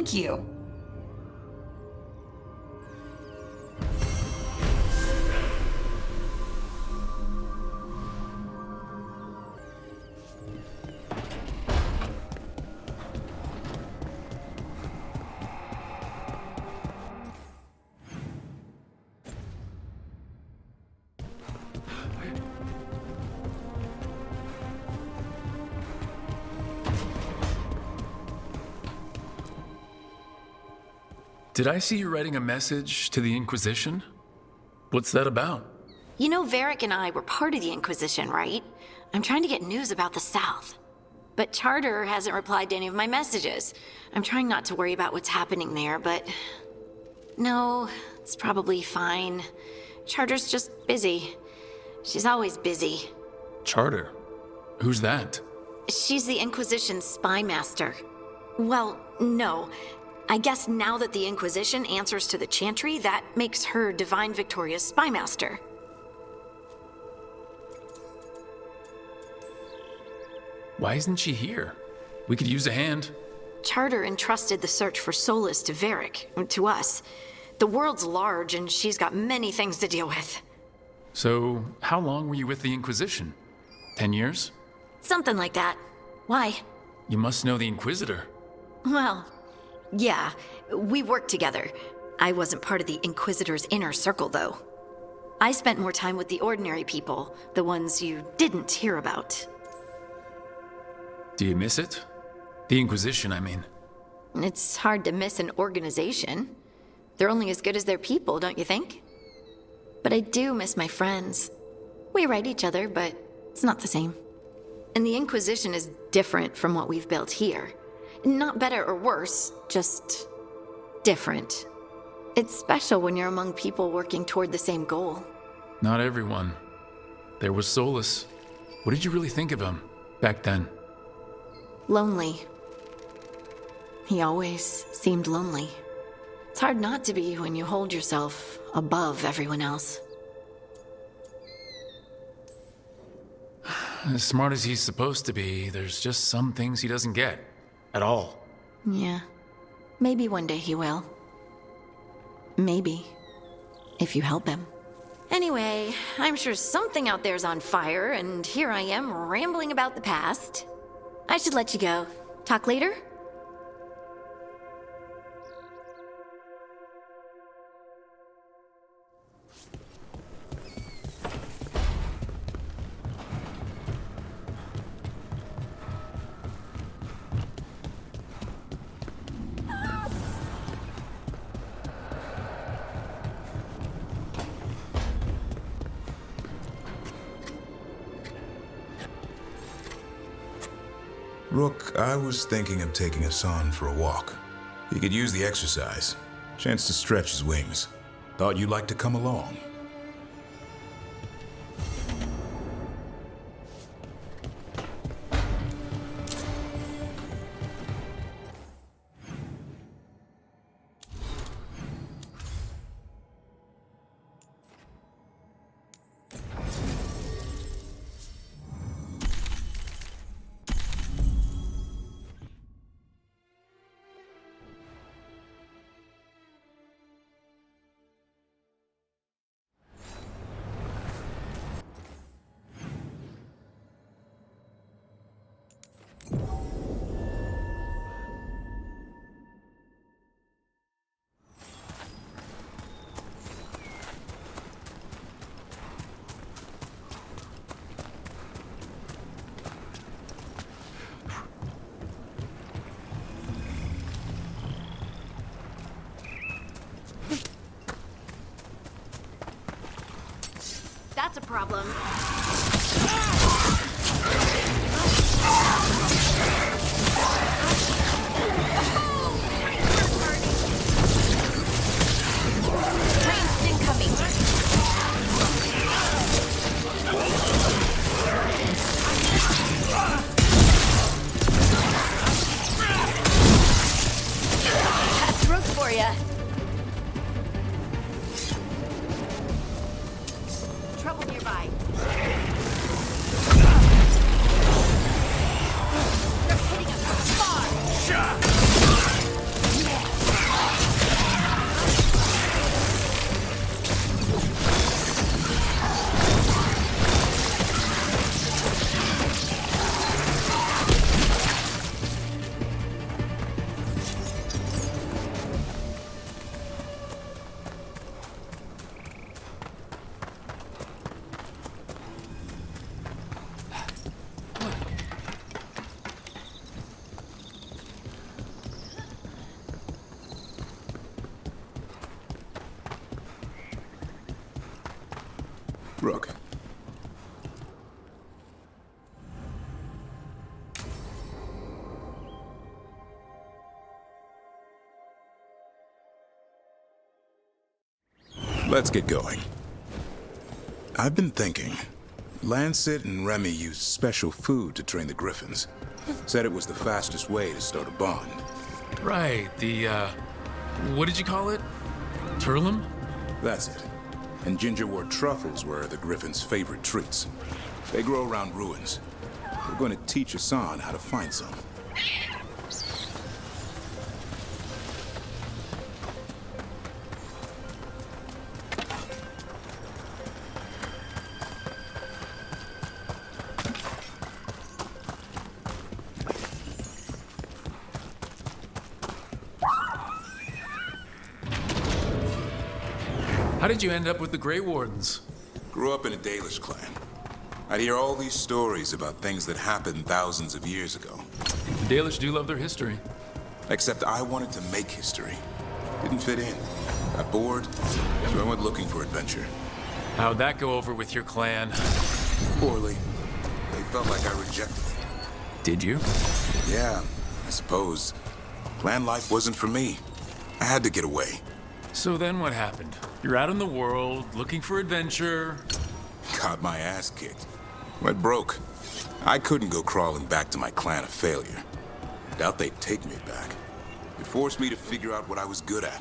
Thank you. Did I see you writing a message to the Inquisition? What's that about? You know, Varric and I were part of the Inquisition, right? I'm trying to get news about the South. But Charter hasn't replied to any of my messages. I'm trying not to worry about what's happening there, but... No, it's probably fine. Charter's just busy. She's always busy. Charter? Who's that? She's the Inquisition's spy master. Well, no. I guess now that the Inquisition answers to the Chantry, that makes her Divine Victoria's spy master. Why isn't she here? We could use a hand. Charter entrusted the search for Solas to Varric, to us. The world's large, and she's got many things to deal with. So, how long were you with the Inquisition? 10 years? Something like that. Why? You must know the Inquisitor. Well, yeah, we worked together. I wasn't part of the Inquisitor's inner circle, though. I spent more time with the ordinary people, the ones you didn't hear about. Do you miss it? The Inquisition, I mean. It's hard to miss an organization. They're only as good as their people, don't you think? But I do miss my friends. We write each other, but it's not the same. And the Inquisition is different from what we've built here. Not better or worse, just different. It's special when you're among people working toward the same goal. Not everyone. There was Solas. What did you really think of him back then? Lonely. He always seemed lonely. It's hard not to be when you hold yourself above everyone else. As smart as he's supposed to be, there's just some things he doesn't get. At all. Yeah. Maybe one day he will. Maybe. If you help him. Anyway, I'm sure something out there's on fire, and here I am rambling about the past. I should let you go. Talk later? Rook, I was thinking of taking Hassan for a walk. He could use the exercise. Chance to stretch his wings. Thought you'd like to come along. That's a problem. Train's incoming. That's Rook for ya. Trouble nearby. Rook. Let's get going. I've been thinking. Lancet and Remy used special food to train the griffins. Said it was the fastest way to start a bond. Right, what did you call it? Turlum? That's it. And gingerwort truffles were the griffins' favorite treats. They grow around ruins. We're going to teach Hassan how to find some. How did you end up with the Grey Wardens? Grew up in a Dalish clan. I'd hear all these stories about things that happened thousands of years ago. The Dalish do love their history. Except I wanted to make history. Didn't fit in. Got bored, so I went looking for adventure. How'd that go over with your clan? Poorly. They felt like I rejected them. Did you? Yeah, I suppose. Clan life wasn't for me. I had to get away. So then what happened? You're out in the world, looking for adventure. Got my ass kicked. Went broke. I couldn't go crawling back to my clan a failure. Doubt they'd take me back. It forced me to figure out what I was good at.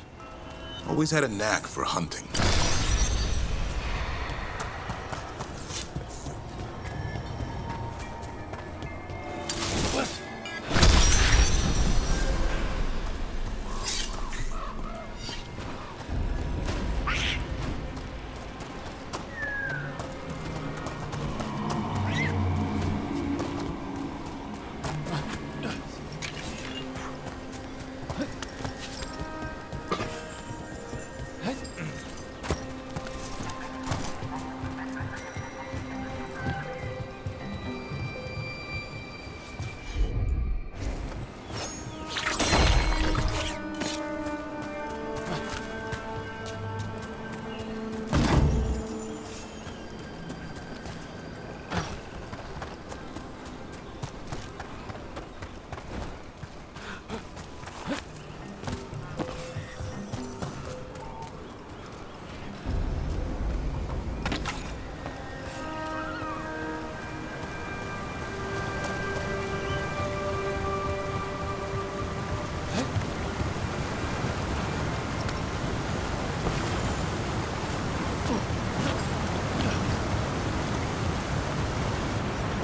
Always had a knack for hunting.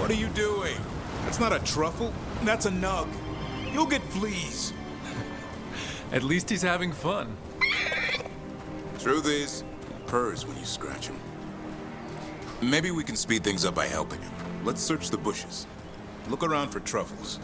What are you doing? That's not a truffle. That's a nug. You'll get fleas. At least he's having fun. Truth is, he purrs when you scratch him. Maybe we can speed things up by helping him. Let's search the bushes. Look around for truffles.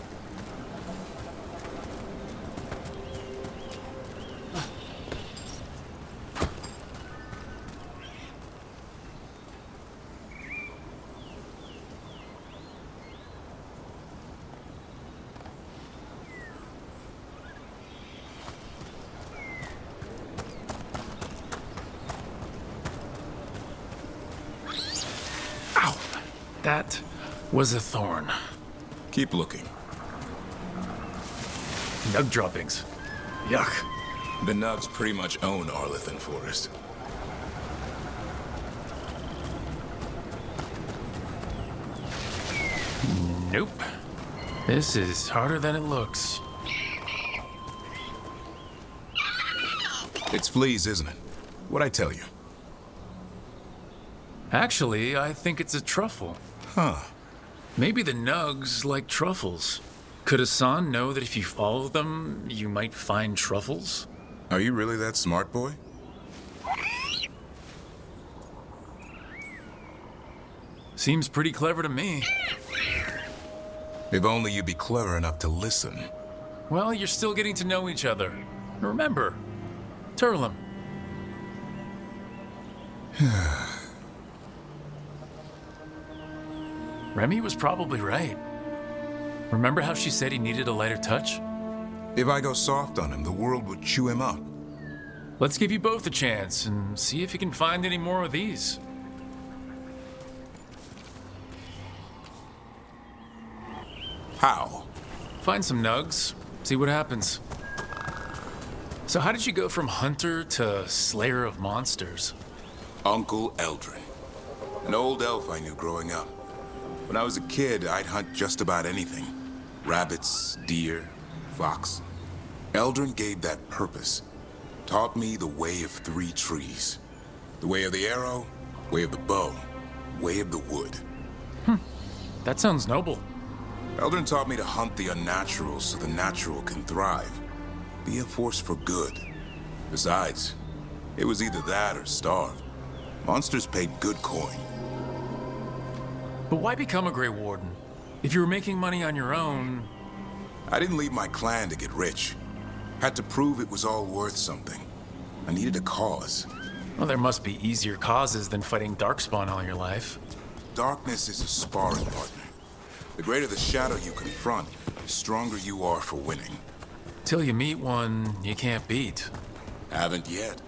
That was a thorn. Keep looking. Nug droppings. Yuck. The nugs pretty much own Arlethan Forest. Nope. This is harder than it looks. It's fleas, isn't it? What'd I tell you? Actually, I think it's a truffle. Huh. Maybe the nugs like truffles. Could Hassan know that if you follow them, you might find truffles? Are you really that smart, boy? Seems pretty clever to me. If only you'd be clever enough to listen. Well, you're still getting to know each other. Remember, Turlum. Remy was probably right. Remember how she said he needed a lighter touch? If I go soft on him, the world would chew him up. Let's give you both a chance and see if you can find any more of these. Find some nugs, see what happens. So how did you go from hunter to slayer of monsters? Uncle Eldrin. An old elf I knew growing up. When I was a kid, I'd hunt just about anything. Rabbits, deer, fox. Eldrin gave that purpose. Taught me the way of three trees. The way of the arrow, way of the bow, way of the wood. That sounds noble. Eldrin taught me to hunt the unnatural so the natural can thrive. Be a force for good. Besides, it was either that or starve. Monsters paid good coin. But why become a Grey Warden? If you were making money on your own... I didn't leave my clan to get rich. Had to prove it was all worth something. I needed a cause. Well, there must be easier causes than fighting Darkspawn all your life. Darkness is a sparring partner. The greater the shadow you confront, the stronger you are for winning. Till you meet one you can't beat. Haven't yet.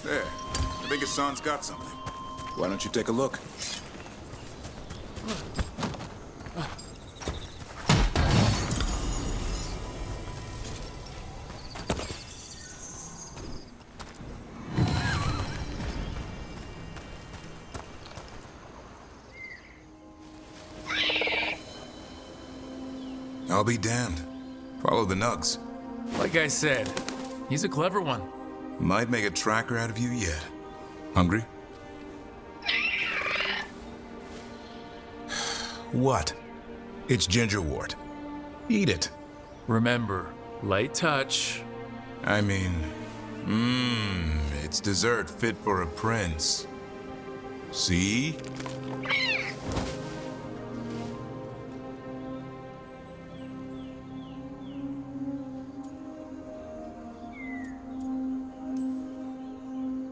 There. I think Hassan's got something. Why don't you take a look? I'll be damned. Follow the nugs. Like I said, he's a clever one. Might make a tracker out of you yet. Hungry? What? It's gingerwort. Eat it. Remember, light touch. I mean, it's dessert fit for a prince. See?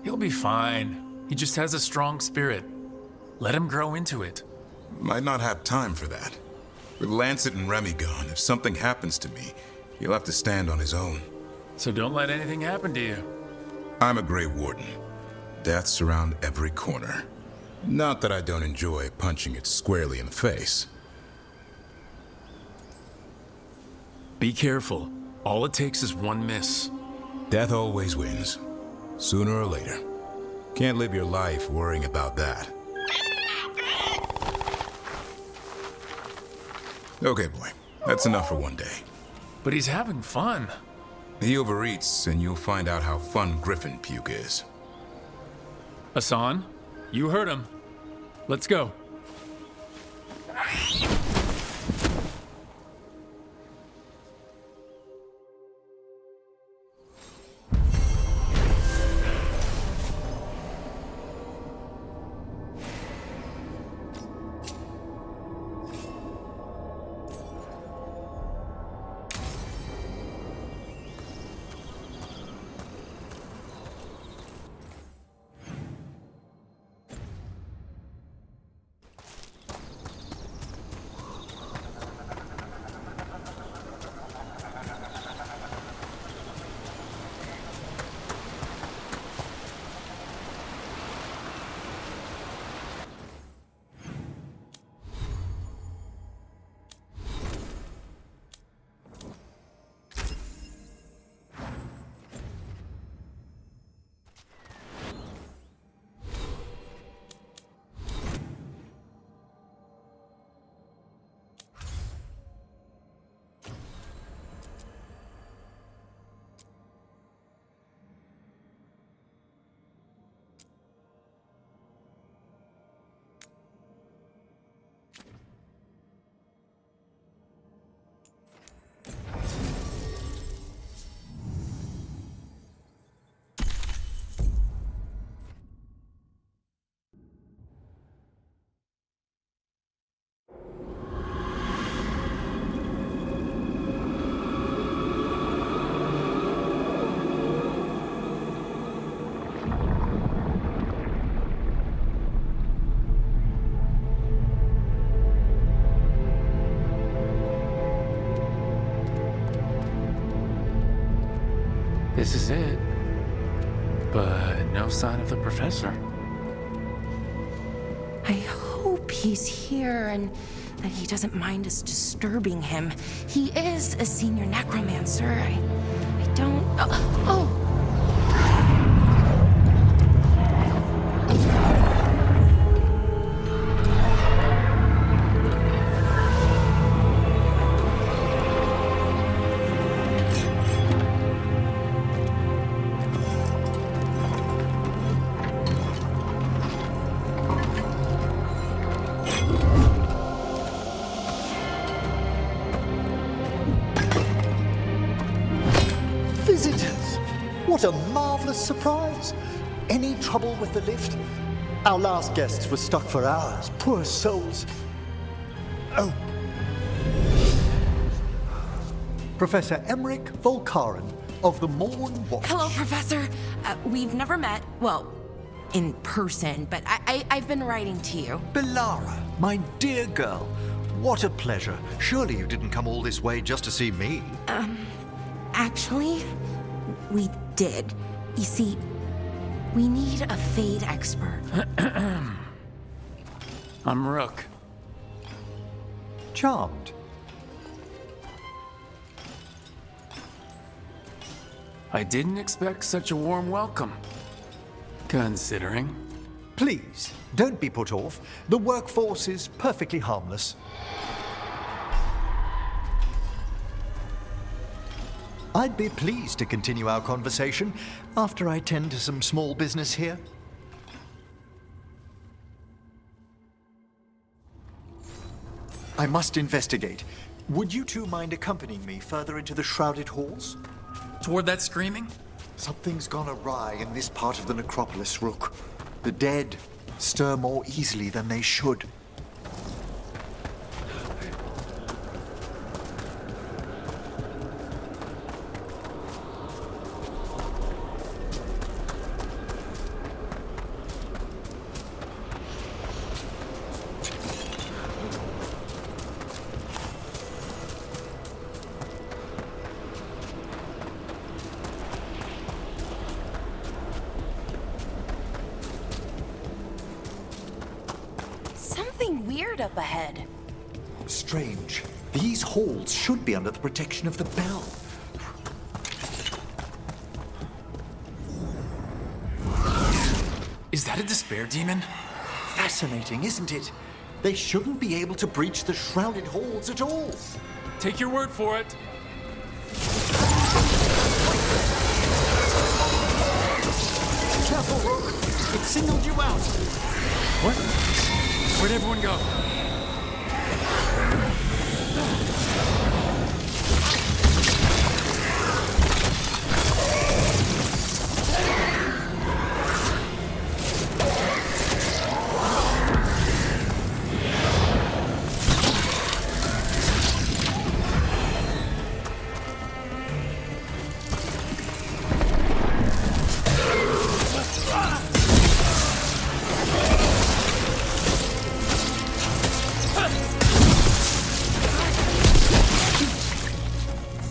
He'll be fine. He just has a strong spirit. Let him grow into it. Might not have time for that. With Lancet and Remy gone, if something happens to me, he'll have to stand on his own. So don't let anything happen to you. I'm a Grey Warden. Death's around every corner. Not that I don't enjoy punching it squarely in the face. Be careful. All it takes is one miss. Death always wins. Sooner or later. Can't live your life worrying about that. Okay, boy. That's enough for one day. But he's having fun. He overeats, and you'll find out how fun Griffin puke is. Hassan, you heard him. Let's go. this is it. But no sign of the professor. I hope he's here and that he doesn't mind us disturbing him. He is a senior necromancer. I don't... Oh! Visitors! What a marvelous surprise! Any trouble with the lift? Our last guests were stuck for hours. Poor souls. Oh. Professor Emmerich Volkaren of the Morn Watch. Hello, Professor. We've never met, well, in person, but I've been writing to you. Belara, my dear girl. What a pleasure. Surely you didn't come all this way just to see me. Actually, we did. You see, we need a Fade expert. I'm Rook. Charmed. I didn't expect such a warm welcome. Considering. Please, don't be put off. The workforce is perfectly harmless. I'd be pleased to continue our conversation after I tend to some small business here. I must investigate. Would you two mind accompanying me further into the shrouded halls? Toward that screaming? Something's gone awry in this part of the necropolis, Rook. The dead stir more easily than they should. Something weird up ahead. Strange. These halls should be under the protection of the bell. Is that a despair demon? Fascinating, isn't it? They shouldn't be able to breach the shrouded halls at all. Take your word for it. Careful, Rook. It singled you out. What? Where'd everyone go?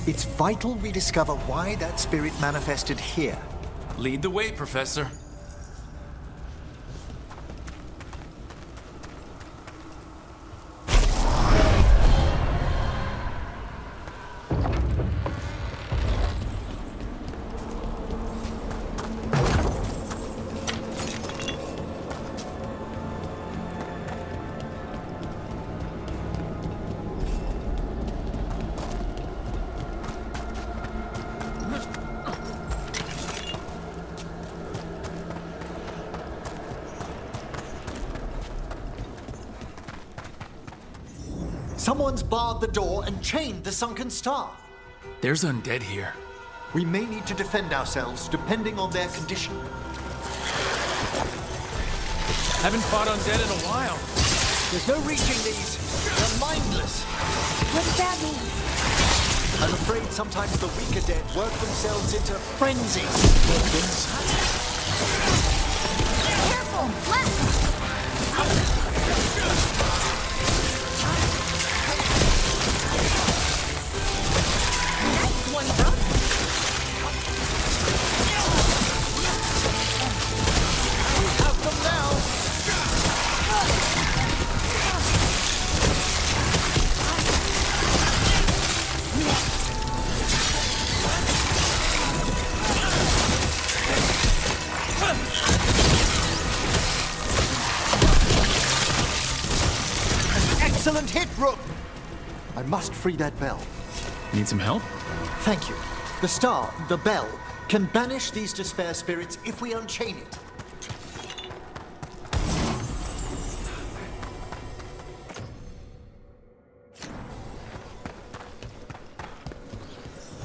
It's vital we discover why that spirit manifested here. Lead the way, Professor. Someone's barred the door and chained the sunken star. There's undead here. We may need to defend ourselves depending on their condition. Haven't fought undead in a while. There's no reaching these. They're mindless. What does that mean? I'm afraid sometimes the weaker dead work themselves into frenzies. Careful! Left! One broke. Excellent hit, Rook! I must free that bell. Need some help? Thank you. The star, the bell, can banish these despair spirits if we unchain it.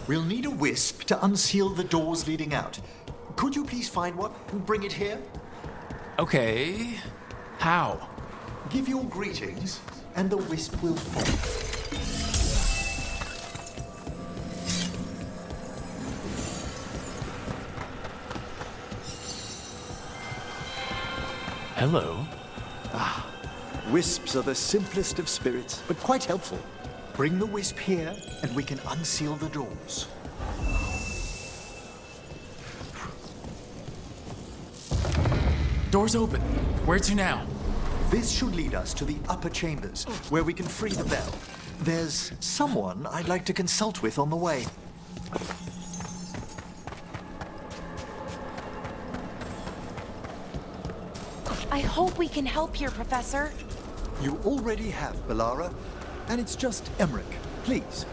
We'll need a wisp to unseal the doors leading out. Could you please find one and bring it here? Okay. How? Give your greetings, and the wisp will fall. Hello. Wisps are the simplest of spirits, but quite helpful. Bring the wisp here, and we can unseal the doors. Door's open. Where to now? This should lead us to the upper chambers, where we can free the bell. There's someone I'd like to consult with on the way. I hope we can help here, Professor. You already have, Bellara, and it's just Emmerich. Please.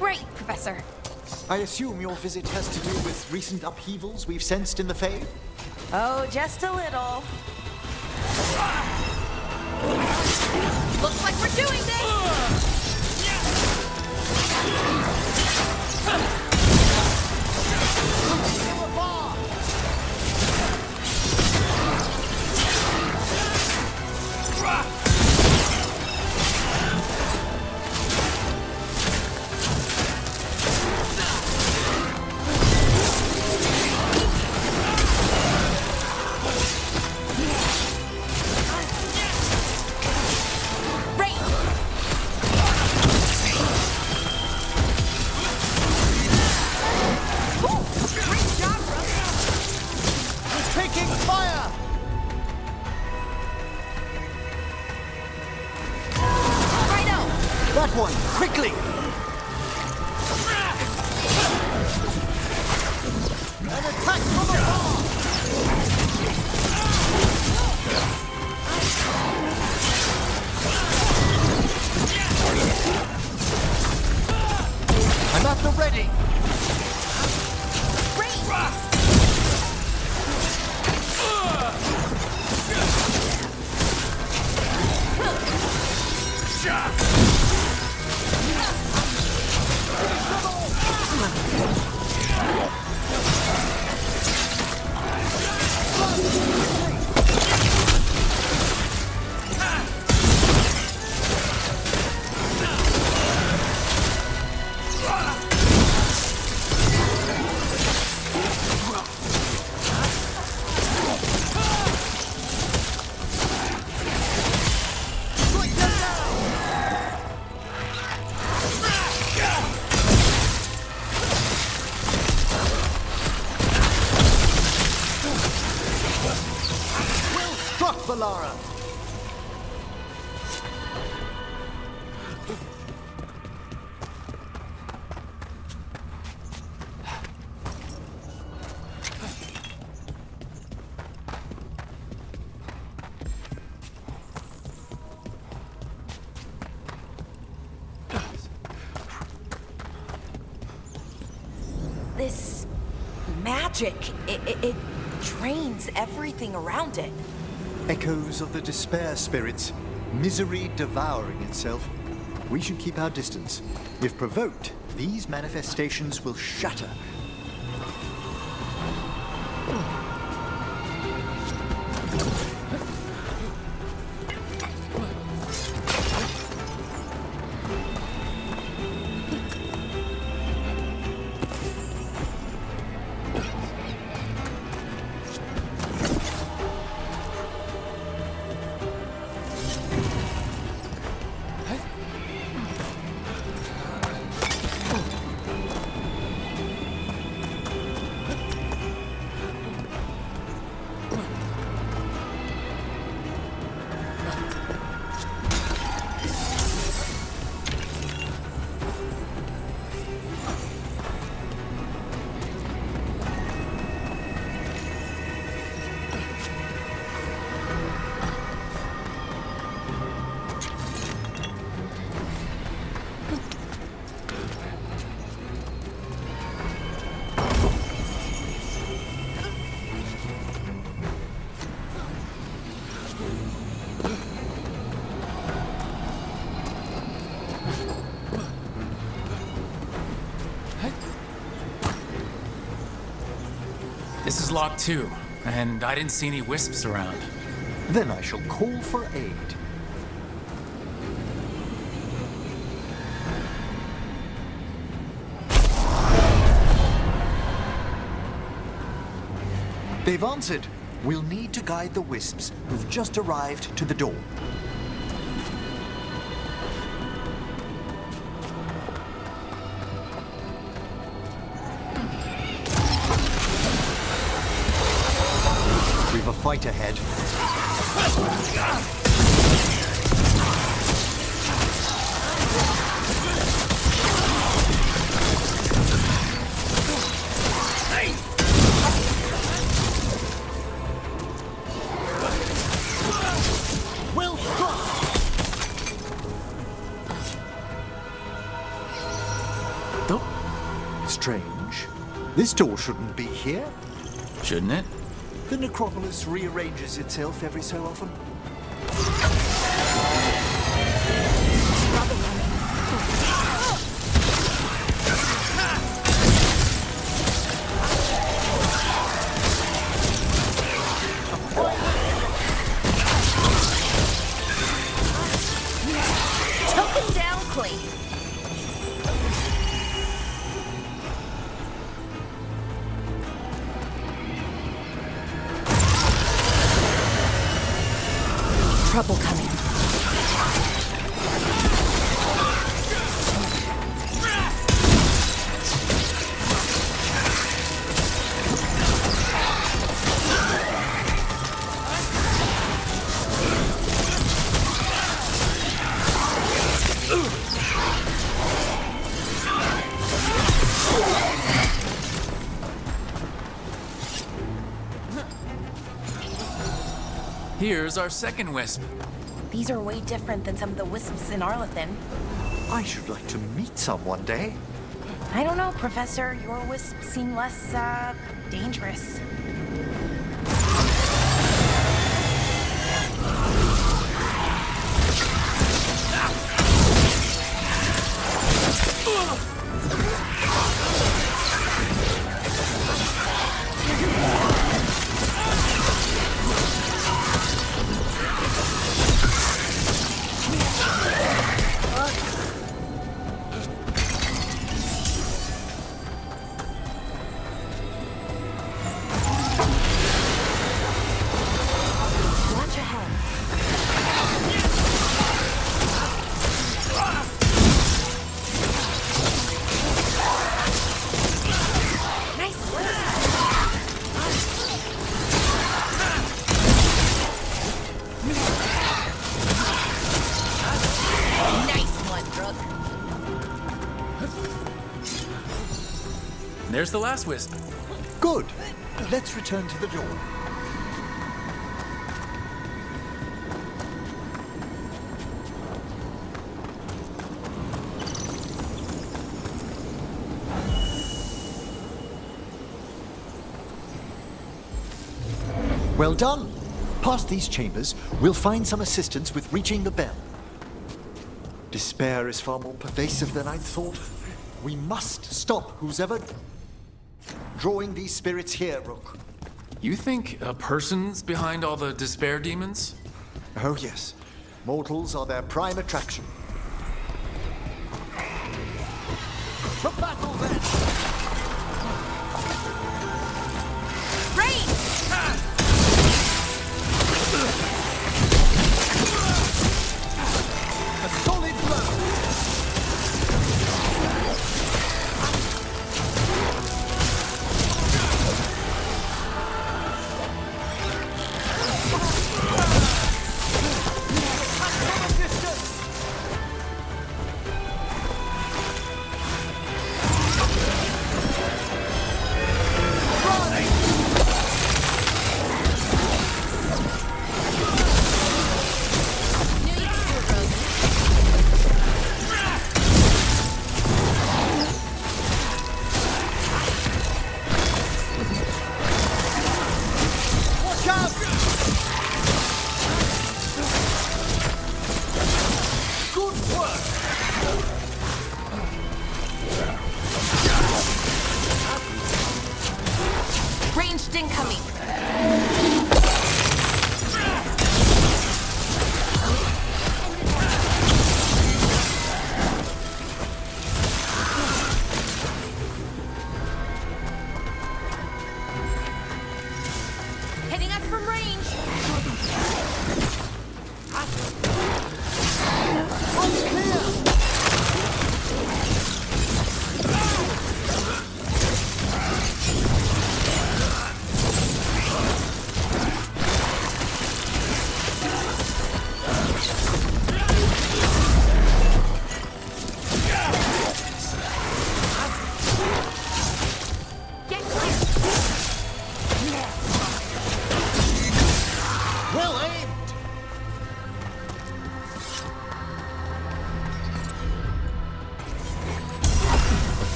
Right, Professor. I assume your visit has to do with recent upheavals we've sensed in the Fae? Oh, just a little. Looks like we're doing this! That one, quickly! An attack from afar! I'm at the ready! Bellara. This magic, it drains everything around it. Echoes of the despair spirits, misery devouring itself. We should keep our distance. If provoked, these manifestations will shatter. This is locked too, and I didn't see any wisps around. Then I shall call for aid. They've answered. We'll need to guide the wisps who've just arrived to the door. We've a fight ahead. Well struck! Strange. This door shouldn't be here. Shouldn't it? The necropolis rearranges itself every so often. Took him down clean. Trouble coming. Here's our second wisp. These are way different than some of the wisps in Arlethan. I should like to meet some one day. I don't know, Professor. Your wisps seem less, dangerous. Watch ahead. Nice work. Nice one, Rook. There's the last wisp. Good. Let's return to the door. Well done. Past these chambers, we'll find some assistance with reaching the bell. Despair is far more pervasive than I'd thought. We must stop who's ever drawing these spirits here, Rook. You think a person's behind all the despair demons? Oh, yes. Mortals are their prime attraction. For battle, then! Rain! A solid blow!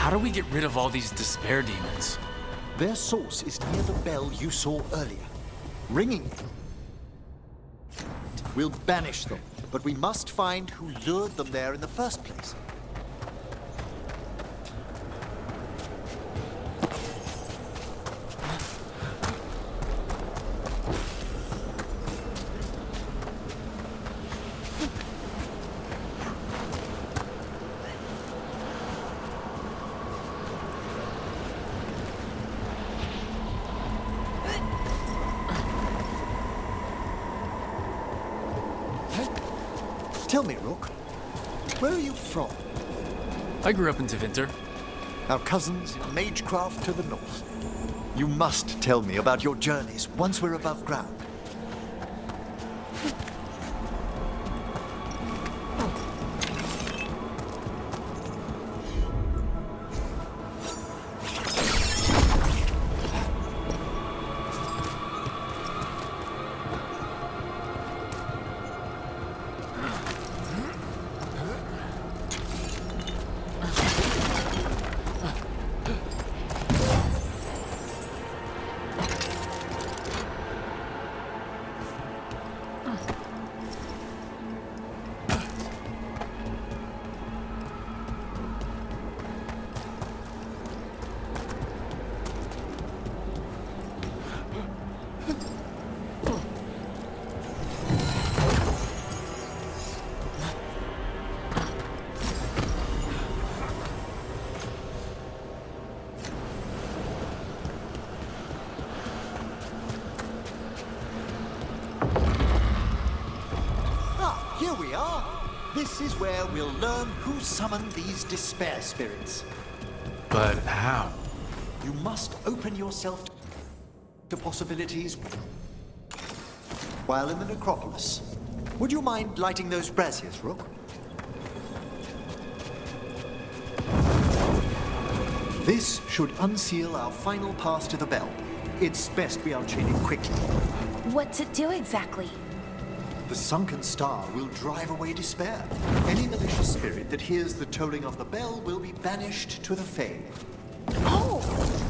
How do we get rid of all these despair demons? Their source is near the bell you saw earlier. Ringing will banish them, but we must find who lured them there in the first place. Tell me, Rook, where are you from? I grew up in Tevinter. Our cousins in Magecraft to the north. You must tell me about your journeys once we're above ground. Here we are. This is where we'll learn who summoned these despair spirits. But how? You must open yourself to possibilities while in the necropolis. Would you mind lighting those braziers, Rook? This should unseal our final pass to the bell. It's best we unchain it quickly. What's it do exactly? The sunken star will drive away despair. Any malicious spirit that hears the tolling of the bell will be banished to the Fae. Oh,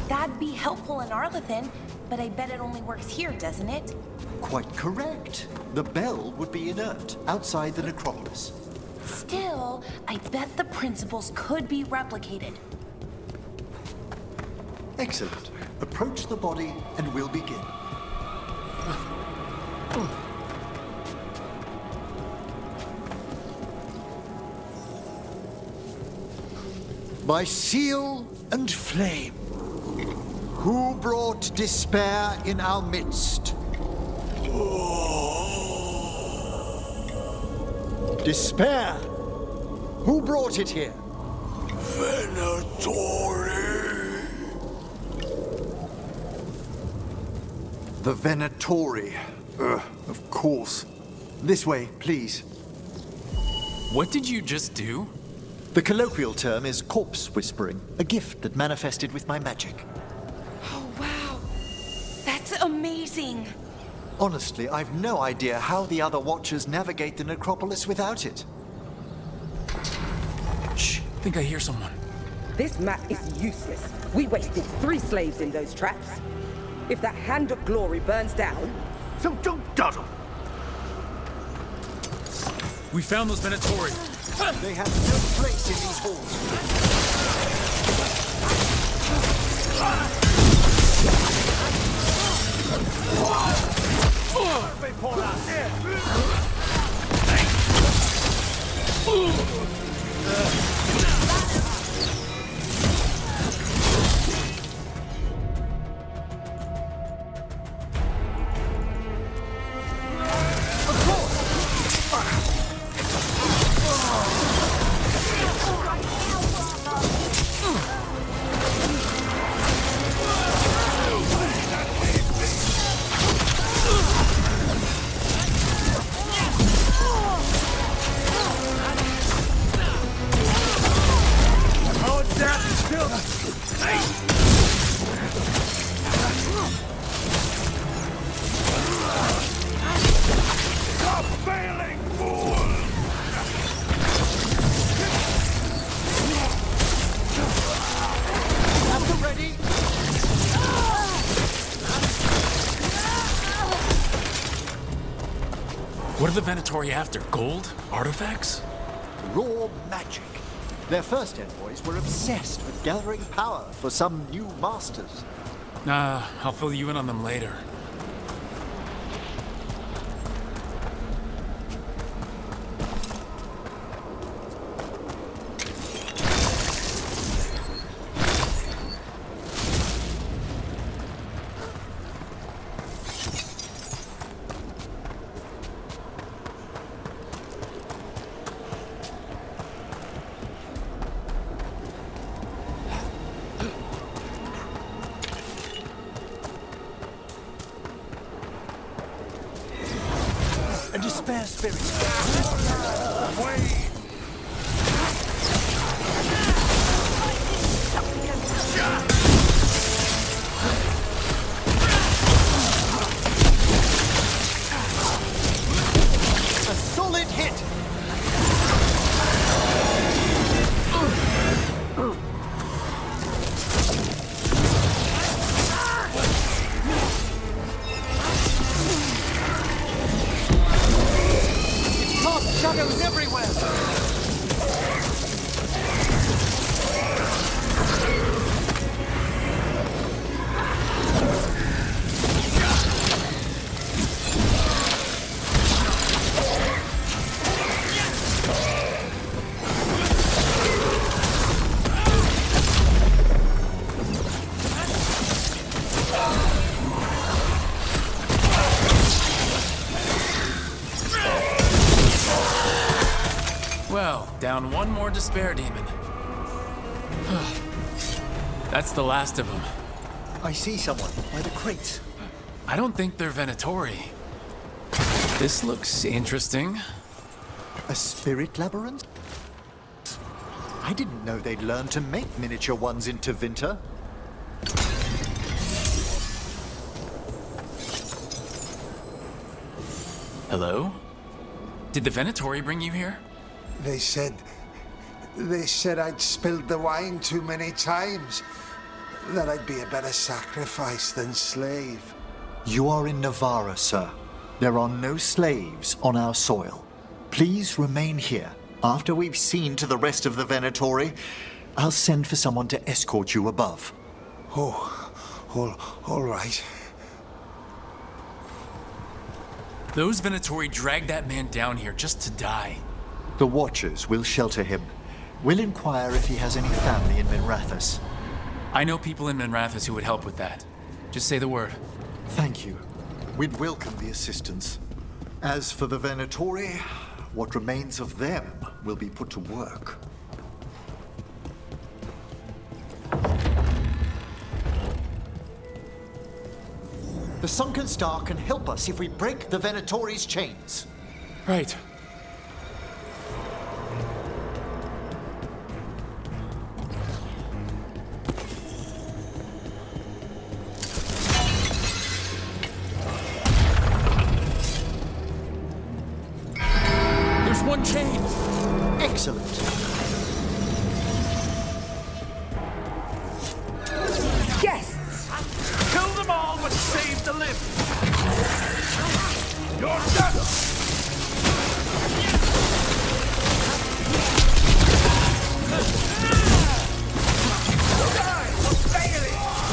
that'd be helpful in Arlethan, but I bet it only works here, doesn't it? Quite correct. The bell would be inert outside the necropolis. Still, I bet the principles could be replicated. Excellent. Approach the body and we'll begin. By seal and flame, who brought despair in our midst? Despair? Who brought it here? Venatori. The Venatori. Of course. This way, please. What did you just do? The colloquial term is corpse whispering, a gift that manifested with my magic. Oh, wow. That's amazing. Honestly, I've no idea how the other Watchers navigate the necropolis without it. Shh, I think I hear someone. This map is useless. We wasted 3 slaves in those traps. If that Hand of Glory burns down... So don't dawdle! We found those Venatori. They have no place in these halls. They fall out here. What are the Venatori after? Gold? Artifacts? Raw magic. Their first envoys were obsessed with gathering power for some new masters. Nah, I'll fill you in on them later. A despair spirit. A solid hit. Shadows everywhere! Well, down one more despair demon. That's the last of them. I see someone by the crates. I don't think they're Venatori. This looks interesting. A spirit labyrinth? I didn't know they'd learned to make miniature ones in Tevinter. Hello? Did the Venatori bring you here? They said I'd spilled the wine too many times. That I'd be a better sacrifice than slave. You are in Navarra, sir. There are no slaves on our soil. Please remain here. After we've seen to the rest of the Venatori, I'll send for someone to escort you above. All right. Those Venatori dragged that man down here just to die. The Watchers will shelter him. We'll inquire if he has any family in Minrathous. I know people in Minrathous who would help with that. Just say the word. Thank you. We'd welcome the assistance. As for the Venatori, what remains of them will be put to work. The Sunken Star can help us if we break the Venatori's chains. Right. There's one chain. Excellent. Guests! Kill them all, but save the living! You're done!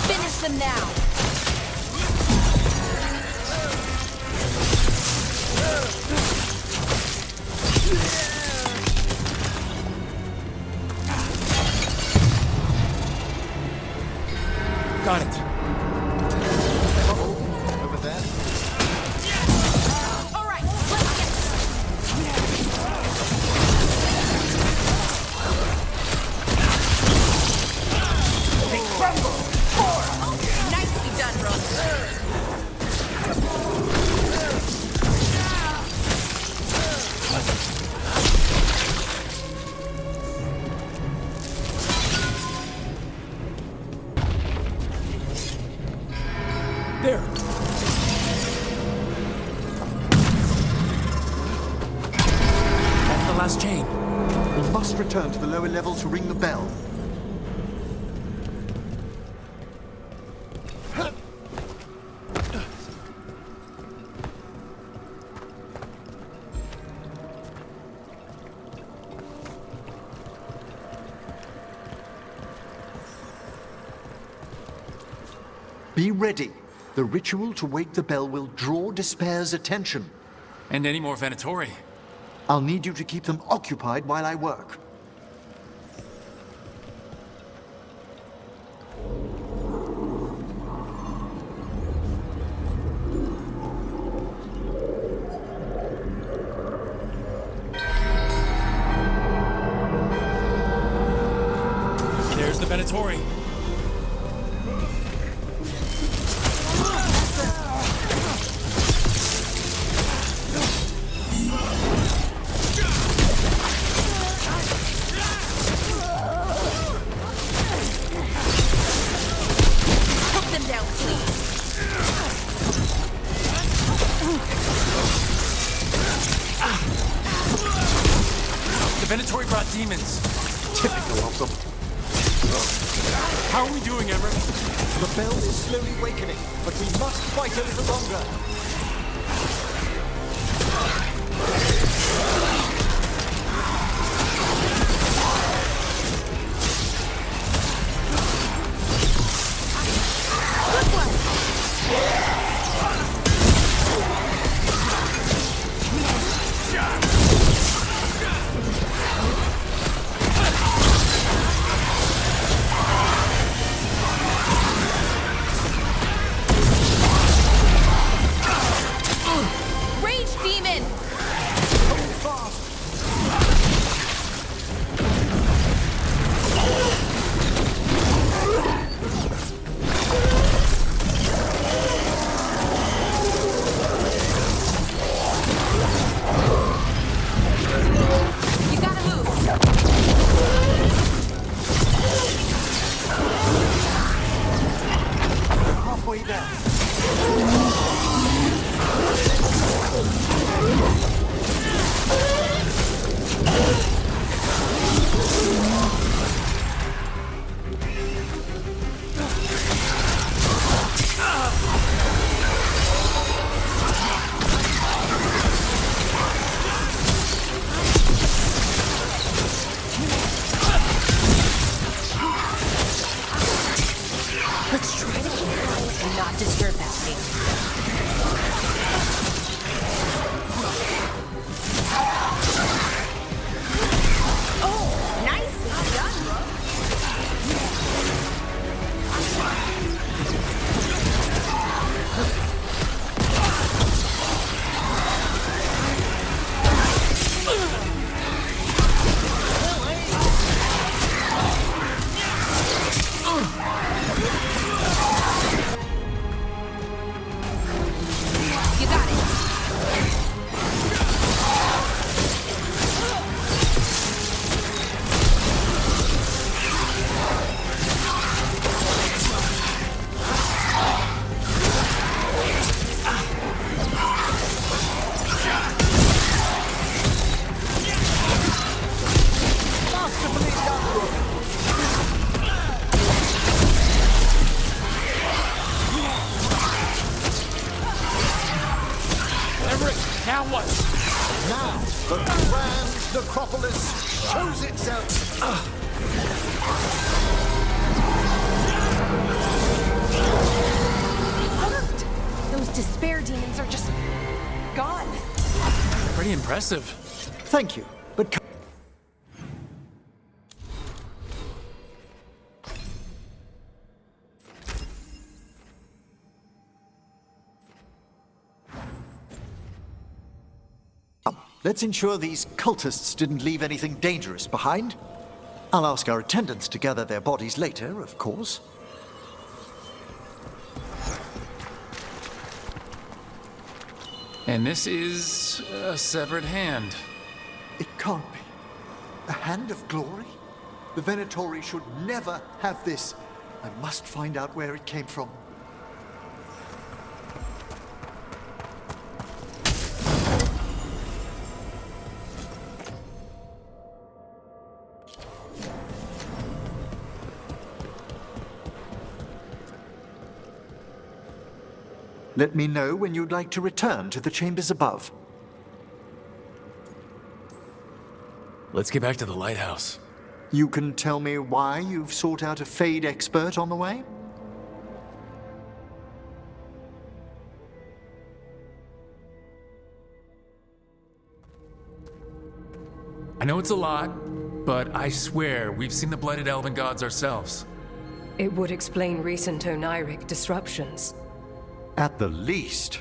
Finish them now. Got it. Over there. All right, let's They crumble! get. Nicely done, Rook. There. That's the last chain. We must return to the lower level to ring the bell. Be ready. The ritual to wake the bell will draw Despair's attention. And any more Venatori. I'll need you to keep them occupied while I work. There's the Venatori. Put them down, please. The Venatori brought demons. Typical of them. How are we doing, Emmerich? The bell is slowly wakening, but we must fight a little longer. Rage demon! You gotta move. Halfway there. Let's try to keep quiet and not disturb that thing. Oh, nicely done, Rook. You got it. Emmerich, now what? Now, the grand necropolis shows itself. Worked. Those despair demons are just gone. Pretty impressive. Thank you, but let's ensure these cultists didn't leave anything dangerous behind. I'll ask our attendants to gather their bodies later, of course. And this is a severed hand. It can't be. A hand of glory? The Venatori should never have this. I must find out where it came from. Let me know when you'd like to return to the chambers above. Let's get back to the lighthouse. You can tell me why you've sought out a Fade expert on the way? I know it's a lot, but I swear we've seen the blighted elven gods ourselves. It would explain recent Oniric disruptions. At the least,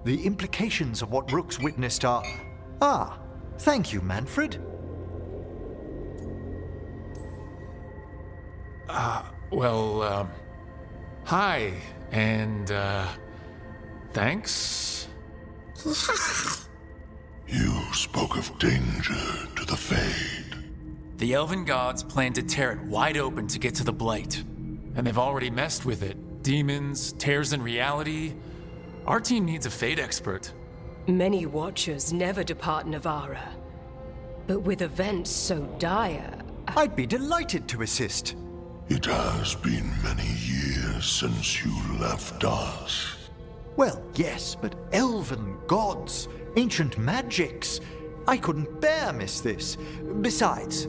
the implications of what Rook's witnessed are... Ah, thank you, Manfred. Hi, and, thanks? You spoke of danger to the Fade. The elven gods plan to tear it wide open to get to the blight. And they've already messed with it. Demons, tears in reality. Our team needs a Fade expert. Many Watchers never depart Navara. But with events so dire... I'd be delighted to assist. It has been many years since you left us. Well, yes, but elven gods, ancient magics. I couldn't bear miss this. Besides,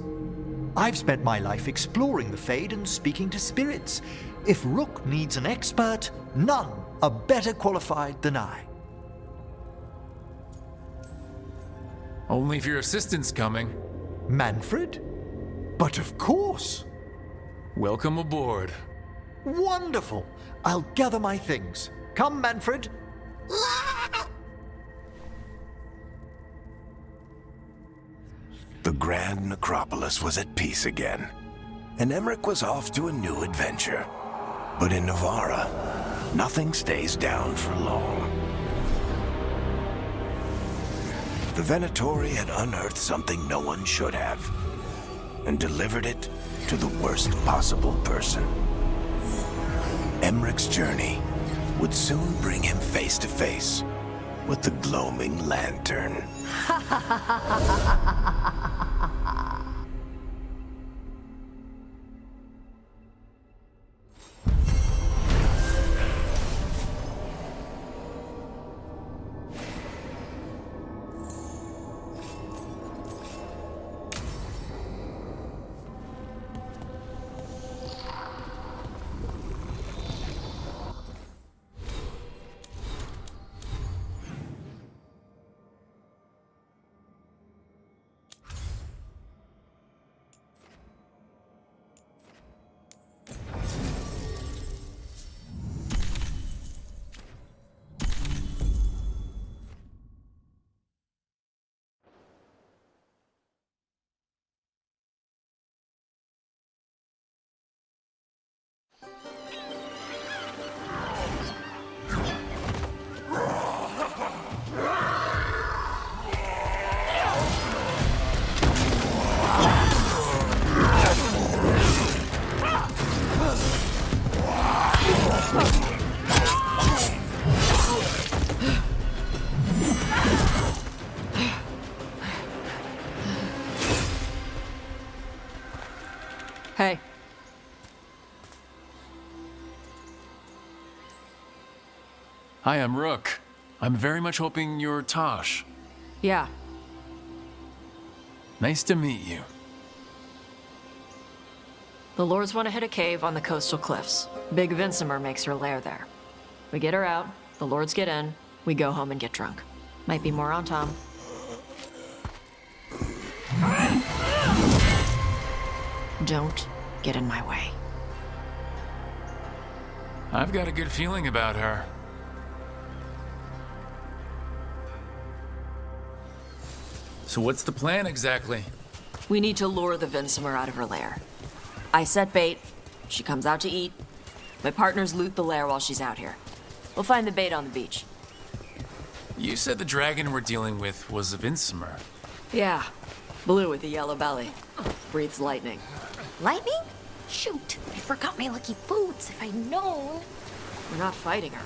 I've spent my life exploring the Fade and speaking to spirits. If Rook needs an expert, none are better qualified than I. Only if your assistant's coming. Manfred? But of course. Welcome aboard. Wonderful. I'll gather my things. Come, Manfred. The Grand Necropolis was at peace again, and Emmerich was off to a new adventure. But in Navara, nothing stays down for long. The Venatori had unearthed something no one should have, and delivered it to the worst possible person. Emmerich's journey would soon bring him face to face with the gloaming lantern. Hey. Hi, I'm Rook. I'm very much hoping you're Tosh. Yeah. Nice to meet you. The Lords want to hit a cave on the coastal cliffs. Big Vinsimer makes her lair there. We get her out, the Lords get in, we go home and get drunk. Might be more on Tom. Don't get in my way. I've got a good feeling about her. So what's the plan exactly? We need to lure the Vinsimer out of her lair. I set bait, she comes out to eat. My partners loot the lair while she's out here. We'll find the bait on the beach. You said the dragon we're dealing with was a Vinsimer. Yeah, blue with a yellow belly. Breathes lightning. Lightning? Shoot, I forgot my lucky boots. If I'd known. We're not fighting her.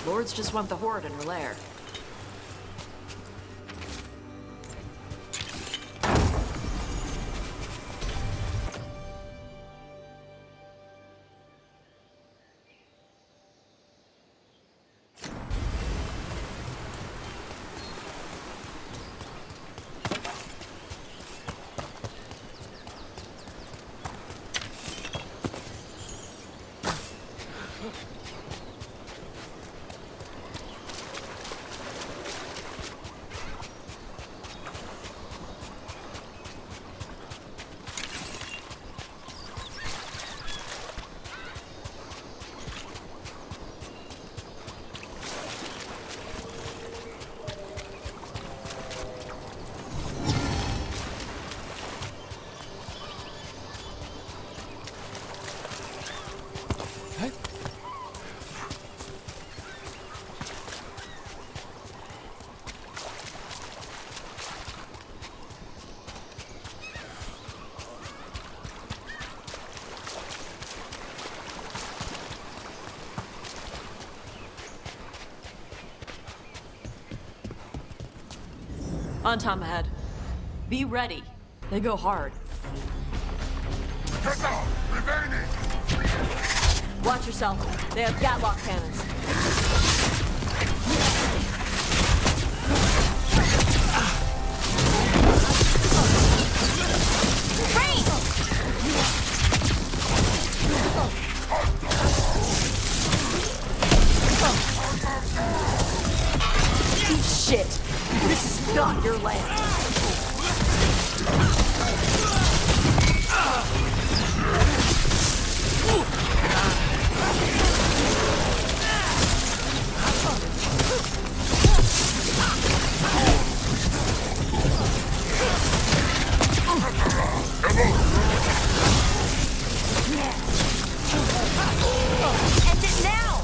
Lords just want the Horde in her lair. On Tom ahead. Be ready. They go hard. Watch yourself. They have Gatlock cannons. Eat shit. This is not your land. End it now!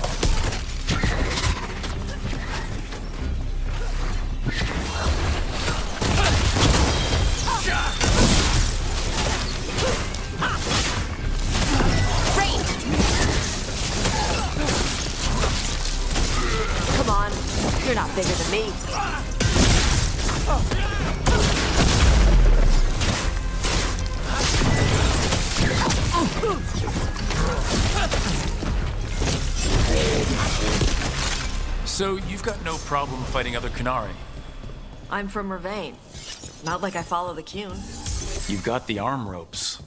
Come on, you're not bigger than me. So you've got no problem fighting other Qunari? I'm from Ravain. Not like I follow the Qun. You've got the arm ropes.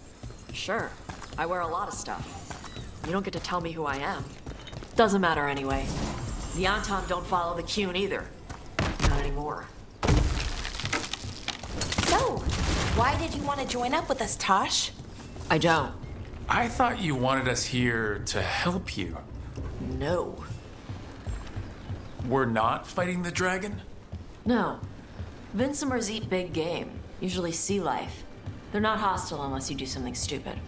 Sure, I wear a lot of stuff. You don't get to tell me who I am. Doesn't matter anyway. The Anton don't follow the Qun either. Not anymore. So, why did you want to join up with us, Tosh? I don't. I thought you wanted us here to help you. No. We're not fighting the dragon? No. Vincimers eat big game, usually sea life. They're not hostile unless you do something stupid.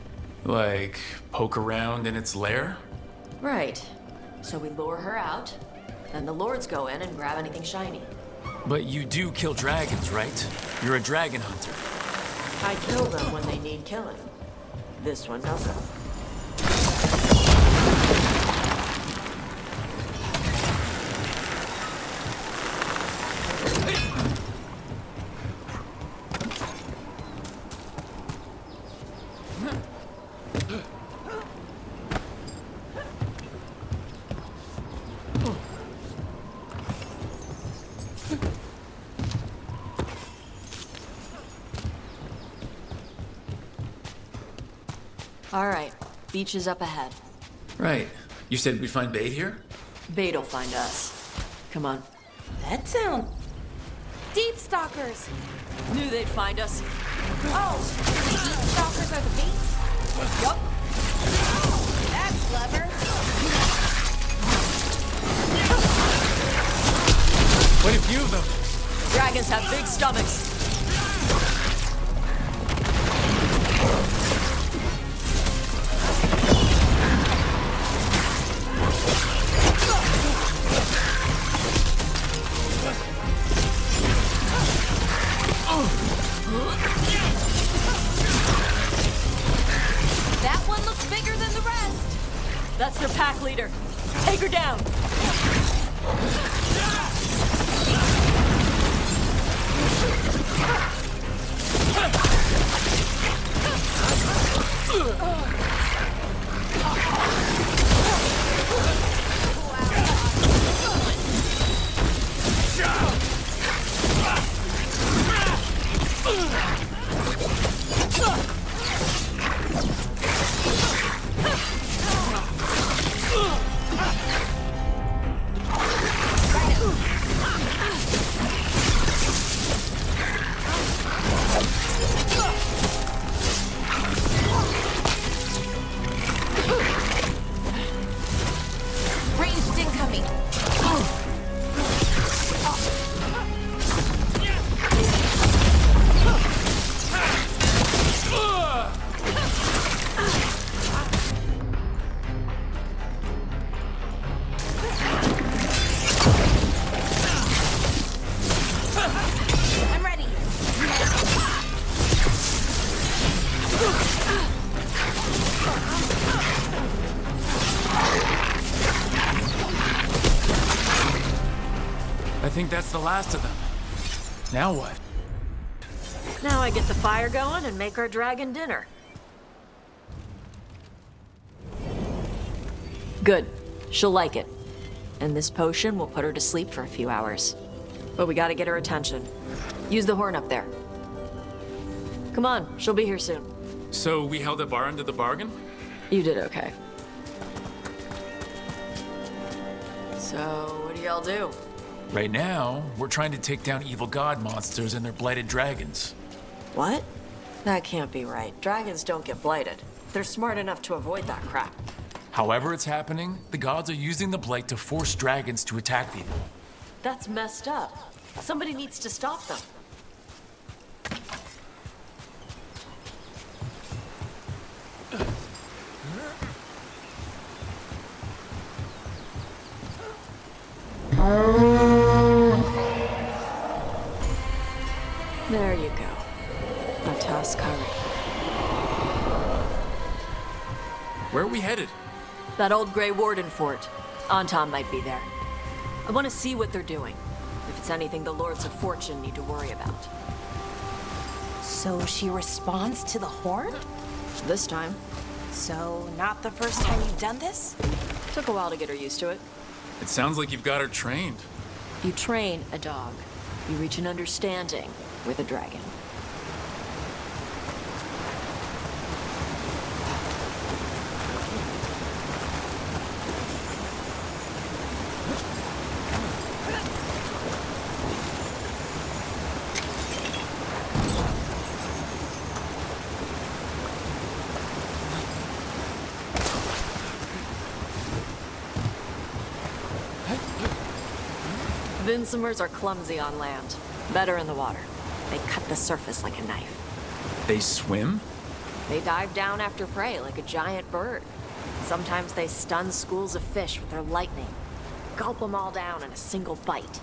Like, poke around in its lair? Right. So we lure her out, then the lords go in and grab anything shiny. But you do kill dragons, right? You're a dragon hunter. I kill them when they need killing. This one doesn't. All right, beach is up ahead. Right. You said we'd find bait here? Bait'll find us. Come on. That sounds... Deep stalkers! Knew they'd find us. Oh, the deep stalkers are the bait? Yup. That's clever. Quite a few of them. Dragons have big stomachs. That one looks bigger than the rest. That's their pack leader. Take her down. Ranged incoming. I'm ready. I think that's the last of them. Now what? Now I get the fire going and make our dragon dinner. Good. She'll like it. And this potion will put her to sleep for a few hours. But we gotta get her attention. Use the horn up there. Come on, she'll be here soon. So we held up our end of the bargain? You did okay. So, what do y'all do? Right now, we're trying to take down evil god monsters and their blighted dragons. What? That can't be right. Dragons don't get blighted. They're smart enough to avoid that crap. However it's happening, the gods are using the blight to force dragons to attack people. That's messed up. Somebody needs to stop them. There you go. Ataskari. Where are we headed? That old Grey Warden fort. Anton might be there. I want to see what they're doing. If it's anything the Lords of Fortune need to worry about. So she responds to the horn? This time. So, not the first time you've done this? Took a while to get her used to it. It sounds like you've got her trained. You train a dog. You reach an understanding with a dragon. Vincimers are clumsy on land, better in the water. They cut the surface like a knife. They swim? They dive down after prey like a giant bird. Sometimes they stun schools of fish with their lightning. Gulp them all down in a single bite.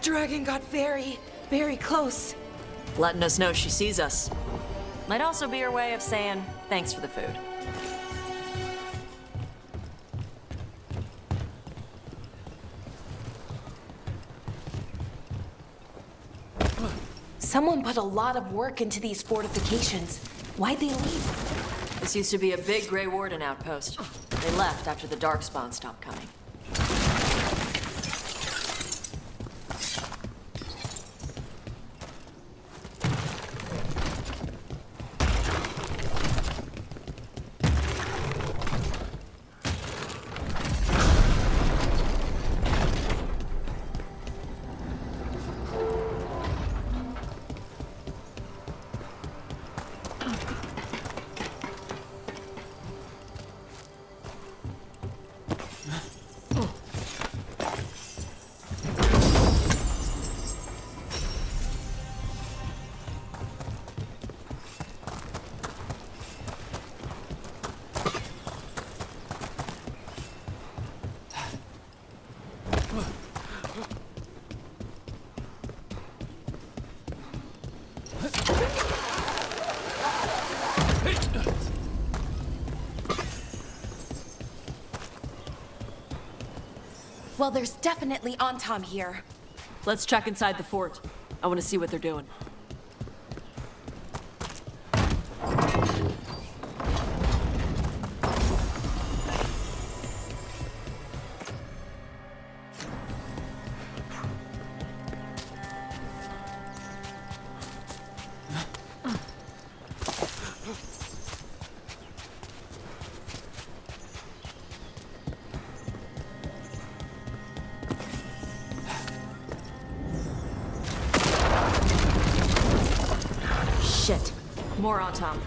Dragon got very, very close. Letting us know she sees us. Might also be her way of saying thanks for the food. Someone put a lot of work into these fortifications. Why'd they leave? This used to be a big Grey Warden outpost. They left after the Darkspawn stopped coming. Well, there's definitely Anton here. Let's check inside the fort. I want to see what they're doing. Shit. More on Tom.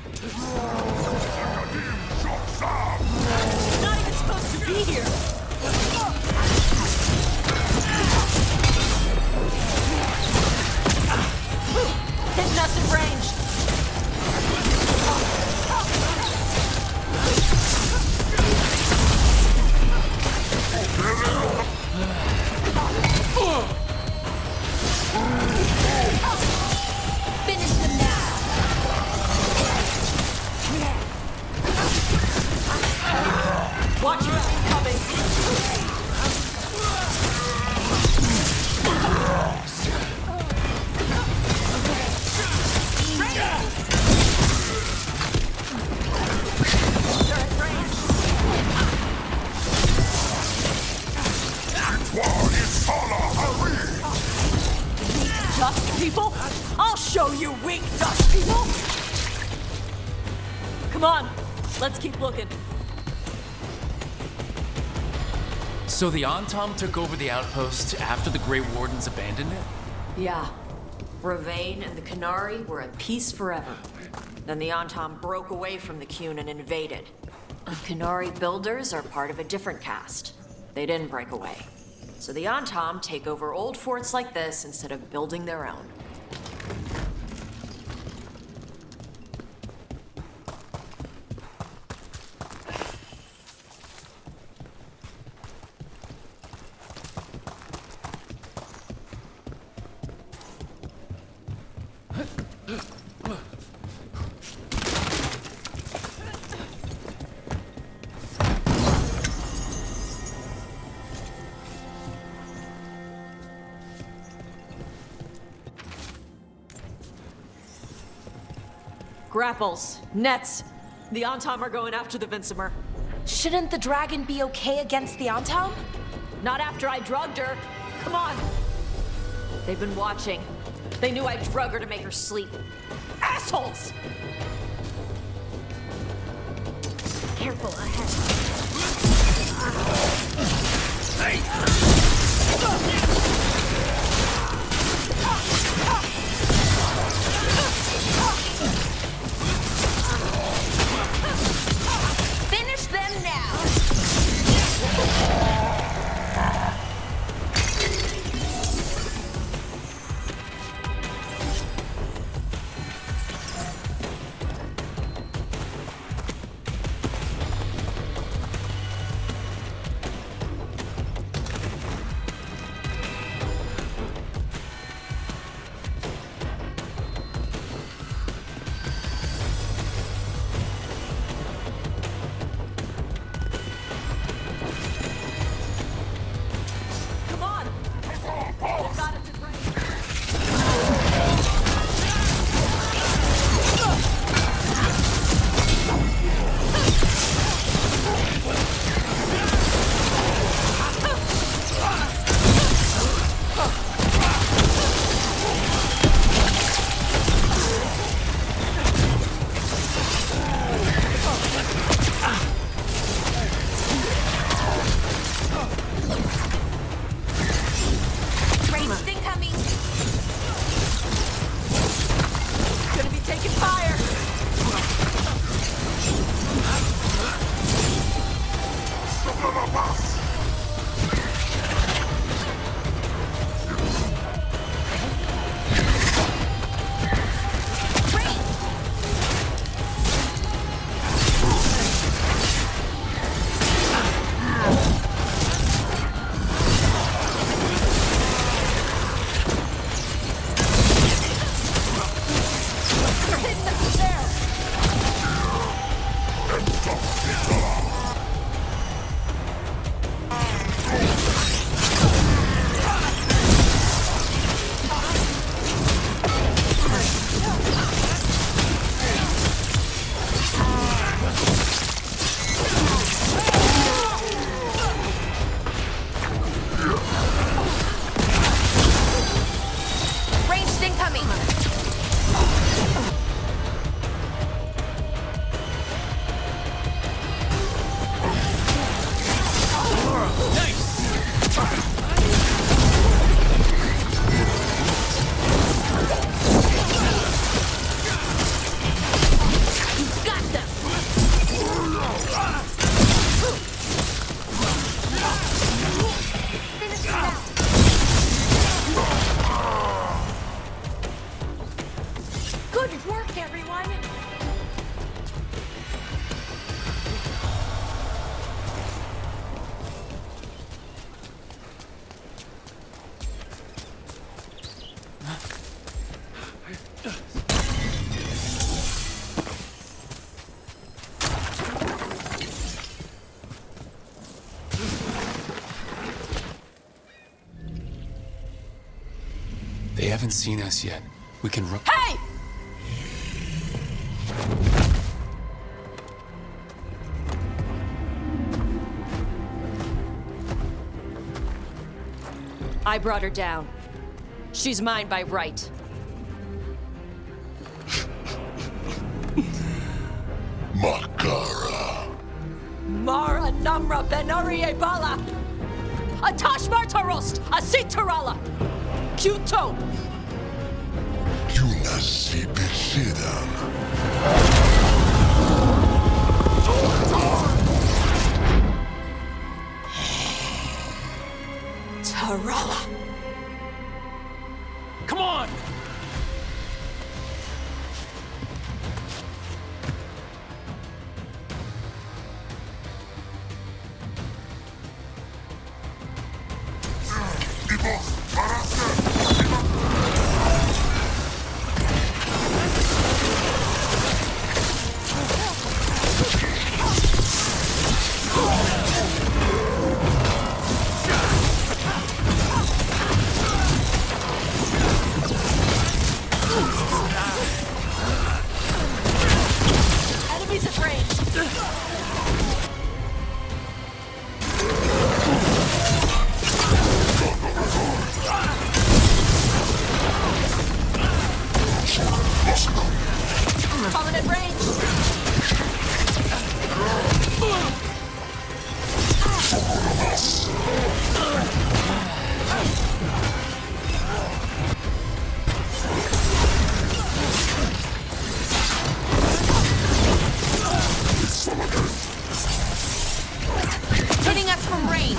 Not even supposed to be here! Hitting us in range. Finish them now. Watch your incoming. Dust people? I'll show you weak dust people! Come on, let's keep looking. So the Antom took over the outpost after the Grey Wardens abandoned it? Yeah. Ravane and the Qunari were at peace forever. Then the Antom broke away from the Qun and invaded. The Qunari builders are part of a different caste. They didn't break away. So the Antom take over old forts like this instead of building their own. Grapples, nets. The Antom are going after the Vincemer. Shouldn't the dragon be okay against the Antom? Not after I drugged her. Come on. They've been watching. They knew I drug her to make her sleep. Assholes! Careful ahead. Finish them now. haven't seen us yet. We can run. Hey! I brought her down. She's mine by right. Makara. Mara Namra Benarie Bala! Atash Martarost! Asitarala! Kyuto! Yunasi Bishidam. Tarala! Come on! Enemies at range! Prominent range! Hitting us from range!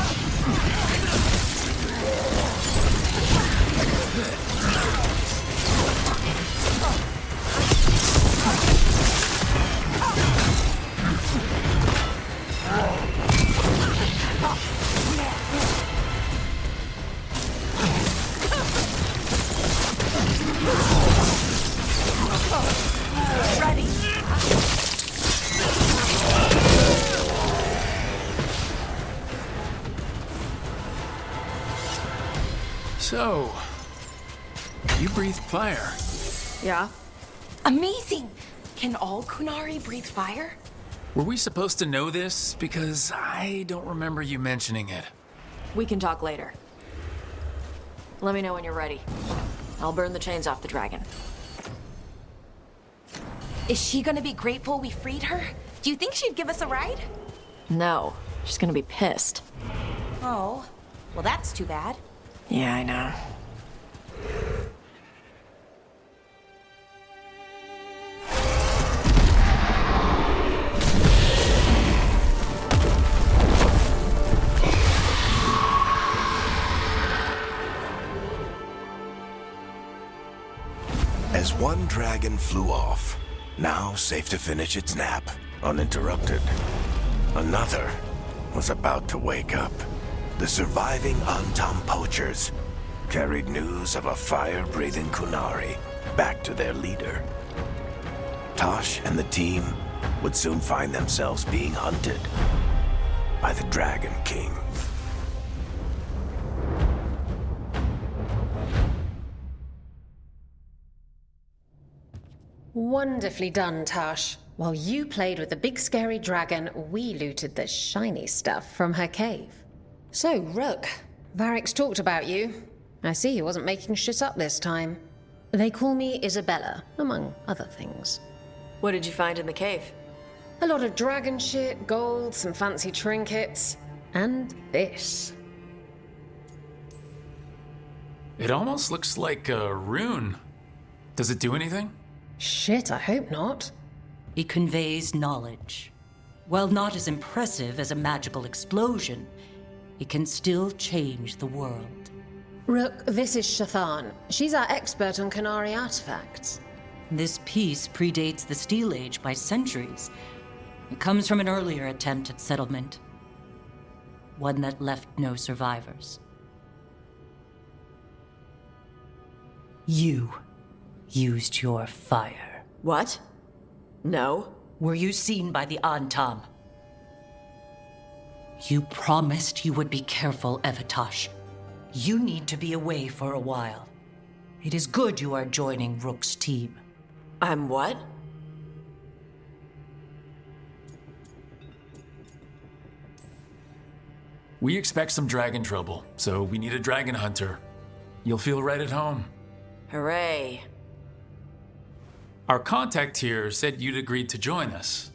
Ready! So, you breathe fire. Yeah? Amazing! Can all Kunari breathe fire? Were we supposed to know this? Because I don't remember you mentioning it. We can talk later. Let me know when you're ready. I'll burn the chains off the dragon. Is she gonna be grateful we freed her? Do you think she'd give us a ride? No, she's gonna be pissed. Oh, well that's too bad. Yeah, I know. As one dragon flew off, now safe to finish its nap, uninterrupted, another was about to wake up. The surviving Antam poachers carried news of a fire-breathing Kunari back to their leader. Tosh and the team would soon find themselves being hunted by the Dragon King. Wonderfully done, Tash. While you played with the big scary dragon, we looted the shiny stuff from her cave. So, Rook, Varric's talked about you. I see he wasn't making shit up this time. They call me Isabella, among other things. What did you find in the cave? A lot of dragon shit, gold, some fancy trinkets, and this. It almost looks like a rune. Does it do anything? Shit, I hope not. It conveys knowledge. While not as impressive as a magical explosion, it can still change the world. Rook, this is Shathan. She's our expert on Kunari artifacts. This piece predates the Steel Age by centuries. It comes from an earlier attempt at settlement. One that left no survivors. You used your fire. What? No. Were you seen by the Antam? You promised you would be careful, Evatosh. You need to be away for a while. It is good you are joining Rook's team. I'm what? We expect some dragon trouble, so we need a dragon hunter. You'll feel right at home. Hooray. Our contact here said you'd agreed to join us.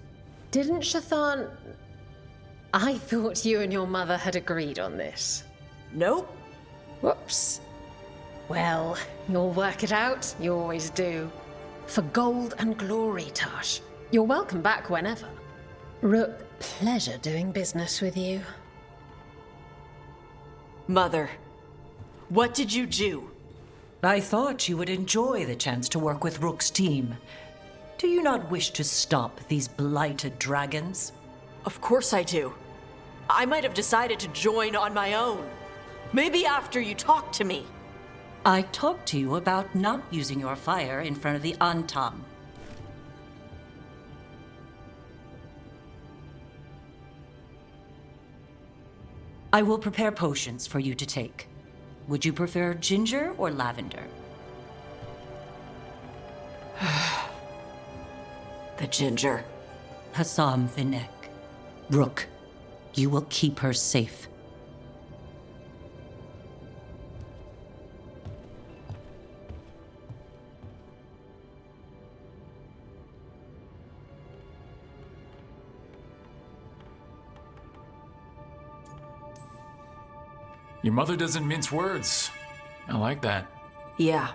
Didn't Shathan... I thought you and your mother had agreed on this. Nope. Whoops. Well, you'll work it out. You always do. For gold and glory, Tash. You're welcome back whenever. Rook, pleasure doing business with you. Mother, what did you do? I thought you would enjoy the chance to work with Rook's team. Do you not wish to stop these blighted dragons? Of course I do. I might have decided to join on my own. Maybe after you talked to me. I talked to you about not using your fire in front of the Antam. I will prepare potions for you to take. Would you prefer ginger or lavender? The ginger. Hassam Vinek. Rook, you will keep her safe. Your mother doesn't mince words. I like that. Yeah,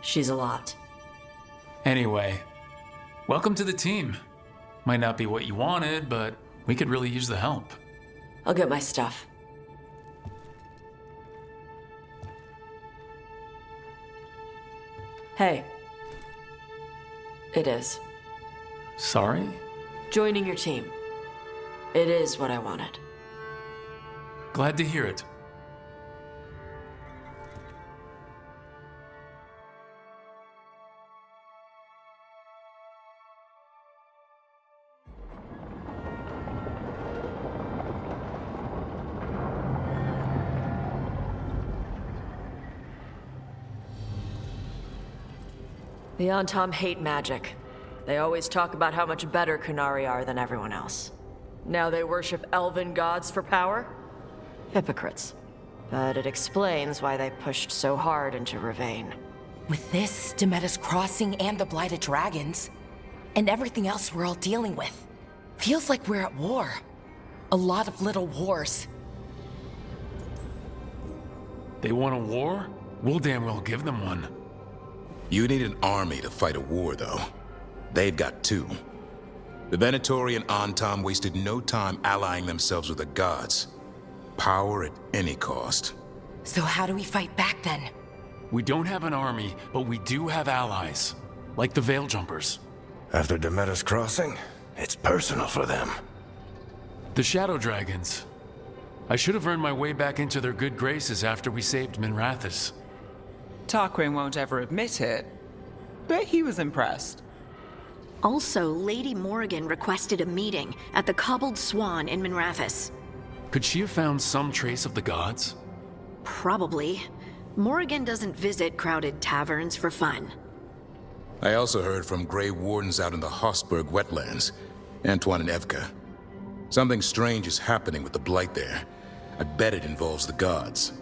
she's a lot. Anyway, welcome to the team. Might not be what you wanted, but we could really use the help. I'll get my stuff. Hey. It is. Sorry? Joining your team. It is what I wanted. Glad to hear it. The Antam hate magic. They always talk about how much better Kunari are than everyone else. Now they worship elven gods for power? Hypocrites. But it explains why they pushed so hard into Ravane. With this, Demeta's Crossing and the Blighted Dragons, and everything else we're all dealing with, feels like we're at war. A lot of little wars. They want a war? We'll damn well give them one. You need an army to fight a war, though. They've got two. The Venatori and Antam wasted no time allying themselves with the gods. Power at any cost. So how do we fight back then? We don't have an army, but we do have allies. Like the Veil Jumpers. After Demeta's Crossing, it's personal for them. The Shadow Dragons. I should have earned my way back into their good graces after we saved Minrathous. Tarquin won't ever admit it, but he was impressed. Also, Lady Morrigan requested a meeting at the Cobbled Swan in Minrathous. Could she have found some trace of the gods? Probably. Morrigan doesn't visit crowded taverns for fun. I also heard from Grey Wardens out in the Hossberg wetlands, Antoine and Evka. Something strange is happening with the Blight there. I bet it involves the gods.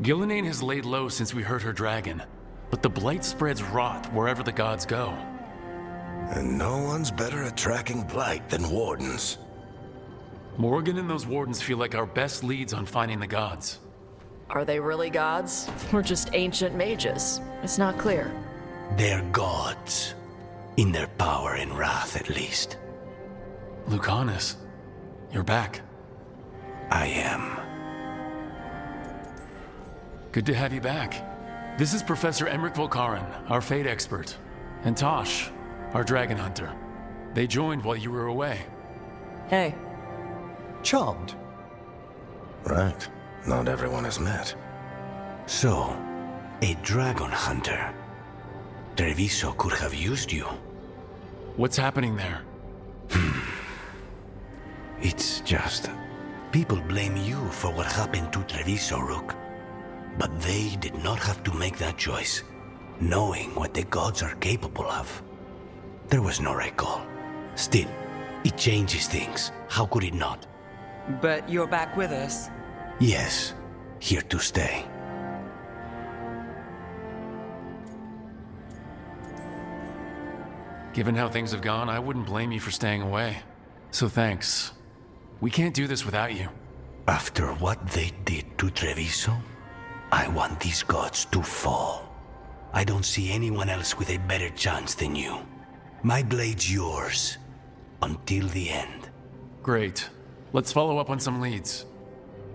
Gillenane has laid low since we heard her dragon, but the Blight spreads rot wherever the gods go. And no one's better at tracking Blight than Wardens. Morrigan and those Wardens feel like our best leads on finding the gods. Are they really gods? Or just ancient mages? It's not clear. They're gods. In their power and wrath, at least. Lucanus, you're back. I am. Good to have you back. This is Professor Emmerich Volkaren, our fate expert, and Tosh, our dragon hunter. They joined while you were away. Hey. Charmed. Right. Not everyone has met. So, a dragon hunter. Treviso could have used you. What's happening there? It's just... people blame you for what happened to Treviso, Rook. But they did not have to make that choice, knowing what the gods are capable of. There was no recall. Still, it changes things. How could it not? But you're back with us. Yes, here to stay. Given how things have gone, I wouldn't blame you for staying away. So thanks. We can't do this without you. After what they did to Treviso, I want these gods to fall. I don't see anyone else with a better chance than you. My blade's yours. Until the end. Great. Let's follow up on some leads.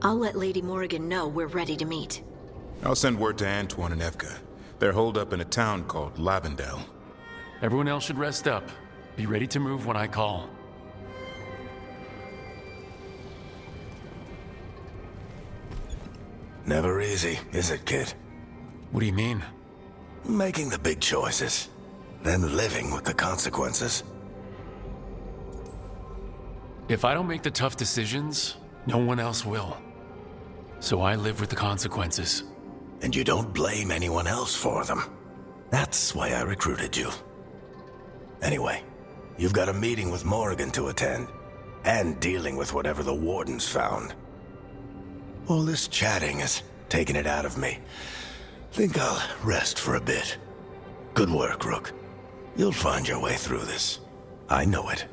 I'll let Lady Morrigan know we're ready to meet. I'll send word to Antoine and Evka. They're holed up in a town called Lavendel. Everyone else should rest up. Be ready to move when I call. Never easy, is it, kid? What do you mean? Making the big choices, then living with the consequences. If I don't make the tough decisions, no one else will. So I live with the consequences. And you don't blame anyone else for them. That's why I recruited you. Anyway, you've got a meeting with Morrigan to attend, and dealing with whatever the Warden's found. All this chatting is taking it out of me. Think I'll rest for a bit. Good work, Rook. You'll find your way through this. I know it.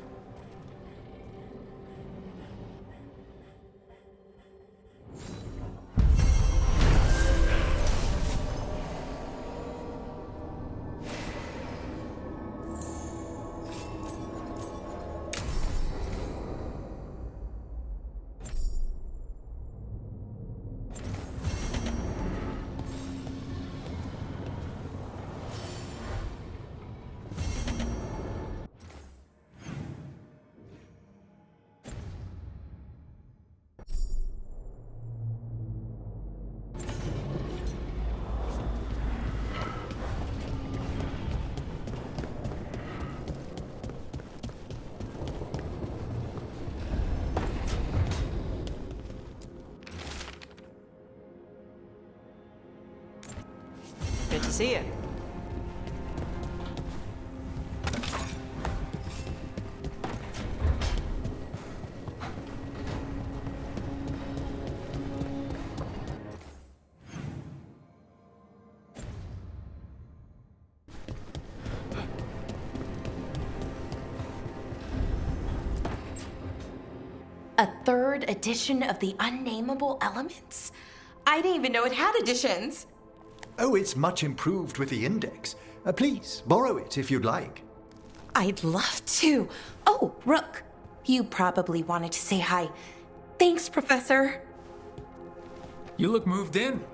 Good to see you. A third edition of the Unnameable Elements? I didn't even know it had editions. Oh, it's much improved with the index. Please, borrow it if you'd like. I'd love to. Oh, Rook, you probably wanted to say hi. Thanks, Professor. You look moved in.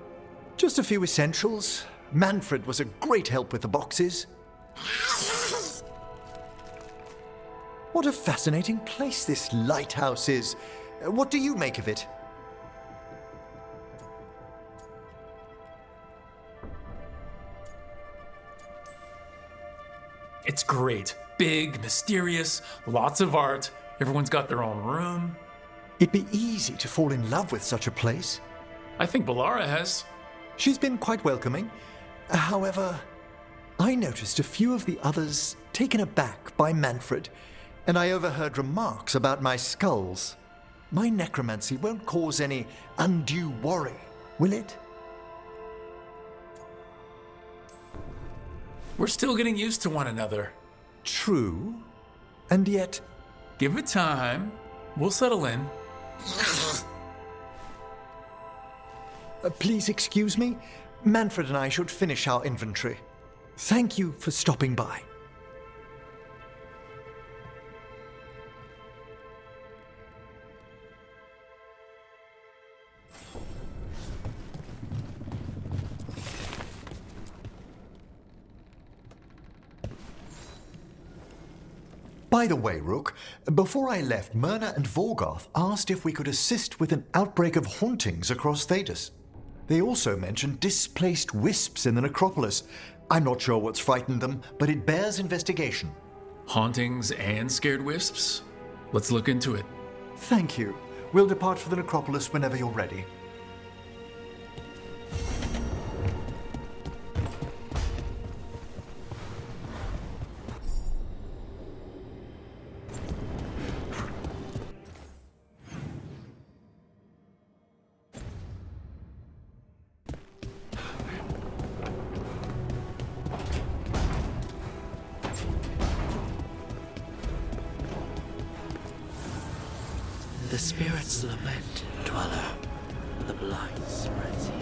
Just a few essentials. Manfred was a great help with the boxes. What a fascinating place this lighthouse is. What do you make of it? It's great. Big, mysterious, lots of art. Everyone's got their own room. It'd be easy to fall in love with such a place. I think Bellara has. She's been quite welcoming. However, I noticed a few of the others taken aback by Manfred, and I overheard remarks about my skulls. My necromancy won't cause any undue worry, will it? We're still getting used to one another. True. And yet... Give it time. We'll settle in. Please excuse me. Manfred and I should finish our inventory. Thank you for stopping by. By the way, Rook, before I left, Myrna and Vorgoth asked if we could assist with an outbreak of hauntings across Thedas. They also mentioned displaced wisps in the necropolis. I'm not sure what's frightened them, but it bears investigation. Hauntings and scared wisps? Let's look into it. Thank you. We'll depart for the necropolis whenever you're ready. The spirits lament, dweller. The blight spreads here.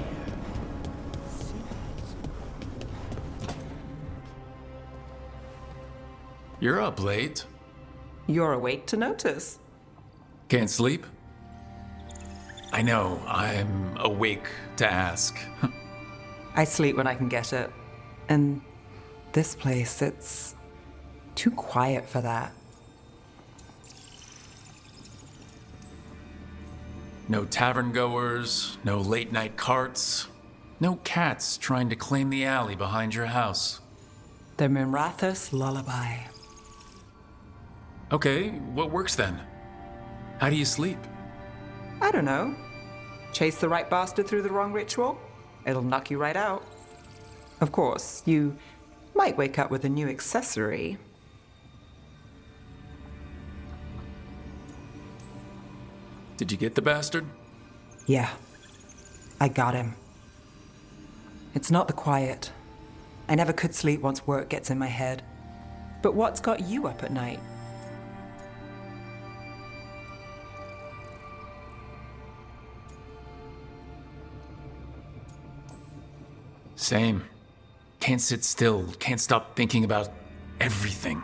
You're up late. You're awake to notice. Can't sleep? I know, I'm awake to ask. I sleep when I can get it. And this place, it's too quiet for that. No tavern goers, no late night carts, no cats trying to claim the alley behind your house. The Minrathous lullaby. Okay, what works then? How do you sleep? I don't know. Chase the right bastard through the wrong ritual? It'll knock you right out. Of course, you might wake up with a new accessory. Did you get the bastard? Yeah, I got him. It's not the quiet. I never could sleep once work gets in my head. But what's got you up at night? Same. Can't sit still, can't stop thinking about everything.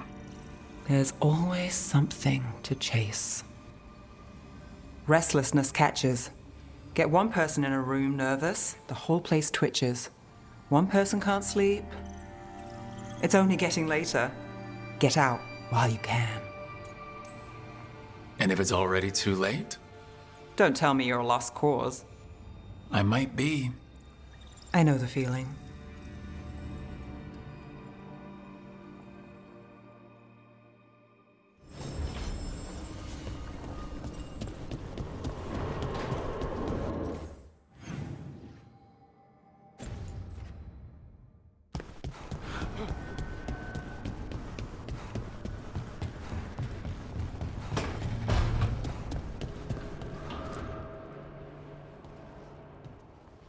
There's always something to chase. Restlessness catches. Get one person in a room nervous, the whole place twitches. One person can't sleep. It's only getting later. Get out while you can. And if it's already too late? Don't tell me you're a lost cause. I might be. I know the feeling.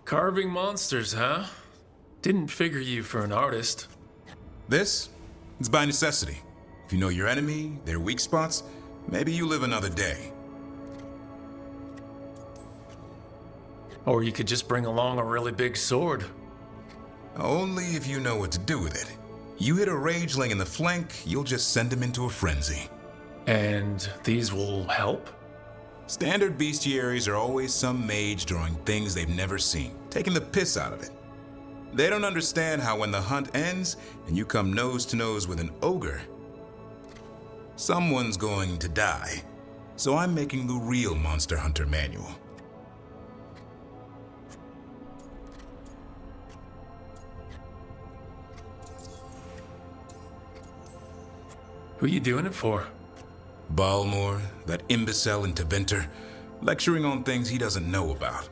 Carving monsters, huh? Didn't figure you for an artist. This? It's by necessity. If you know your enemy, their weak spots, maybe you live another day. Or you could just bring along a really big sword. Only if you know what to do with it. You hit a rageling in the flank, you'll just send him into a frenzy. And these will help? Standard bestiaries are always some mage drawing things they've never seen, taking the piss out of it. They don't understand how when the hunt ends and you come nose to nose with an ogre, someone's going to die. So I'm making the real Monster Hunter manual. Who you doing it for? Balmor, that imbecile in Teventer, lecturing on things he doesn't know about.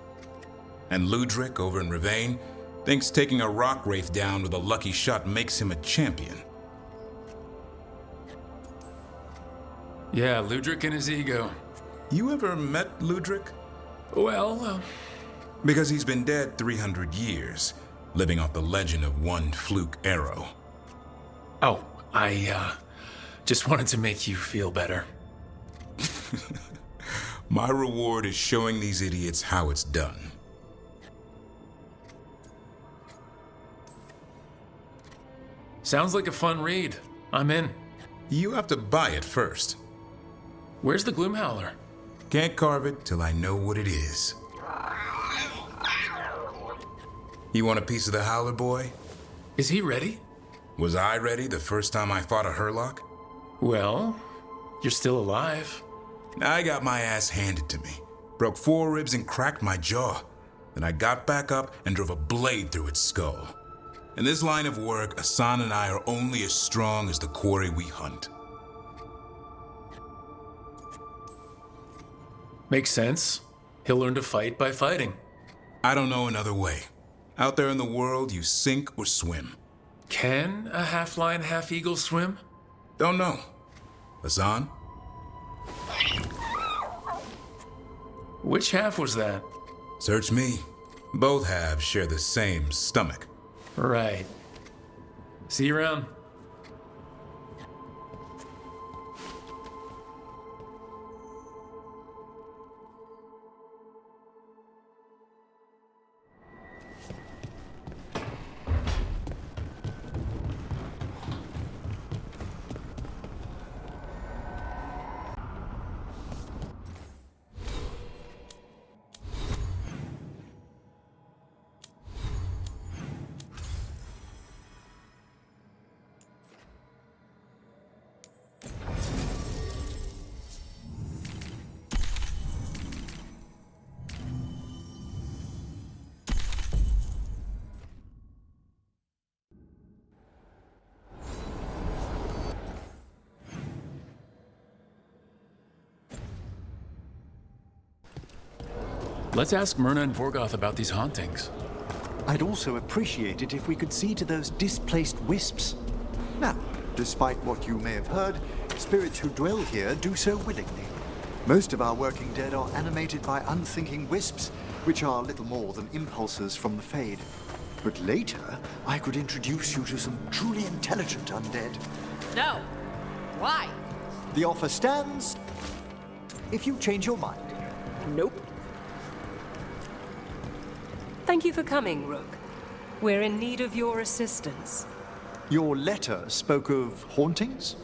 And Ludric over in Ravane thinks taking a rock wraith down with a lucky shot makes him a champion. Yeah, Ludric and his ego. You ever met Ludric? Well, Because he's been dead 300 years, living off the legend of one fluke arrow. Oh, I just wanted to make you feel better. My reward is showing these idiots how it's done. Sounds like a fun read. I'm in. You have to buy it first. Where's the Gloomhowler? Can't carve it till I know what it is. You want a piece of the Howler boy? Is he ready? Was I ready the first time I fought a Hurlock? Well, you're still alive. I got my ass handed to me. Broke 4 ribs and cracked my jaw. Then I got back up and drove a blade through its skull. In this line of work, Asan and I are only as strong as the quarry we hunt. Makes sense. He'll learn to fight by fighting. I don't know another way. Out there in the world, you sink or swim. Can a half-lion, half-eagle swim? Don't know. Asan? Which half was that? Search me. Both halves share the same stomach. Right. See you around. Let's ask Myrna and Vorgoth about these hauntings. I'd also appreciate it if we could see to those displaced wisps. Now, despite what you may have heard, spirits who dwell here do so willingly. Most of our working dead are animated by unthinking wisps, which are little more than impulses from the Fade. But later, I could introduce you to some truly intelligent undead. No. Why? The offer stands if you change your mind. Nope. Thank you for coming, Rook. We're in need of your assistance. Your letter spoke of hauntings?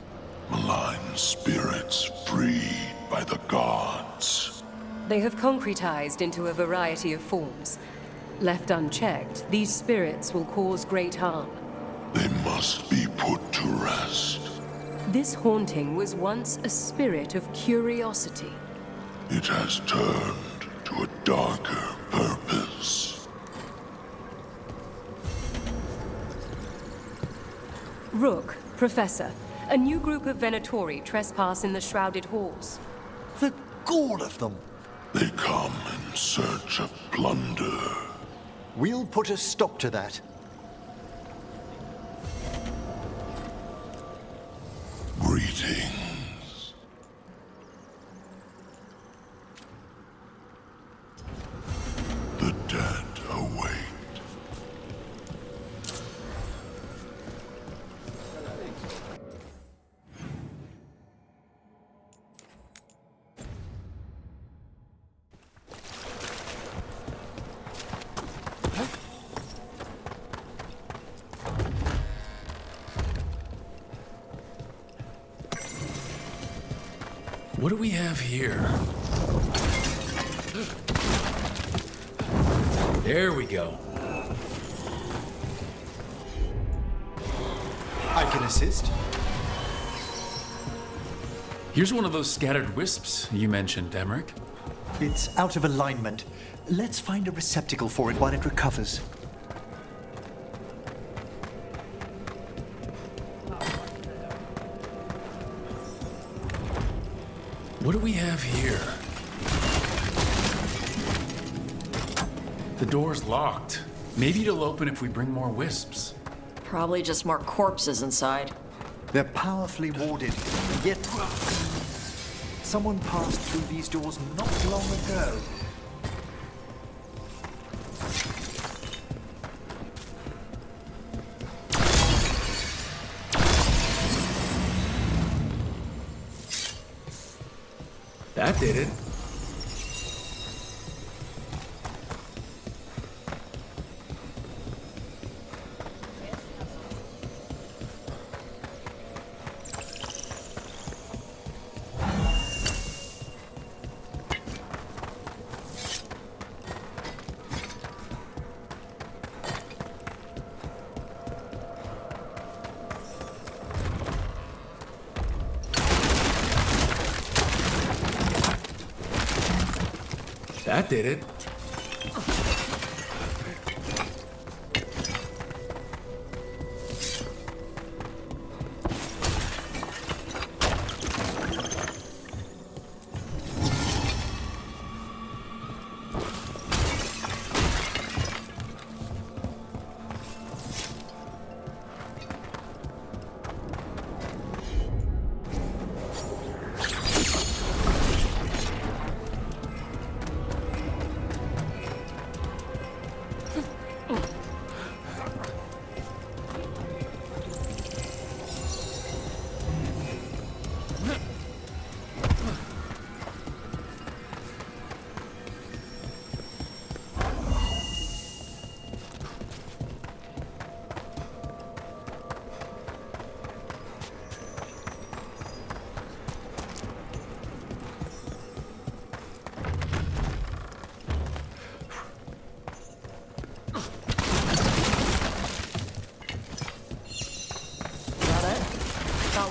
Malign spirits freed by the gods. They have concretized into a variety of forms. Left unchecked, these spirits will cause great harm. They must be put to rest. This haunting was once a spirit of curiosity. It has turned to a darker purpose. Rook, Professor, a new group of Venatori trespass in the Shrouded Halls. The gall of them! They come in search of plunder. We'll put a stop to that. Greetings. The dead await. What do we have here? There we go. I can assist. Here's one of those scattered wisps you mentioned, Emmerich. It's out of alignment. Let's find a receptacle for it while it recovers. What do we have here? The door's locked. Maybe it'll open if we bring more wisps. Probably just more corpses inside. They're powerfully warded, yet someone passed through these doors not long ago. That did it. That did it.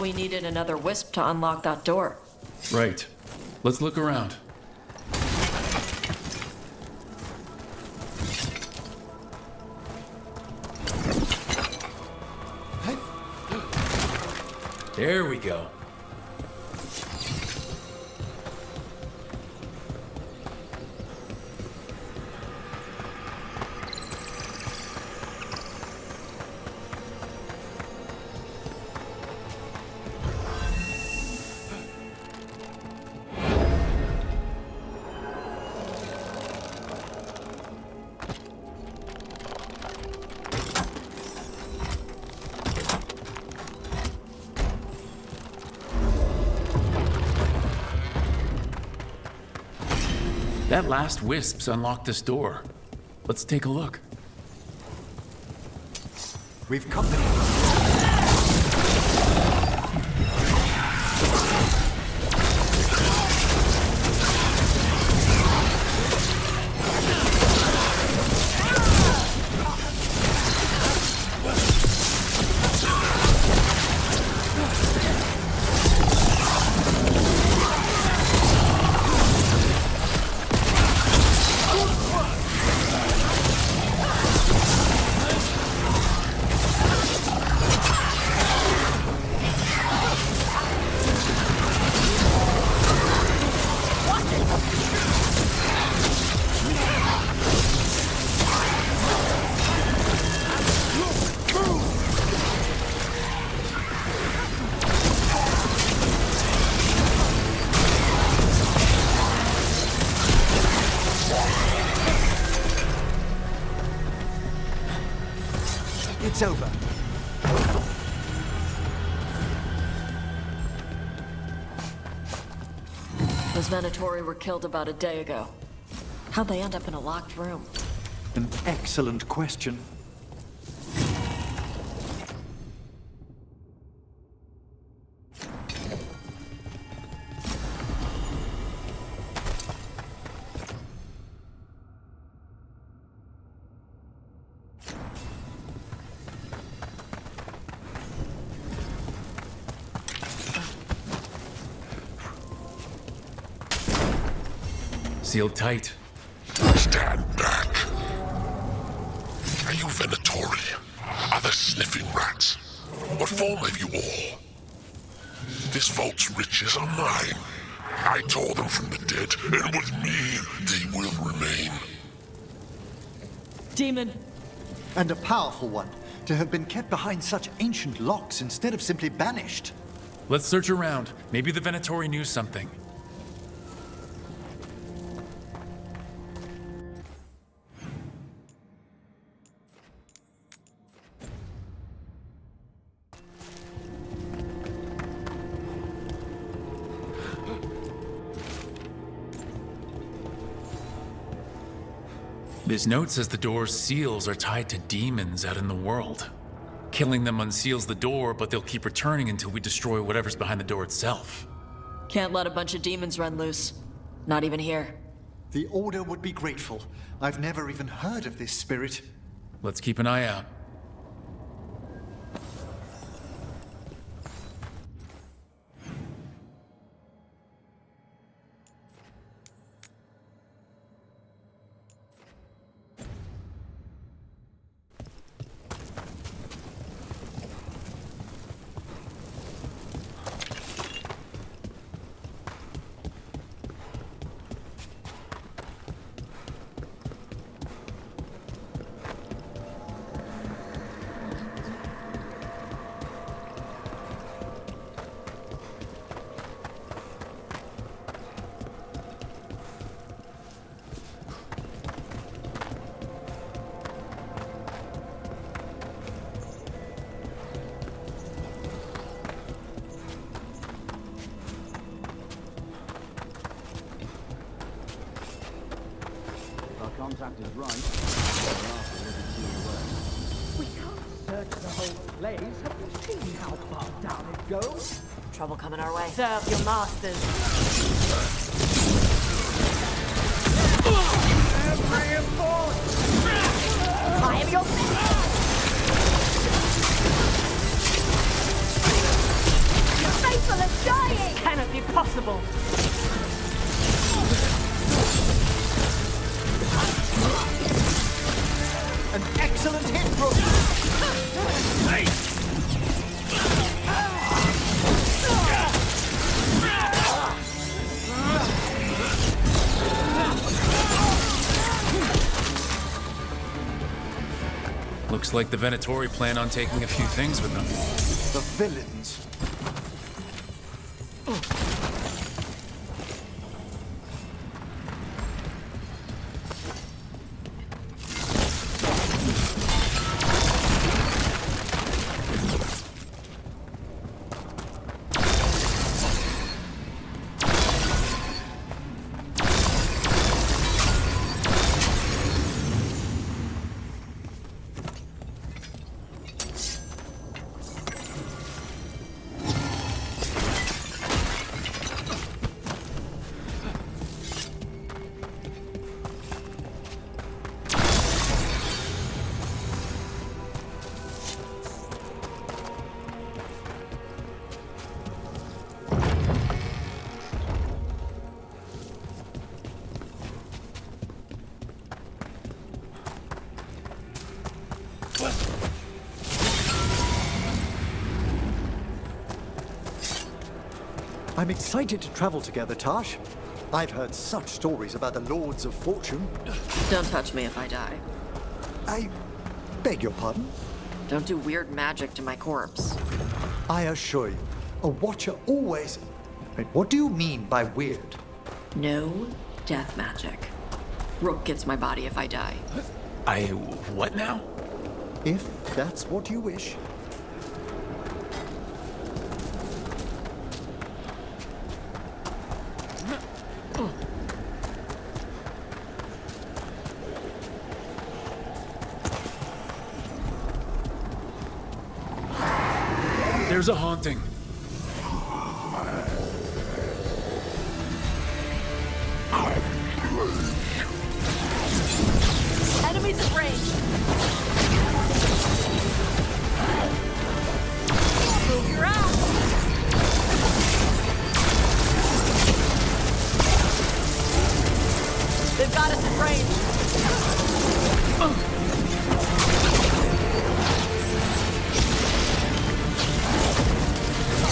We needed another wisp to unlock that door. Right. Let's look around. There we go. That last wisp's unlocked this door. Let's take a look. We've company. It's over. Those Venatori were killed about a day ago. How'd they end up in a locked room? An excellent question. Sealed tight. Stand back. Are you Venatori? Are there sniffing rats? What form have you all? This vault's riches are mine. I tore them from the dead, and with me, they will remain. Demon! And a powerful one, to have been kept behind such ancient locks instead of simply banished. Let's search around. Maybe the Venatori knew something. This note says the door's seals are tied to demons out in the world. Killing them unseals the door, but they'll keep returning until we destroy whatever's behind the door itself. Can't let a bunch of demons run loose. Not even here. The Order would be grateful. I've never even heard of this spirit. Let's keep an eye out. Contact is right. We can't search the whole place. Have you seen how far down it goes? Trouble coming our way. Serve your masters. I am your Faithful are dying! Cannot be possible. An excellent hit, Rook! Looks like the Venatori plan on taking a few things with them. The villains. I'm excited to travel together, Tash. I've heard such stories about the Lords of Fortune. Don't touch me if I die. I beg your pardon? Don't do weird magic to my corpse. I assure you, a Watcher always... Wait, what do you mean by weird? No death magic. Rook gets my body if I die. What now? If that's what you wish. There's a haunting. Enemies at range. Move your ass. They've got us at range.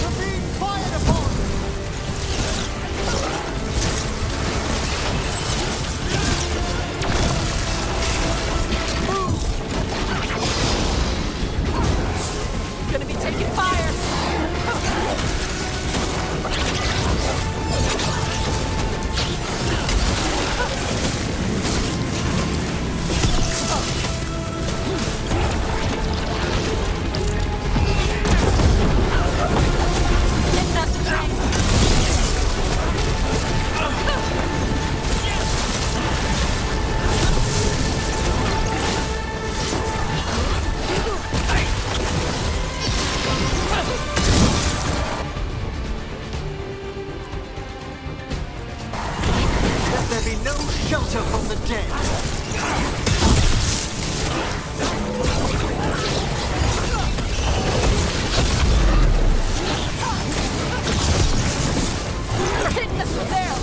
We're being fired upon! Gonna be taking fire. Let there be no shelter from the dead! They're hitting us from there.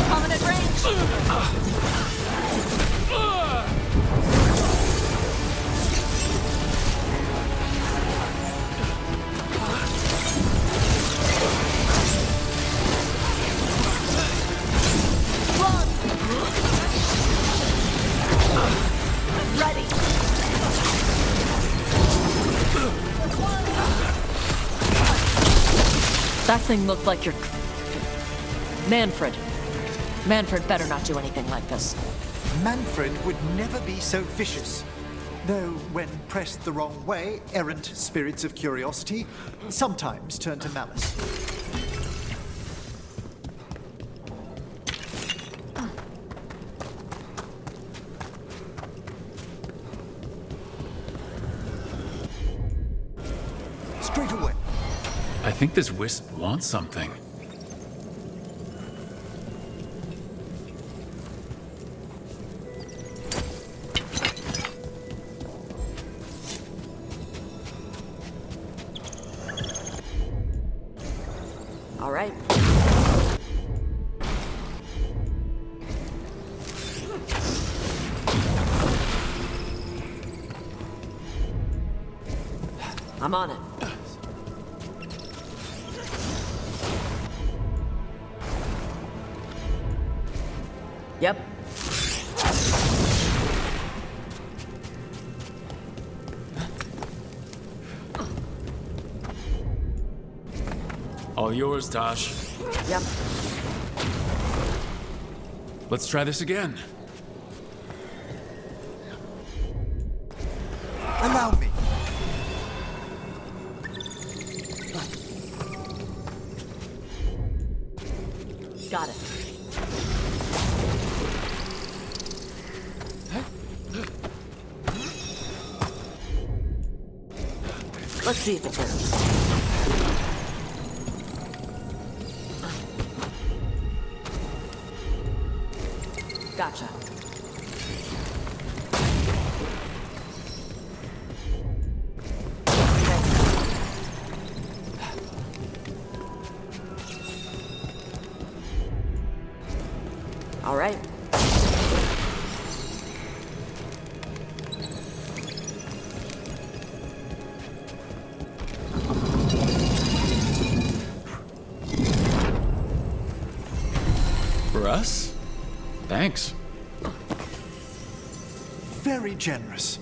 Coming at range. Run. Ready. That thing looked like your... Manfred. Manfred better not do anything like this. Manfred would never be so vicious. Though, when pressed the wrong way, errant spirits of curiosity sometimes turn to malice. Straight away. I think this wisp wants something. All right. I'm on it. Yep. All yours, Tosh. Yep. Let's try this again. Allow me. Got it. Let's see if it works. Gotcha. All right. For us? Thanks. Very generous.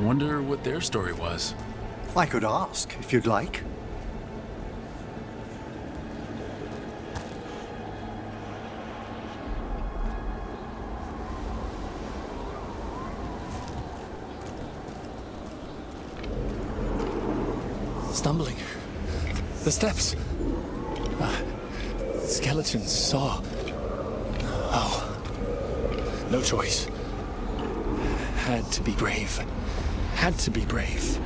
Wonder what their story was. I could ask, if you'd like. Stumbling. The steps. Skeletons saw. Oh. No choice. Had to be brave. Had to be brave.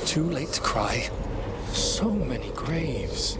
Too late to cry. So many graves.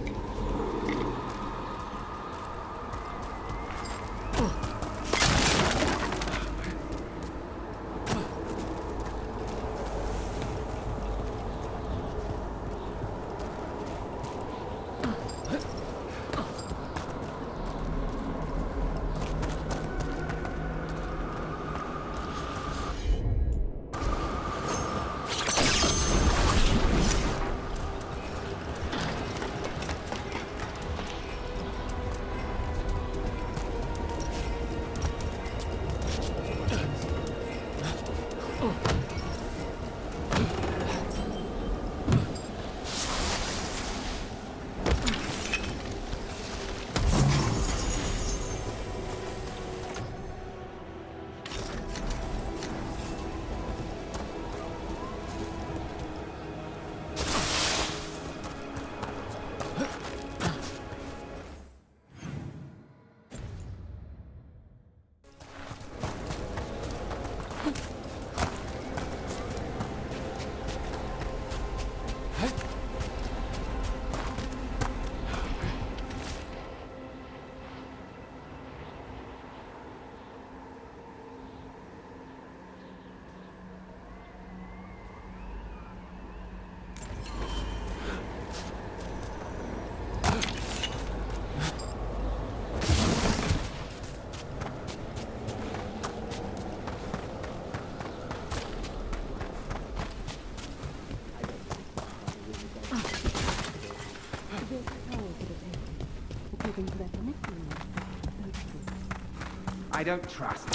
I don't trust.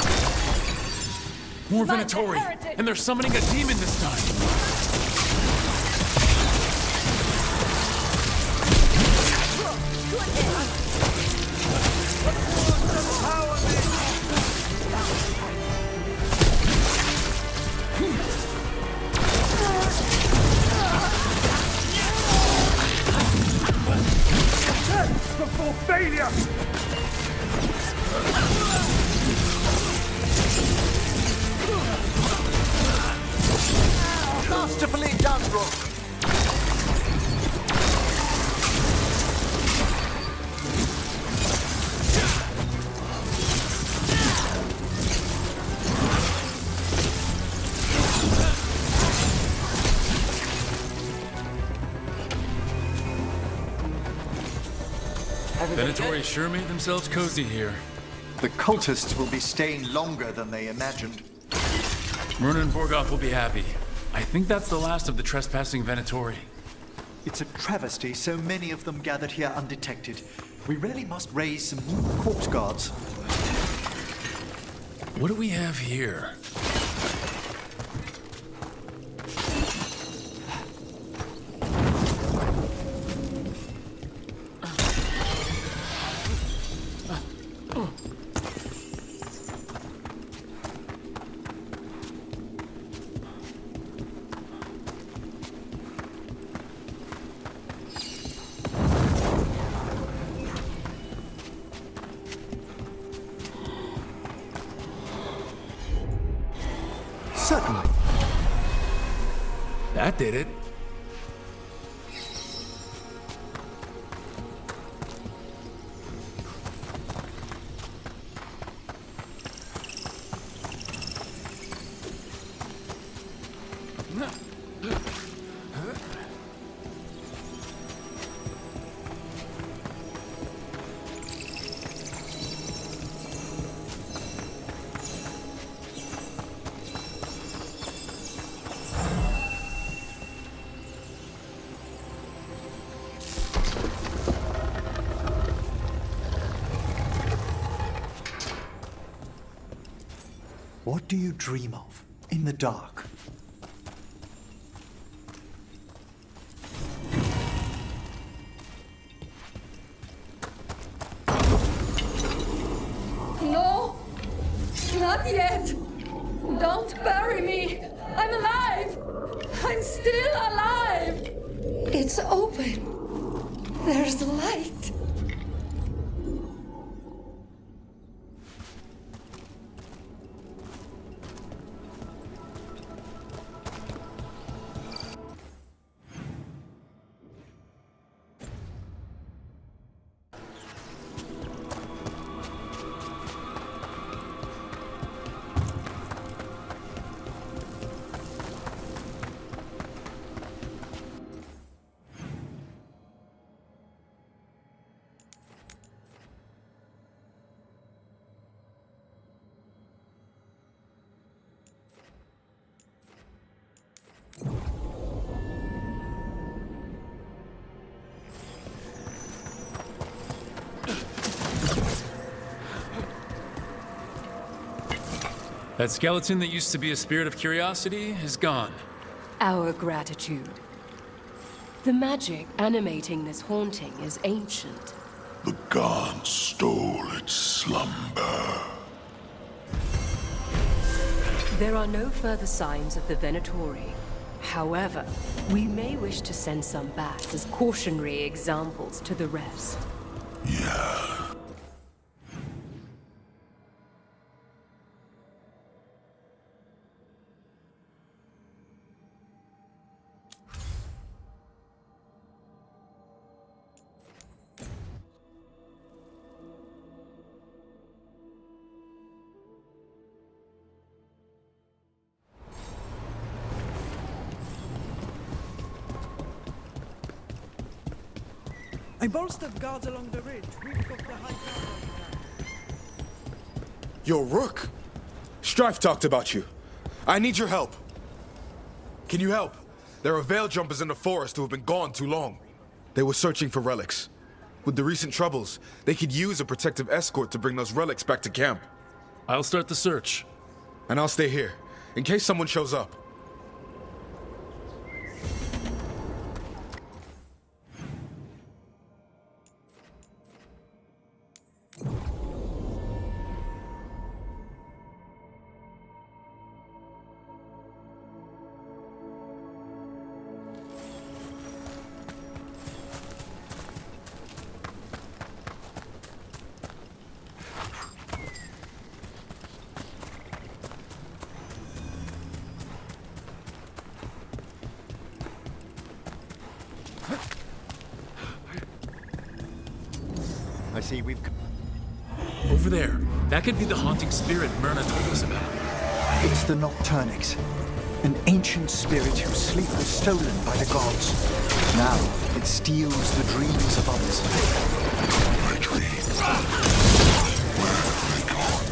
More Venatori, and they're summoning a demon this time. Before failure! Masterfully done, Rook. Venatori sure made themselves cozy here. The cultists will be staying longer than they imagined. Myrna and Vorgoth will be happy. I think that's the last of the trespassing Venatori. It's a travesty so many of them gathered here undetected. We really must raise some new corpse guards. What do we have here? Certainly. That did it. What do you dream of in the dark? No! Not yet! Don't bury me! I'm alive! I'm still alive! It's open. There's light. That skeleton that used to be a spirit of curiosity is gone. Our gratitude. The magic animating this haunting is ancient. The gods stole its slumber. There are no further signs of the Venatori. However, we may wish to send some back as cautionary examples to the rest. Yeah. I bolstered guards along the ridge. We've got the high tower. Yo, Rook! Strife talked about you. I need your help. Can you help? There are veil jumpers in the forest who have been gone too long. They were searching for relics. With the recent troubles, they could use a protective escort to bring those relics back to camp. I'll start the search. And I'll stay here, in case someone shows up. I see we've... Over there. That could be the haunting spirit Myrna told us about. It's the Nocturnix, an ancient spirit whose sleep was stolen by the gods. Now, it steals the dreams of others. My dreams. Where have they gone?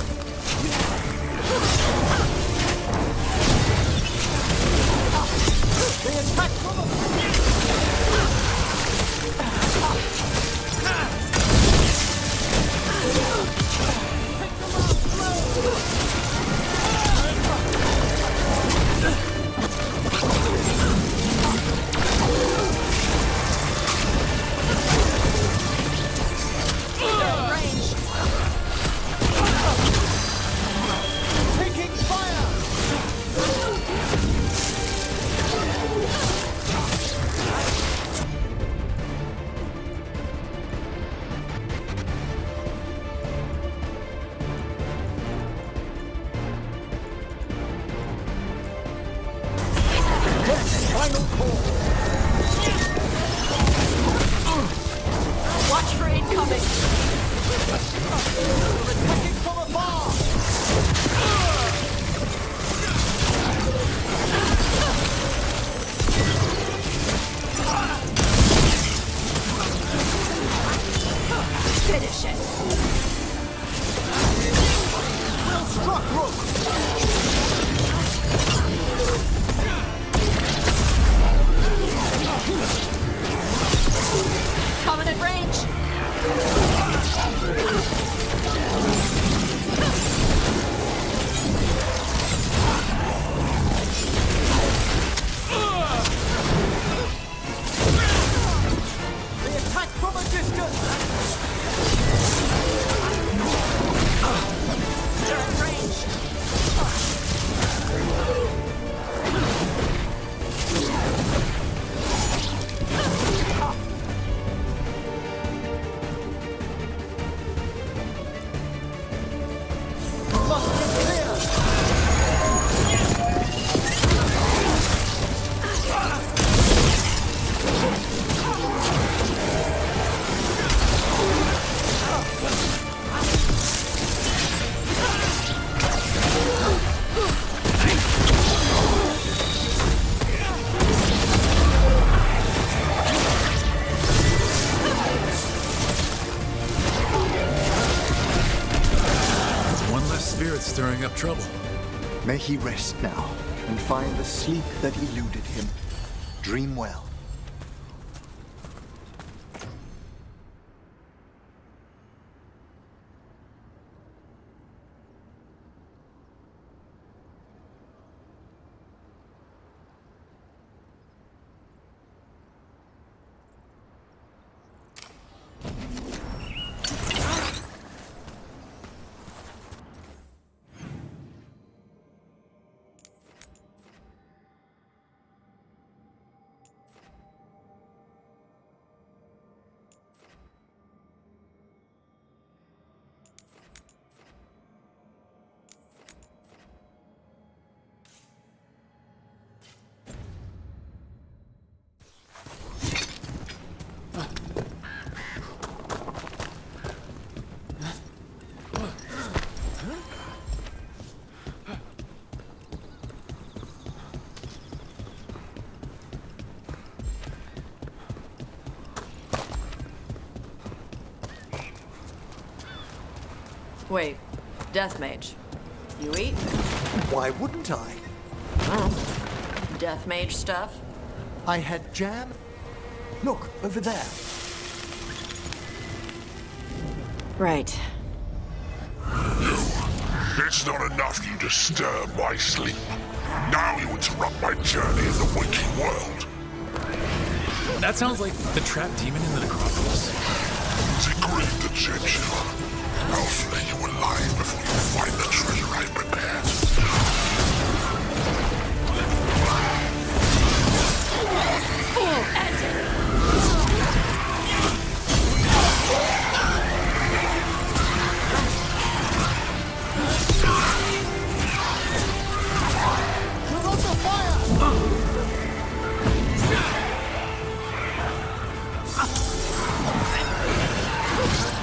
Coming at range! They attack from a distance! They're at range! Must be clear! One less spirit stirring up trouble. May he rest now and find the sleep that eluded him. Dream well. Wait, Death Mage. You eat? Why wouldn't I? Death Mage stuff? I had jam. Look, over there. Right. It's not enough you disturb my sleep. Now you interrupt my journey in the waking world. That sounds like the trapped demon in the necropolis. Degrade the Gentile. I'll flay you alive before you find the treasure I've prepared.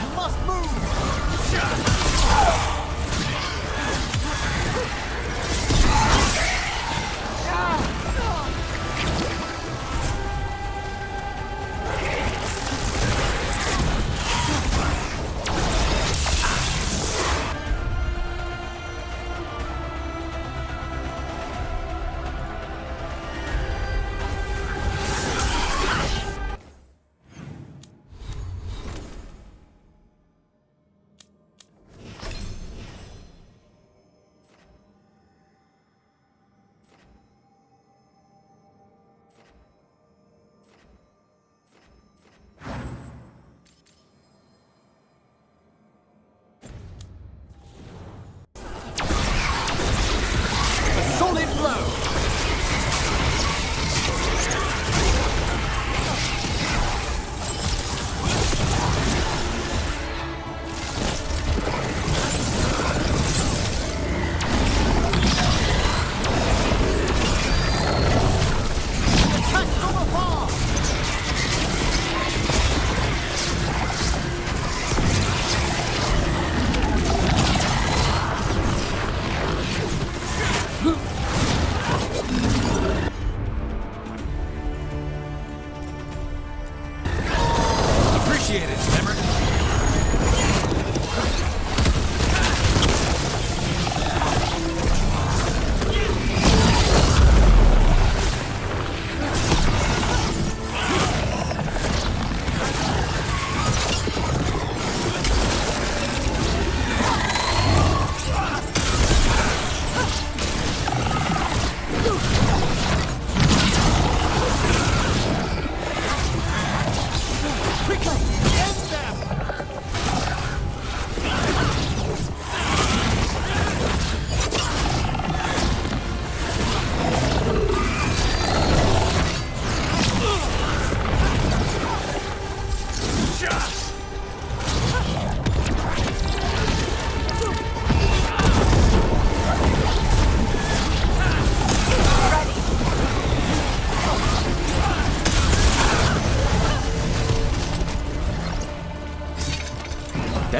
You must move!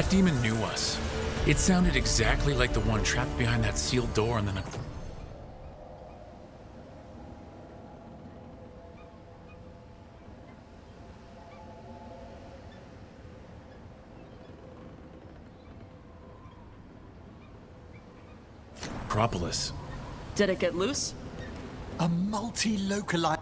That demon knew us. It sounded exactly like the one trapped behind that sealed door and then a... Acropolis. Did it get loose? A multi-localized...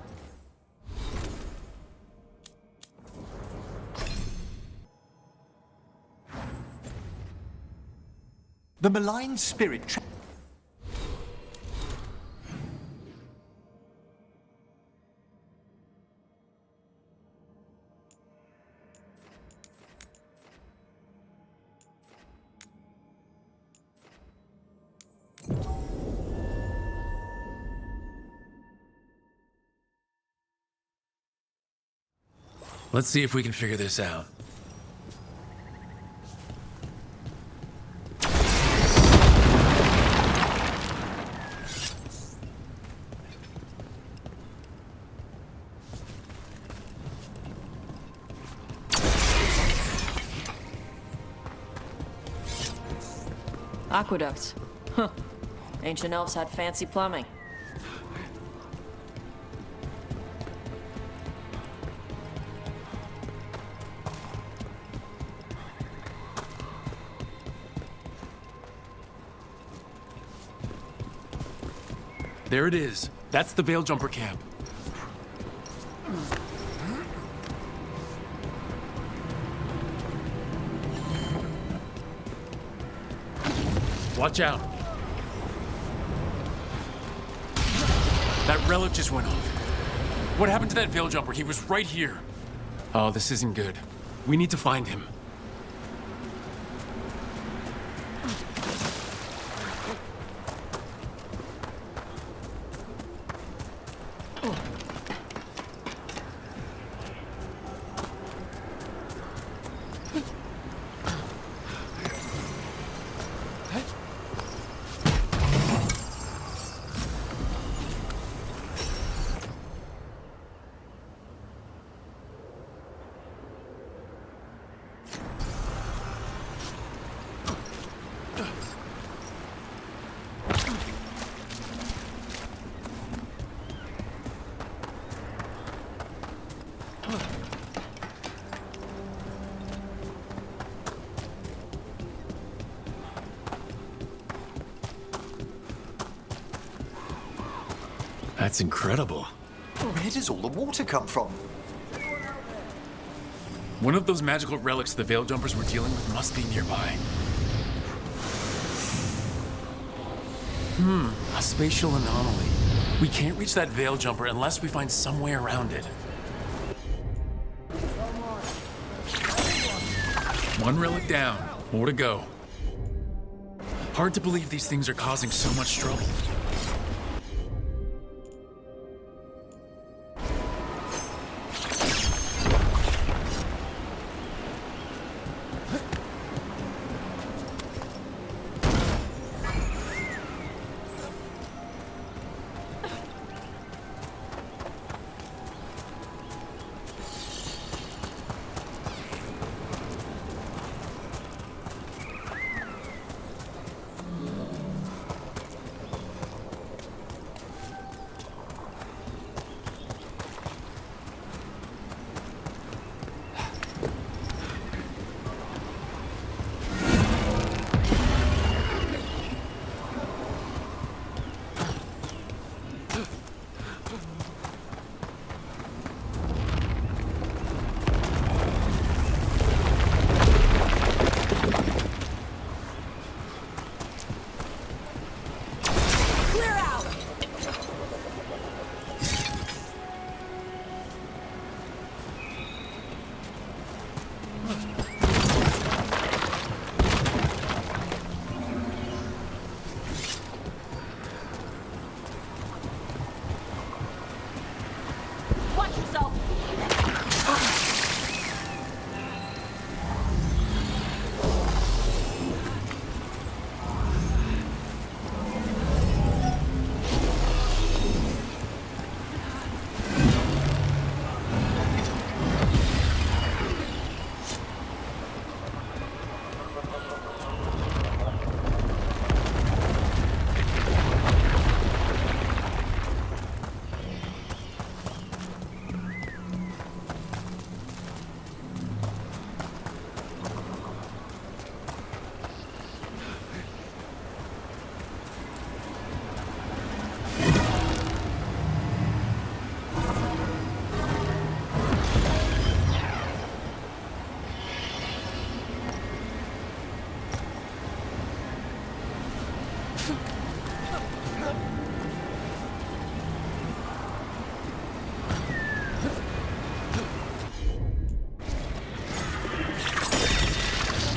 The malign spirit... Let's see if we can figure this out. Aqueducts. Huh. Ancient elves had fancy plumbing. There it is. That's the Veil Jumper camp. Watch out. That relic just went off. What happened to that Veil Jumper? He was right here. Oh, this isn't good. We need to find him. That's incredible. Where does all the water come from? One of those magical relics the Veil Jumpers were dealing with must be nearby. A spatial anomaly. We can't reach that Veil Jumper unless we find some way around it. One relic down, more to go. Hard to believe these things are causing so much trouble.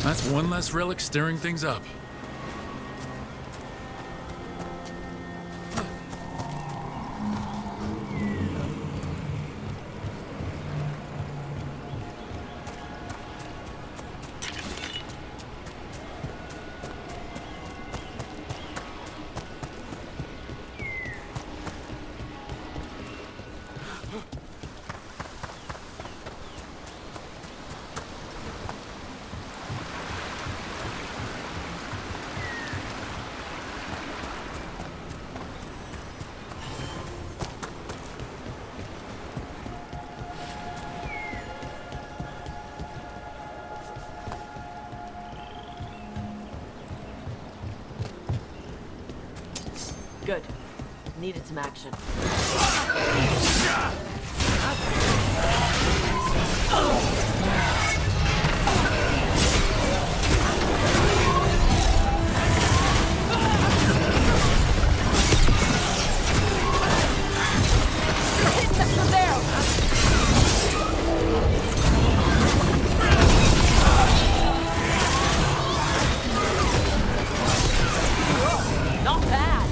That's one less relic stirring things up. Good. Needed some action. Not bad.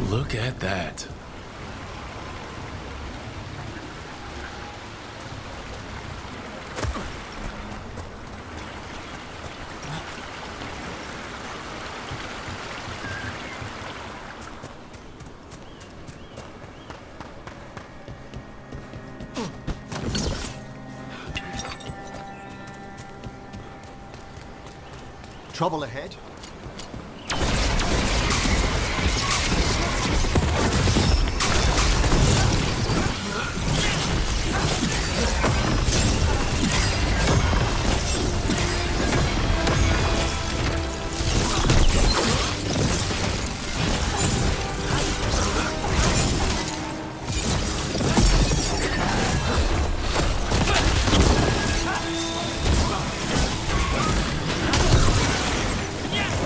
Look at that. Trouble ahead? Yes!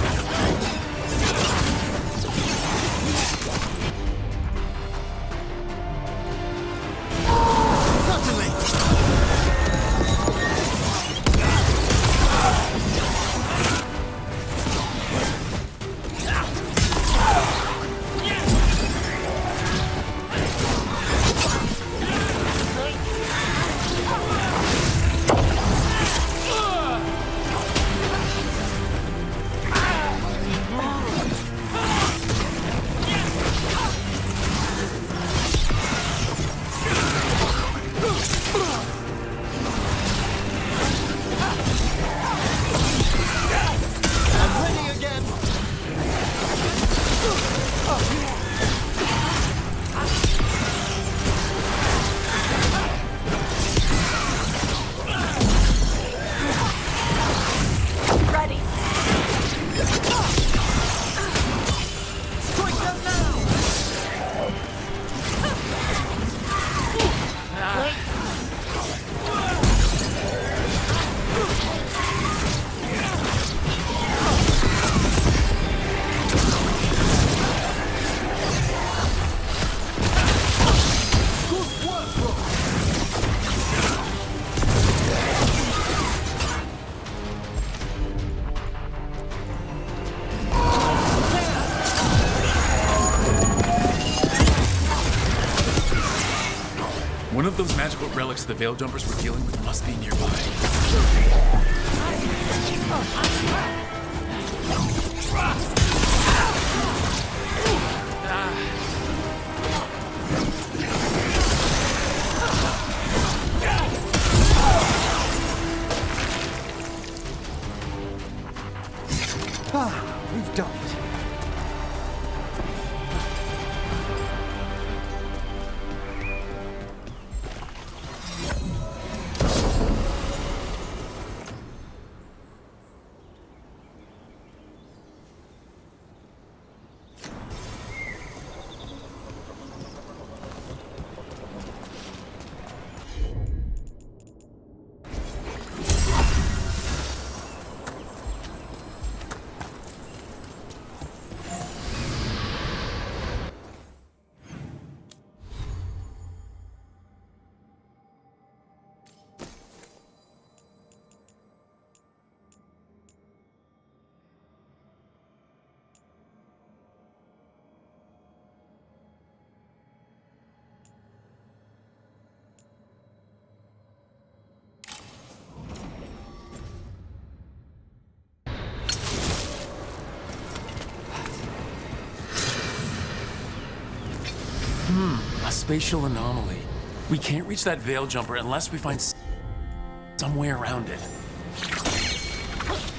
the Veil Jumpers we're dealing with must be nearby. We've done it. A spatial anomaly. We can't reach that Veil Jumper unless we find some way around it.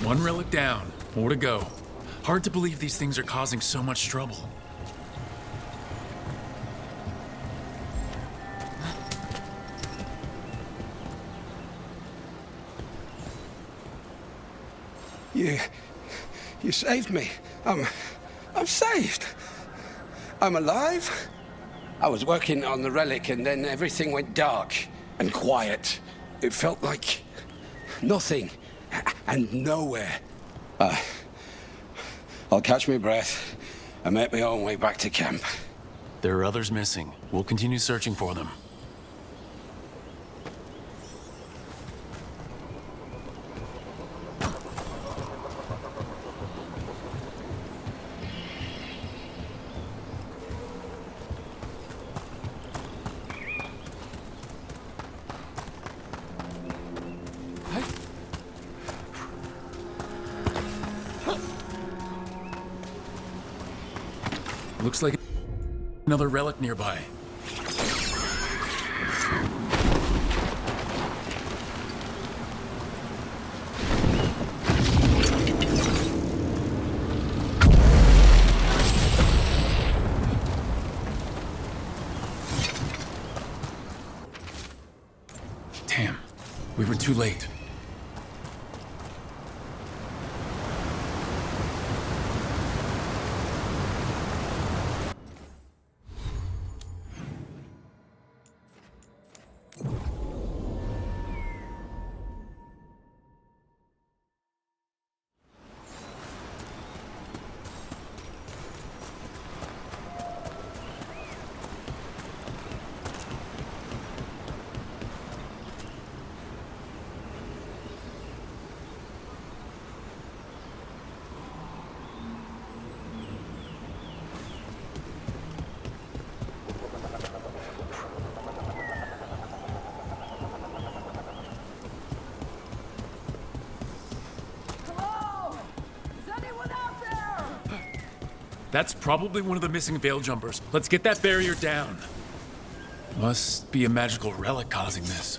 One relic down, more to go. Hard to believe these things are causing so much trouble. You saved me. I'm saved. I'm alive. I was working on the relic and then everything went dark and quiet. It felt like nothing and nowhere. I'll catch my breath and make my own way back to camp. There are others missing. We'll continue searching for them. Looks like another relic nearby. Damn, we were too late. That's probably one of the missing Veil Jumpers. Let's get that barrier down. Must be a magical relic causing this.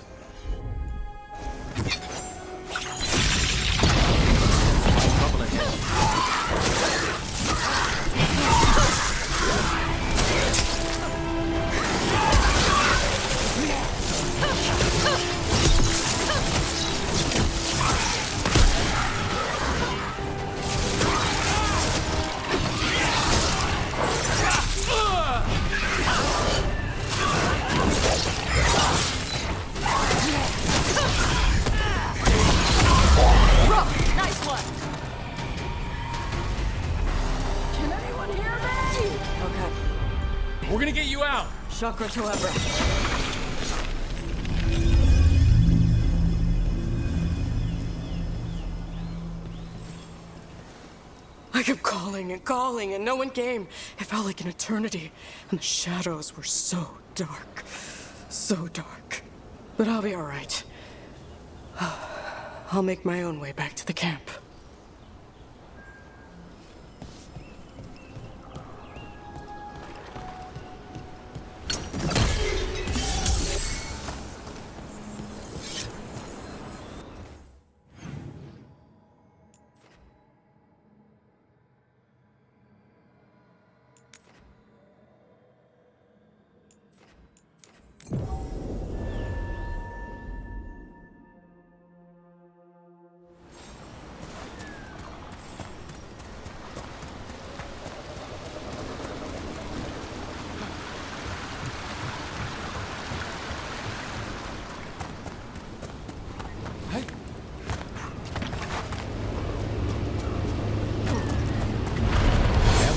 We're gonna get you out! Chakra to Ebra. I kept calling and calling and no one came. It felt like an eternity. And the shadows were so dark. So dark. But I'll be all right. I'll make my own way back to the camp.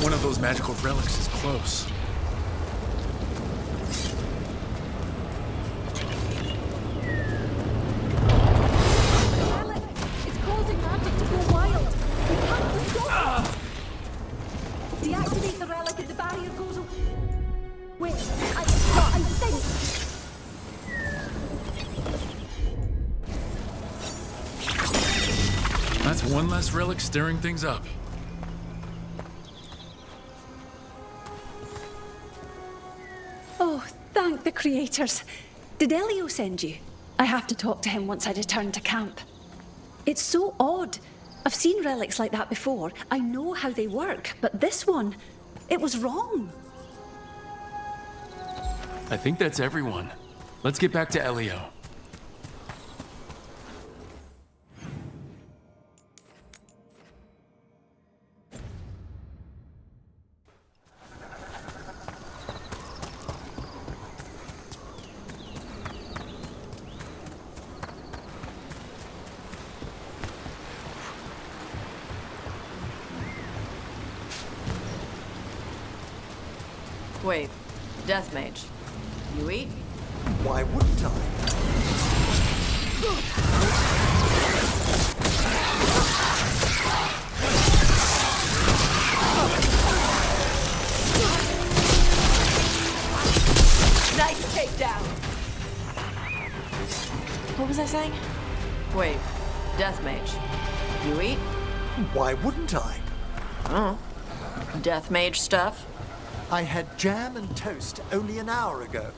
One of those magical relics is close. It's causing magic to go wild. We have to stop it. Deactivate the relic and the barrier goes away. Wait, I think. That's one less relic stirring things up. Oh, thank the creators. Did Elio send you? I have to talk to him once I return to camp. It's so odd. I've seen relics like that before. I know how they work, but this one, it was wrong. I think that's everyone. Let's get back to Elio. Wait, Death Mage. You eat? Why wouldn't I? Nice takedown! What was I saying? Wait, Death Mage. You eat? Why wouldn't I? Oh. Death Mage stuff? I had jam and toast only an hour ago.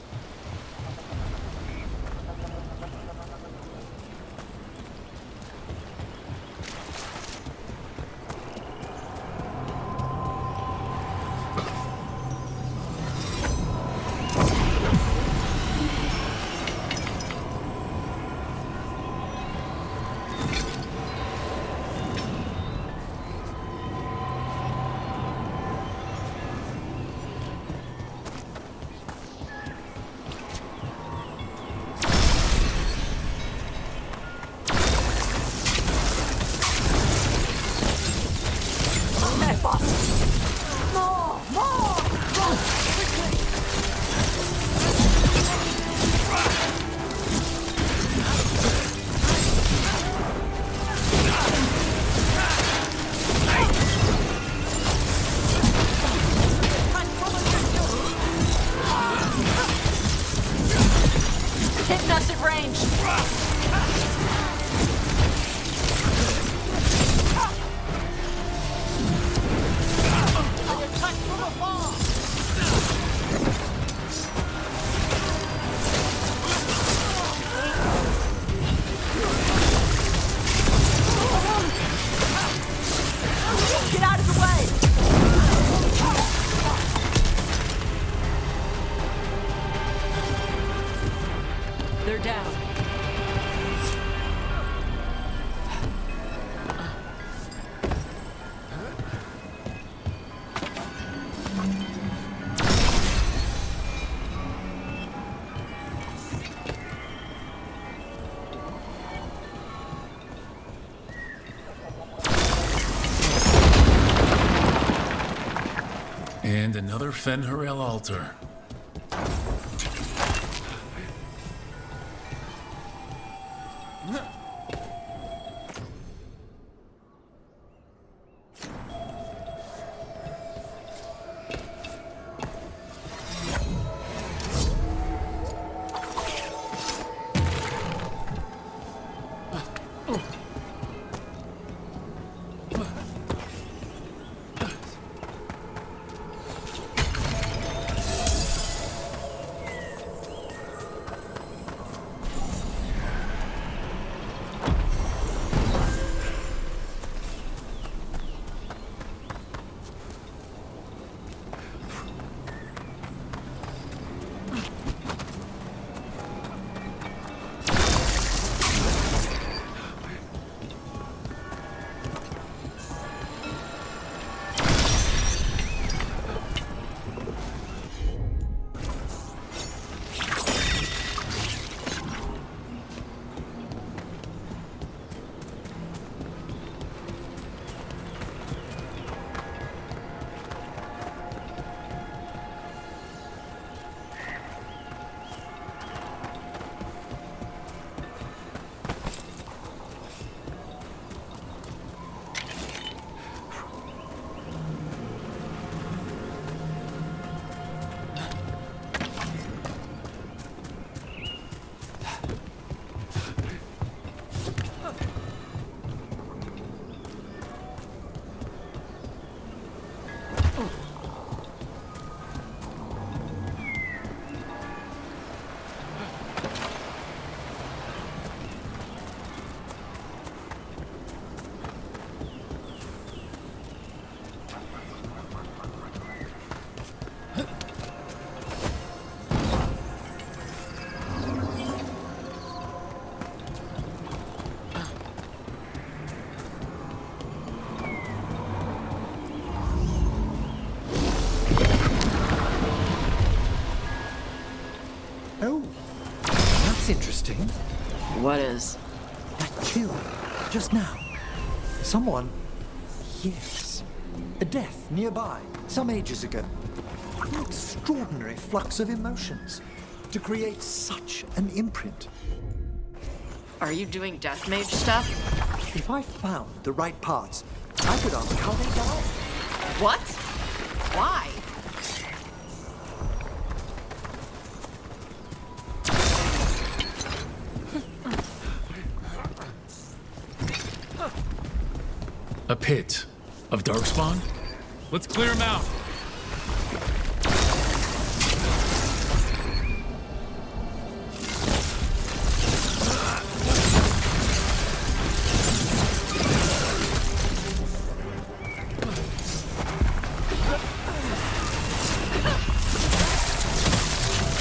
Hitting us at range. Get out of the way! They're down. And another Fen'Harel altar. Oh, that's interesting. What is? That kill, just now. Someone, yes, a death nearby, some ages ago. An extraordinary flux of emotions to create such an imprint. Are you doing death mage stuff? If I found the right parts, I could ask how they died. What? Why? A pit of darkspawn? Let's clear him out.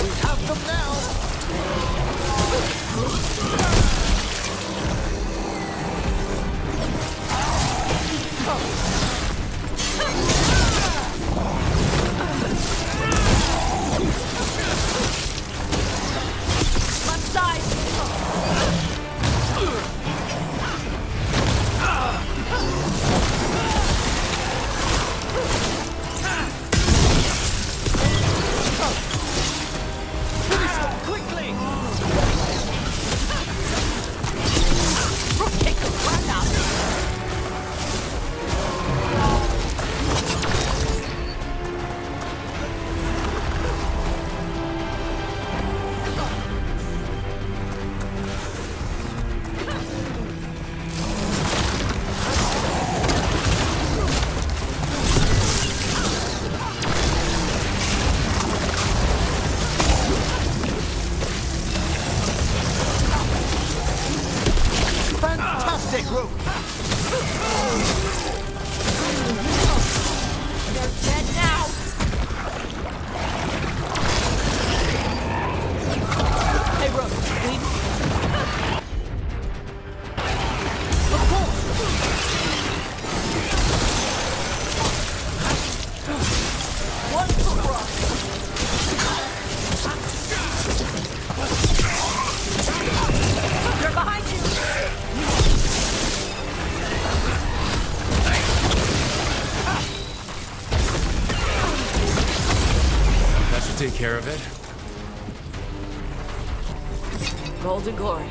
We have them now. Fantastic, Rook! They're dead now! Hey, Rook, One for Rock! They're behind you! That should take care of it. Golden glory.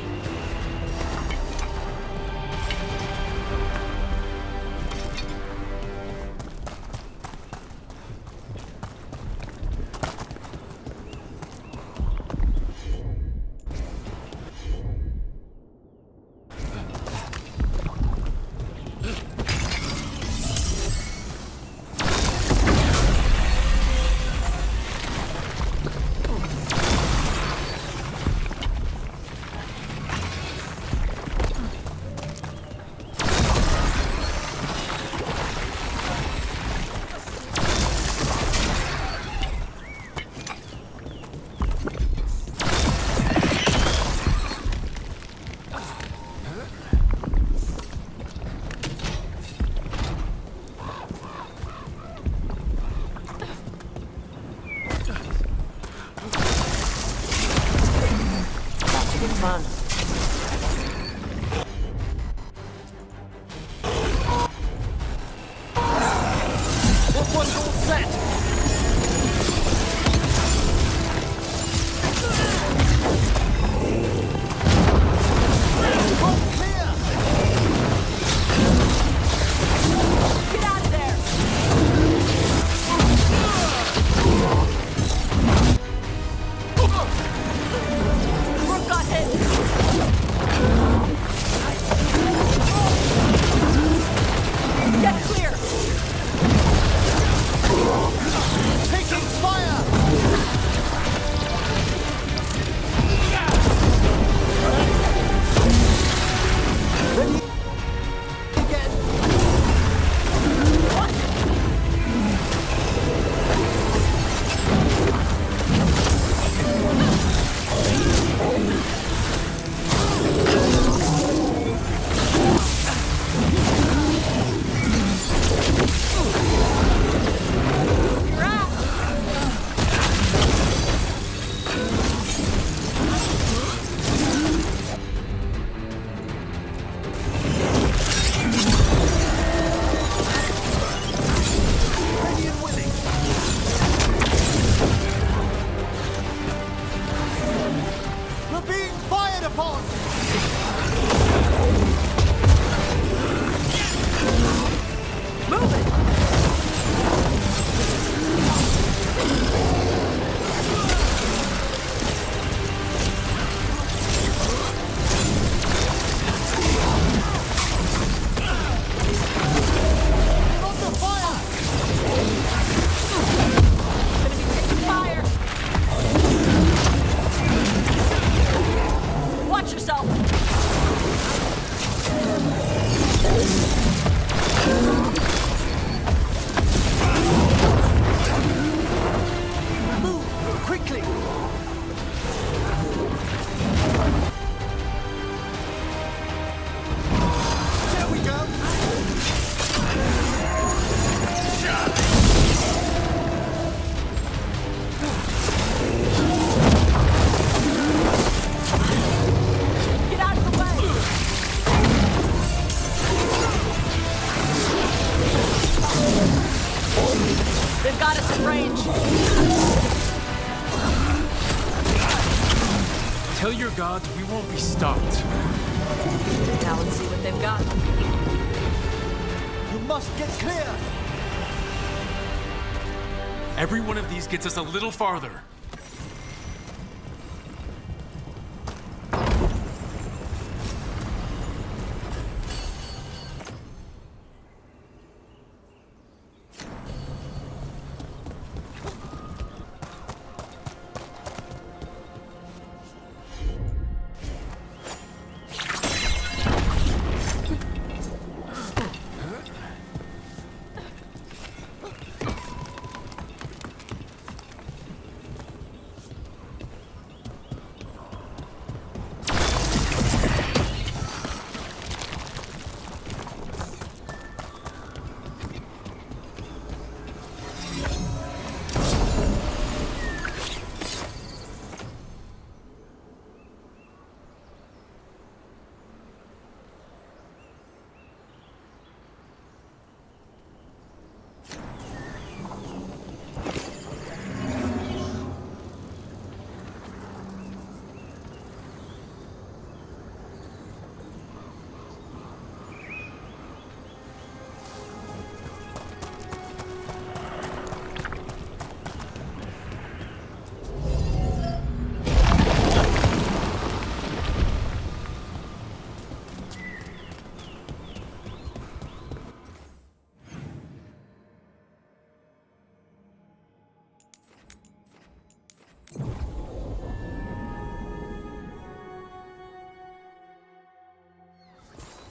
gods, we won't be stopped. Now let's see what they've got. You must get clear! Every one of these gets us a little farther.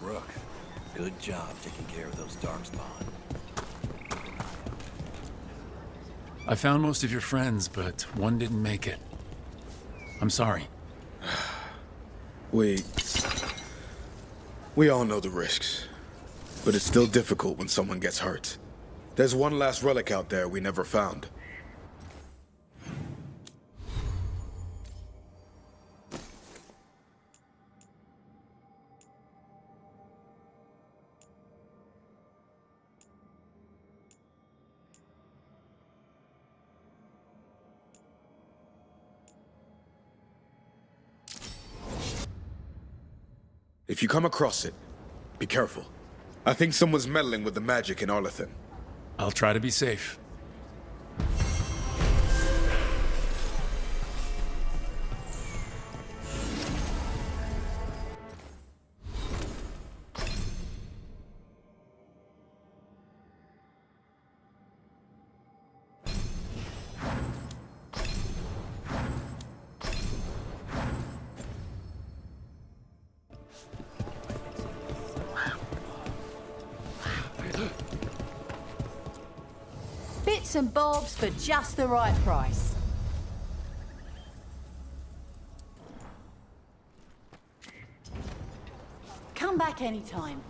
Rook, good job taking care of those darkspawn. I found most of your friends, but one didn't make it. I'm sorry. We all know the risks, but it's still difficult when someone gets hurt. There's one last relic out there we never found. If you come across it, be careful. I think someone's meddling with the magic in Arlethan. I'll try to be safe. Bits and bobs for just the right price. Come back anytime.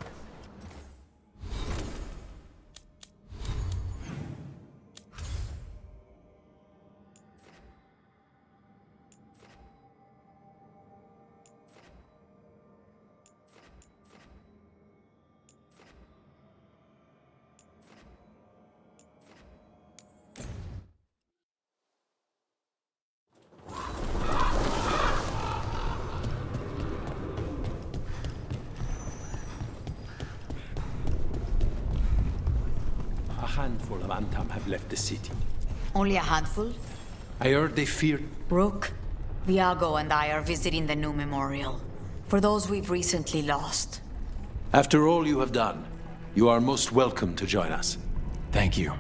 A handful of Antam have left the city. Only a handful? I heard they feared... Rook, Viago and I are visiting the new memorial. For those we've recently lost. After all you have done, you are most welcome to join us. Thank you.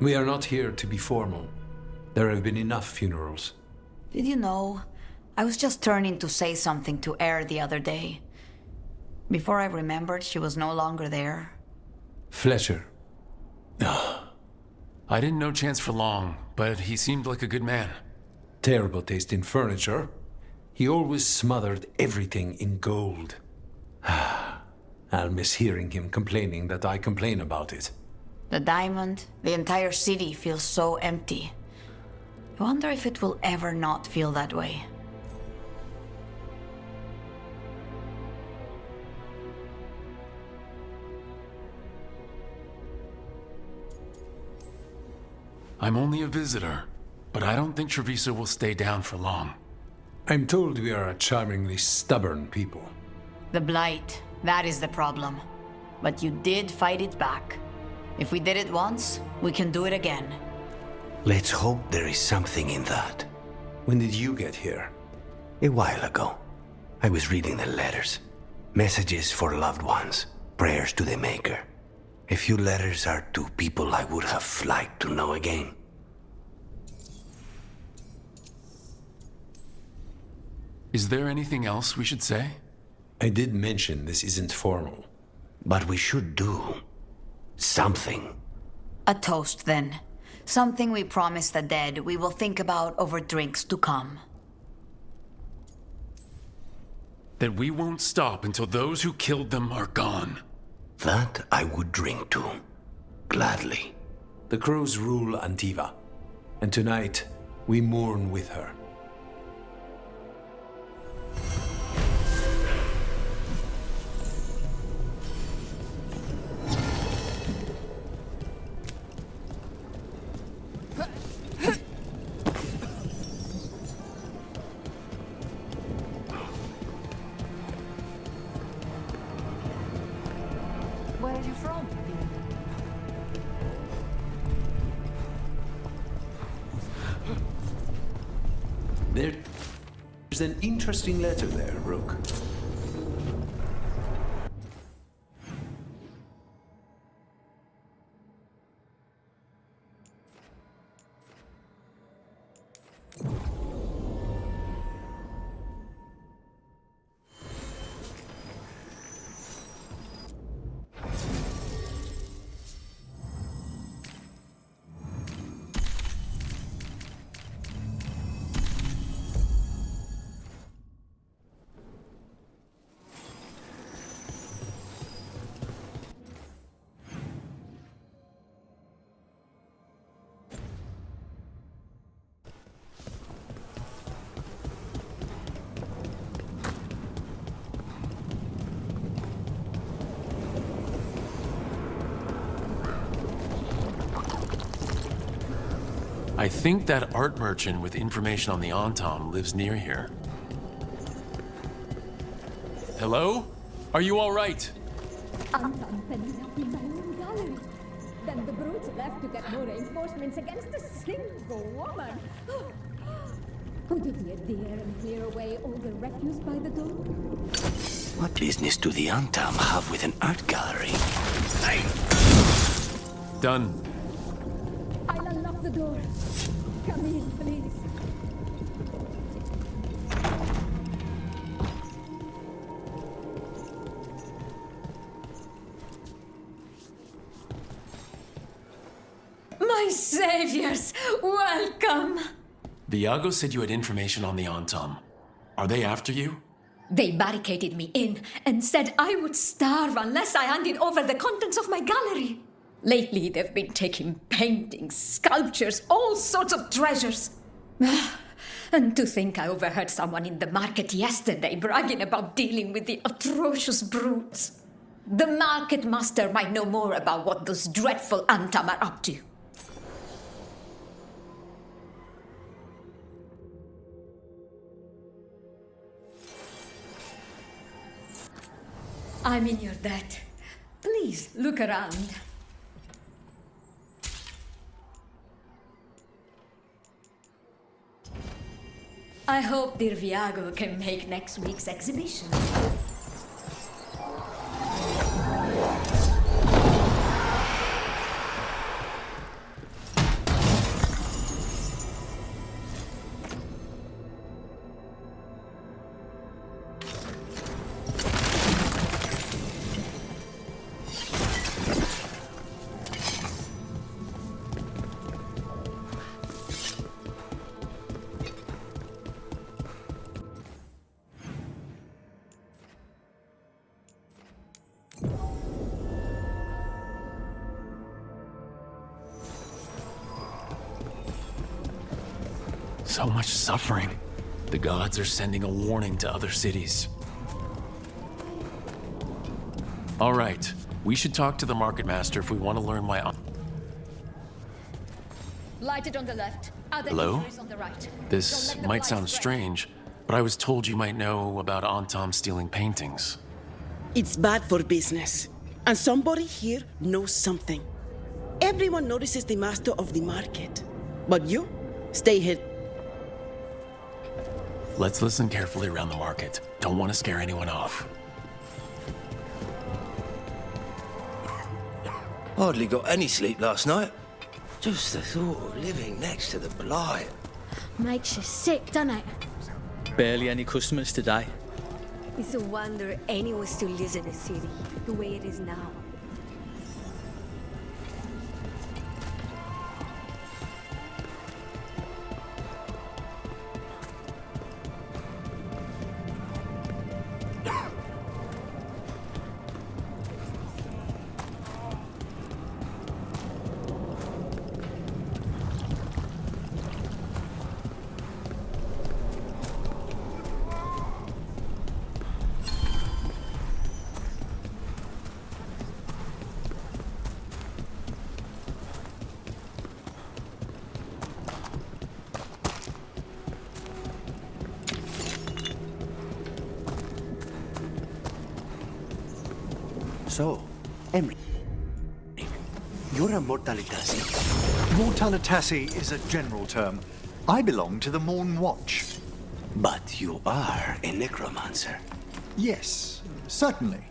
We are not here to be formal. There have been enough funerals. Did you know? I was just turning to say something to Air the other day. Before I remembered, she was no longer there. Fletcher. I didn't know Chance for long, but he seemed like a good man. Terrible taste in furniture. He always smothered everything in gold. I'll miss hearing him complaining that I complain about it. The diamond, the entire city feels so empty. I wonder if it will ever not feel that way. I'm only a visitor, but I don't think Trevisa will stay down for long. I'm told we are a charmingly stubborn people. The Blight, that is the problem. But you did fight it back. If we did it once, we can do it again. Let's hope there is something in that. When did you get here? A while ago. I was reading the letters. Messages for loved ones. Prayers to the Maker. A few letters are to people I would have liked to know again. Is there anything else we should say? I did mention this isn't formal. But we should do something. A toast, then. Something we promise the dead we will think about over drinks to come. That we won't stop until those who killed them are gone. That I would drink to. Gladly. The crows rule Antiva, and tonight we mourn with her. Where are you from? There's an interesting letter there, Rook. I think that art merchant with information on the Antom lives near here. Hello? Are you all right? Anton ended up in my own gallery. Then the brutes left to get more reinforcements against a single woman. Oh, did you dare and clear away all the refuse by the door? What business do the Antam have with an art gallery? Done. I'll unlock the door. Come in, please. My saviors, welcome! Viago said you had information on the Antom. Are they after you? They barricaded me in and said I would starve unless I handed over the contents of my gallery. Lately, they've been taking paintings, sculptures, all sorts of treasures. And to think I overheard someone in the market yesterday bragging about dealing with the atrocious brutes. The market master might know more about what those dreadful Antam are up to. I'm in your debt. Please, look around. I hope dear Viago can make next week's exhibition. So much suffering. The gods are sending a warning to other cities. All right, we should talk to the Market Master if we want to learn why. Lighted on the left. Other Hello? injuries on the right. This Don't let the might light sound spread. strange, but I was told you might know about Antom stealing paintings. It's bad for business. And somebody here knows something. Everyone notices the master of the market. But you, stay hid. Let's listen carefully around the market. Don't want to scare anyone off. Hardly got any sleep last night. Just the thought of living next to the blight. Makes you sick, doesn't it? Barely any customers today. It's a wonder anyone still lives in the city the way it is now. So, Emry, you're a Mortalitasi. Mortalitasi is a general term. I belong to the Morn Watch. But you are a necromancer. Yes, certainly.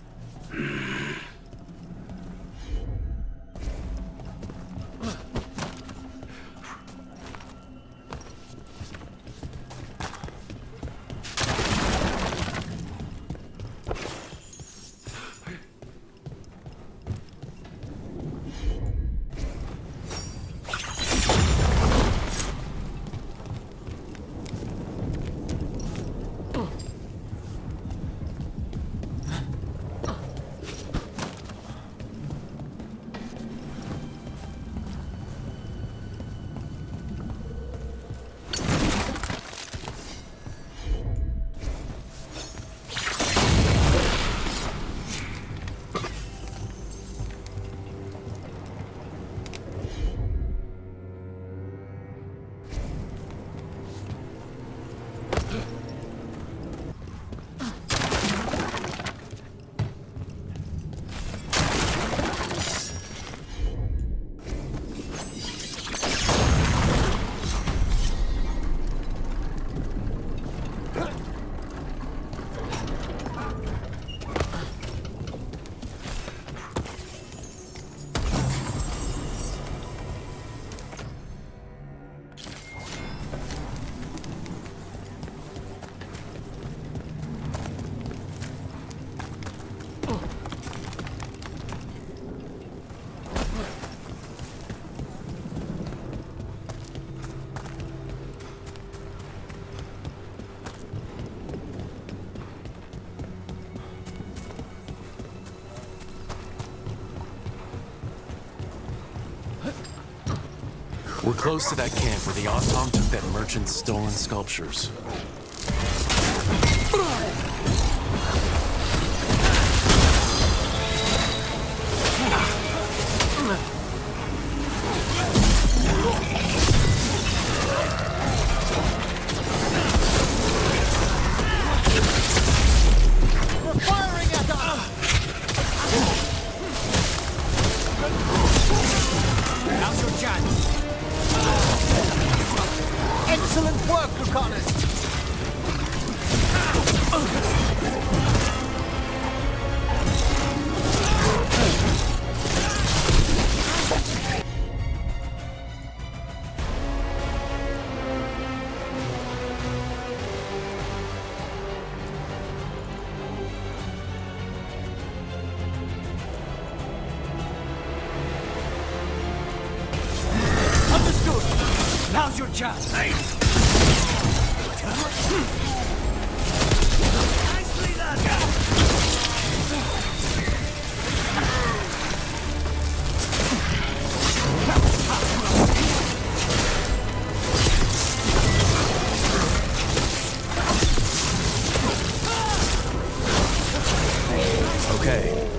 We're close to that camp where the Antom took that merchant's stolen sculptures. We're firing at us! Now's your chance. Excellent work, Lucanus! Understood! Now's your chance! Nicely done!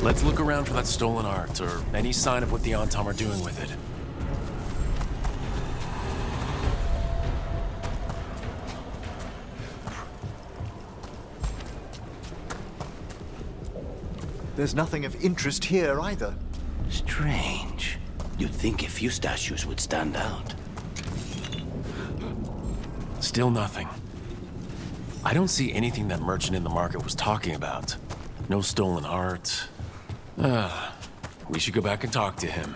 Let's look around for that stolen art, or any sign of what the Antom are doing with it. There's nothing of interest here either. Strange. You'd think a few statues would stand out. Still nothing. I don't see anything that merchant in the market was talking about. No stolen art. We should go back and talk to him.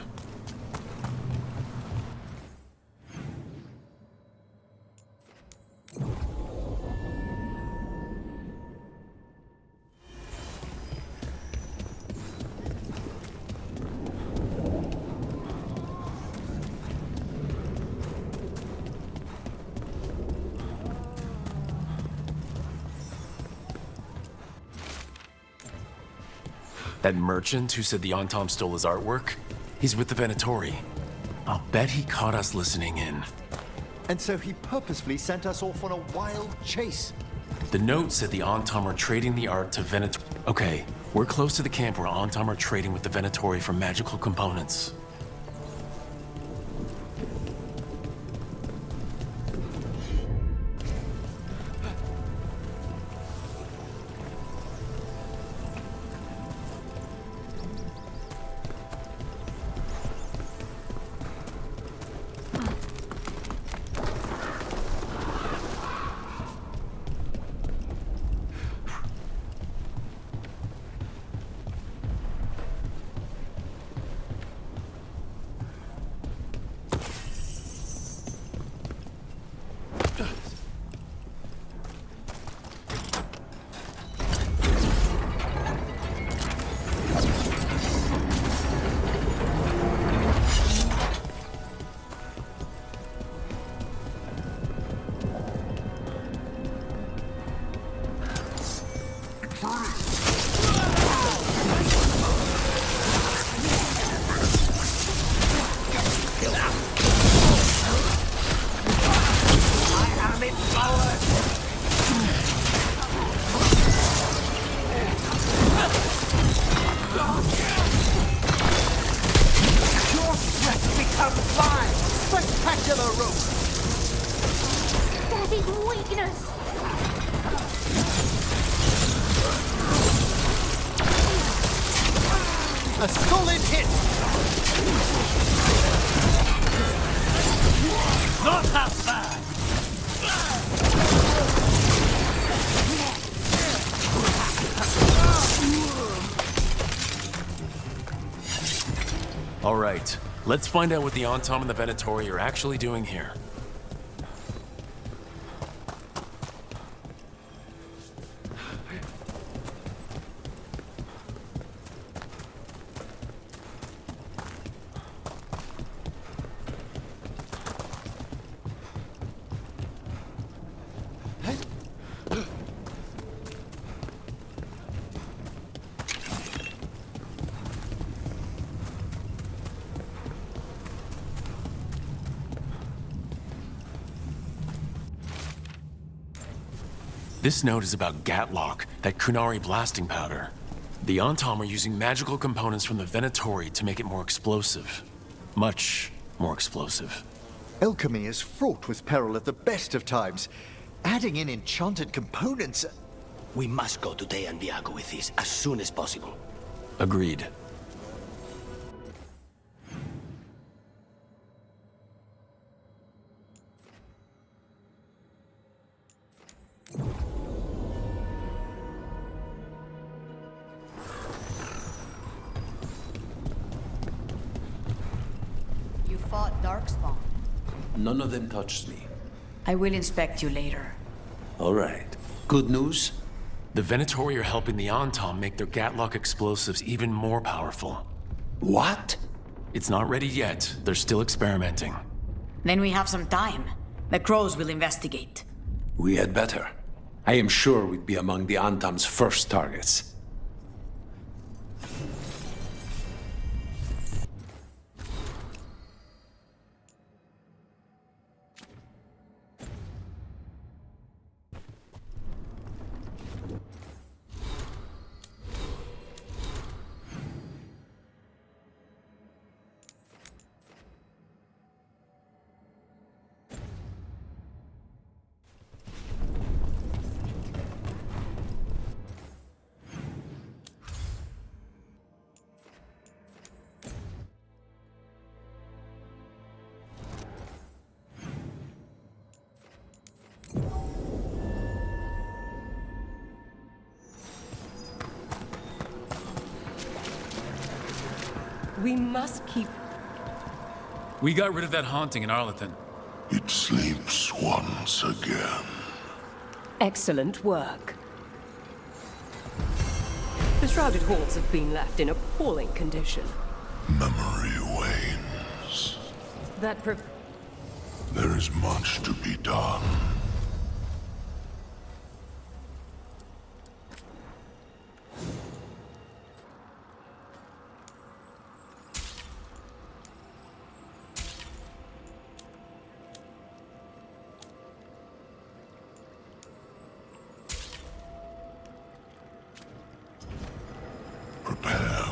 That merchant who said the Antom stole his artwork? He's with the Venatori. I'll bet he caught us listening in. And so he purposefully sent us off on a wild chase. The note said the Antom are trading the art to Venatori. Okay, we're close to the camp where Antom are trading with the Venatori for magical components. Spectacular, Rook! That is weakness! A solid hit! Not that bad! All right, let's find out what the Antom and the Venatori are actually doing here. This note is about Gatlock, that Kunari blasting powder. The Antom are using magical components from the Venatori to make it more explosive. Much more explosive. Alchemy is fraught with peril at the best of times. Adding in enchanted components... We must go to Dreadwolf with this as soon as possible. Agreed. You fought Darkspawn. None of them touched me. I will inspect you later. All right. Good news? The Venatori are helping the Antom make their Gatlock explosives even more powerful. What? It's not ready yet. They're still experimenting. Then we have some time. The Crows will investigate. We had better. I am sure we'd be among the Antom's first targets. We must keep... We got rid of that haunting in Arlington. It sleeps once again. Excellent work. The shrouded halls have been left in appalling condition. Memory wanes. There is much to be done. Prepare.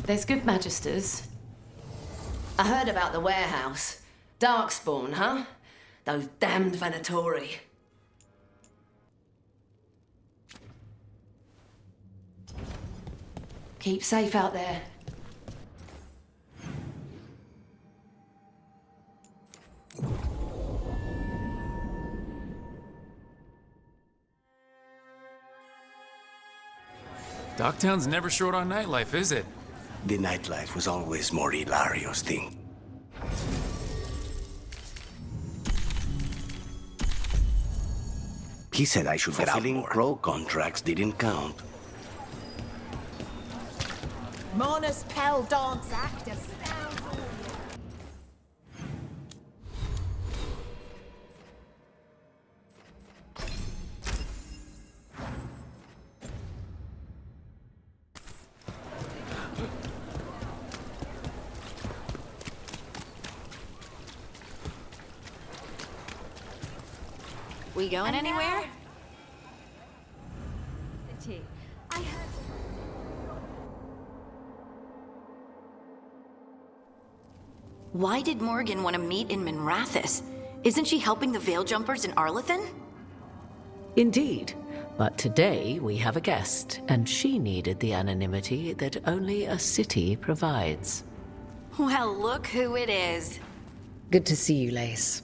There's good magisters. I heard about the warehouse. Darkspawn, huh? Those damned Venatori. Keep safe out there. Docktown's never short on nightlife, is it? The nightlife was always more Hilario's thing. He said I should get out more. Fulfilling crow contracts didn't count. Monas Pell Dance Act astounds all you. We going anywhere? Why did Morgan want to meet in Minrathous? Isn't she helping the Veil Jumpers in Arlington? Indeed. But today we have a guest, and she needed the anonymity that only a city provides. Well, look who it is. Good to see you, Lace.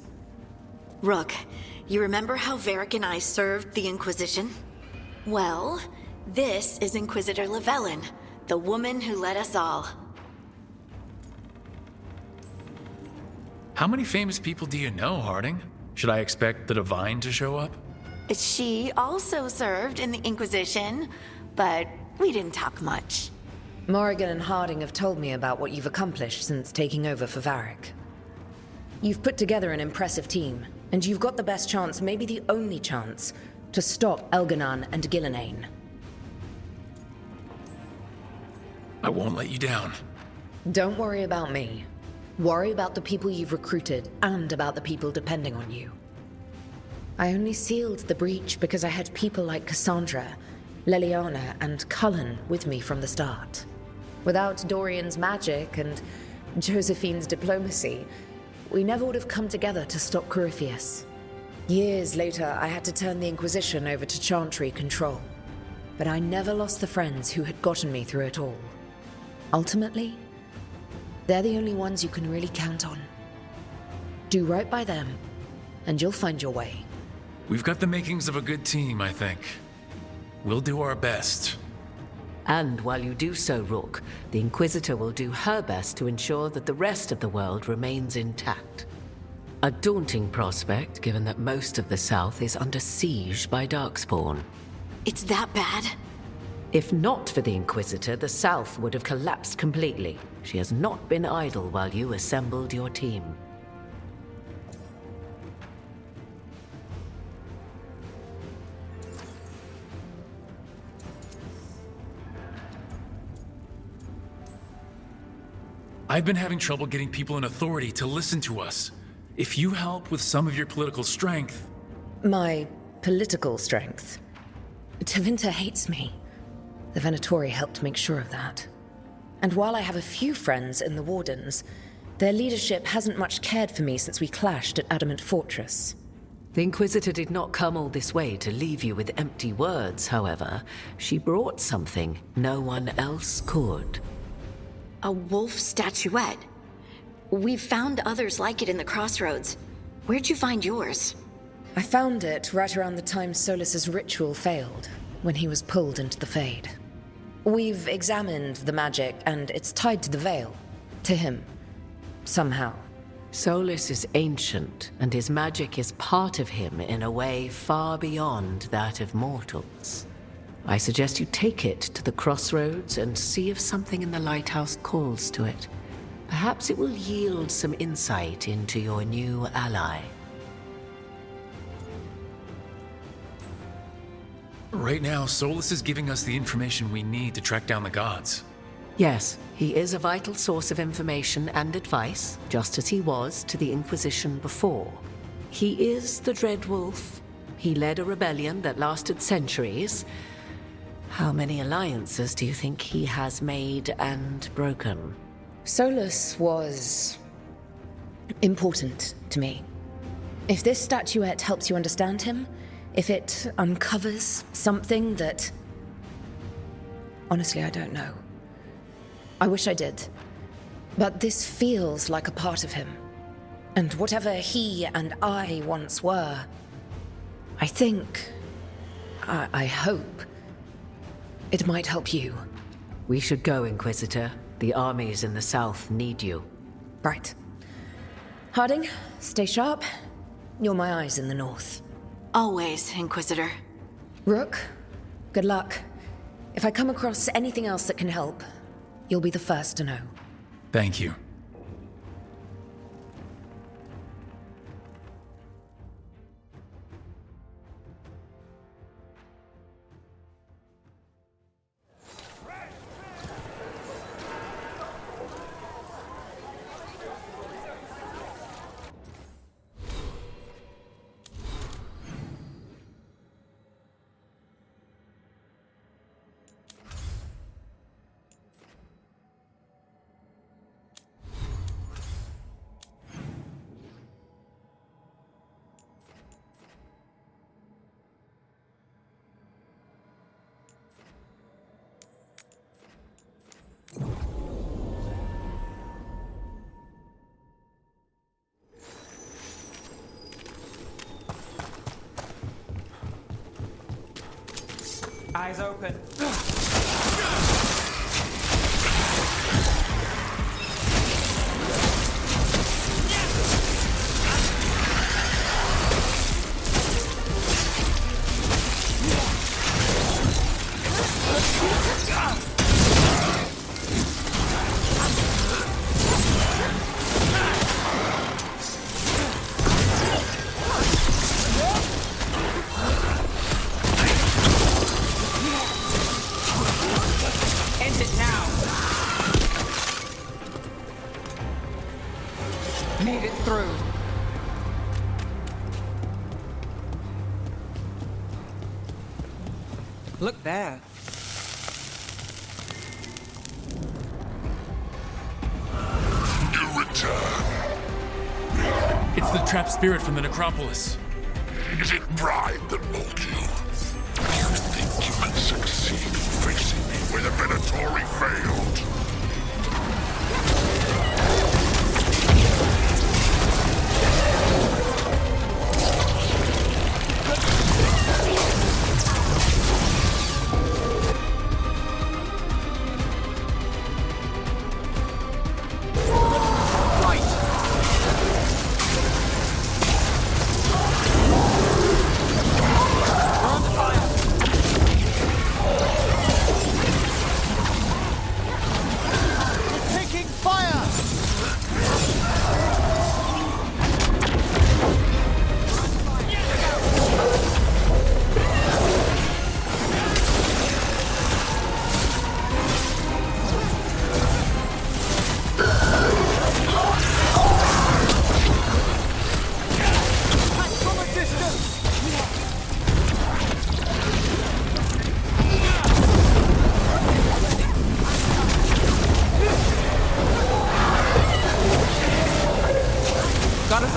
Rook, you remember how Varric and I served the Inquisition? Well, this is Inquisitor Llewellyn, the woman who led us all. How many famous people do you know, Harding? Should I expect the Divine to show up? She also served in the Inquisition, but we didn't talk much. Morrigan and Harding have told me about what you've accomplished since taking over for Varric. You've put together an impressive team, and you've got the best chance, maybe the only chance, to stop Elganon and Gillenane. I won't let you down. Don't worry about me. Worry about the people you've recruited, and about the people depending on you. I only sealed the breach because I had people like Cassandra, Leliana, and Cullen with me from the start. Without Dorian's magic and Josephine's diplomacy, we never would have come together to stop Corypheus. Years later, I had to turn the Inquisition over to Chantry control. But I never lost the friends who had gotten me through it all. Ultimately, they're the only ones you can really count on. Do right by them, and you'll find your way. We've got the makings of a good team, I think. We'll do our best. And while you do so, Rook, the Inquisitor will do her best to ensure that the rest of the world remains intact. A daunting prospect, given that most of the South is under siege by Darkspawn. It's that bad? If not for the Inquisitor, the South would have collapsed completely. She has not been idle while you assembled your team. I've been having trouble getting people in authority to listen to us. If you help with some of your political strength... My political strength? Tevinter hates me. The Venatori helped make sure of that. And while I have a few friends in the Wardens, their leadership hasn't much cared for me since we clashed at Adamant Fortress. The Inquisitor did not come all this way to leave you with empty words, however. She brought something no one else could. A wolf statuette. We've found others like it in the crossroads. Where'd you find yours? I found it right around the time Solas's ritual failed, when he was pulled into the Fade. We've examined the magic, and it's tied to the Veil. To him. Somehow. Solas is ancient, and his magic is part of him in a way far beyond that of mortals. I suggest you take it to the crossroads and see if something in the lighthouse calls to it. Perhaps it will yield some insight into your new ally. Right now, Solas is giving us the information we need to track down the gods. Yes, he is a vital source of information and advice, just as he was to the Inquisition before. He is the Dreadwolf. He led a rebellion that lasted centuries. How many alliances do you think he has made and broken? Solas was important to me. If this statuette helps you understand him, if it uncovers something that... Honestly, I don't know. I wish I did. But this feels like a part of him. And whatever he and I once were, I think... I hope... it might help you. We should go, Inquisitor. The armies in the south need you. Right. Harding, stay sharp. You're my eyes in the north. Always, Inquisitor. Rook, good luck. If I come across anything else that can help, you'll be the first to know. Thank you. Eyes open. Made it through. Look there. You return. It's the trapped spirit from the necropolis. Is it pride that moved you? Do you think you can succeed in facing me where the Venatori failed?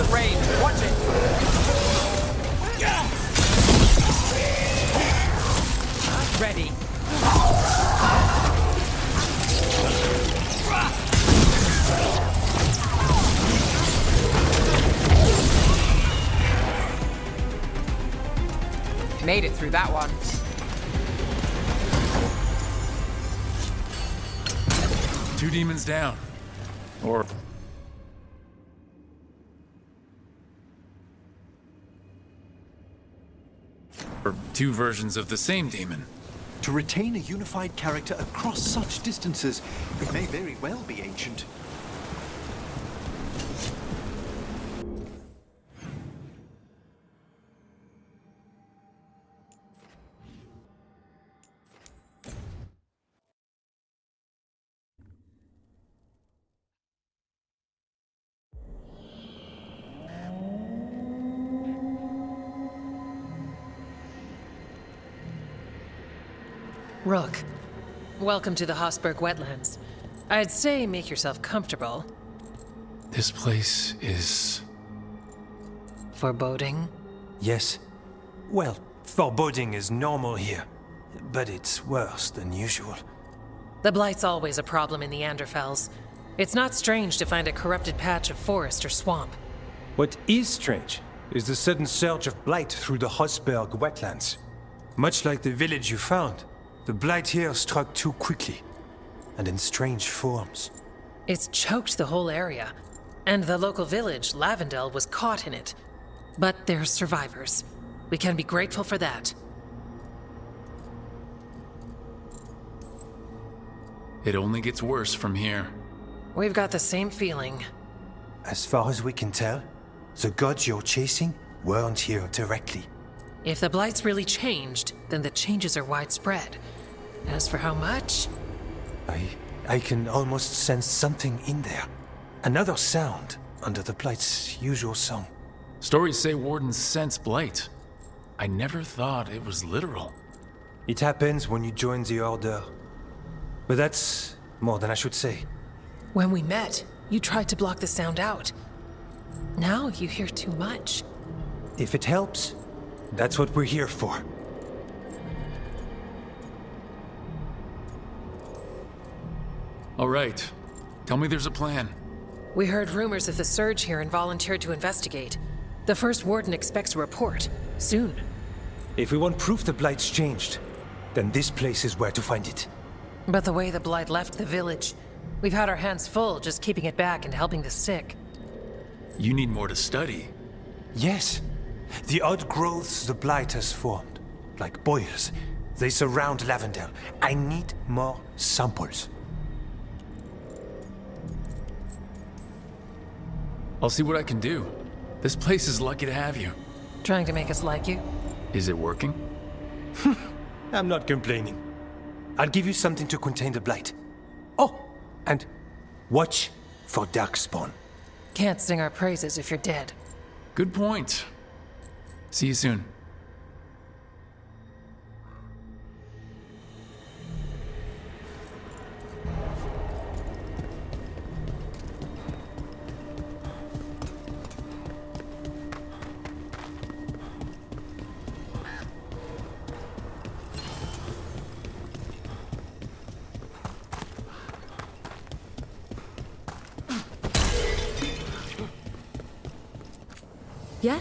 at range. Watch it. Ready. Made it through that one. Two demons down. Or two versions of the same demon. To retain a unified character across such distances, it may very well be ancient. Rook, welcome to the Hosberg wetlands. I'd say make yourself comfortable. This place is... foreboding? Yes. Well, foreboding is normal here, but it's worse than usual. The Blight's always a problem in the Anderfels. It's not strange to find a corrupted patch of forest or swamp. What is strange is the sudden surge of blight through the Hosberg wetlands. Much like the village you found, the blight here struck too quickly, and in strange forms. It's choked the whole area, and the local village, Lavendel, was caught in it. But they're survivors. We can be grateful for that. It only gets worse from here. We've got the same feeling. As far as we can tell, the gods you're chasing weren't here directly. If the Blight's really changed, then the changes are widespread. As for how much... I can almost sense something in there. Another sound under the Blight's usual song. Stories say wardens sense blight. I never thought it was literal. It happens when you join the Order. But that's more than I should say. When we met, you tried to block the sound out. Now you hear too much. If it helps, that's what we're here for. All right. Tell me there's a plan. We heard rumors of the surge here and volunteered to investigate. The first warden expects a report. Soon. If we want proof the Blight's changed, then this place is where to find it. But the way the Blight left the village, we've had our hands full just keeping it back and helping the sick. You need more to study. Yes. The odd growths the Blight has formed, like boils, they surround Lavendel. I need more samples. I'll see what I can do. This place is lucky to have you. Trying to make us like you? Is it working? I'm not complaining. I'll give you something to contain the Blight. Oh, and watch for Darkspawn. Can't sing our praises if you're dead. Good point. See you soon. Yeah?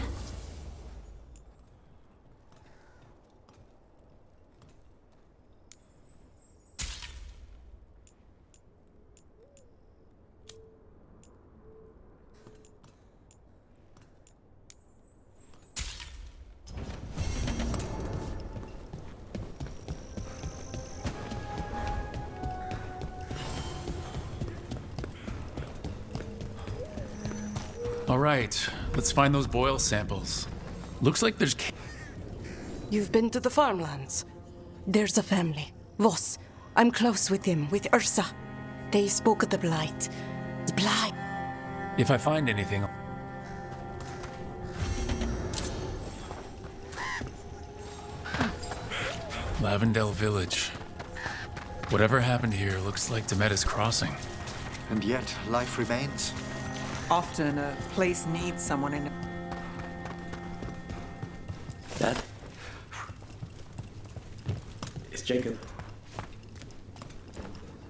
All right, let's find those boil samples. Looks like there's... You've been to the farmlands. There's a family, Voss. I'm close with him, with Ursa. They spoke of the Blight. The Blight. If I find anything... Lavendel Village. Whatever happened here looks like Demeta's Crossing. And yet, life remains. Often a place needs someone in it. Dad? It's Jacob.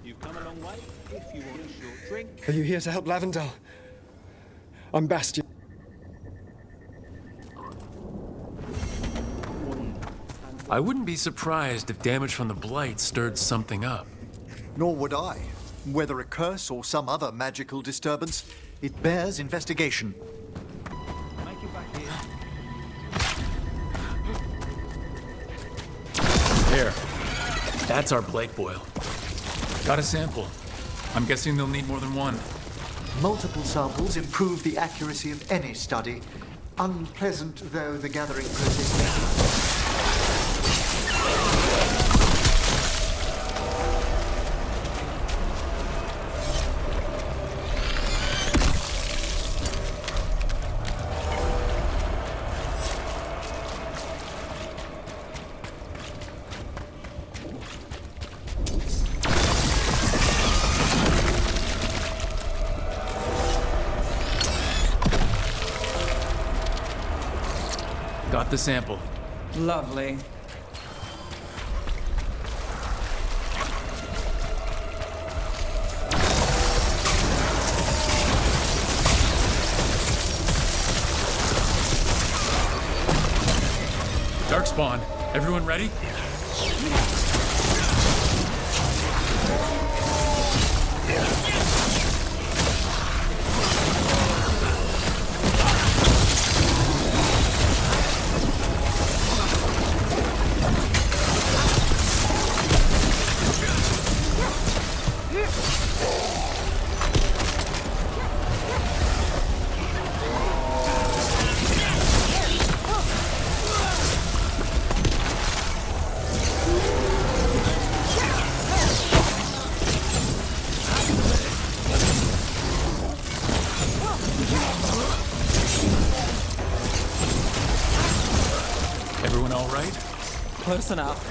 You've come a long way. If you want a short drink. Are you here to help Lavendel? I'm Bastion. I wouldn't be surprised if damage from the Blight stirred something up. Nor would I. Whether a curse or some other magical disturbance, it bears investigation. Make it back here. There. That's our Blight boil. Got a sample. I'm guessing they'll need more than one. Multiple samples improve the accuracy of any study, unpleasant though the gathering process may be. Got the sample. Lovely. Darkspawn, everyone ready? Everyone all right? Close enough.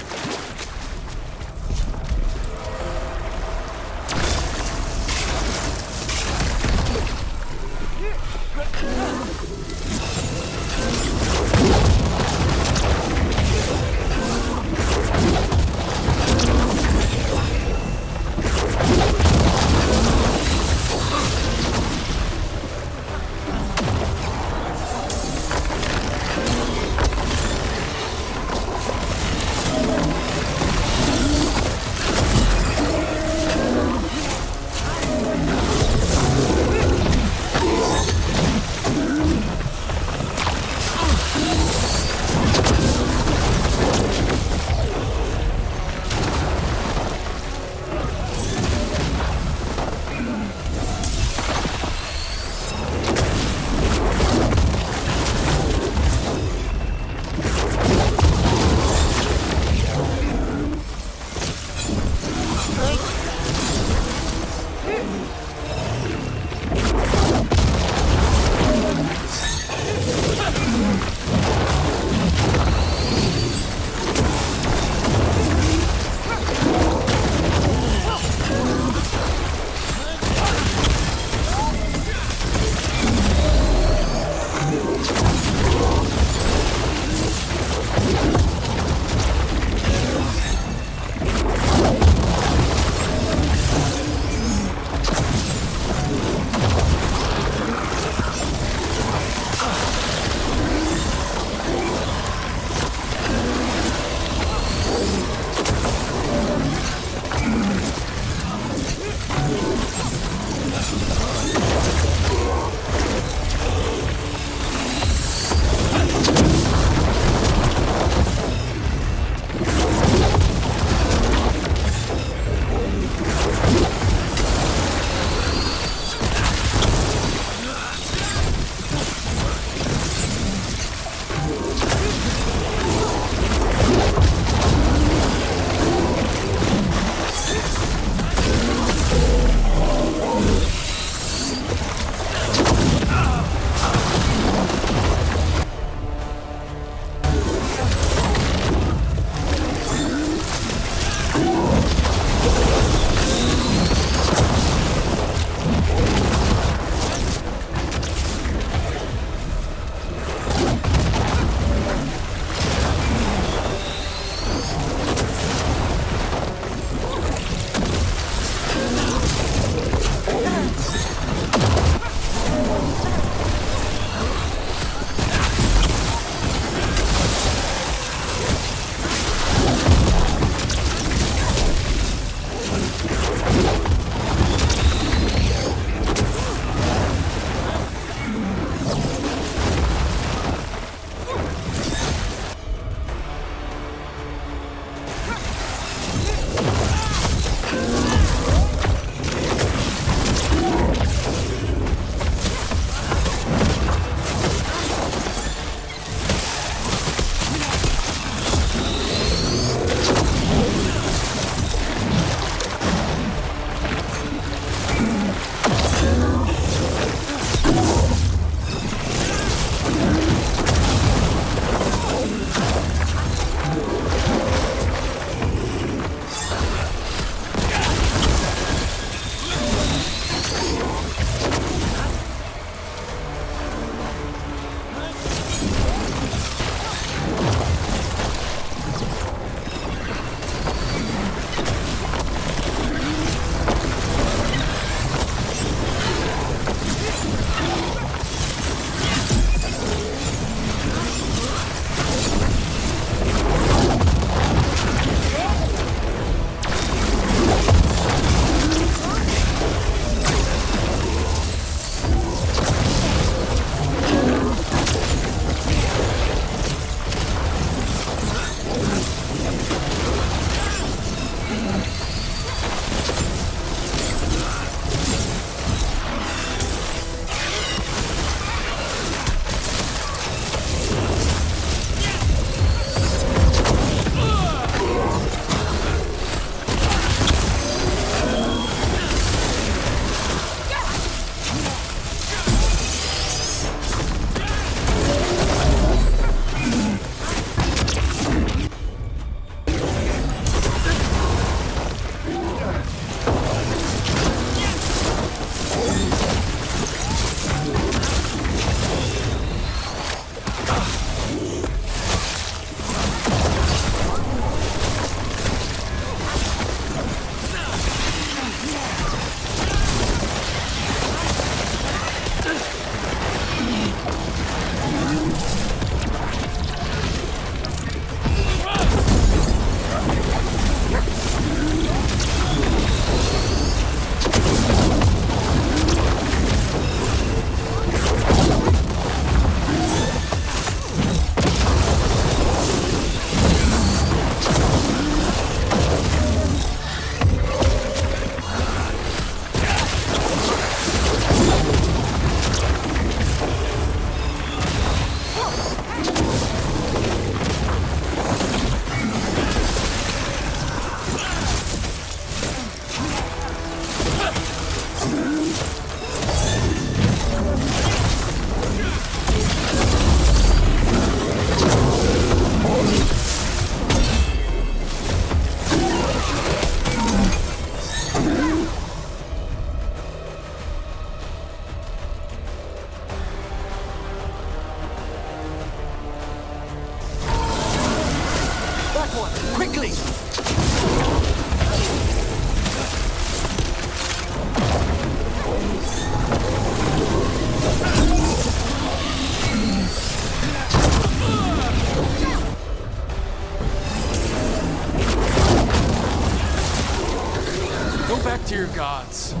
here, gods.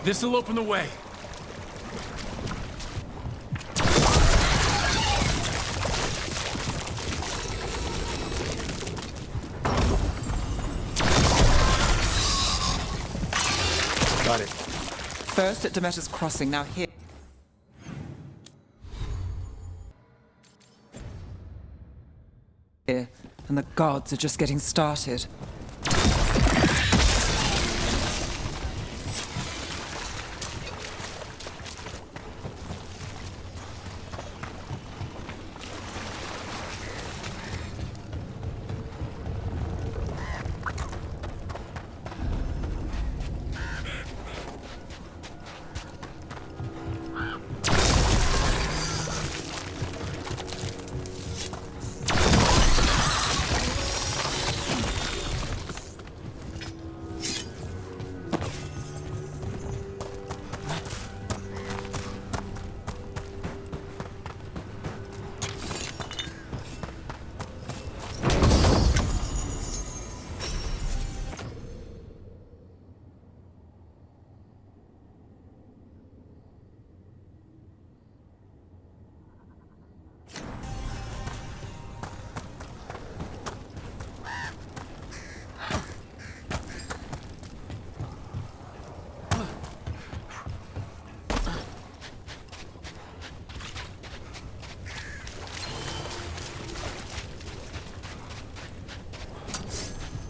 This'll open the way. Got it. First at Demeter's Crossing, now here. And the gods are just getting started.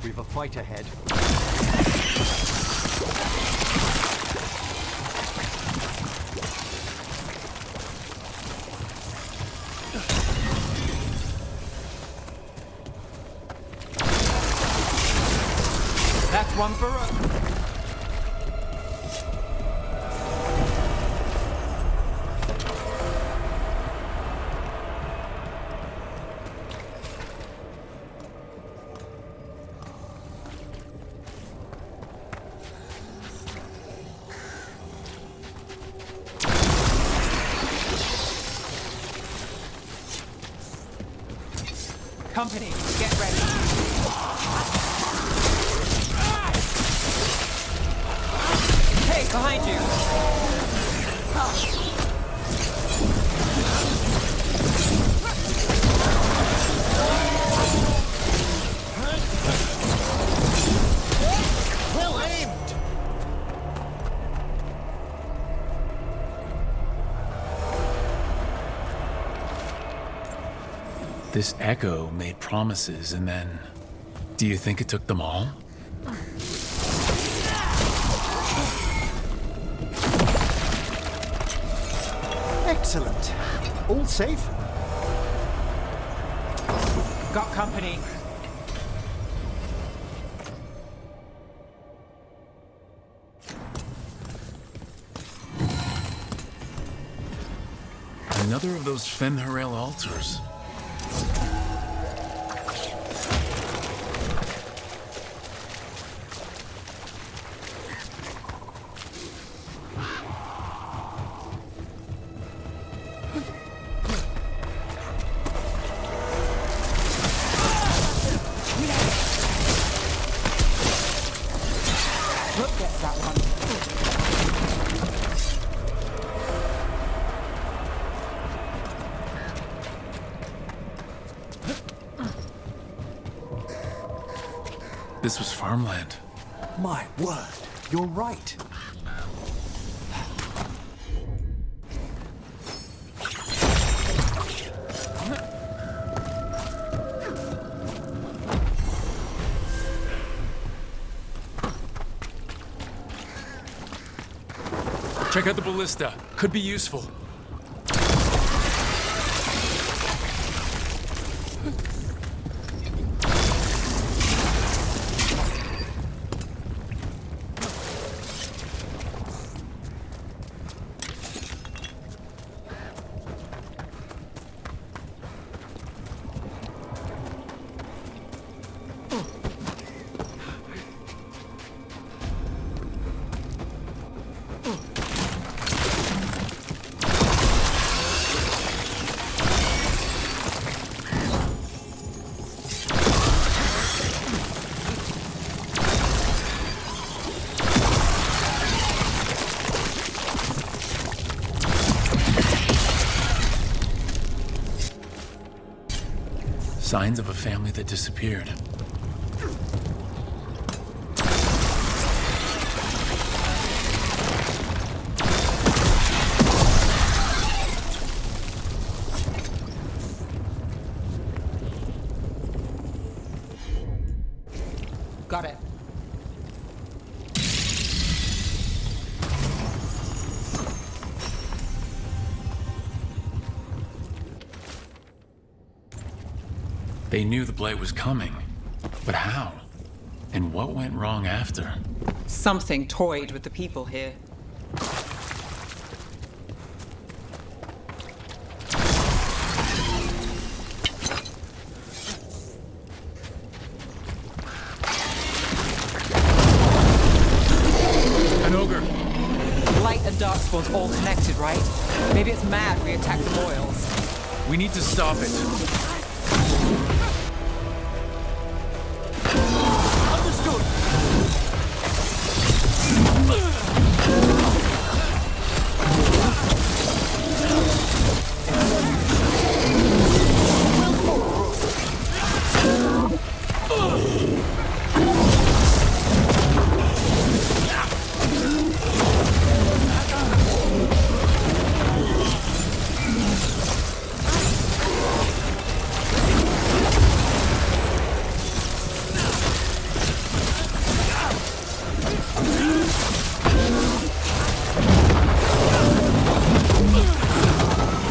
We've a fight ahead. That's one for Rook. Company, get ready. Hey, behind you! Well aimed! This echo made promises, and then... Do you think it took them all? Excellent. All safe? Got company. Another of those Fen'Harel altars. Rook gets that one. This was farmland. My word, you're right. Check out the ballista. Could be useful. Signs of a family that disappeared. Got it. They knew the blight was coming, but how? And what went wrong after? Something toyed with the people here. An ogre! Light and Darkspawn's all connected, right? Maybe it's mad we attacked the Royals. We need to stop it. Understood!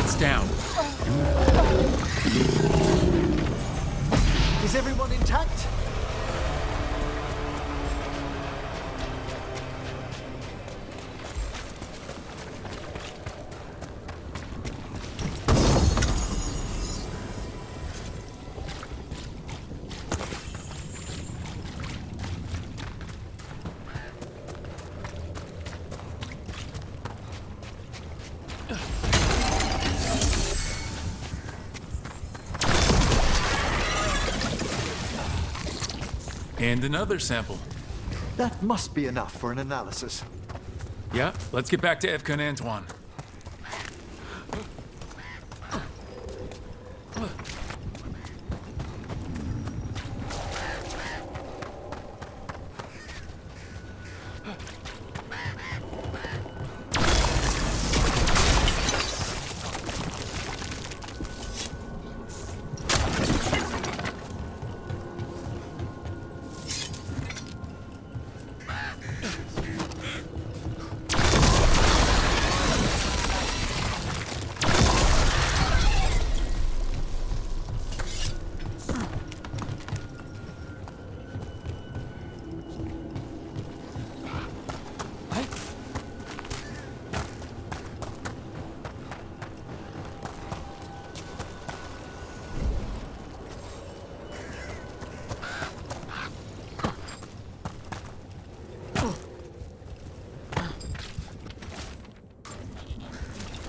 It's down. Is everyone intact? And another sample. That must be enough for an analysis. Yeah, let's get back to Evka and Antoine.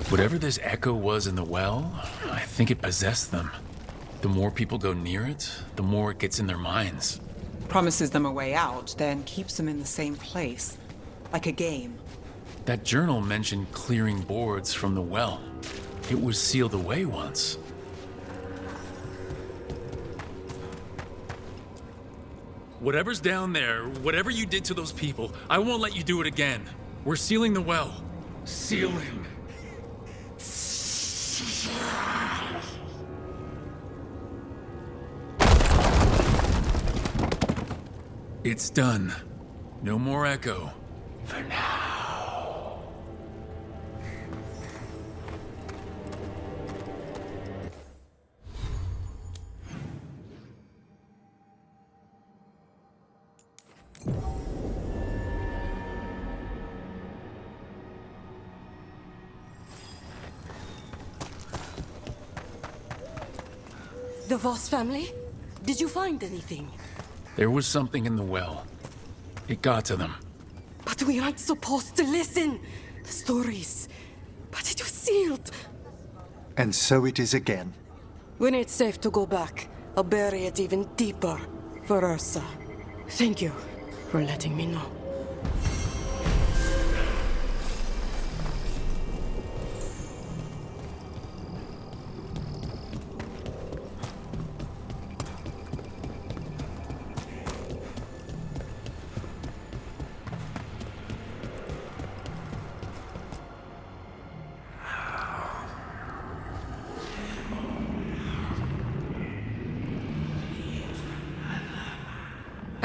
Whatever this echo was in the well, I think it possessed them. The more people go near it, the more it gets in their minds. Promises them a way out, then keeps them in the same place. Like a game. That journal mentioned clearing boards from the well. It was sealed away once. Whatever's down there, whatever you did to those people, I won't let you do it again. We're sealing the well. Sealing. It's done. No more echo. For now. The Voss family? Did you find anything? There was something in the well. It got to them. But we aren't supposed to listen. The stories. But it was sealed. And so it is again. When it's safe to go back, I'll bury it even deeper for Ursa. Thank you for letting me know.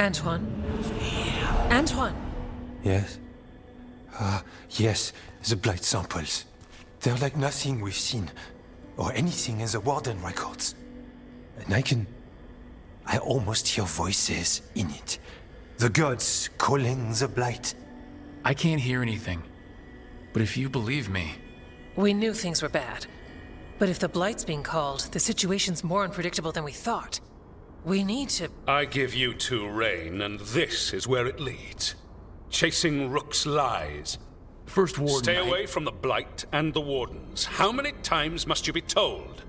Antoine? Antoine! Yes? Yes, the blight samples. They're like nothing we've seen, or anything in the Warden records. And I almost hear voices in it. The gods calling the blight. I can't hear anything. But if you believe me... We knew things were bad. But if the blight's being called, the situation's more unpredictable than we thought. We need to... I give you two reign, and this is where it leads. Chasing Rook's lies. First Warden... Stay away from the blight and the Wardens. How many times must you be told?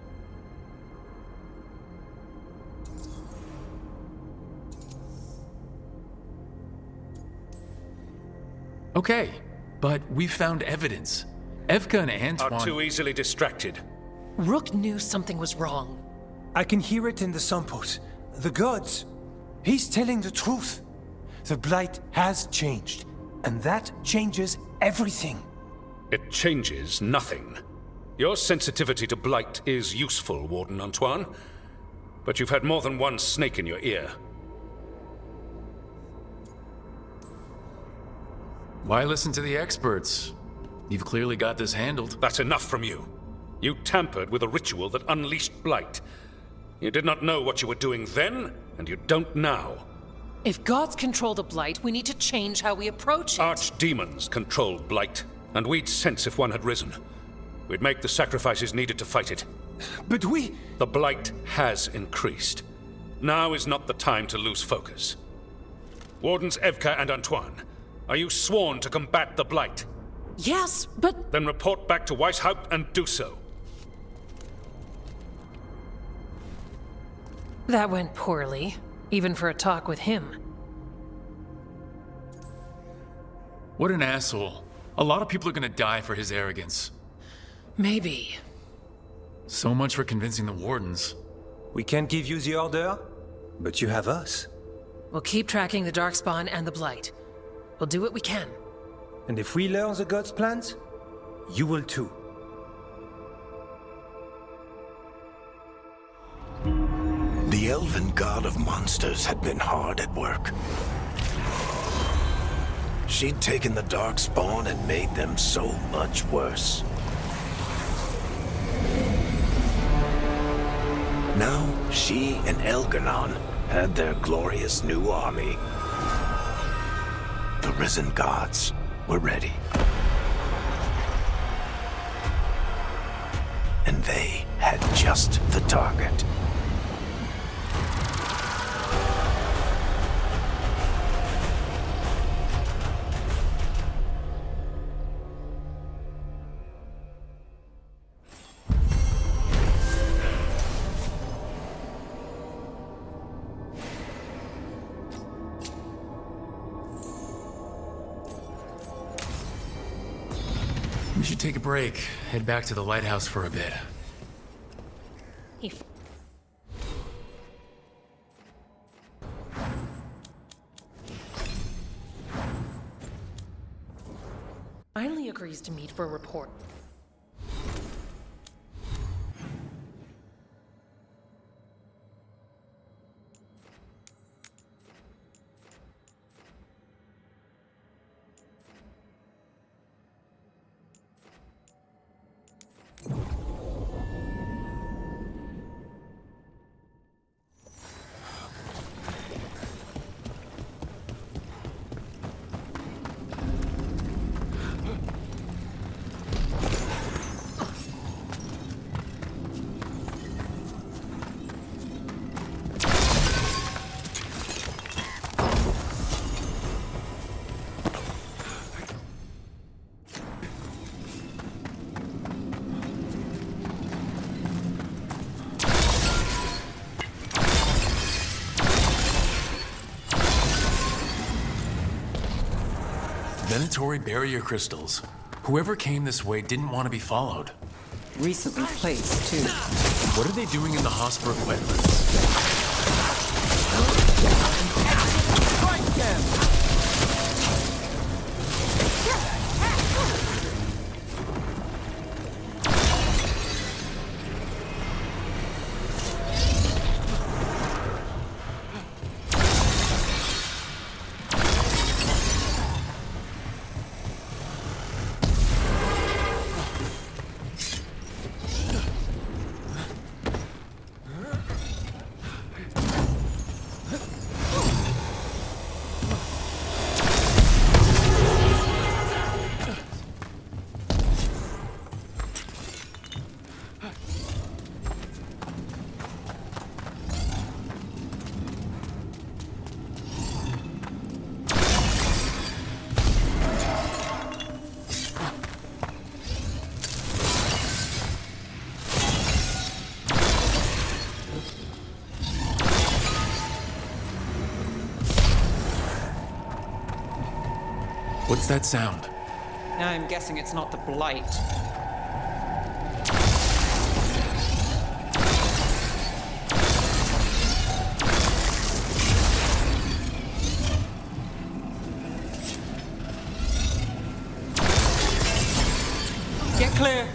Okay, but we found evidence. Evka and Antoine... Are too easily distracted. Rook knew something was wrong. I can hear it in the samples. The gods. He's telling the truth. The blight has changed, and that changes everything. It changes nothing. Your sensitivity to blight is useful, Warden Antoine. But you've had more than one snake in your ear. Why listen to the experts? You've clearly got this handled. That's enough from you. You tampered with a ritual that unleashed blight. You did not know what you were doing then, and you don't now. If gods control the blight, we need to change how we approach it. Archdemons control blight, and we'd sense if one had risen. We'd make the sacrifices needed to fight it. But we... The blight has increased. Now is not the time to lose focus. Wardens Evka and Antoine, are you sworn to combat the blight? Yes, but... Then report back to Weishaupt and do so. That went poorly, even for a talk with him. What an asshole. A lot of people are gonna die for his arrogance. Maybe. So much for convincing the Wardens. We can't give you the order, but you have us. We'll keep tracking the Darkspawn and the blight. We'll do what we can. And if we learn the gods' plans, you will too. The elven god of monsters had been hard at work. She'd taken the Darkspawn and made them so much worse. Now, she and Elganon had their glorious new army. The risen gods were ready. And they had just the target. We should take a break, head back to the lighthouse for a bit. Finally agrees to meet for a report. Venatory barrier crystals. Whoever came this way didn't want to be followed. Recently placed, too. What are they doing in the Hossberg wetlands? Strike them! What's that sound? I'm guessing it's not the Blight. Get clear!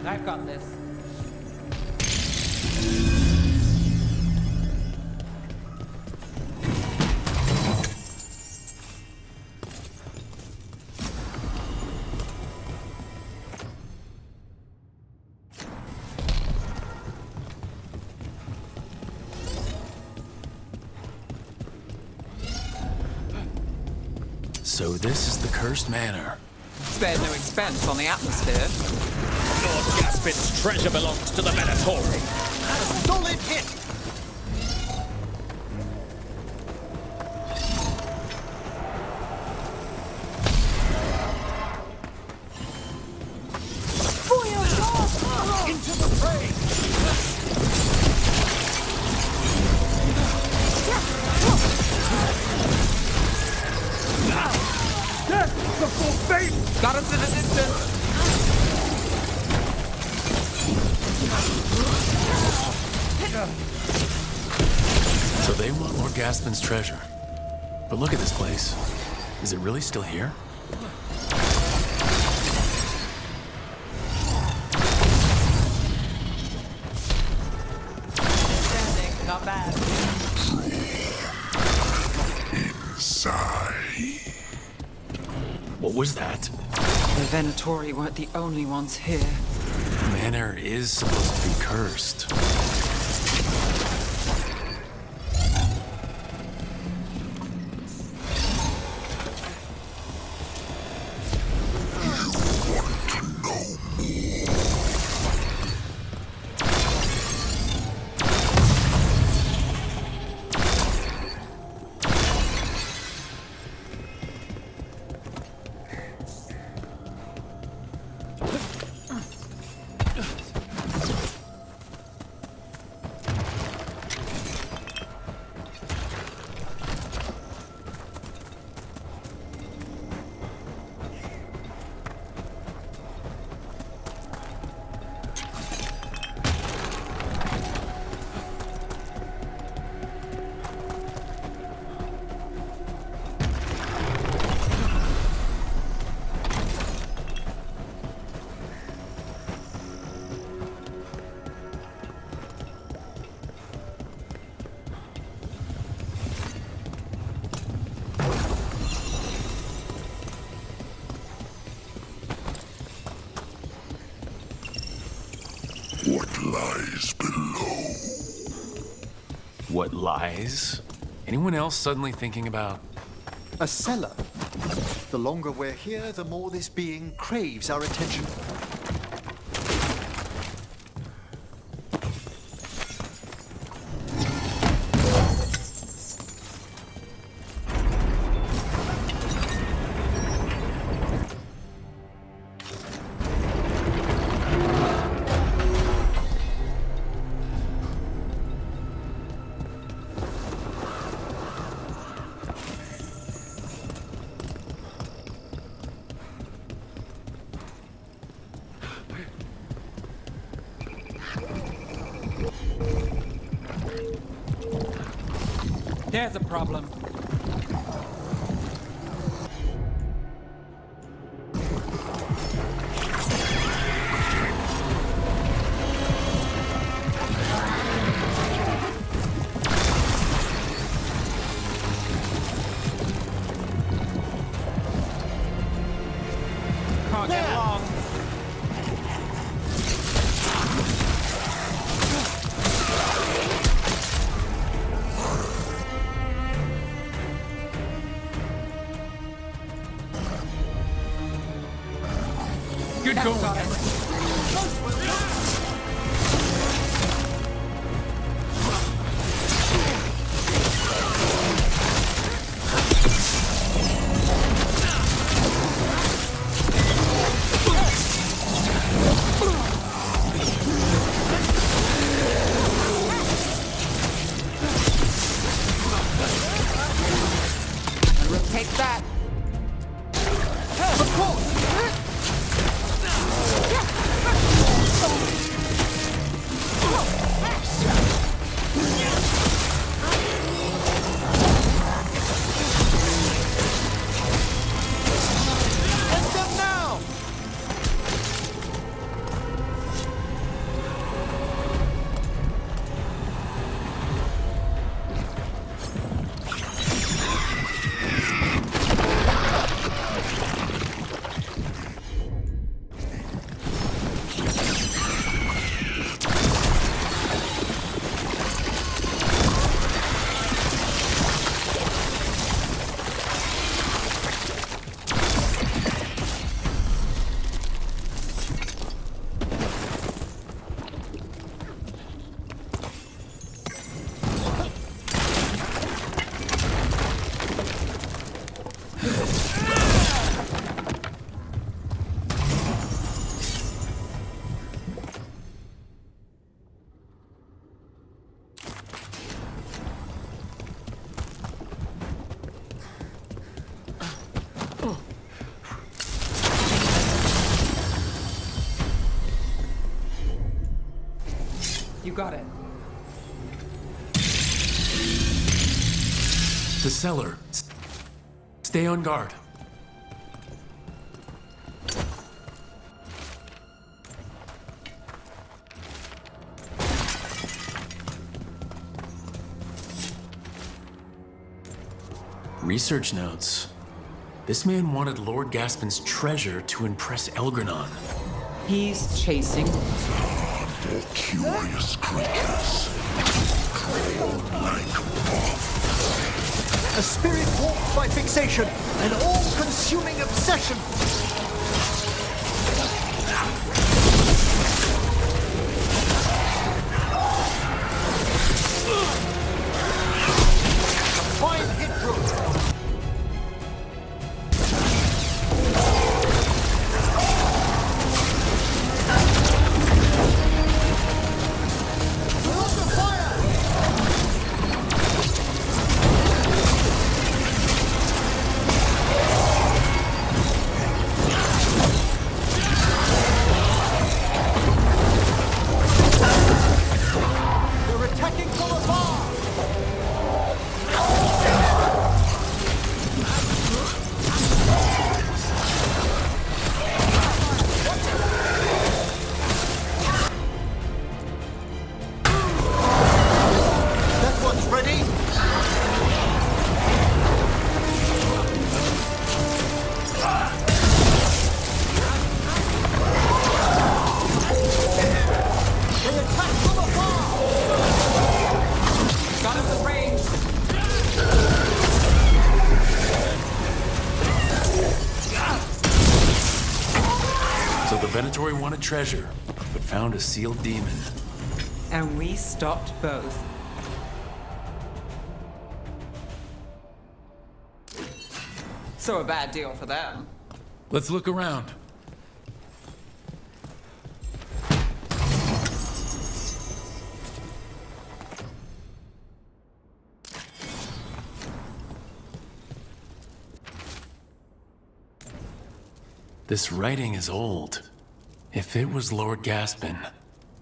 I've got this. So this is the Cursed Manor. Spared no expense on the atmosphere. Lord Gaspin's treasure belongs to the Venatori. Solid hit! Into the fray! Death before fate! Got us at a distance! So they want Lord Gaspin's treasure. But look at this place. Is it really still here? Standing, not bad. Inside. What was that? The Venatori weren't the only ones here. The manor is supposed to be cursed. What lies below? What lies? Anyone else suddenly thinking about... A cellar. The longer we're here, the more this being craves our attention. There's a problem. Can't get along. Good going. You got it. The cellar. Stay on guard. Research notes. This man wanted Lord Gaspin's treasure to impress Elgranon. He's chasing. For curious creatures, drawn like moths. A spirit warped by fixation, an all-consuming obsession. Fine hit, Rook. Venatori wanted treasure, but found a sealed demon. And we stopped both. So a bad deal for them. Let's look around. This writing is old. If it was Lord Gaspin,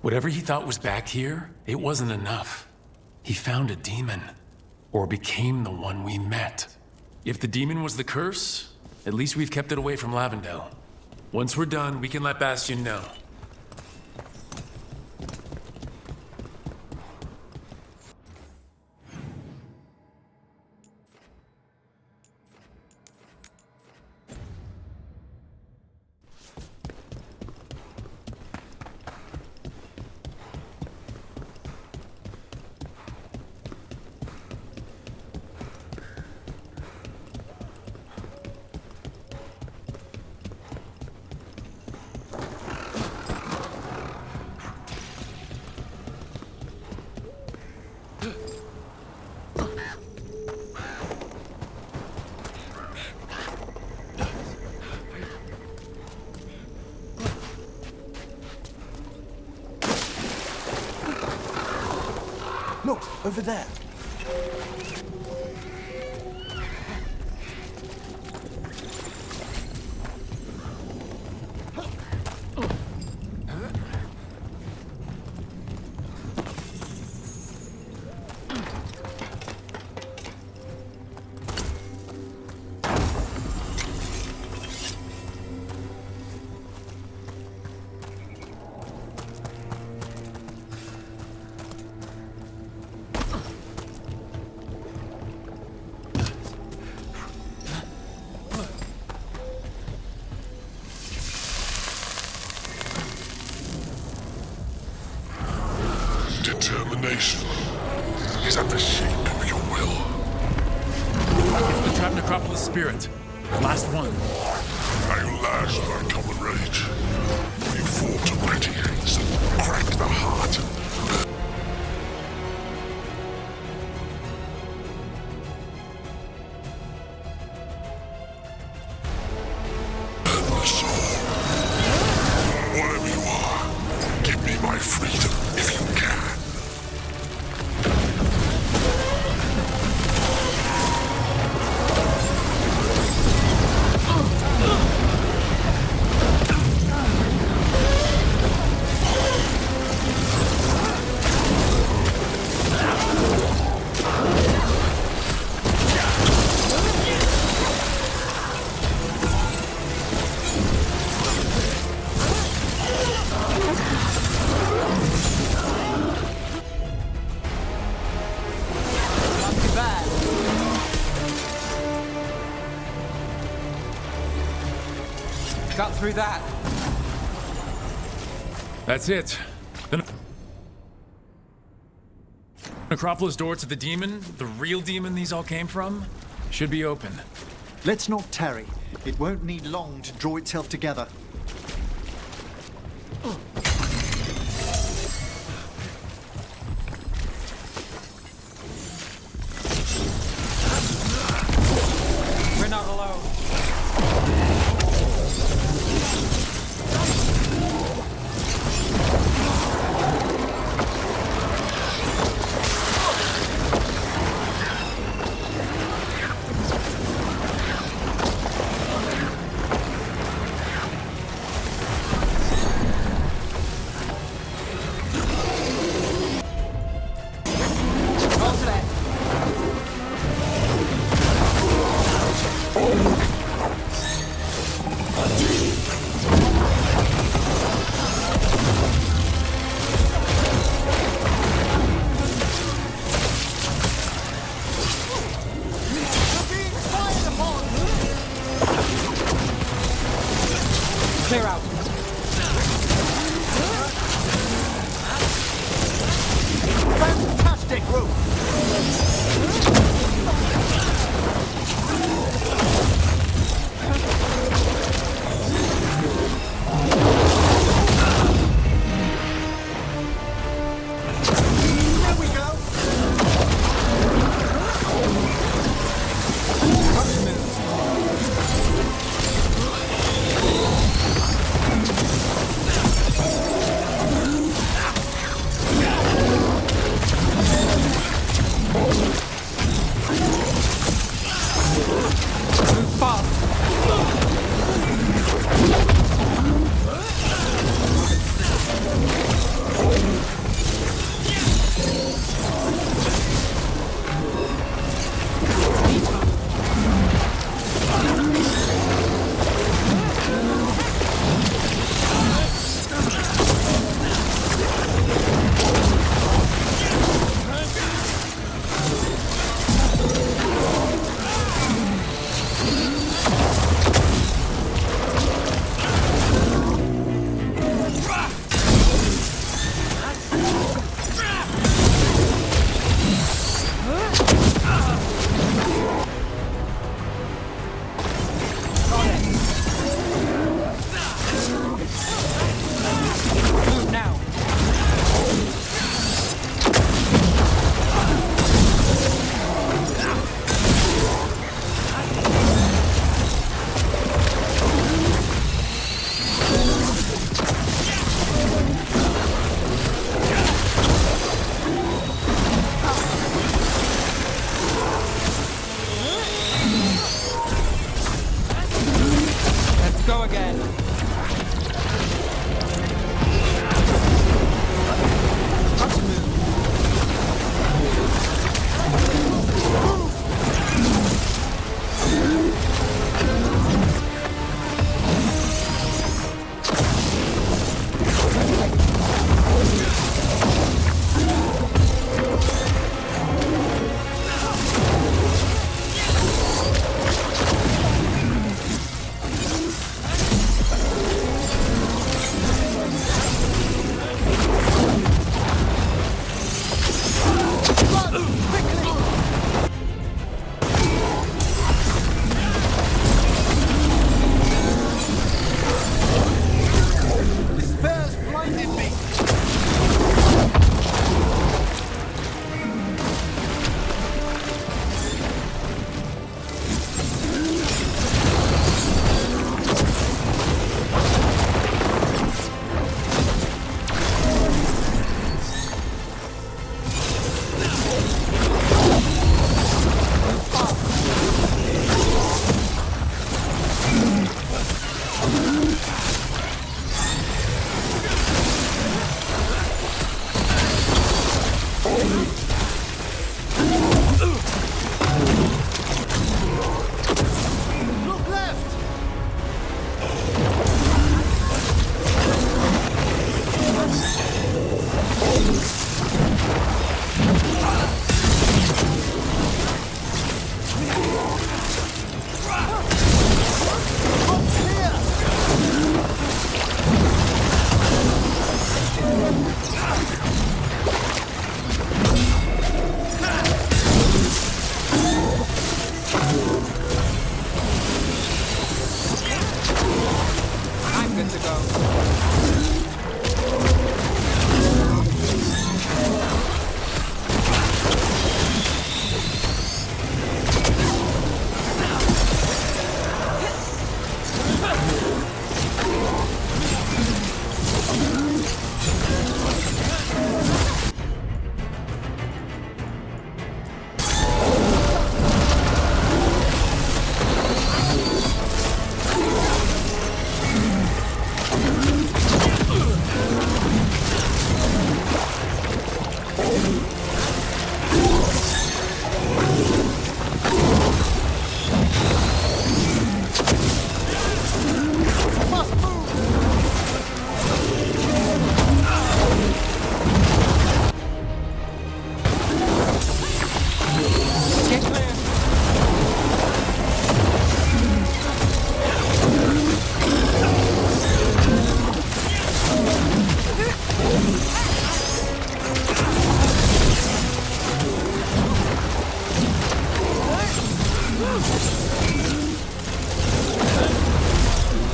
whatever he thought was back here, it wasn't enough. He found a demon, or became the one we met. If the demon was the curse, at least we've kept it away from Lavendel. Once we're done, we can let Bastion know. Look, over there. destination is at the shape of your will. It's the trapped Necropolis spirit. Last one. I lashed my common rage. You fought to pretty haze and cracked the heart and burn the soul. Whatever you are, give me my freedom if you can. Got through that. That's it. The Necropolis door to the demon, the real demon these all came from, should be open. Let's not tarry. It won't need long to draw itself together. We're not alone. Clear out. Fantastic, Rook! There we go!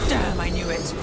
Damn, I knew it.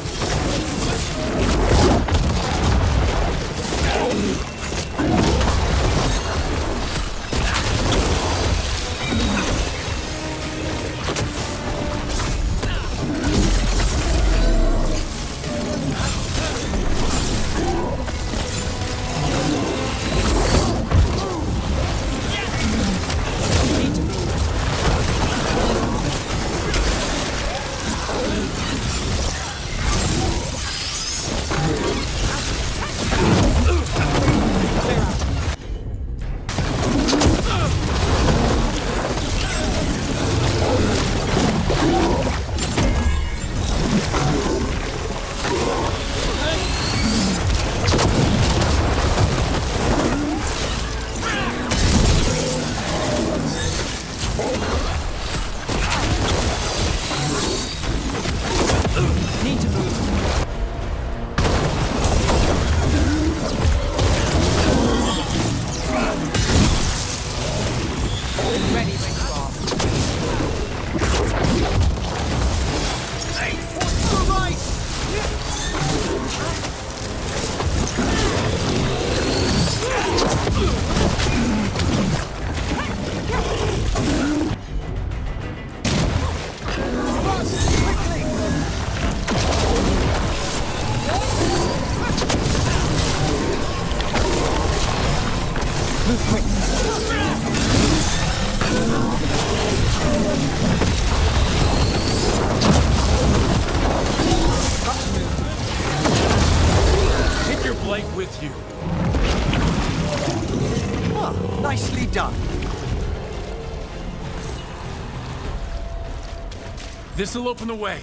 Take your blade with you. Ah, nicely done. This'll open the way.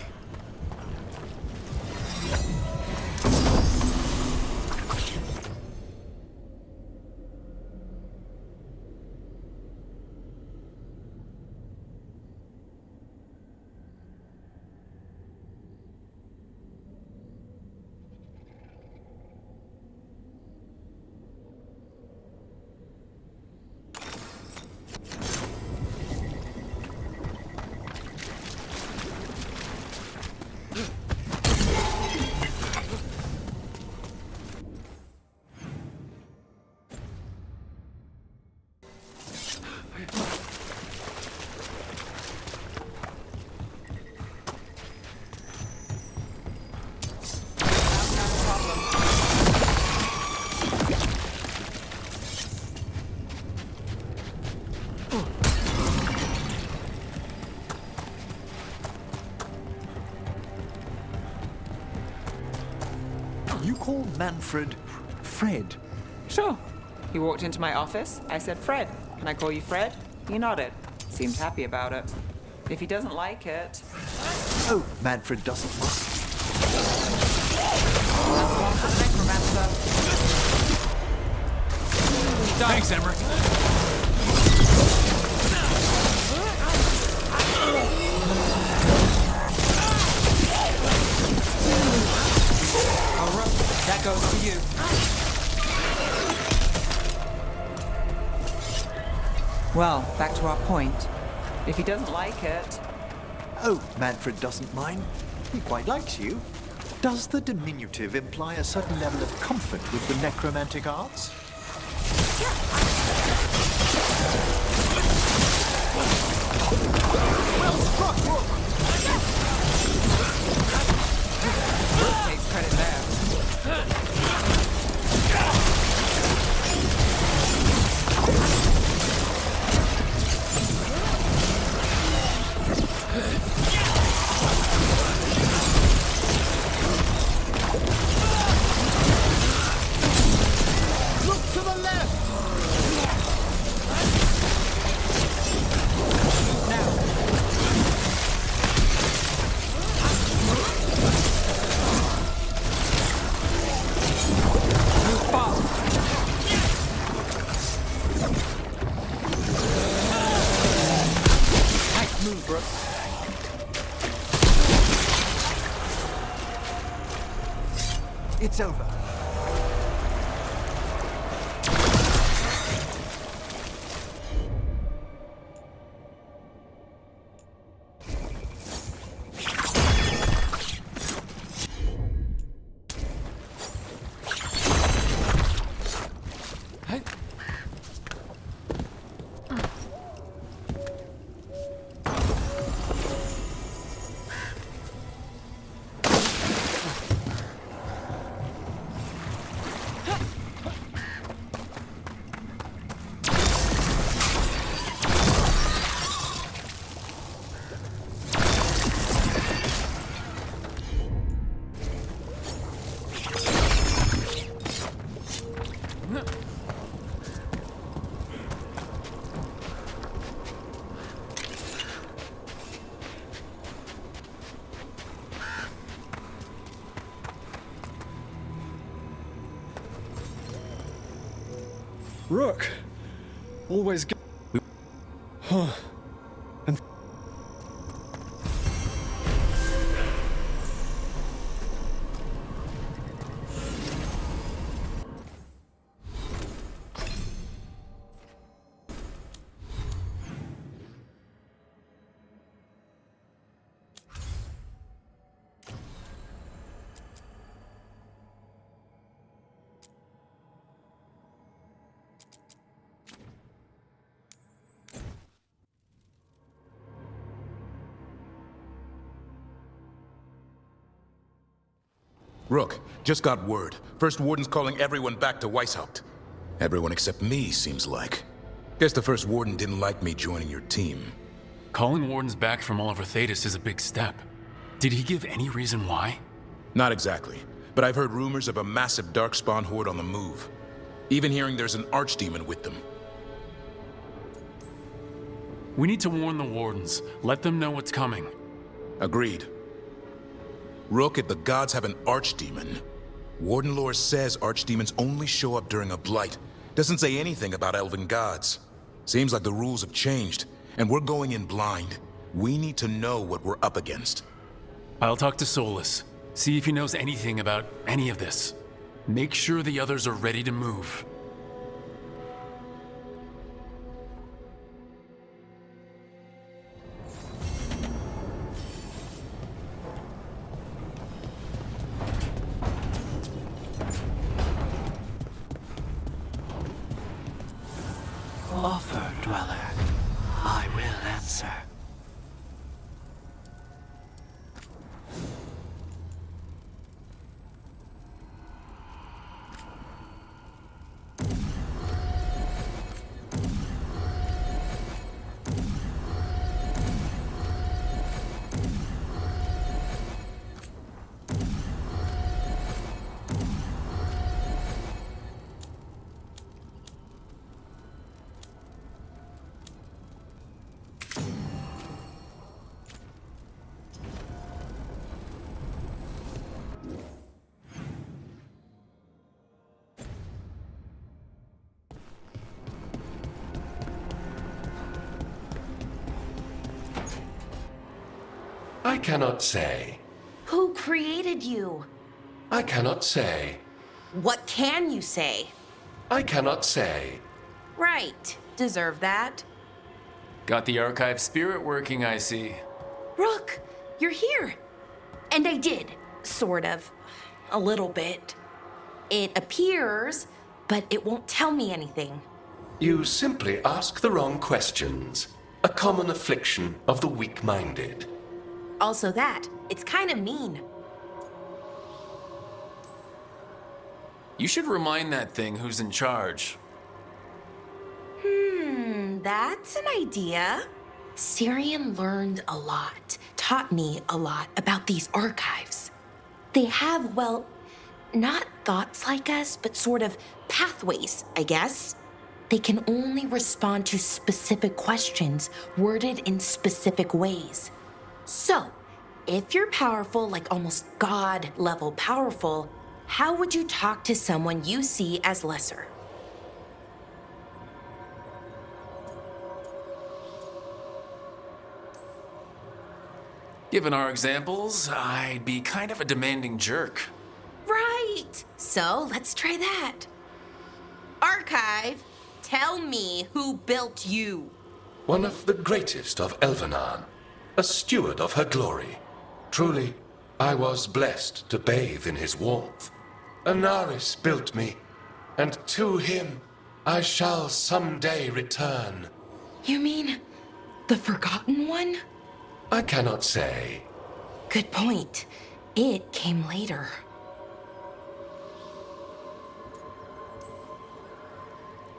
You call Manfred Fred? Sure. He walked into my office. I said, Fred, can I call you Fred? He nodded. Seemed happy about it. If he doesn't like it... Oh, Manfred doesn't mind. That's one for the necromancer. Thanks, Emmerich. That goes to you. Well, back to our point. If he doesn't like it... Oh, Manfred doesn't mind. He quite likes you. Does the diminutive imply a certain level of comfort with the necromantic arts? Well struck, Rook! It's over. Rook! Always go. Huh. And. Rook, just got word. First Warden's calling everyone back to Weishaupt. Everyone except me, seems like. Guess the First Warden didn't like me joining your team. Calling Wardens back from all over Thetis is a big step. Did he give any reason why? Not exactly, but I've heard rumors of a massive Darkspawn horde on the move. Even hearing there's an Archdemon with them. We need to warn the Wardens. Let them know what's coming. Agreed. Rook, if the gods have an Archdemon, Warden lore says Archdemons only show up during a blight. Doesn't say anything about elven gods. Seems like the rules have changed, and we're going in blind. We need to know what we're up against. I'll talk to Solas. See if he knows anything about any of this. Make sure the others are ready to move. Offer, Dweller. I will answer. I cannot say. Who created you? I cannot say. What can you say? I cannot say. Right. Deserve that. Got the archive spirit working, I see. Rook, you're here. And I did. Sort of. A little bit. It appears, but it won't tell me anything. You simply ask the wrong questions. A common affliction of the weak-minded. Also that. It's kind of mean. You should remind that thing who's in charge. That's an idea. Syrian learned a lot, taught me a lot about these archives. They have, well, not thoughts like us, but sort of pathways, I guess. They can only respond to specific questions worded in specific ways. So, if you're powerful, like almost God-level powerful, how would you talk to someone you see as lesser? Given our examples, I'd be kind of a demanding jerk. Right! right. So let's try that. Archive, tell me who built you. One of the greatest of Elvenan, a steward of her glory. Truly, I was blessed to bathe in his warmth. Anaris built me, and to him I shall someday return. You mean the Forgotten One? I cannot say. Good point. It came later.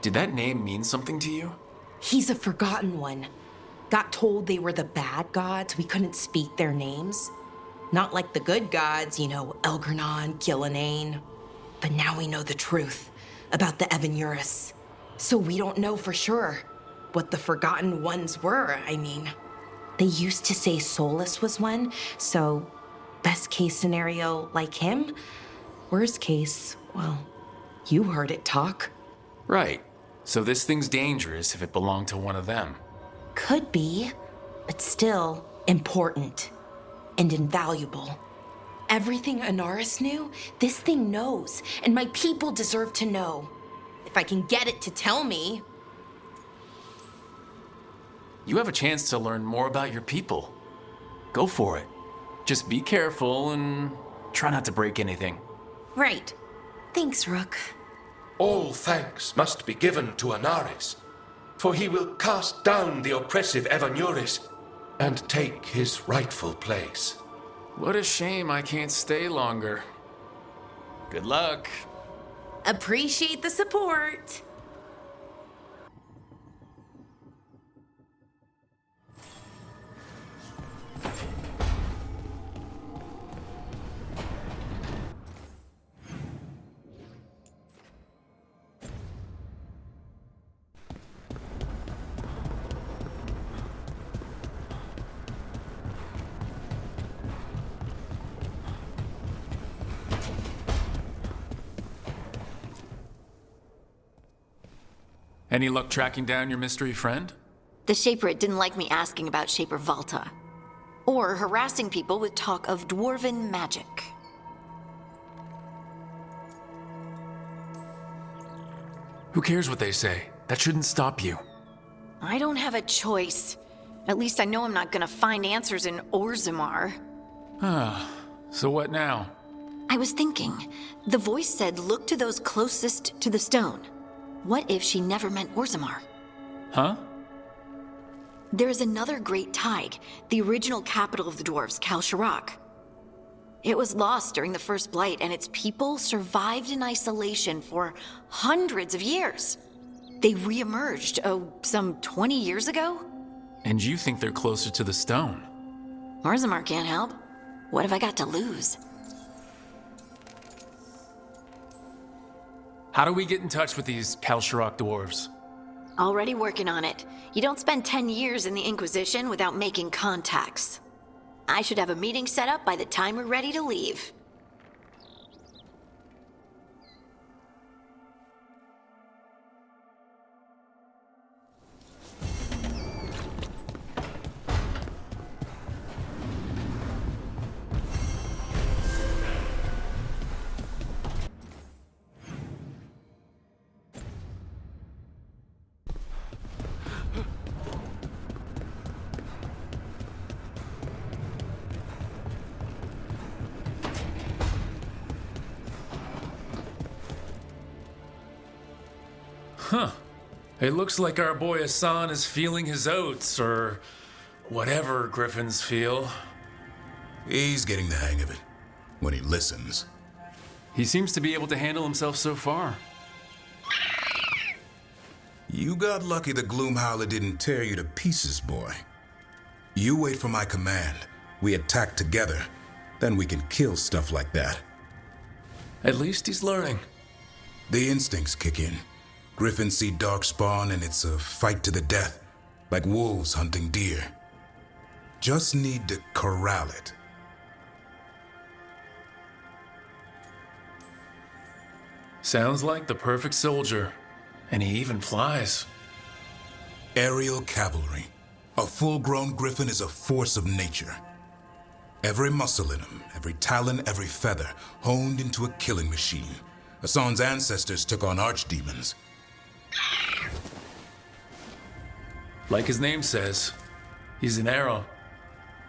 Did that name mean something to you? He's a Forgotten One. Got told they were the bad gods. We couldn't speak their names. Not like the good gods, you know, Elgernon, Gillenane. But now we know the truth about the Evanuris. So we don't know for sure what the Forgotten Ones were, I mean. They used to say Solas was one, so best case scenario, like him. Worst case, well, you heard it talk. Right. So this thing's dangerous if it belonged to one of them. Could be, but still important and invaluable. Everything Anaris knew, this thing knows, and my people deserve to know. If I can get it to tell me. You have a chance to learn more about your people. Go for it. Just be careful and try not to break anything. Right. Thanks, Rook. All thanks must be given to Anaris, for he will cast down the oppressive Evanuris and take his rightful place. What a shame I can't stay longer. Good luck. Appreciate the support. Any luck tracking down your mystery friend? The Shaperate didn't like me asking about Shaper Valta, or harassing people with talk of dwarven magic. Who cares what they say? That shouldn't stop you. I don't have a choice. At least I know I'm not gonna find answers in Orzammar. Ah, so what now? I was thinking, the voice said look to those closest to the stone. What if she never meant Orzammar? Huh? There is another great tide, the original capital of the dwarves, Kal Shirak. It was lost during the First Blight, and its people survived in isolation for hundreds of years. They re-emerged, some 20 years ago? And you think they're closer to the stone? Orzammar can't help. What have I got to lose? How do we get in touch with these Kal Shirak dwarves? Already working on it. You don't spend 10 years in the Inquisition without making contacts. I should have a meeting set up by the time we're ready to leave. Huh. It looks like our boy Hassan is feeling his oats, or whatever griffins feel. He's getting the hang of it, when he listens. He seems to be able to handle himself so far. You got lucky the Gloomhowler didn't tear you to pieces, boy. You wait for my command. We attack together. Then we can kill stuff like that. At least he's learning. The instincts kick in. Griffins see darkspawn and it's a fight to the death, like wolves hunting deer. Just need to corral it. Sounds like the perfect soldier. And he even flies. Aerial cavalry. A full-grown griffin is a force of nature. Every muscle in him, every talon, every feather, honed into a killing machine. Hassan's ancestors took on archdemons. Like his name says, he's an arrow.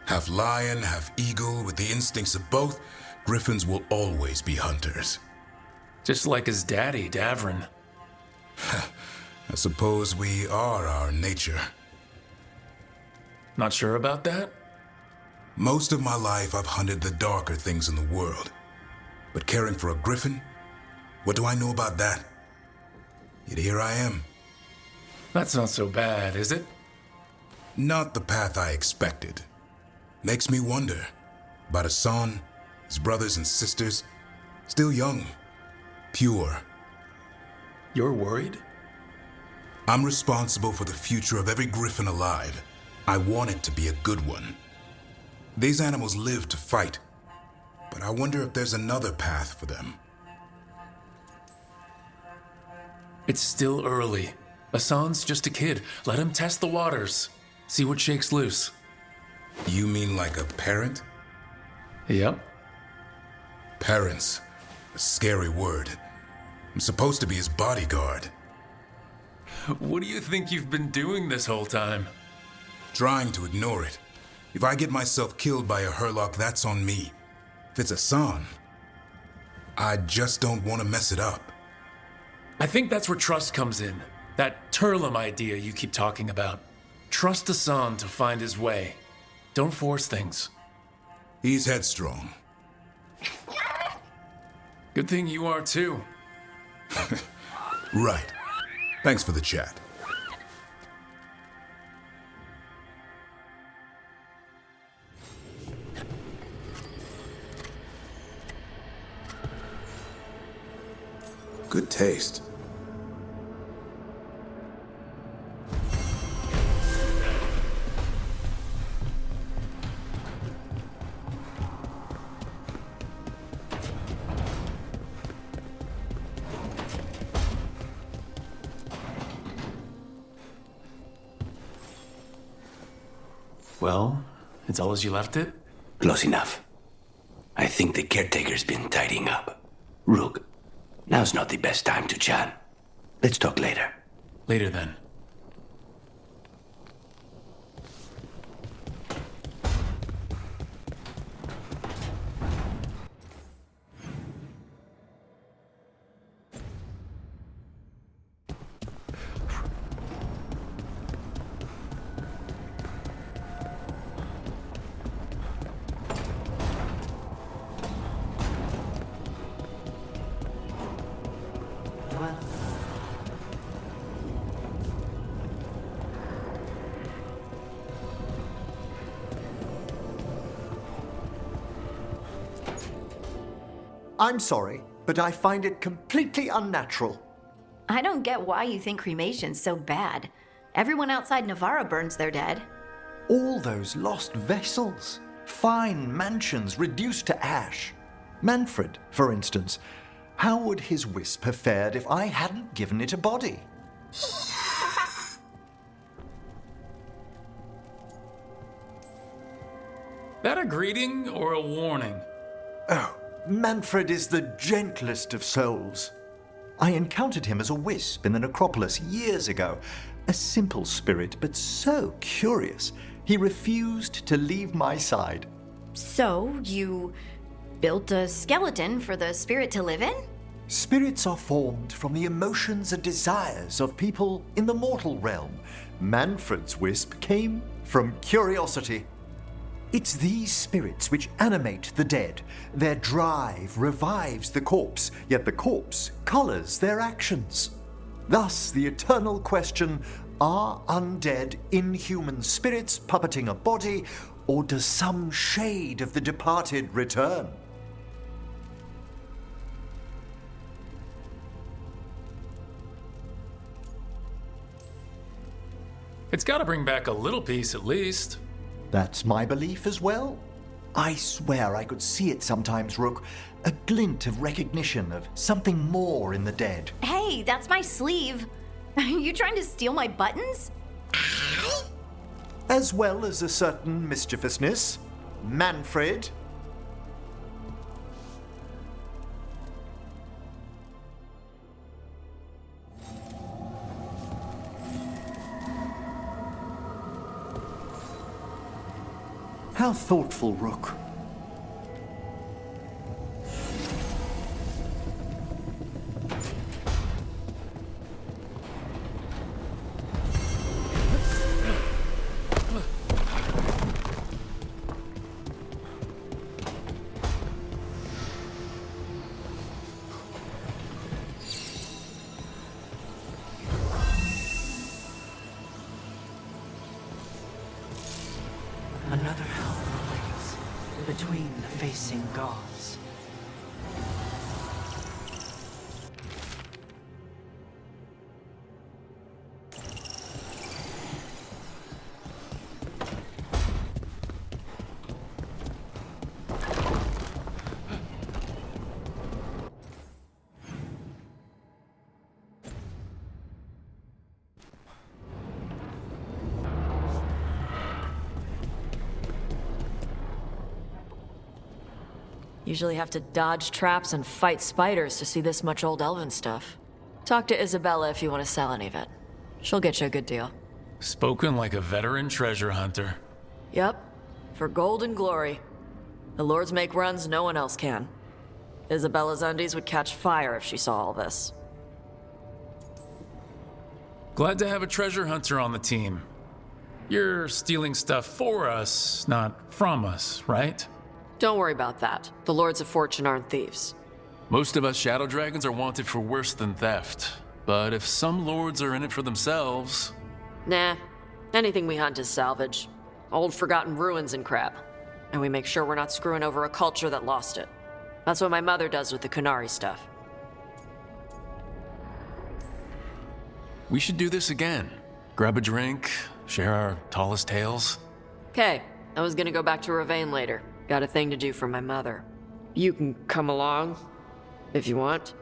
Half lion, half eagle, with the instincts of both, griffins will always be hunters. Just like his daddy, Davrin. I suppose we are our nature. Not sure about that? Most of my life I've hunted the darker things in the world. But caring for a griffin? What do I know about that? Yet here I am. That's not so bad, is it? Not the path I expected. Makes me wonder about Hassan, his brothers and sisters, still young, pure. You're worried? I'm responsible for the future of every griffin alive. I want it to be a good one. These animals live to fight, but I wonder if there's another path for them. It's still early. Hassan's just a kid. Let him test the waters. See what shakes loose. You mean like a parent? Yep. Parents. A scary word. I'm supposed to be his bodyguard. What do you think you've been doing this whole time? Trying to ignore it. If I get myself killed by a Hurlock, that's on me. If it's Hassan, I just don't want to mess it up. I think that's where trust comes in. That Turlum idea you keep talking about. Trust Hassan to find his way. Don't force things. He's headstrong. Good thing you are too. Right. Thanks for the chat. Good taste. Well, it's all as you left it? Close enough. I think the caretaker's been tidying up. Rook, now's not the best time to chat. Let's talk later. Later then. I'm sorry, but I find it completely unnatural. I don't get why you think cremation's so bad. Everyone outside Navarra burns their dead. All those lost vessels, fine mansions reduced to ash. Manfred, for instance. How would his wisp have fared if I hadn't given it a body? That a greeting or a warning? Oh, Manfred is the gentlest of souls. I encountered him as a wisp in the necropolis years ago. A simple spirit, but so curious. He refused to leave my side. So, you built a skeleton for the spirit to live in? Spirits are formed from the emotions and desires of people in the mortal realm. Manfred's wisp came from curiosity. It's these spirits which animate the dead. Their drive revives the corpse, yet the corpse colors their actions. Thus, the eternal question, are undead inhuman spirits puppeting a body, or does some shade of the departed return? It's gotta bring back a little peace at least. That's my belief as well. I swear I could see it sometimes, Rook. A glint of recognition of something more in the dead. Hey, that's my sleeve. Are you trying to steal my buttons? As well as a certain mischievousness. Manfred. How thoughtful, Rook. Another hell awaits between the facing gods. Usually have to dodge traps and fight spiders to see this much old elven stuff. Talk to Isabella if you want to sell any of it. She'll get you a good deal. Spoken like a veteran treasure hunter. Yep, for gold and glory. The lords make runs no one else can. Isabella's undies would catch fire if she saw all this. Glad to have a treasure hunter on the team. You're stealing stuff for us, not from us, right? Don't worry about that. The Lords of Fortune aren't thieves. Most of us Shadow Dragons are wanted for worse than theft. But if some lords are in it for themselves... Nah. Anything we hunt is salvage. Old forgotten ruins and crap. And we make sure we're not screwing over a culture that lost it. That's what my mother does with the Kunari stuff. We should do this again. Grab a drink, share our tallest tales. Okay, I was gonna go back to Ravane later. Got a thing to do for my mother. You can come along, if you want.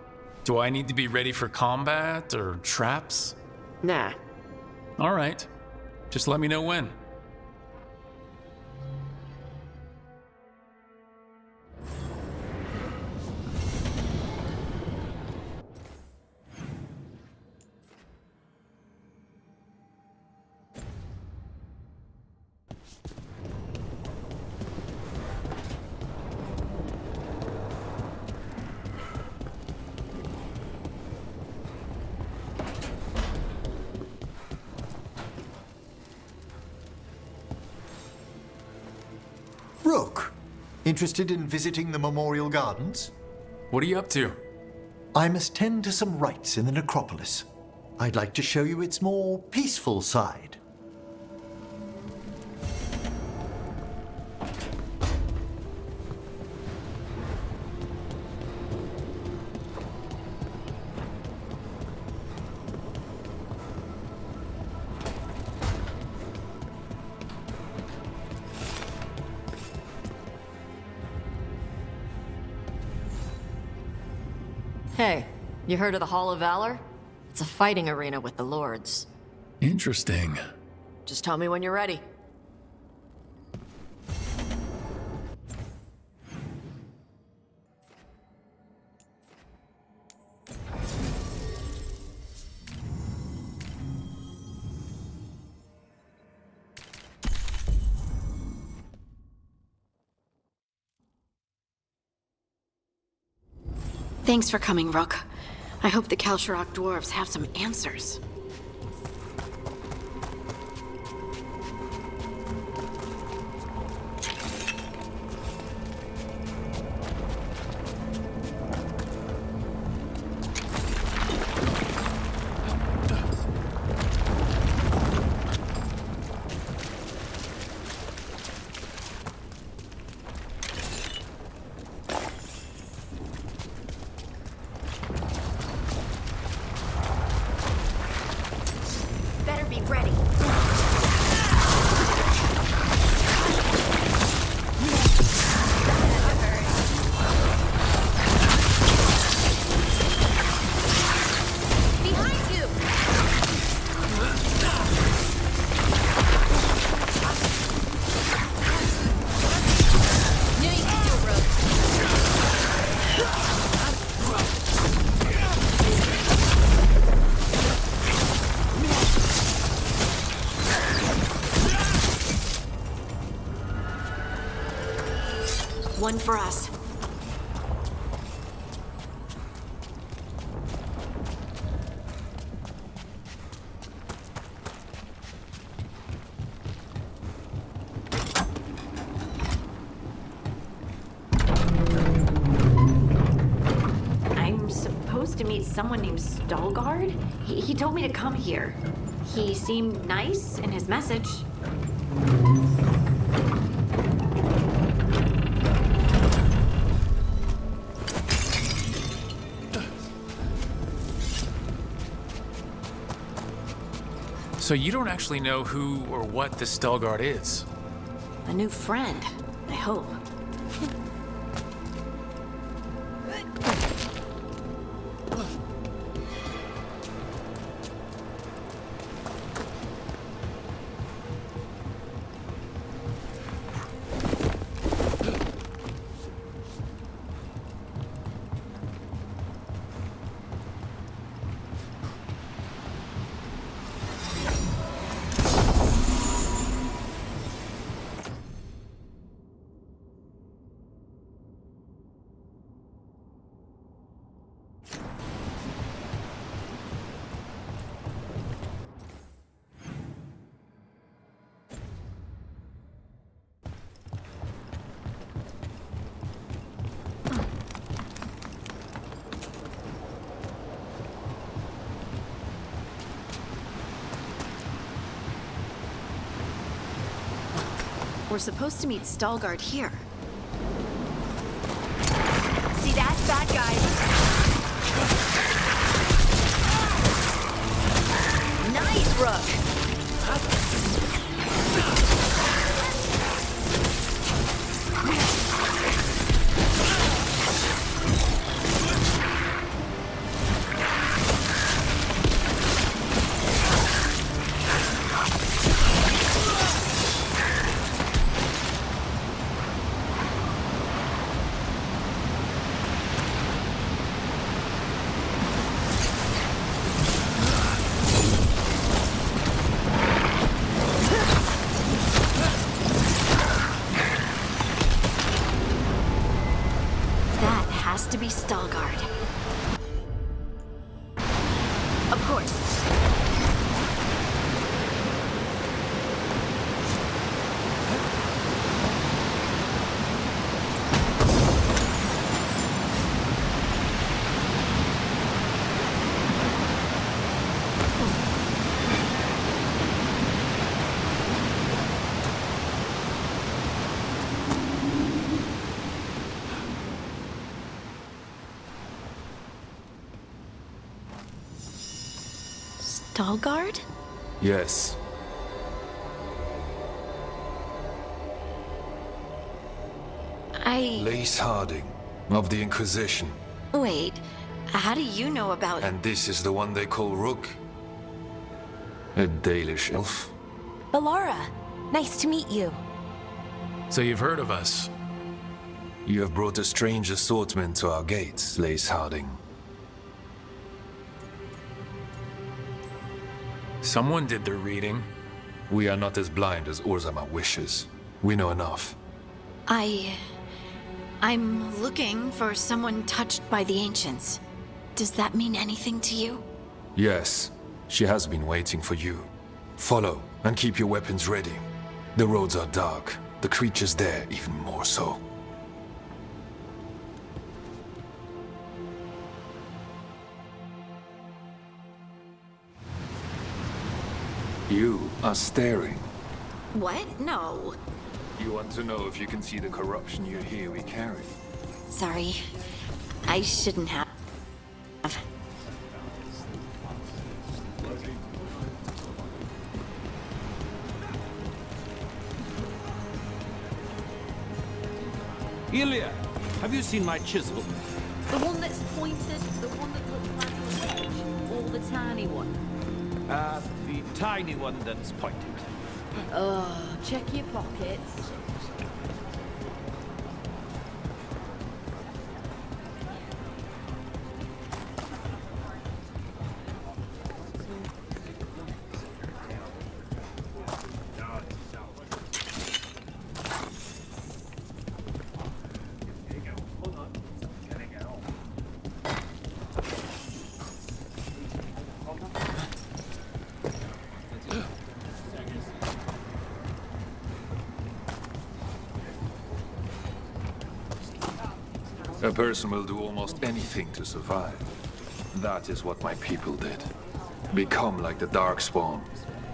Do I need to be ready for combat or traps? Nah. All right. Just let me know when. Rook, interested in visiting the Memorial Gardens? What are you up to? I must tend to some rites in the necropolis. I'd like to show you its more peaceful side. Hey, you heard of the Hall of Valor? It's a fighting arena with the lords. Interesting. Just tell me when you're ready. Thanks for coming, Rook. I hope the Kalsharok dwarves have some answers. One for us. I'm supposed to meet someone named Stalgard? He told me to come here. He seemed nice in his message. So you don't actually know who or what the Stalgard is? A new friend, I hope. We're supposed to meet Stalgard here. See that, bad guy? Nice, Rook! To be Stalgard. Of course. Stalgard? Yes. Lace Harding, of the Inquisition. Wait, how do you know about... And this is the one they call Rook? A Dalish elf? Bellara, nice to meet you. So you've heard of us? You have brought a strange assortment to our gates, Lace Harding. Someone did their reading. We are not as blind as Orzama wishes. We know enough. I'm looking for someone touched by the Ancients. Does that mean anything to you? Yes, she has been waiting for you. Follow, and keep your weapons ready. The roads are dark, the creatures there even more so. You are staring. What? No. You want to know if you can see the corruption you hear we carry? Sorry. I shouldn't have. Ilya, have you seen my chisel? The one that's pointed, the one that looks like a wedge, or the tiny one? The tiny one that's pointed. Check your pockets. A person will do almost anything to survive. That is what my people did. Become like the Darkspawn,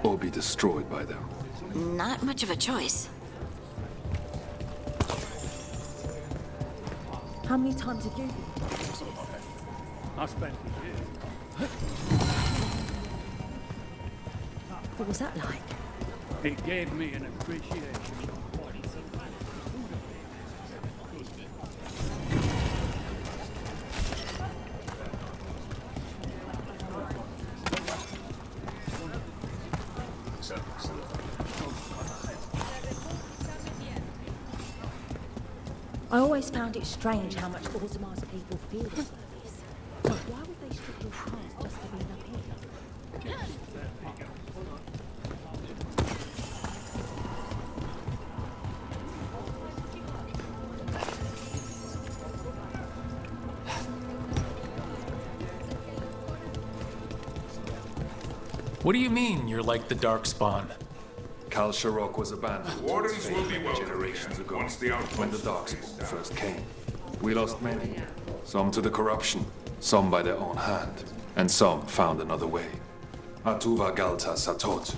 or be destroyed by them. Not much of a choice. How many times have you been? I spent years. What was that like? It gave me an appreciation. I always found it strange how much Orzamar's people feel this place. Why would they strip your past just to be up here? What do you mean you're like the Darkspawn? Kal Sharok was abandoned Wardens will be welcome generations ago once the outpost when the Darkspawn first came. We lost many, some to the corruption, some by their own hand, and some found another way. Atuva Galta Satot.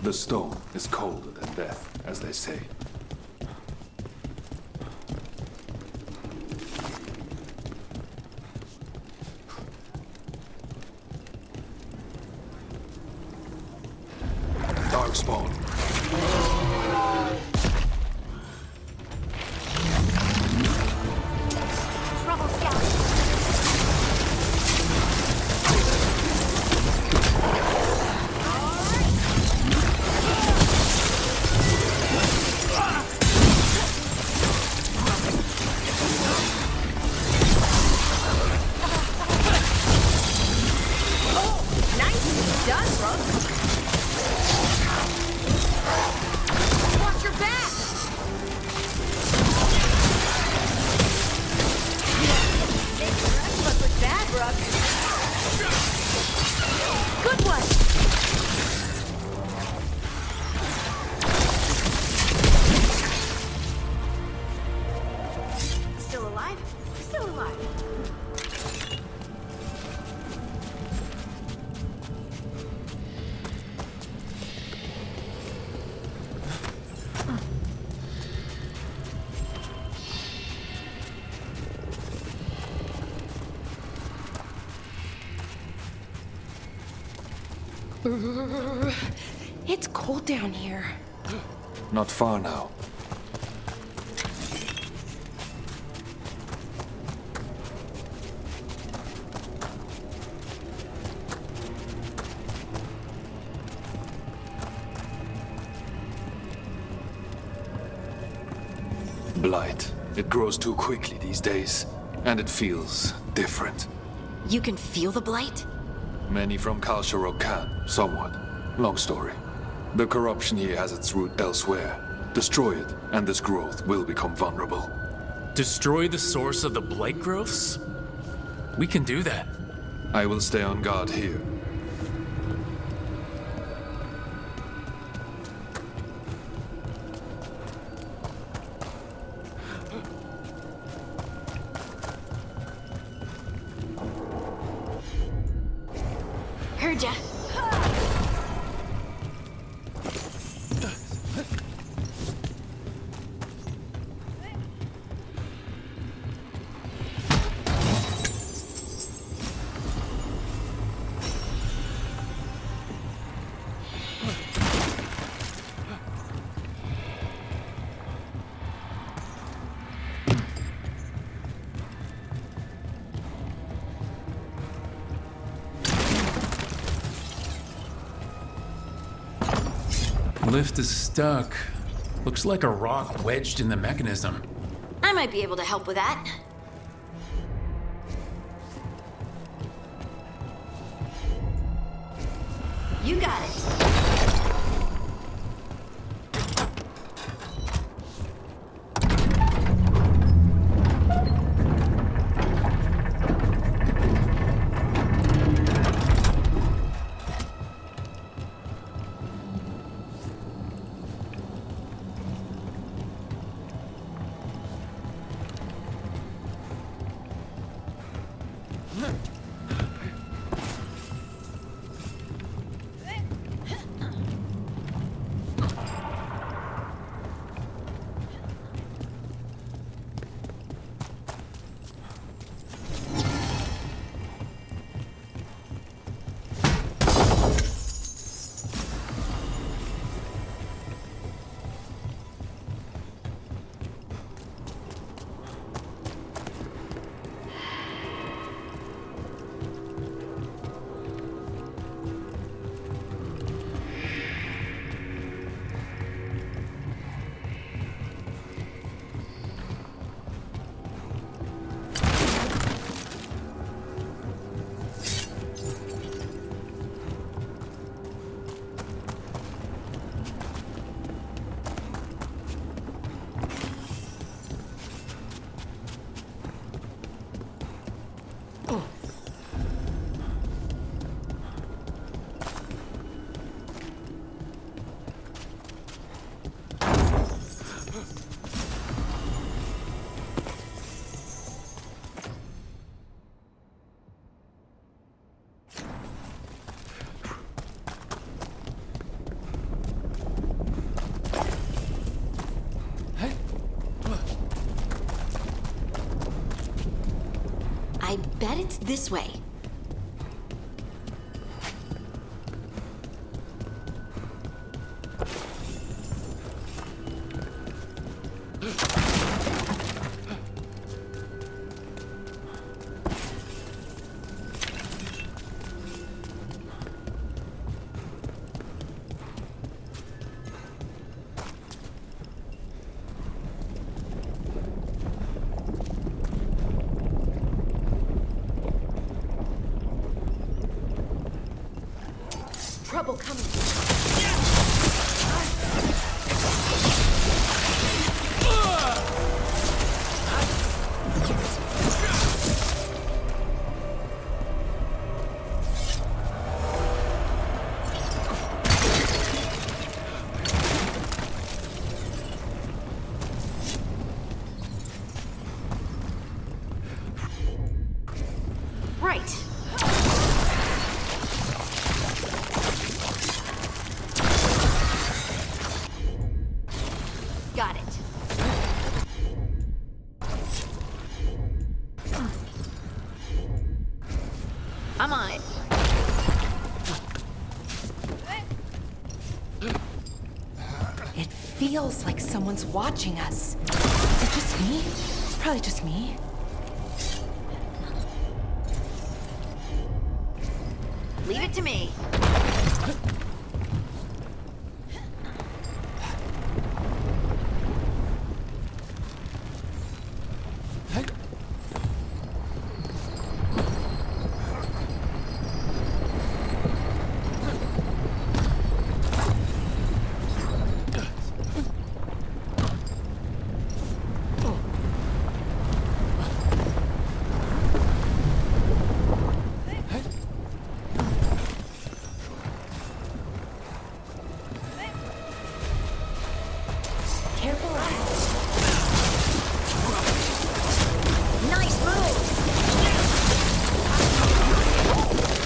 The stone is colder than death, as they say. Darkspawn. Trouble scout. Oh, nicely done, Rook. Watch your back! Take the rest of us with that, Rook. Good one! Still alive? Still alive. It's cold down here. Not far now. Blight. It grows too quickly these days, and it feels different. You can feel the blight? Many from Kal Sharok can, somewhat. Long story. The corruption here has its root elsewhere. Destroy it, and this growth will become vulnerable. Destroy the source of the blight growths? We can do that. I will stay on guard here. Heard ya. Lift is stuck. Looks like a rock wedged in the mechanism. I might be able to help with that. You got it. I bet it's this way. Trouble coming. Right. Got it. I'm on it. It feels like someone's watching us. Is it just me? It's probably just me. Leave it to me. Nice moves!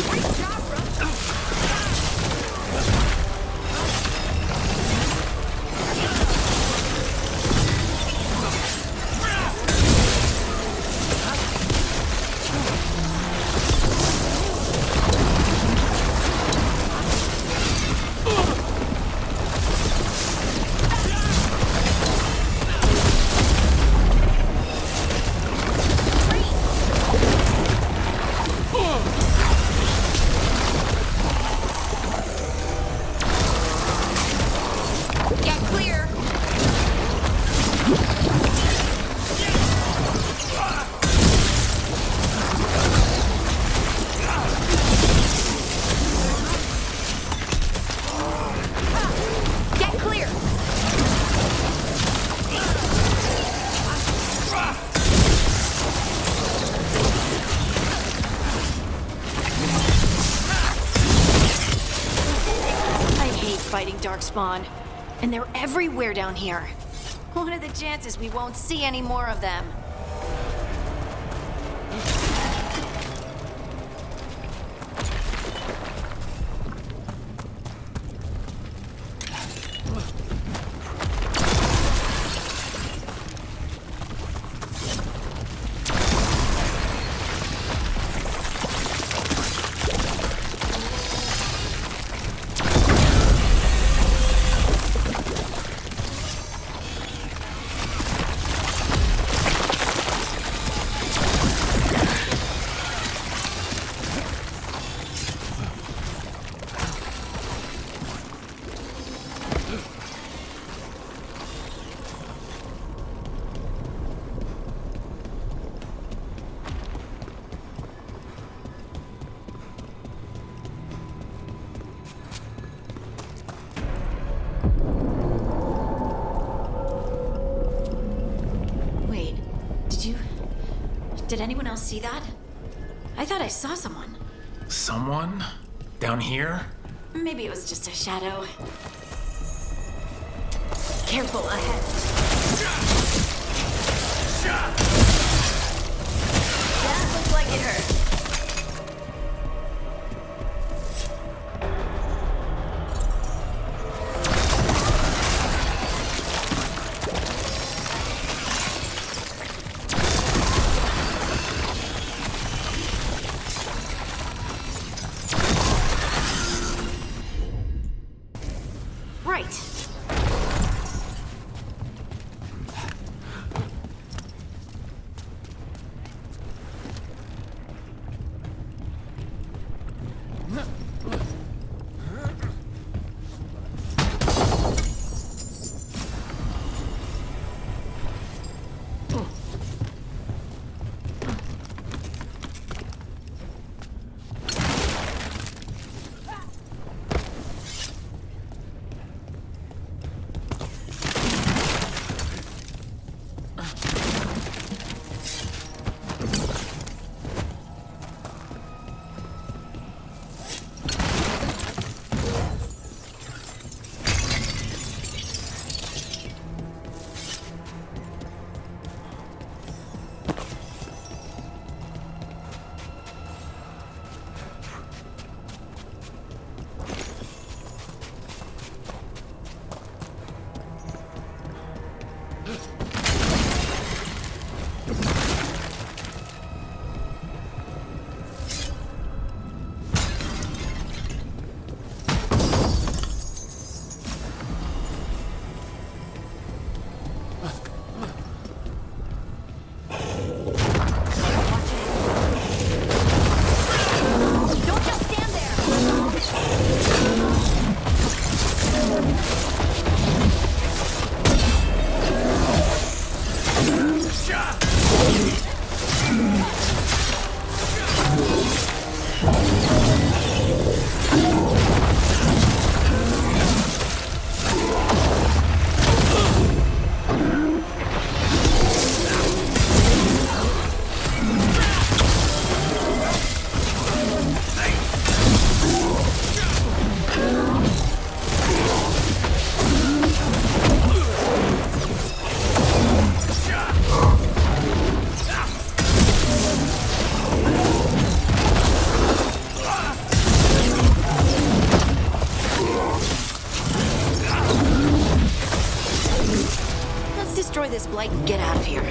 Great job, Rook! Get clear! Get clear! I hate fighting Darkspawn. And they're everywhere down here. What are the chances we won't see any more of them? Did anyone else see that? I thought I saw someone. Someone? Down here? Maybe it was just a shadow. Careful ahead. That looks like it hurt. Right. Destroy this blight and get out of here.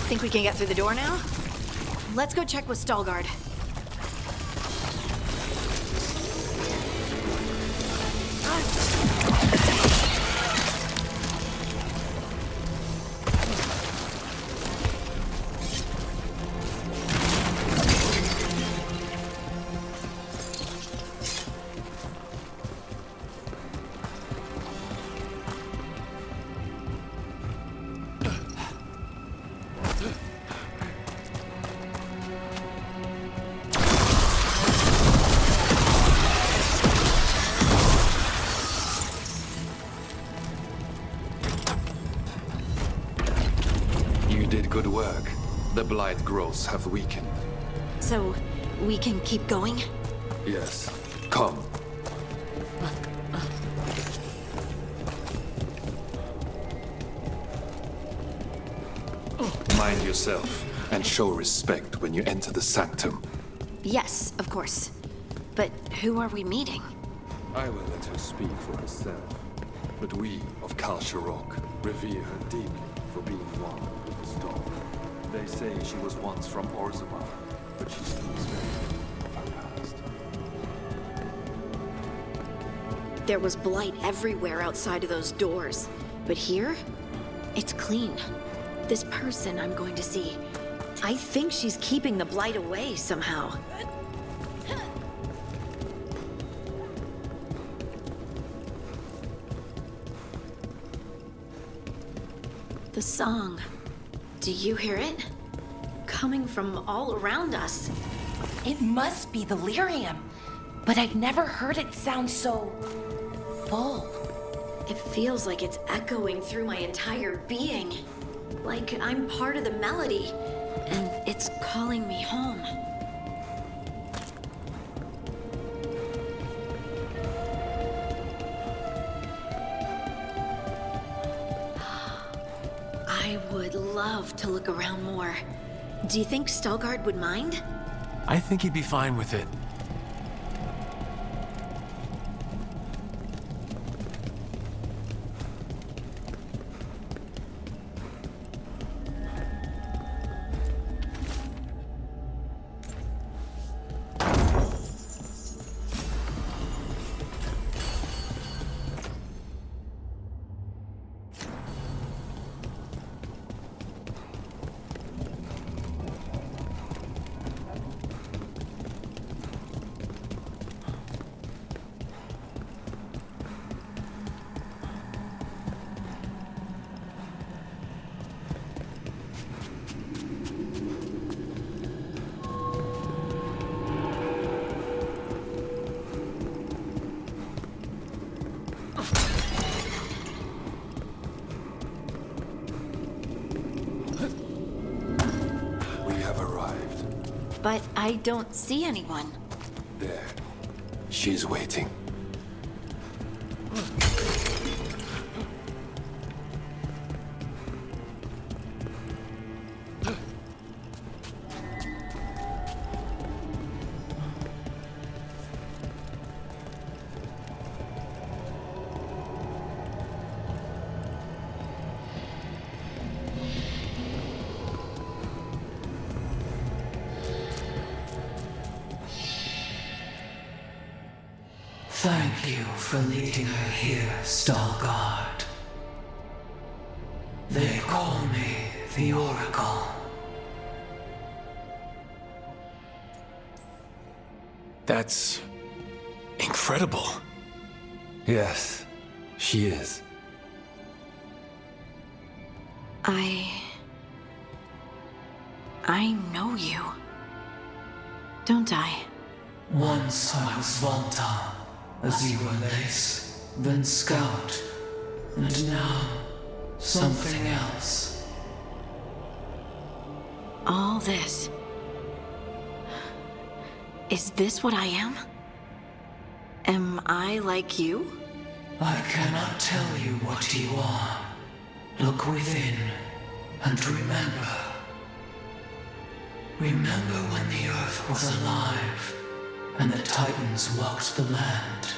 Think we can get through the door now? Let's go check with Stalgard. work. The Blight growths have weakened. So, we can keep going? Yes. Come. Mind yourself, and show respect when you enter the sanctum. Yes, of course. But who are we meeting? I will let her speak for herself. But we of Kal Sharok revere her deeply for being one with the stone. They say she was once from Orzammar, but she speaks very of her past. There was blight everywhere outside of those doors. But here, it's clean. This person I'm going to see, I think she's keeping the blight away somehow. The song. Do you hear it? Coming from all around us. It must be the lyrium, but I've never heard it sound so full. It feels like it's echoing through my entire being. Like I'm part of the melody, and it's calling me home. I would love to look around more. Do you think Stelgard would mind? I think he'd be fine with it. But I don't see anyone. There. She's waiting. Thank you for leading her here, Stelgard. They call me the Oracle. That's incredible. Yes, she is. I know you. Don't I? Once I was Volta, as you were Lace, then Scout, and now something else. All this. Is this what I am? Am I like you? I cannot tell you what you are. Look within, and remember. Remember when the Earth was alive, and the Titans walked the land.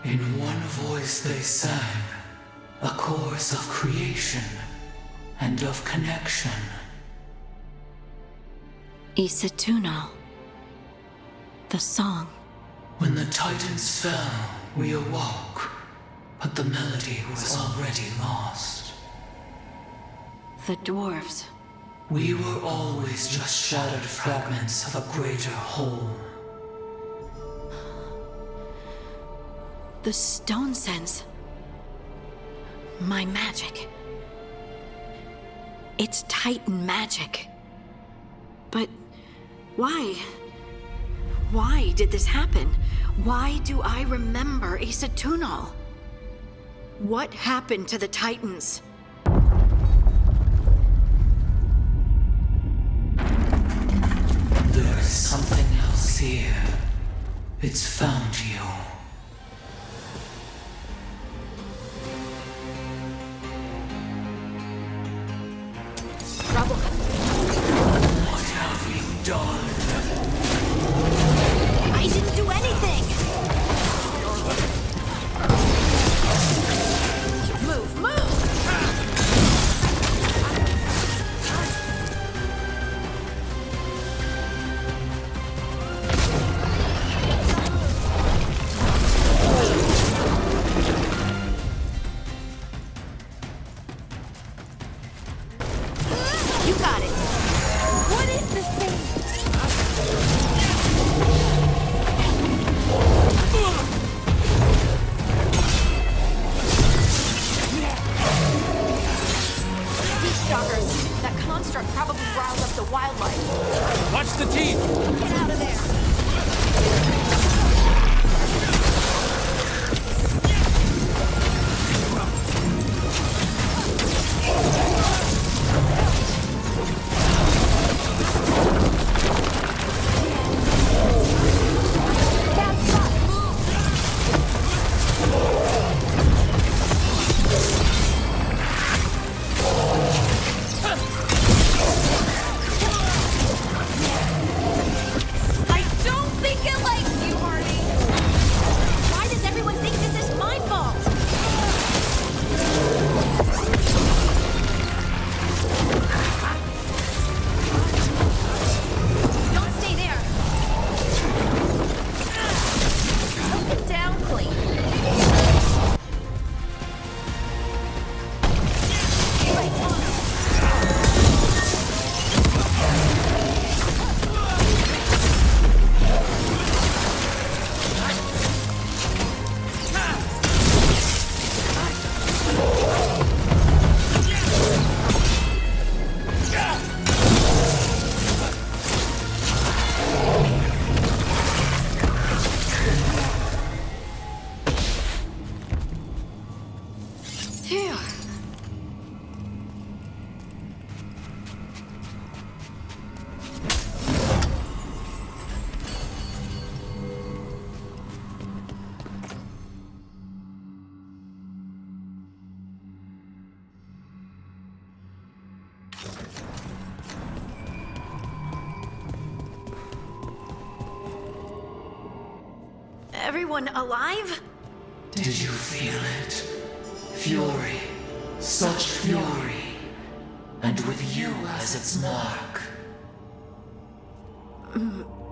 In one voice they sang, a chorus of creation and of connection. Isatuno. The song. When the Titans fell, we awoke, but the melody was already lost. The dwarves. We were always just shattered fragments of a greater whole. The stone sense. My magic. It's Titan magic. But why? Why did this happen? Why do I remember Isatuno? What happened to the Titans? something else here. It's found you. Trouble. What have you done? I didn't do anything! Move, move! You got it! What is this thing? These stalkers. That construct probably riled up the wildlife. Watch the teeth! Get out of there! I don't think it likes you, Hardy! Why does everyone think this is my fault? Don't stay there! Put it down, clean. Phew. Everyone alive? Did you feel it? Fury. Such fury. And with you as its mark.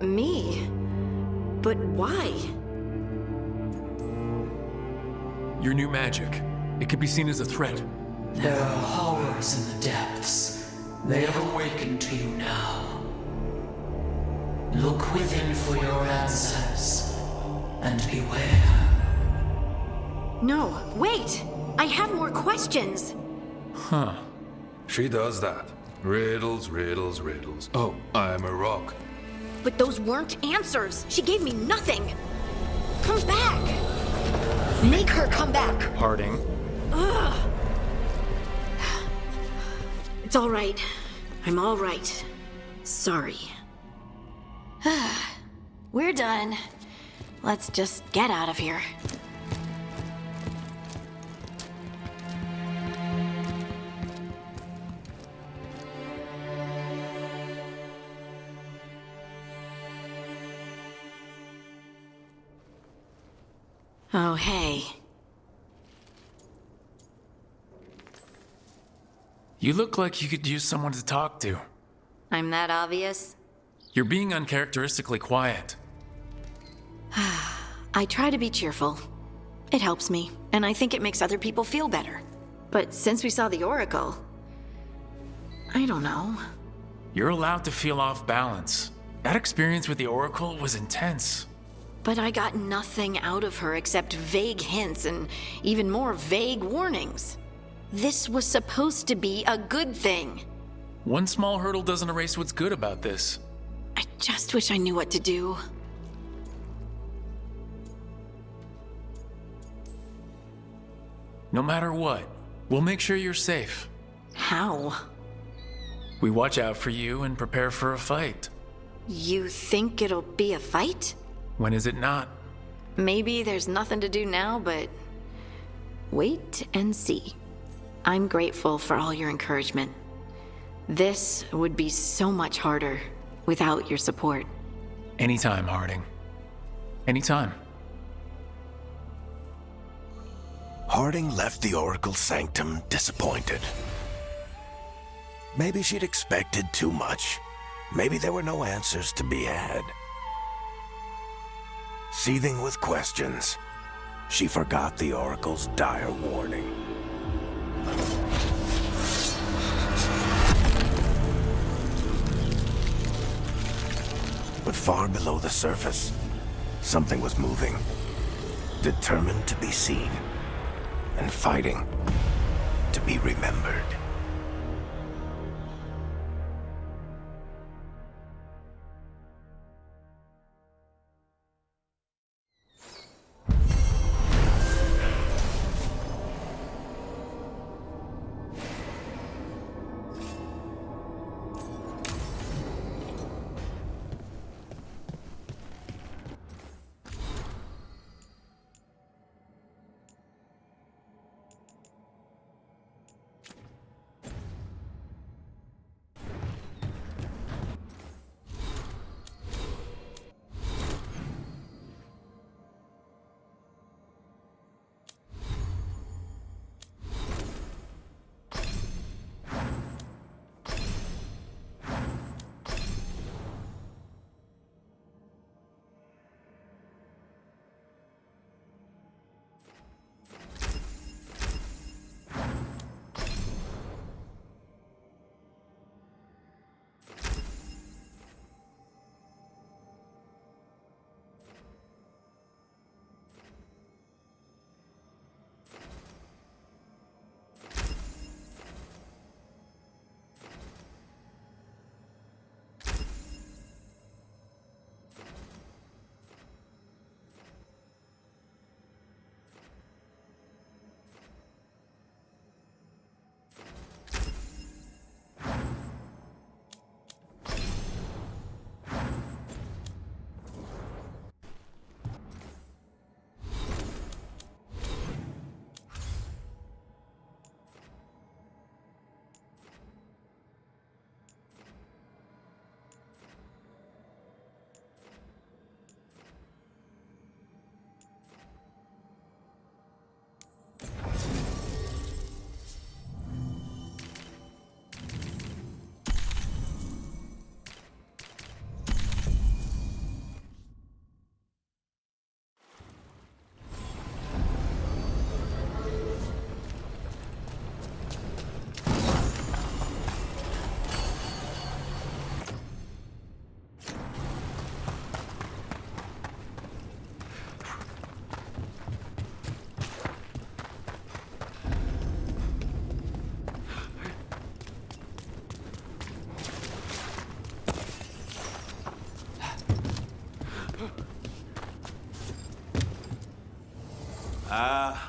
Me? But why? Your new magic. It could be seen as a threat. There are horrors in the depths. They have awakened to you now. Look within for your answers. And beware. No, wait! I have more questions! Huh. She does that. Riddles, riddles, riddles. Oh, I'm a rock. But those weren't answers! She gave me nothing! Come back! Make her come back! Harding. Ugh. It's all right. I'm all right. Sorry. We're done. Let's just get out of here. Oh, hey. You look like you could use someone to talk to. I'm that obvious? You're being uncharacteristically quiet. I try to be cheerful. It helps me, and I think it makes other people feel better. But since we saw the Oracle, I don't know. You're allowed to feel off balance. That experience with the Oracle was intense. But I got nothing out of her except vague hints and even more vague warnings. This was supposed to be a good thing. One small hurdle doesn't erase what's good about this. I just wish I knew what to do. No matter what, we'll make sure you're safe. How? We watch out for you and prepare for a fight. You think it'll be a fight? When is it not? Maybe there's nothing to do now, but wait and see. I'm grateful for all your encouragement. This would be so much harder without your support. Anytime, Harding. Anytime. Harding left the Oracle's sanctum disappointed. Maybe she'd expected too much. Maybe there were no answers to be had. Seething with questions, she forgot the Oracle's dire warning. But far below the surface, something was moving, determined to be seen, and fighting to be remembered.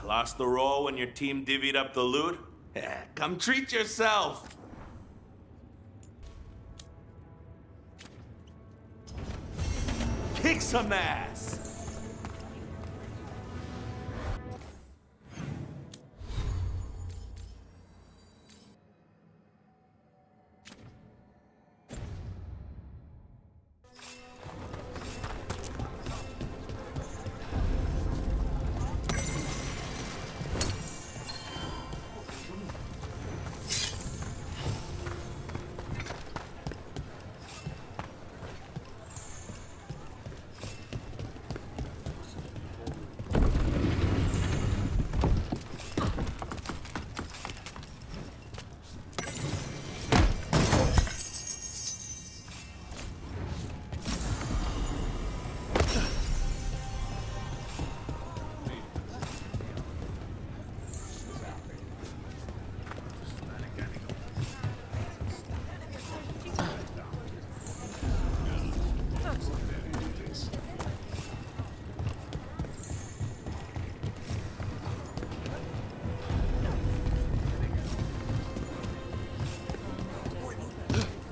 Lost the roll when your team divvied up the loot? Come treat yourself! Kick some ass!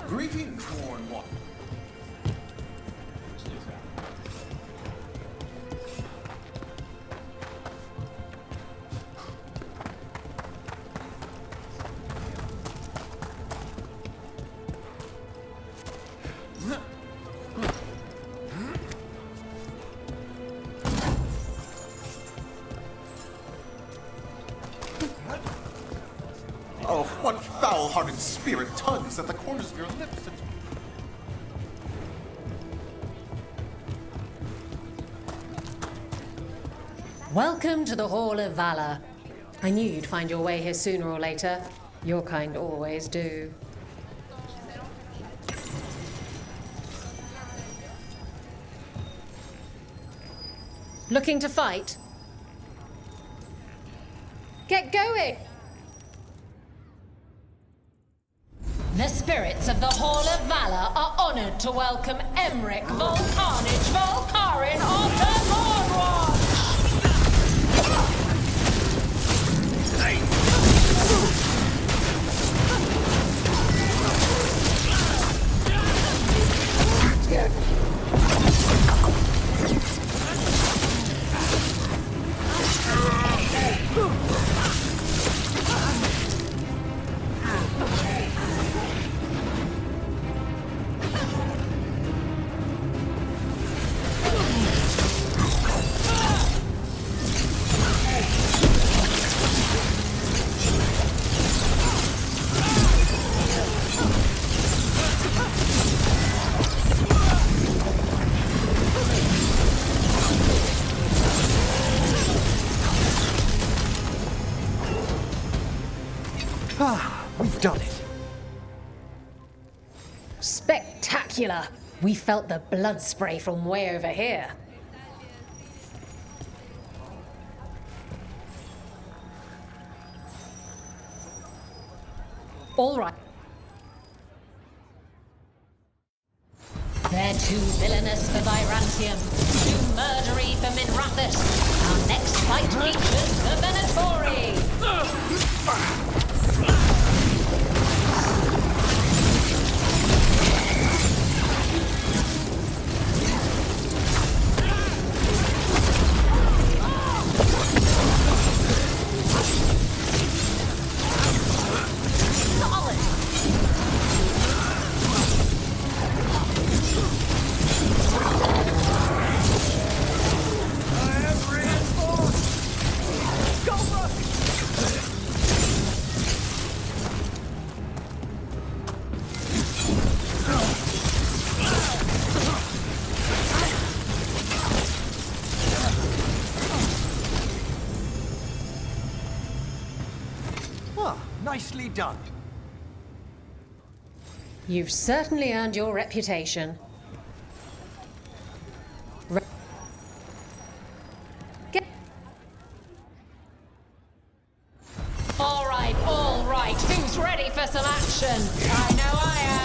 Greetings, worn one. Oh, what foul-hearted spirit tugs at the corners of your lips and... Welcome to the Hall of Valor. I knew you'd find your way here sooner or later. Your kind always do. Looking to fight? Get going! The spirits of the Hall of Valor are honored to welcome Emmerich Volcarnage Volcarin of the Boardwalk! We've done it. Spectacular! We felt the blood spray from way over here. All right. They're too villainous for Virantium, too murdery for Minrathus. Our next fight features the Venatori! Nicely done. You've certainly earned your reputation. All right. Who's ready for some action? I know I am.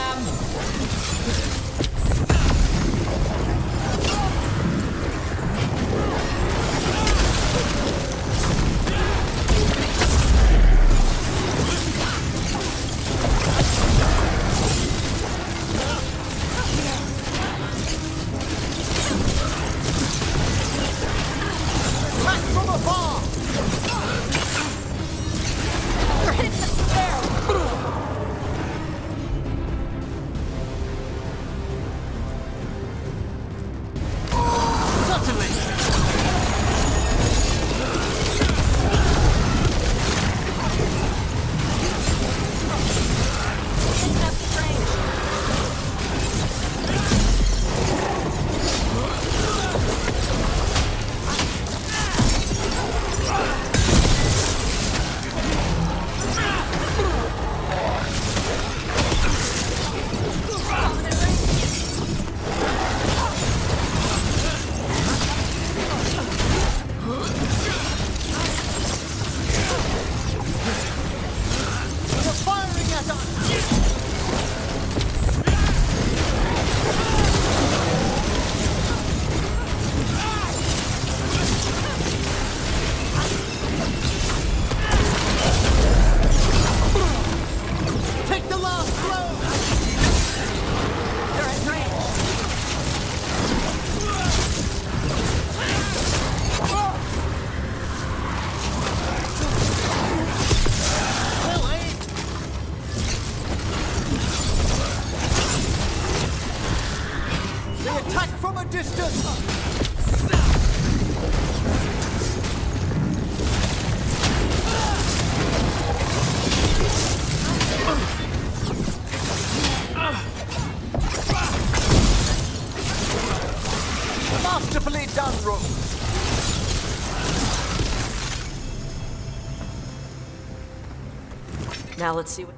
Now let's see what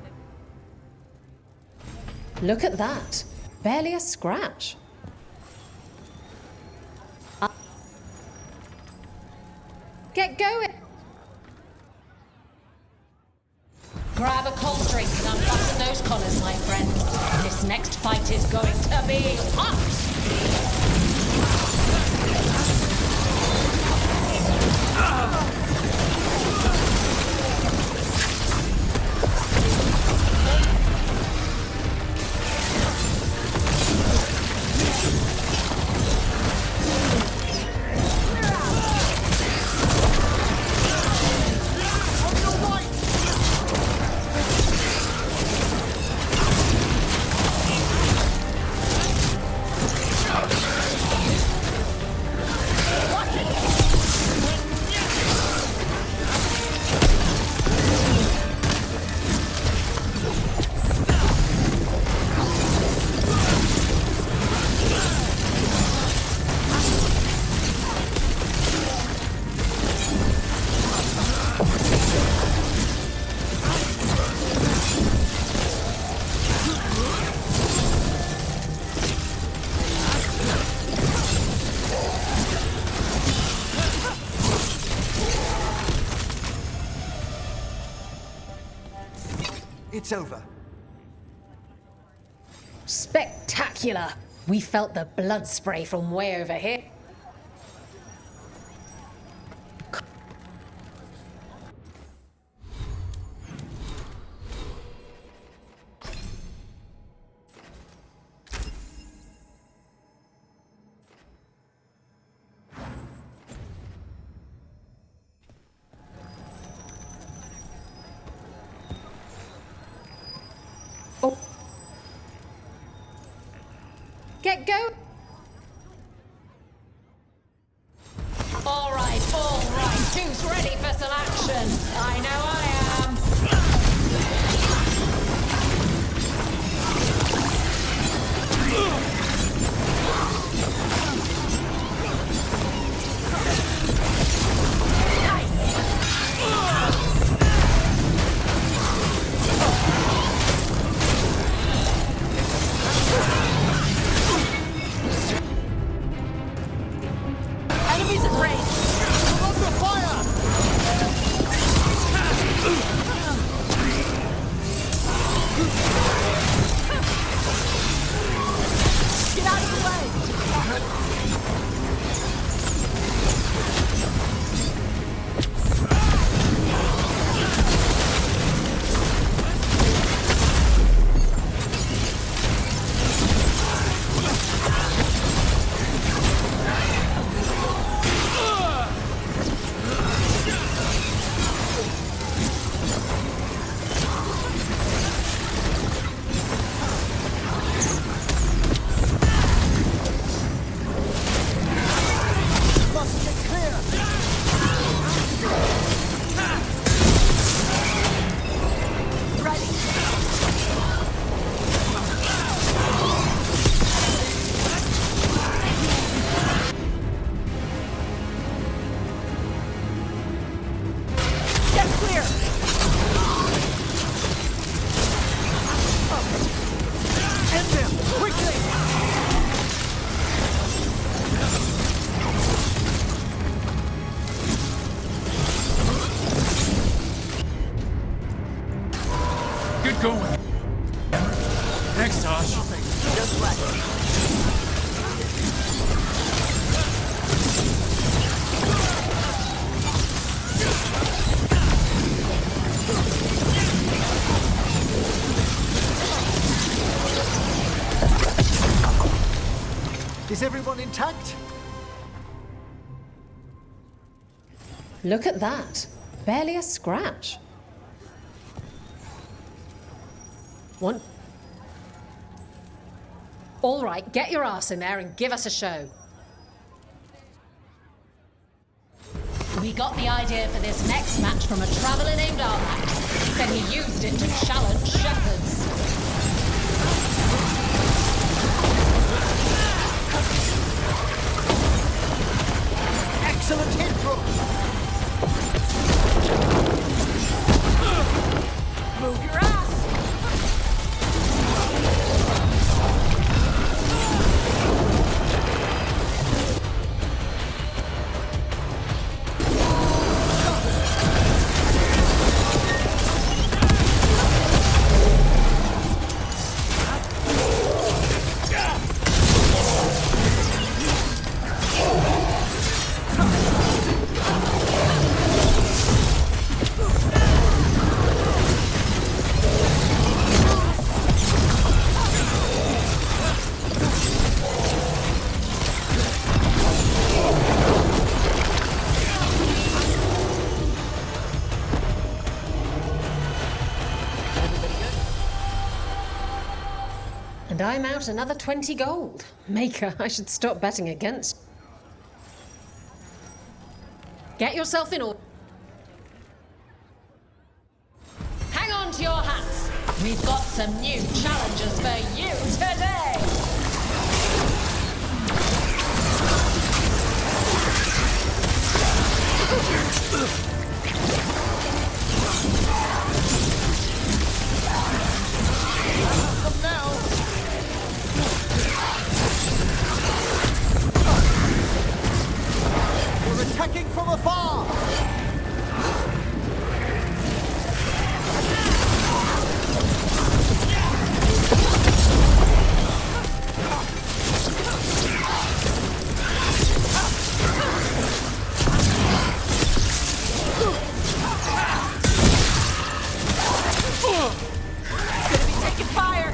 they... Look at that. Barely a scratch. Get going! Grab a cold drink and unfasten those collars, my friend. This next fight is going to be hot! It's over. Spectacular! We felt the blood spray from way over here. Get going! All right. Who's ready for some action? I know I am. Enemies at range! We're under fire! Get out of the way! Must get clear! Ready! Get clear! End them! Quickly! Good going. Thanks, Tosh. Just let Is everyone intact? Look at that. Barely a scratch. One. All right, get your ass in there and give us a show. We got the idea for this next match from a traveller named Armax. Then he used it to challenge shepherds. Excellent hit, Rook! Move your I'm out another 20 gold. Maker, I should stop betting against. Get yourself in order. Hang on to your hats. We've got some new challenges for you today. We're attacking from afar! Gonna be taking fire!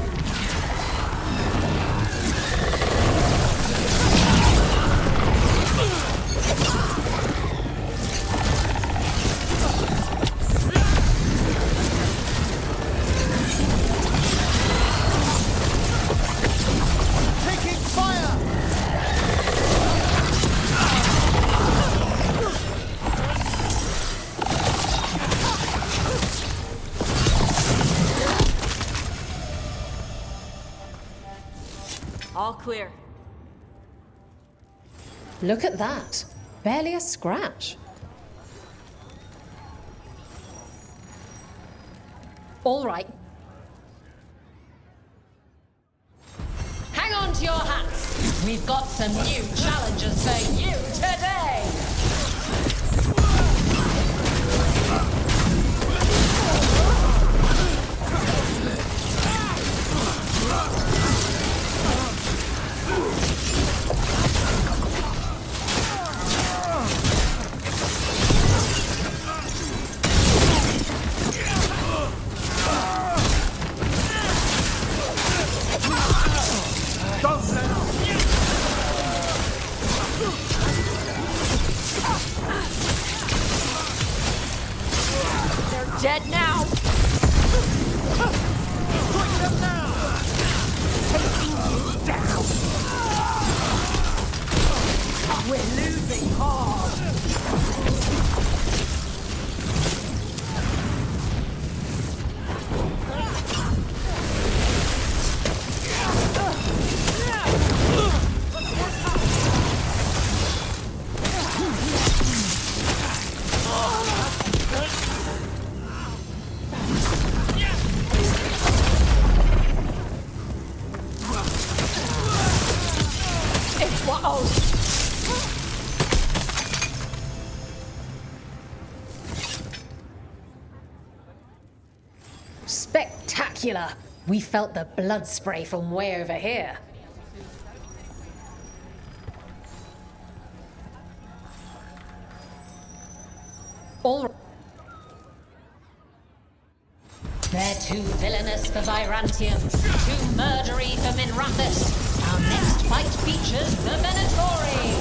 Taking fire! All clear. Look at that. Barely a scratch. All right. Hang on to your hats. We've got some new challenges for you today. They're dead now! Bring them now! Taking you down! We're losing hard! It's what? Oh! Spectacular! We felt the blood spray from way over here. All They're too villainous for Virantians, too murdery for Minrathis. Our next fight features the Venatori.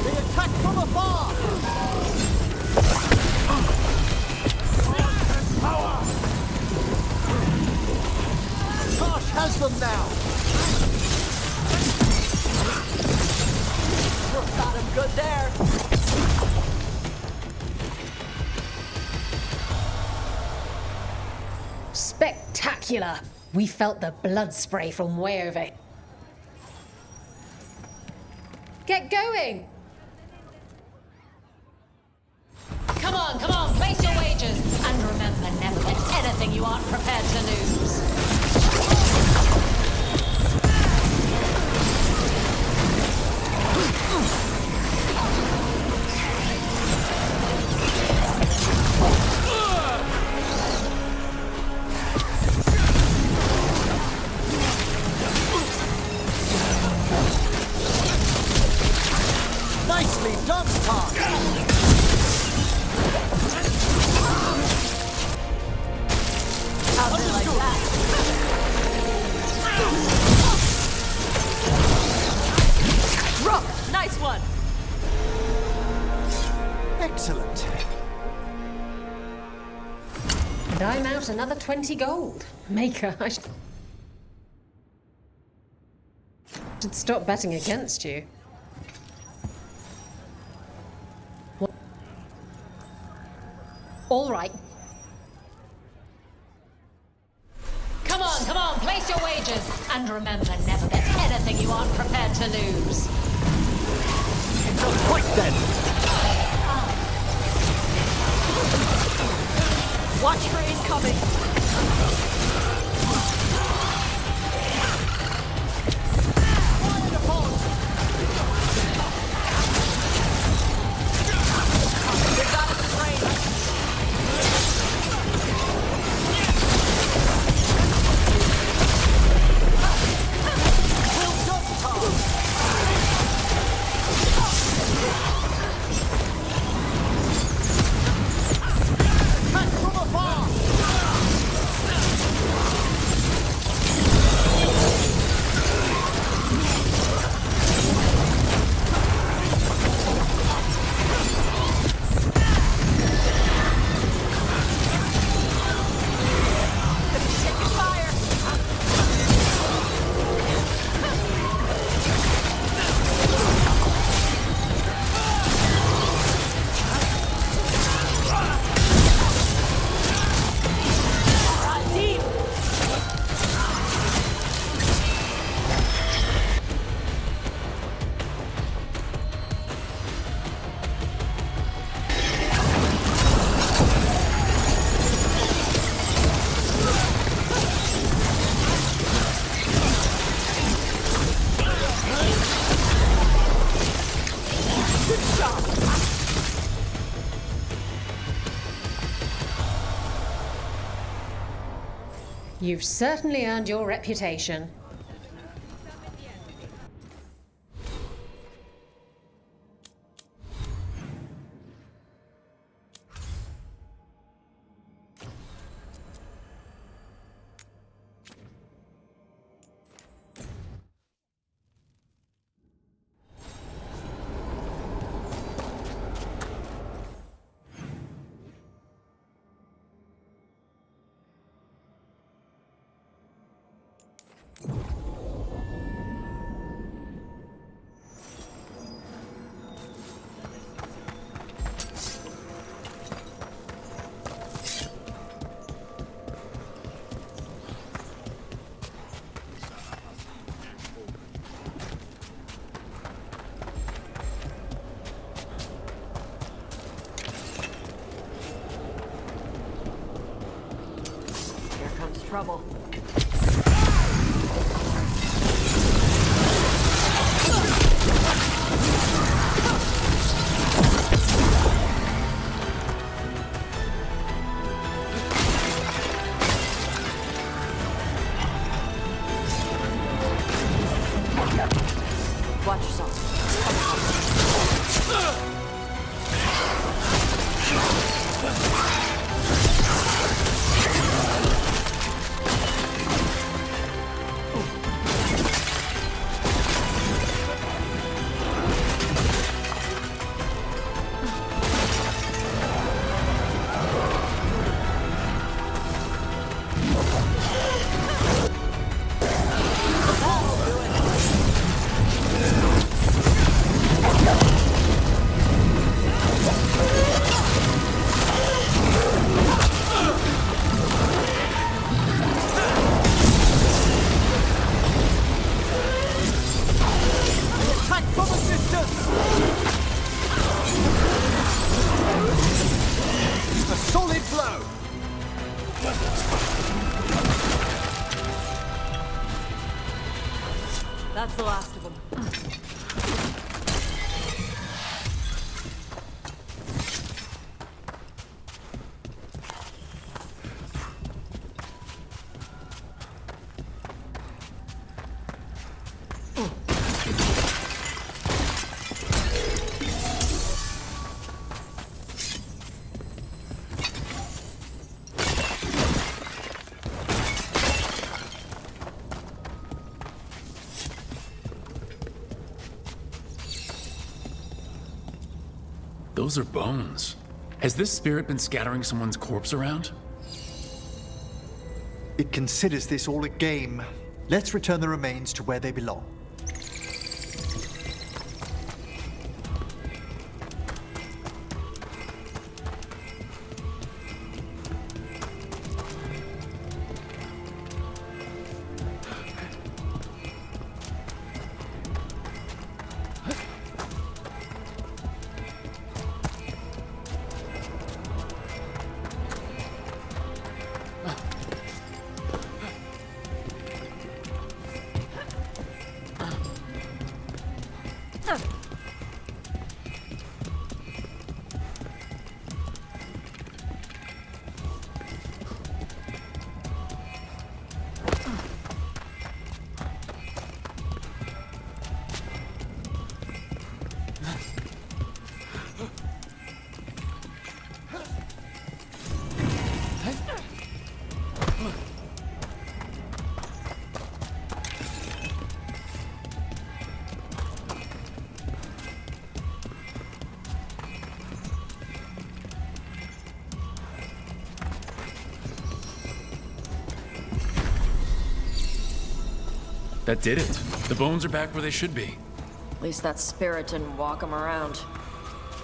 They attack from afar! Power! Tosh has them now! Rook got him good there! Spectacular! We felt the blood spray from way over. Get going! Come on, place your wagers! And remember, never bet anything you aren't prepared to lose. Nicely done, Tosh! How's it like that? And I'm out another 20 gold. Maker, I should stop betting against you. All right. Come on, place your wagers. And remember, never bet anything you aren't prepared to lose. Just quick then! Watch for incoming! You've certainly earned your reputation. Trouble. Watch yourself. That's the last of them. Those are bones. Has this spirit been scattering someone's corpse around? It considers this all a game. Let's return the remains to where they belong. That did it. The bones are back where they should be. At least that spirit didn't walk them around.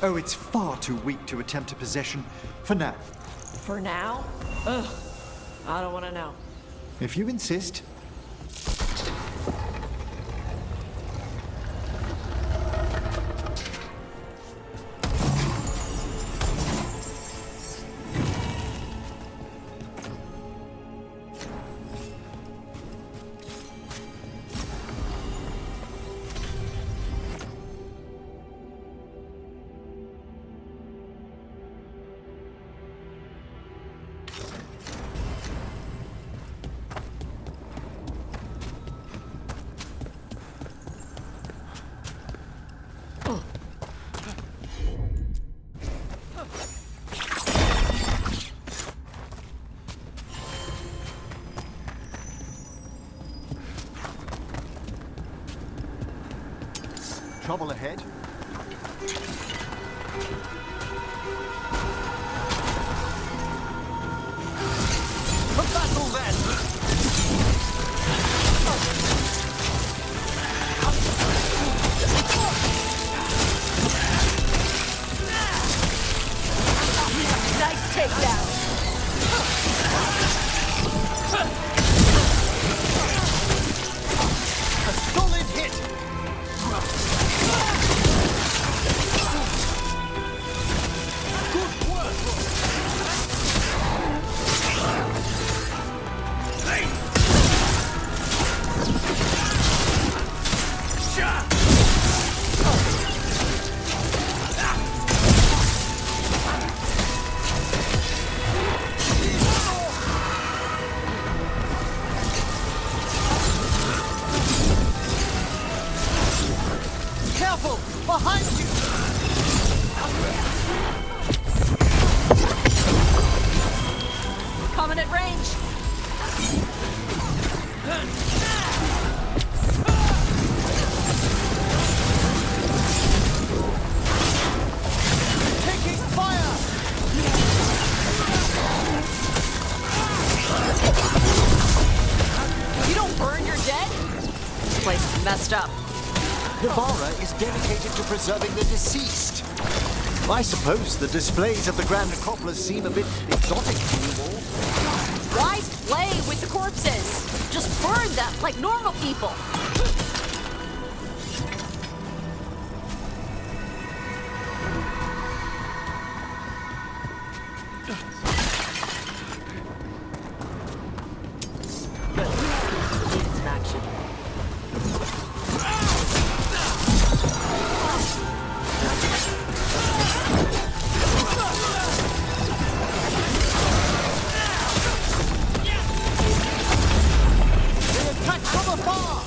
Oh, it's far too weak to attempt a possession. For now. For now? Ugh. I don't want to know. If you insist. Trouble ahead. Put back all that! Nice takedown! A solid hit! Good work! Careful! Behind you! Coming at range! Taking fire! If you don't burn, you're dead? This place is messed up. Navarra is dedicated to preserving the deceased. I suppose the displays at the Grand Necropolis seem a bit exotic to you all. Why play with the corpses? Just burn them like normal people. Needs some action. They attack from afar!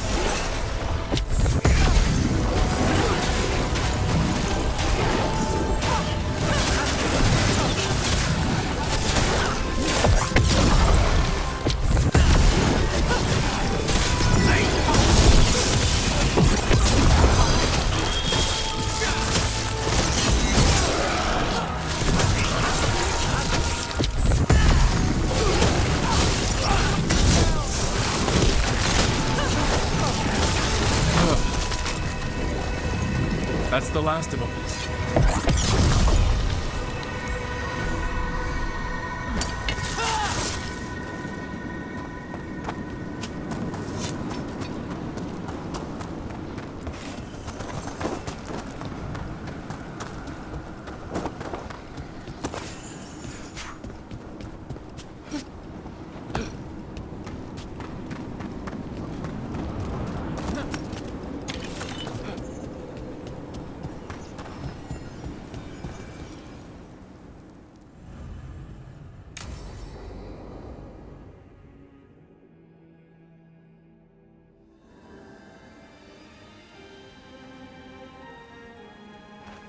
That's the last of them.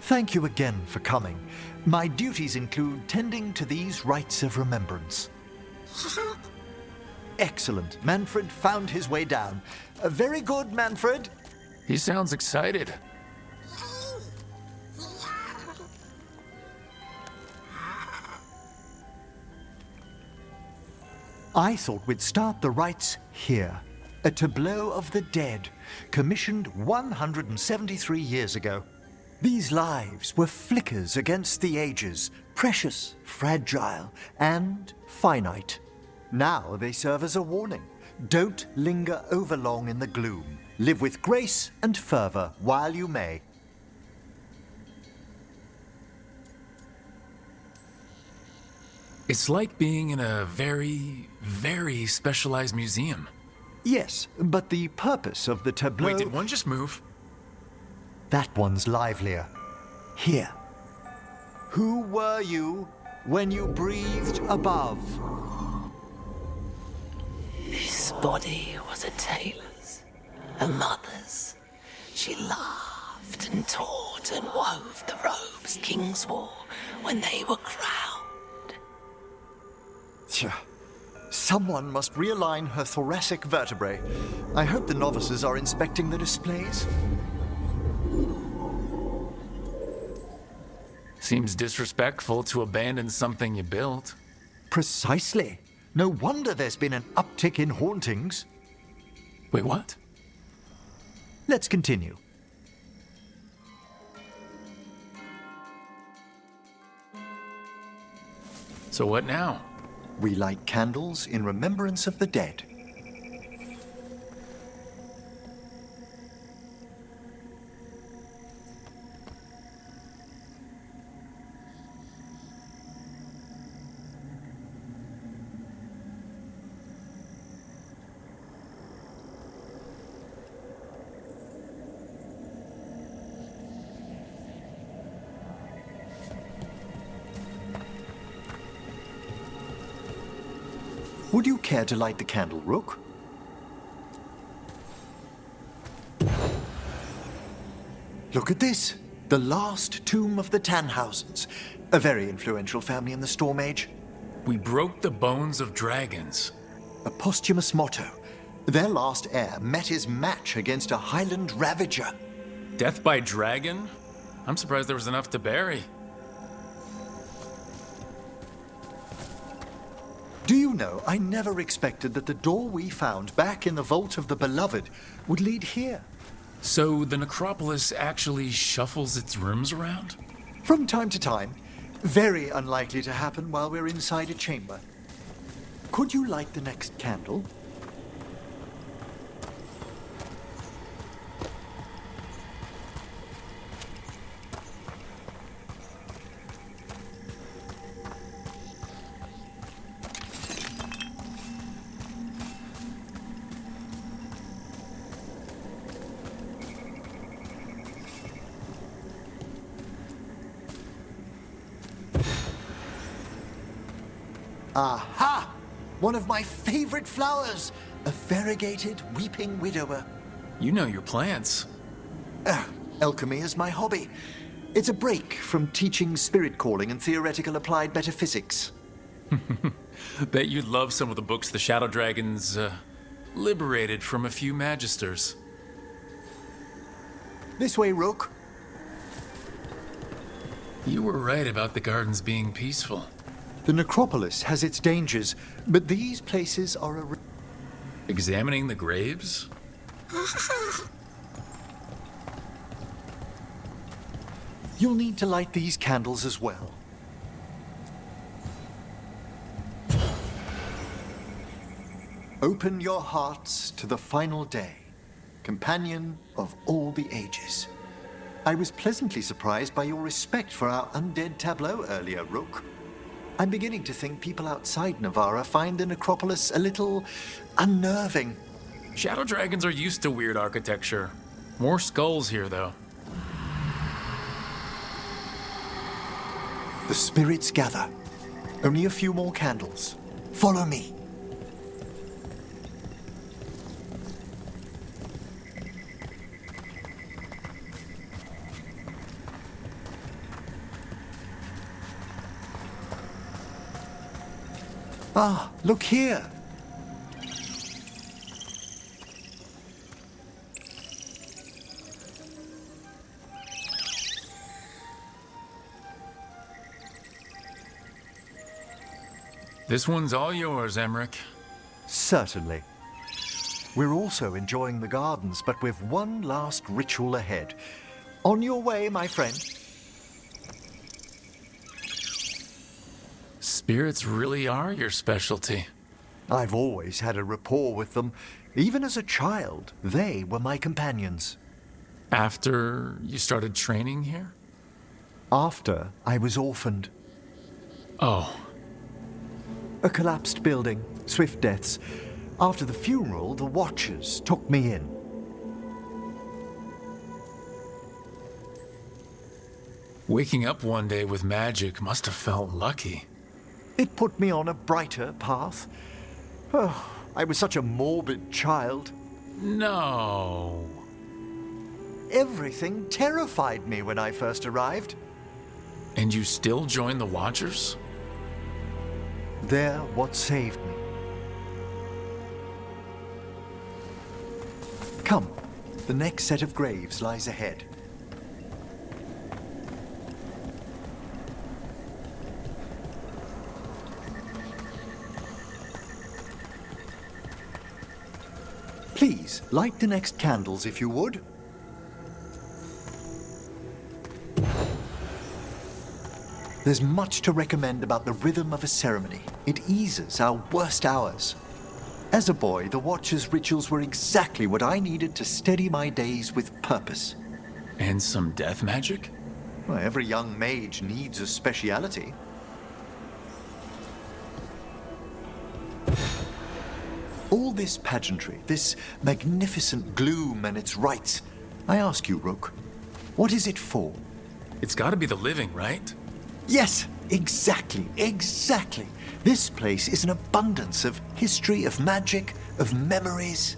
Thank you again for coming. My duties include tending to these rites of remembrance. Excellent. Manfred found his way down. Very good, Manfred. He sounds excited. I thought we'd start the rites here. A tableau of the dead, commissioned 173 years ago. These lives were flickers against the ages, precious, fragile, and finite. Now they serve as a warning. Don't linger overlong in the gloom. Live with grace and fervor while you may. It's like being in a very, very specialized museum. Yes, but the purpose of the tableau... Wait, did one just move? That one's livelier. Here. Who were you when you breathed above? This body was a tailor's, a mother's. She laughed and taught and wove the robes kings wore when they were crowned. Tja. Someone must realign her thoracic vertebrae. I hope the novices are inspecting the displays. Seems disrespectful to abandon something you built. Precisely. No wonder there's been an uptick in hauntings. Wait, what? Let's continue. So what now? We light candles in remembrance of the dead. Would you care to light the candle, Rook? Look at this. The last tomb of the Tannhausens. A very influential family in the Storm Age. We broke the bones of dragons. A posthumous motto. Their last heir met his match against a Highland Ravager. Death by dragon? I'm surprised there was enough to bury. Do you know, I never expected that the door we found back in the Vault of the Beloved would lead here. So the necropolis actually shuffles its rooms around? From time to time. Very unlikely to happen while we're inside a chamber. Could you light the next candle? Aha! One of my favorite flowers! A variegated weeping widower. You know your plants. Alchemy is my hobby. It's a break from teaching spirit calling and theoretical applied metaphysics. Bet you'd love some of the books the Shadow Dragons, liberated from a few magisters. This way, Rook. You were right about the gardens being peaceful. The necropolis has its dangers, but these places are a... Examining the graves? You'll need to light these candles as well. Open your hearts to the final day, companion of all the ages. I was pleasantly surprised by your respect for our undead tableau earlier, Rook. I'm beginning to think people outside Navarra find the necropolis a little unnerving. Shadow dragons are used to weird architecture. More skulls here, though. The spirits gather. Only a few more candles. Follow me. Ah, look here. This one's all yours, Emmerich. Certainly. We're also enjoying the gardens, but with one last ritual ahead. On your way, my friend. Spirits really are your specialty. I've always had a rapport with them. Even as a child, they were my companions. After you started training here? After I was orphaned. Oh. A collapsed building, swift deaths. After the funeral, the Watchers took me in. Waking up one day with magic must have felt lucky. It put me on a brighter path. Oh, I was such a morbid child. No. Everything terrified me when I first arrived. And you still joined the Watchers? They're what saved me. Come, the next set of graves lies ahead. Please, light the next candles if you would. There's much to recommend about the rhythm of a ceremony. It eases our worst hours. As a boy, the Watcher's rituals were exactly what I needed to steady my days with purpose. And some death magic? Well, every young mage needs a speciality. All this pageantry, this magnificent gloom and its rites, I ask you, Rook, what is it for? It's gotta be the living, right? Yes, exactly. This place is an abundance of history, of magic, of memories.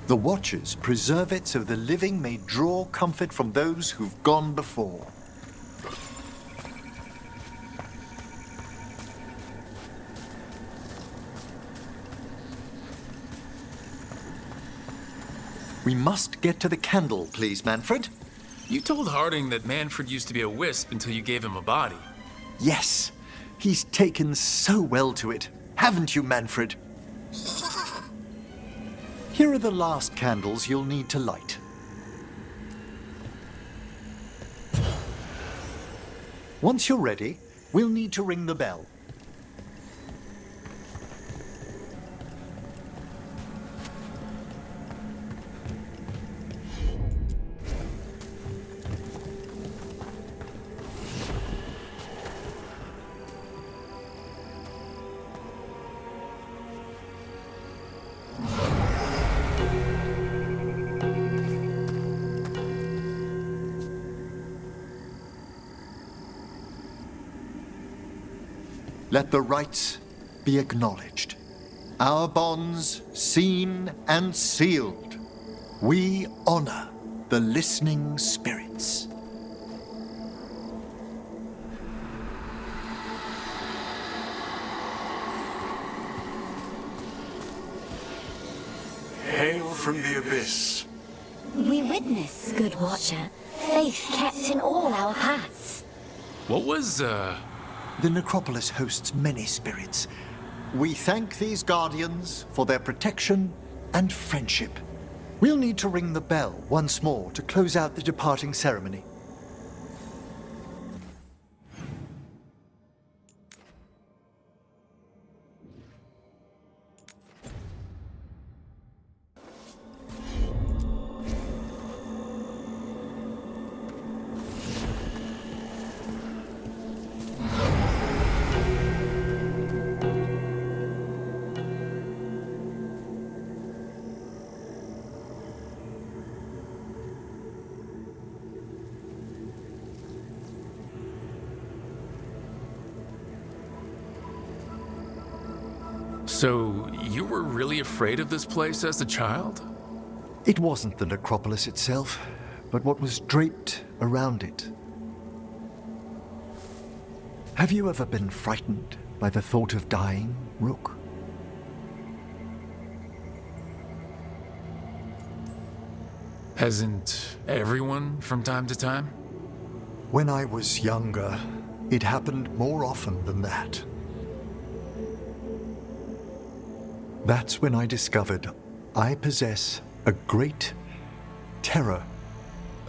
The Watchers preserve it so the living may draw comfort from those who've gone before. We must get to the candle, please, Manfred. You told Harding that Manfred used to be a wisp until you gave him a body. Yes, he's taken so well to it. Haven't you, Manfred? Here are the last candles you'll need to light. Once you're ready, we'll need to ring the bell. Let the rites be acknowledged. Our bonds seen and sealed. We honor the listening spirits. Hail from the abyss. We witness, good Watcher, faith kept in all our paths. What was, The necropolis hosts many spirits. We thank these guardians for their protection and friendship. We'll need to ring the bell once more to close out the departing ceremony. So, you were really afraid of this place as a child? It wasn't the necropolis itself, but what was draped around it. Have you ever been frightened by the thought of dying, Rook? Hasn't everyone from time to time? When I was younger, it happened more often than that. That's when I discovered I possess a great terror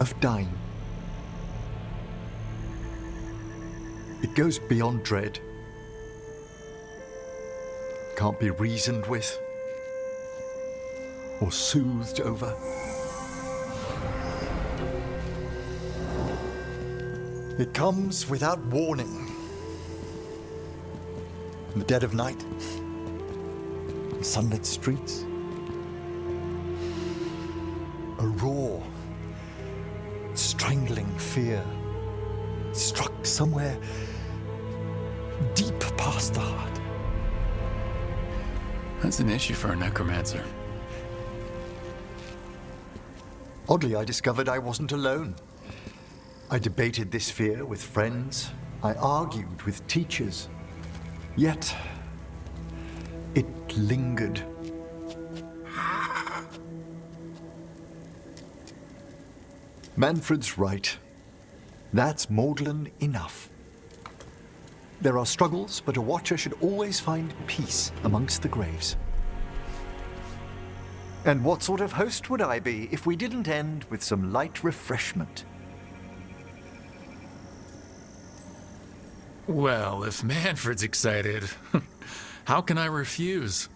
of dying. It goes beyond dread. Can't be reasoned with or soothed over. It comes without warning. In the dead of night, in sunlit streets. A raw, strangling fear struck somewhere deep past the heart. That's an issue for a necromancer. Oddly, I discovered I wasn't alone. I debated this fear with friends. I argued with teachers. Yet, it lingered. Manfred's right. That's maudlin enough. There are struggles, but a watcher should always find peace amongst the graves. And what sort of host would I be if we didn't end with some light refreshment? Well, if Manfred's excited, how can I refuse?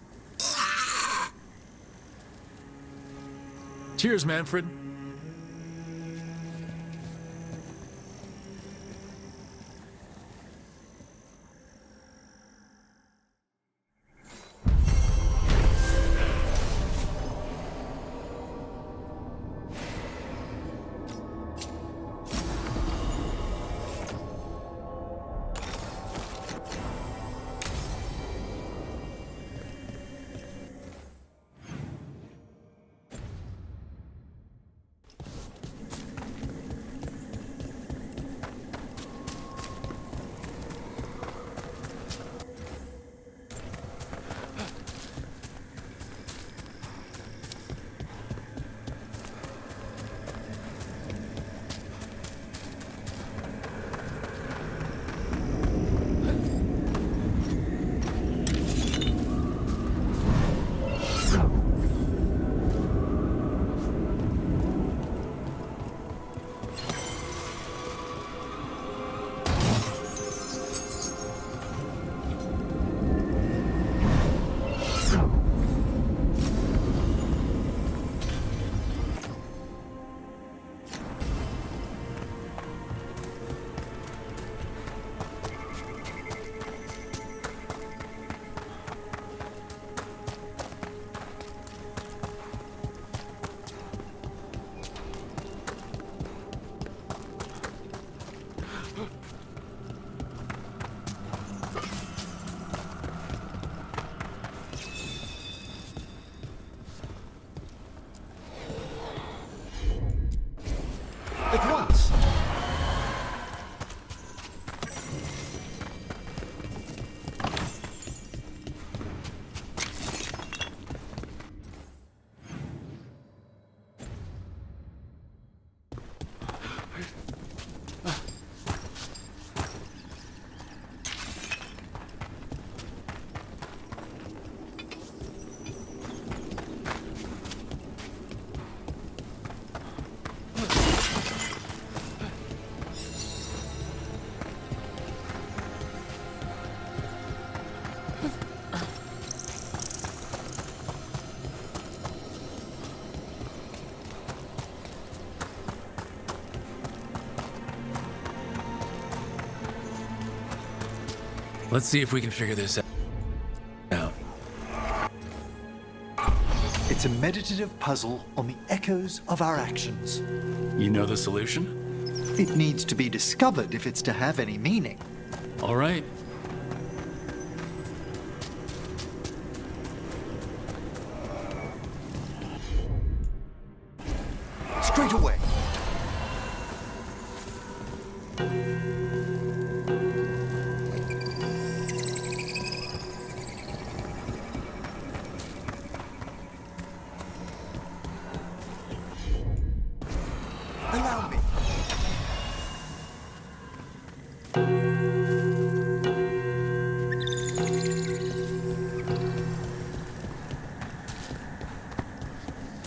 Cheers, Manfred. At once. Let's see if we can figure this out. It's a meditative puzzle on the echoes of our actions. You know the solution? It needs to be discovered if it's to have any meaning. All right. straight away. Allow me.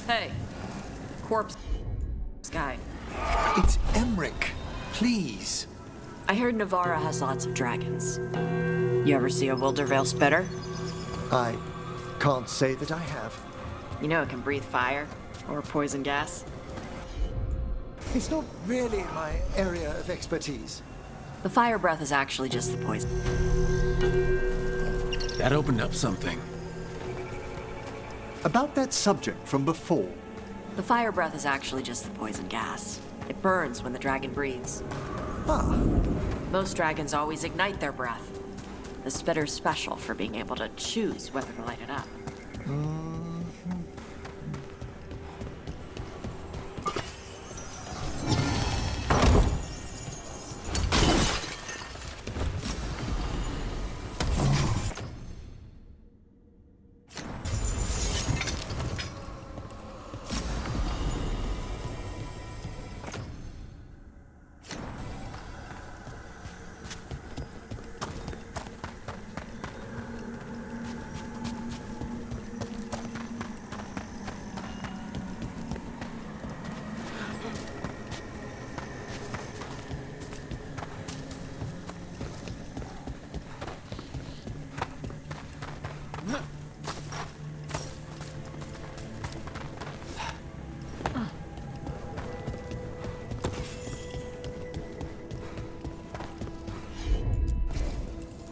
Hey, corpse guy. It's Emmerich. Please. I heard Navarra has lots of dragons. You ever see a Wildervale spitter? I can't say that I have. You know it can breathe fire or poison gas. It's not really my area of expertise. The fire breath is actually just the poison. That opened up something. About that subject from before. The fire breath is actually just the poison gas. It burns when the dragon breathes. Ah. Most dragons always ignite their breath. The spitter's special for being able to choose whether to light it up.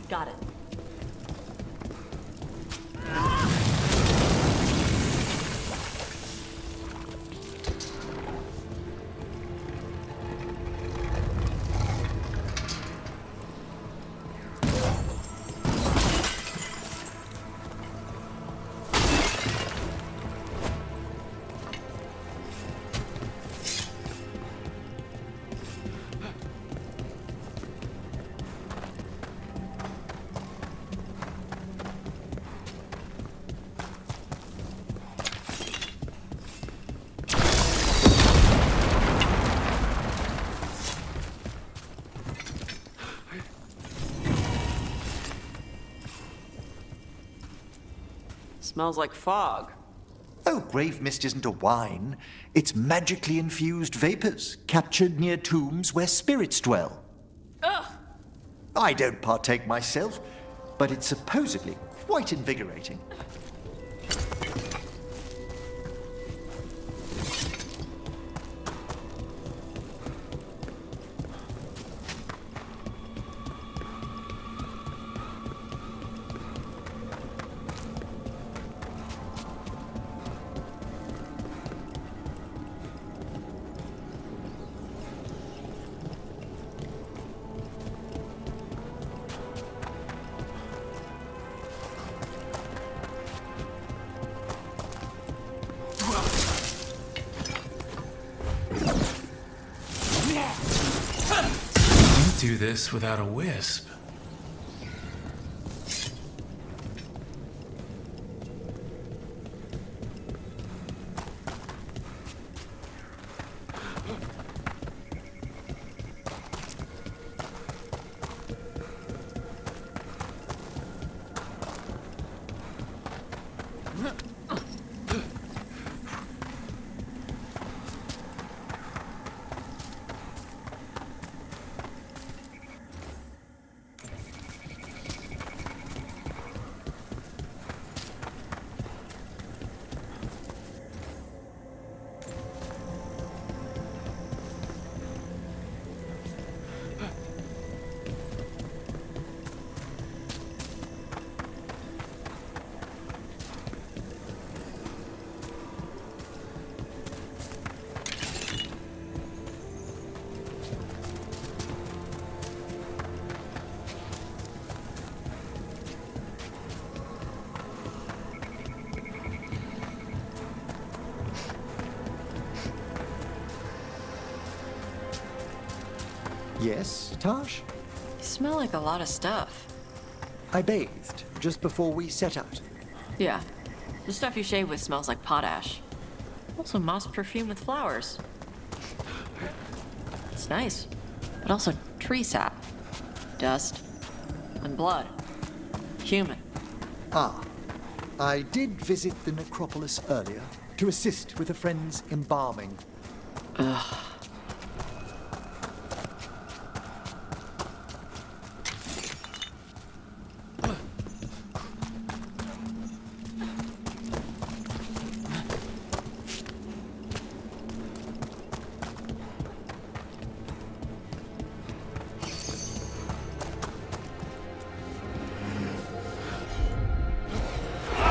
Got it. Smells like fog. Oh, grave mist isn't a wine. It's magically infused vapors, captured near tombs where spirits dwell. Ugh! I don't partake myself, but it's supposedly quite invigorating. Do this without a wisp. Yes, Tash? You smell like a lot of stuff. I bathed just before we set out. Yeah. The stuff you shave with smells like potash. Also moss perfume with flowers. It's nice. But also tree sap. Dust. And blood. Human. Ah. I did visit the necropolis earlier to assist with a friend's embalming. Ugh.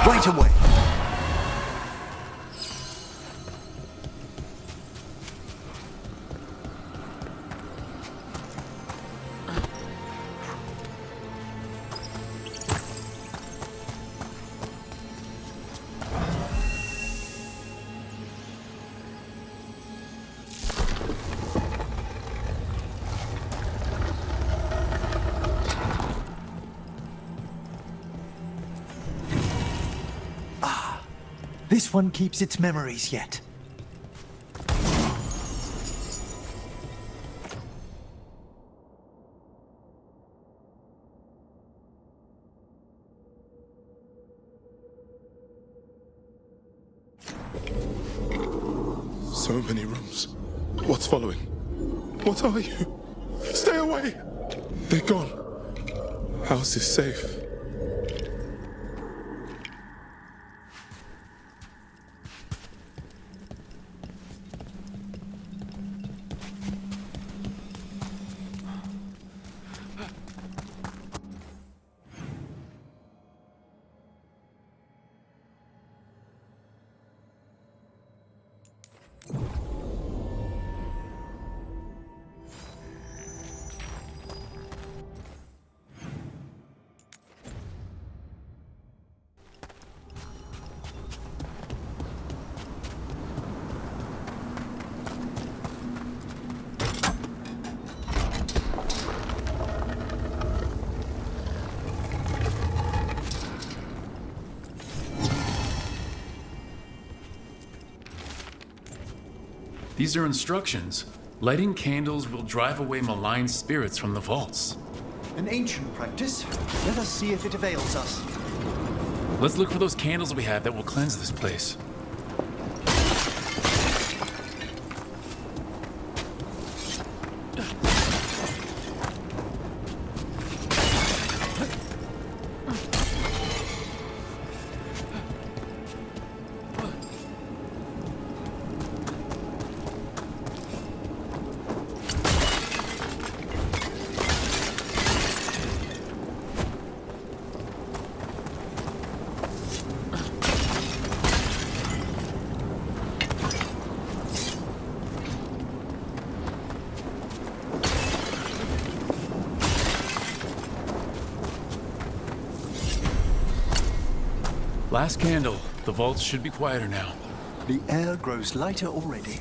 Right away. This one keeps its memories yet. So many rooms. What's following? What are you? Stay away! They're gone. House is safe. These are instructions. Lighting candles will drive away malign spirits from the vaults. An ancient practice. Let us see if it avails us. Let's look for those candles we have that will cleanse this place. Last candle. The vaults should be quieter now. The air grows lighter already.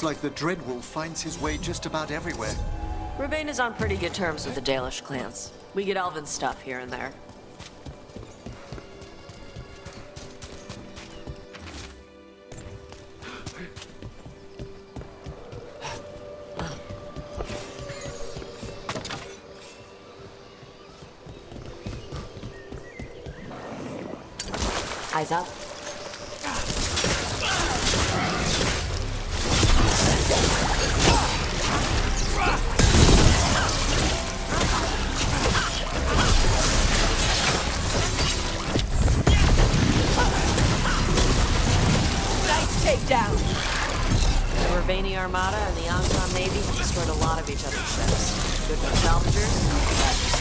Looks like the Dreadwolf finds his way just about everywhere. Ravane is on pretty good terms with the Dalish clans. We get elven stuff here and there. Eyes up. Nice takedown. The Ravani Armada and the Anton Navy have destroyed a lot of each other's ships. Good for salvagers, bad for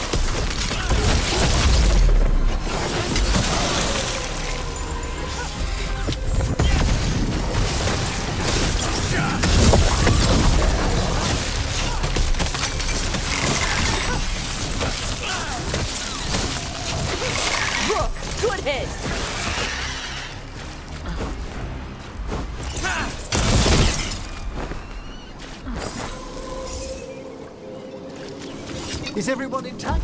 Rook, good hit! Is everyone intact?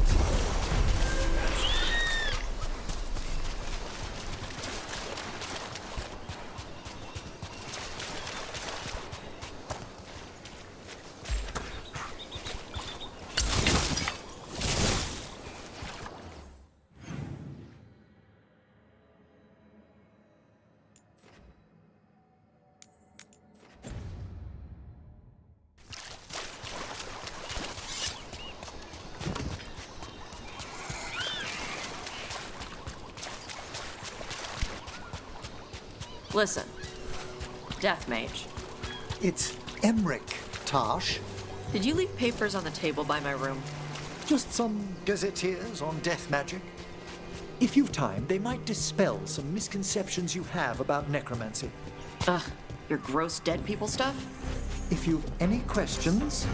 Listen, Death Mage. It's Emric, Tarsh. Did you leave papers on the table by my room? Just some gazetteers on death magic. If you've time, they might dispel some misconceptions you have about necromancy. Ugh, your gross dead people stuff? If you've any questions...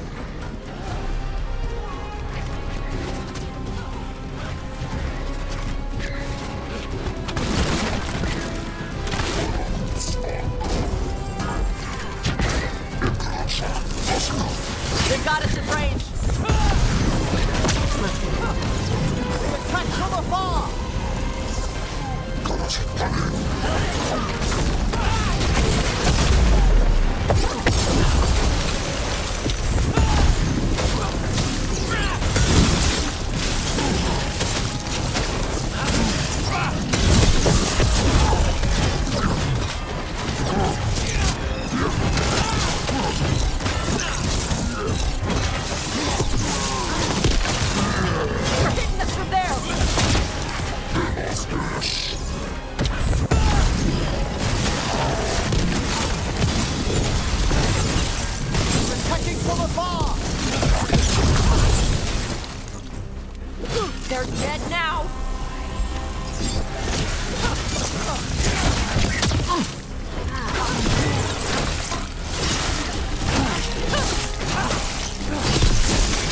They've got us in range! Attack from afar! They're dead now!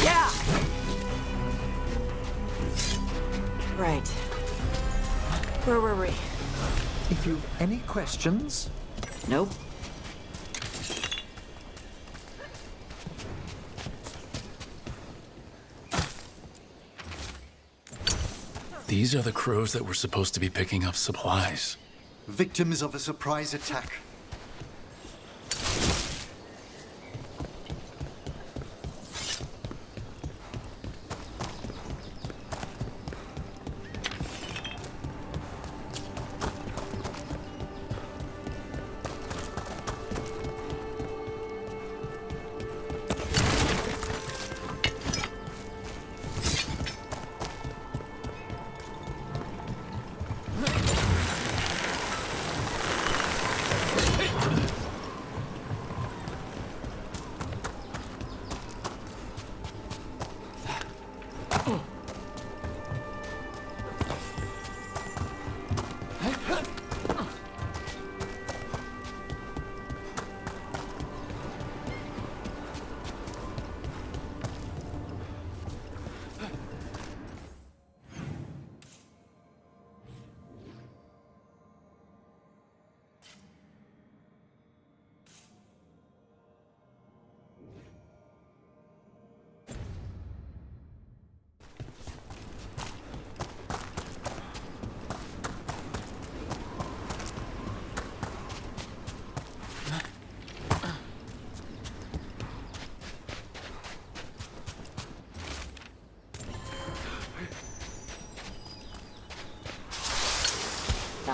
Yeah! Right. Where were we? If you've any questions... Nope. These are the crows that were supposed to be picking up supplies. Victims of a surprise attack.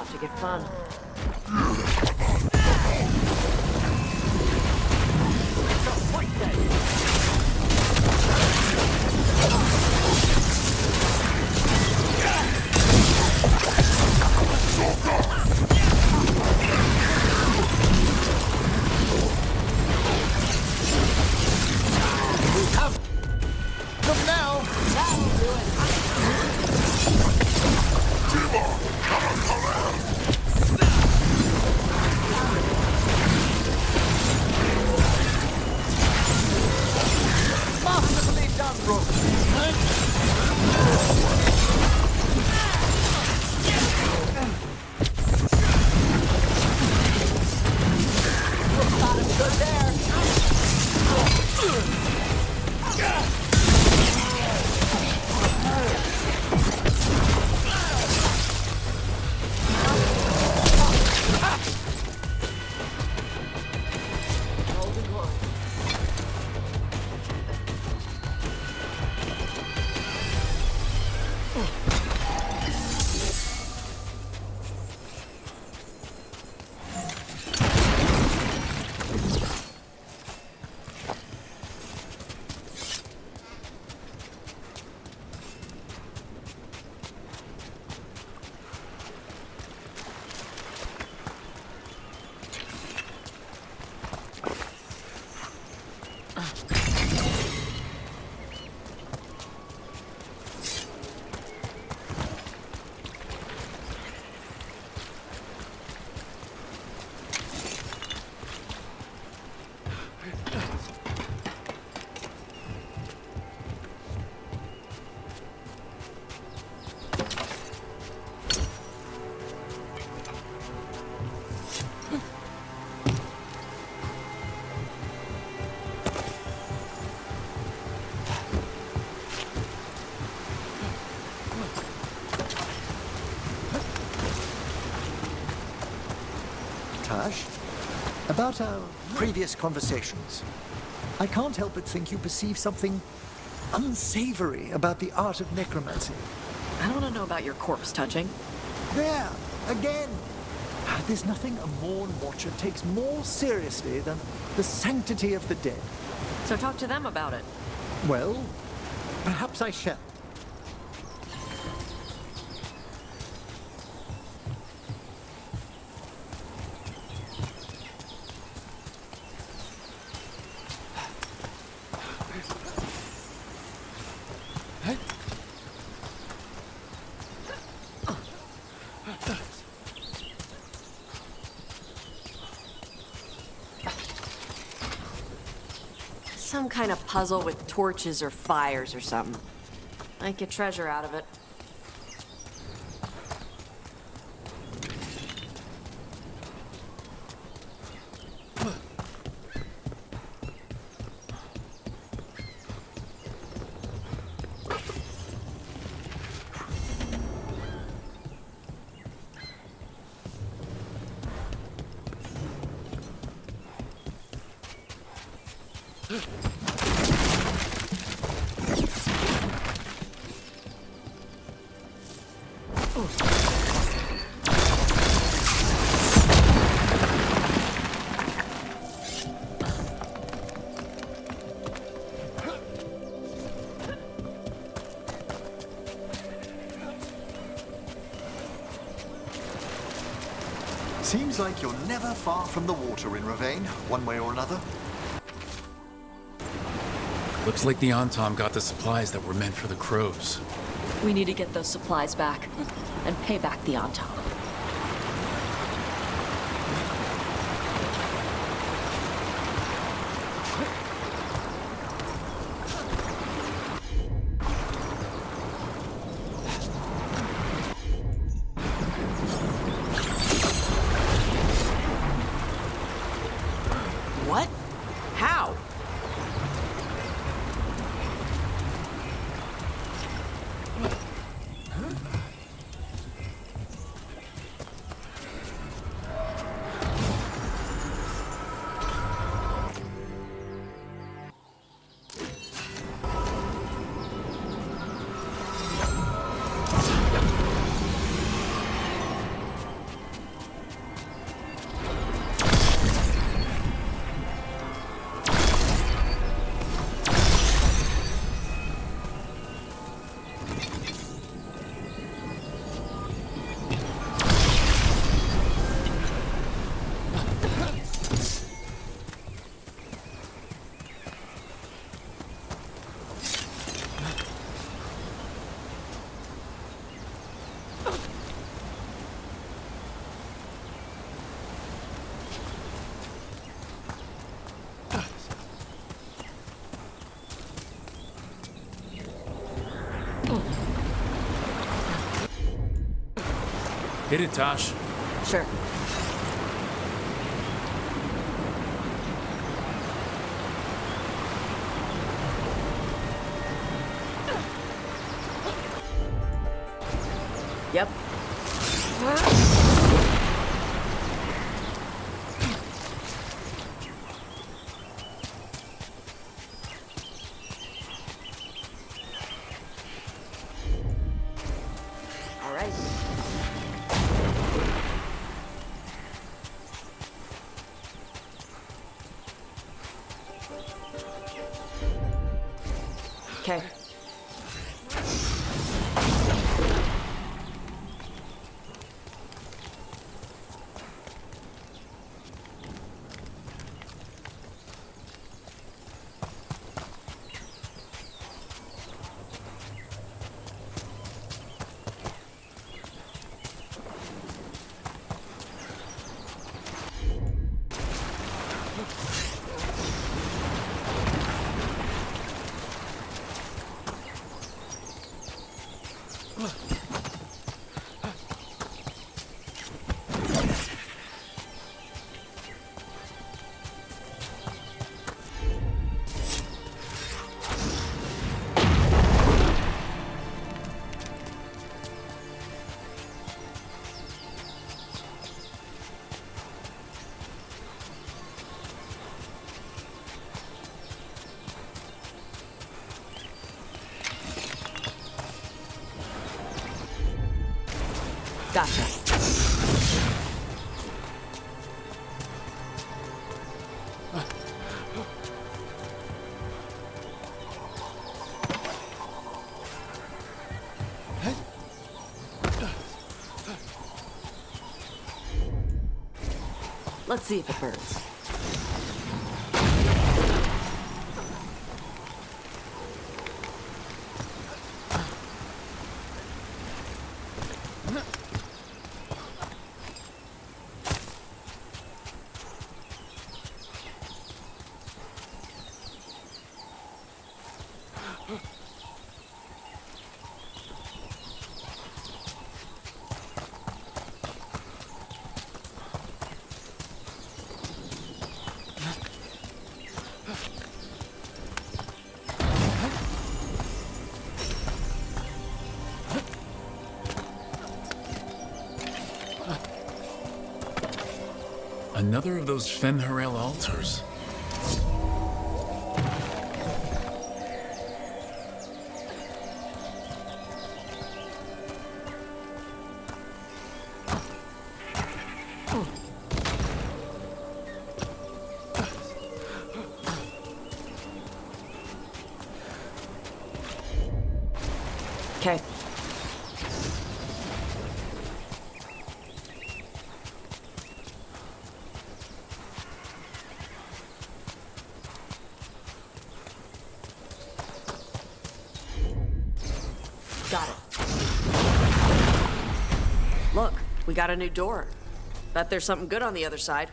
about to get fun. Look now! That'll do it! Masterfully done, Rook! Got him good there! Tash, about our previous conversations, I can't help but think you perceive something unsavory about the art of necromancy. I don't want to know about your corpse touching. There, again! There's nothing a Morn Watcher takes more seriously than the sanctity of the dead. So talk to them about it. Well, perhaps I shall. Some kind of puzzle with torches or fires or something. Might get treasure out of it. Seems like you're never far from the water in Ravane, one way or another. Looks like the Antom got the supplies that were meant for the crows. We need to get those supplies back and pay back the Antom. What? How? Hit it, Tosh. Sure. Yep. All right. Okay. Gotcha. Let's see if it burns. Another of those Fen'Harel altars. Okay. Got it. Look, we got a new door. Bet there's something good on the other side.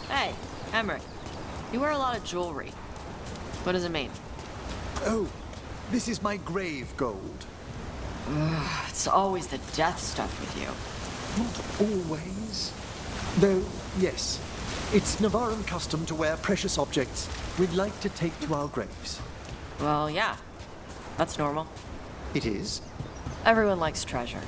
Hey, Emmerich, you wear a lot of jewelry. What does it mean? Oh, this is my grave gold. It's always the death stuff with you. Not always. Though, yes, it's Navaran custom to wear precious objects we'd like to take to our graves. Well, yeah. That's normal. It is. Everyone likes treasure.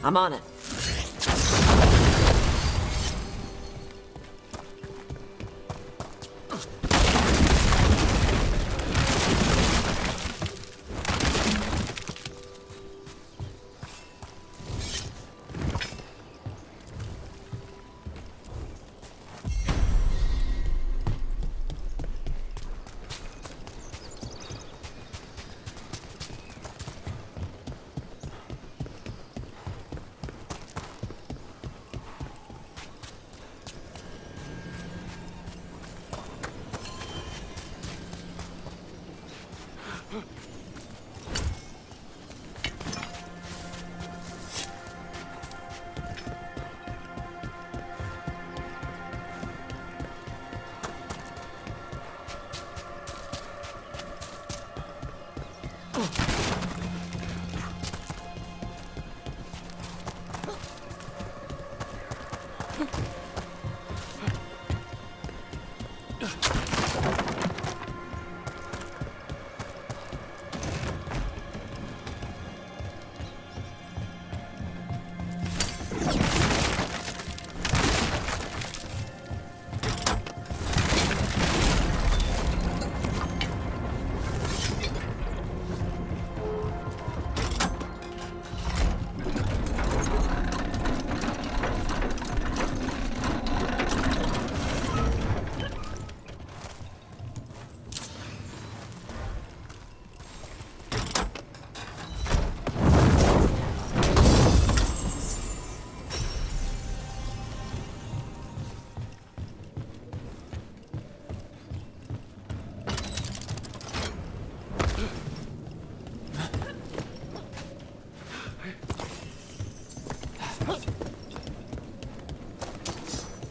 I'm on it.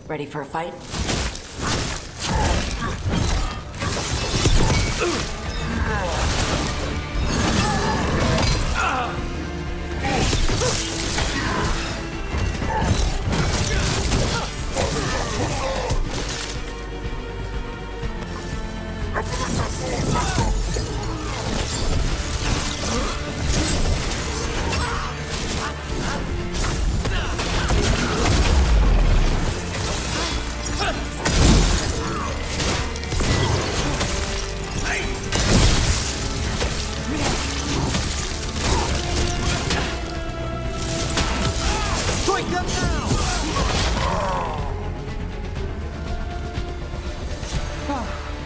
Ready for a fight?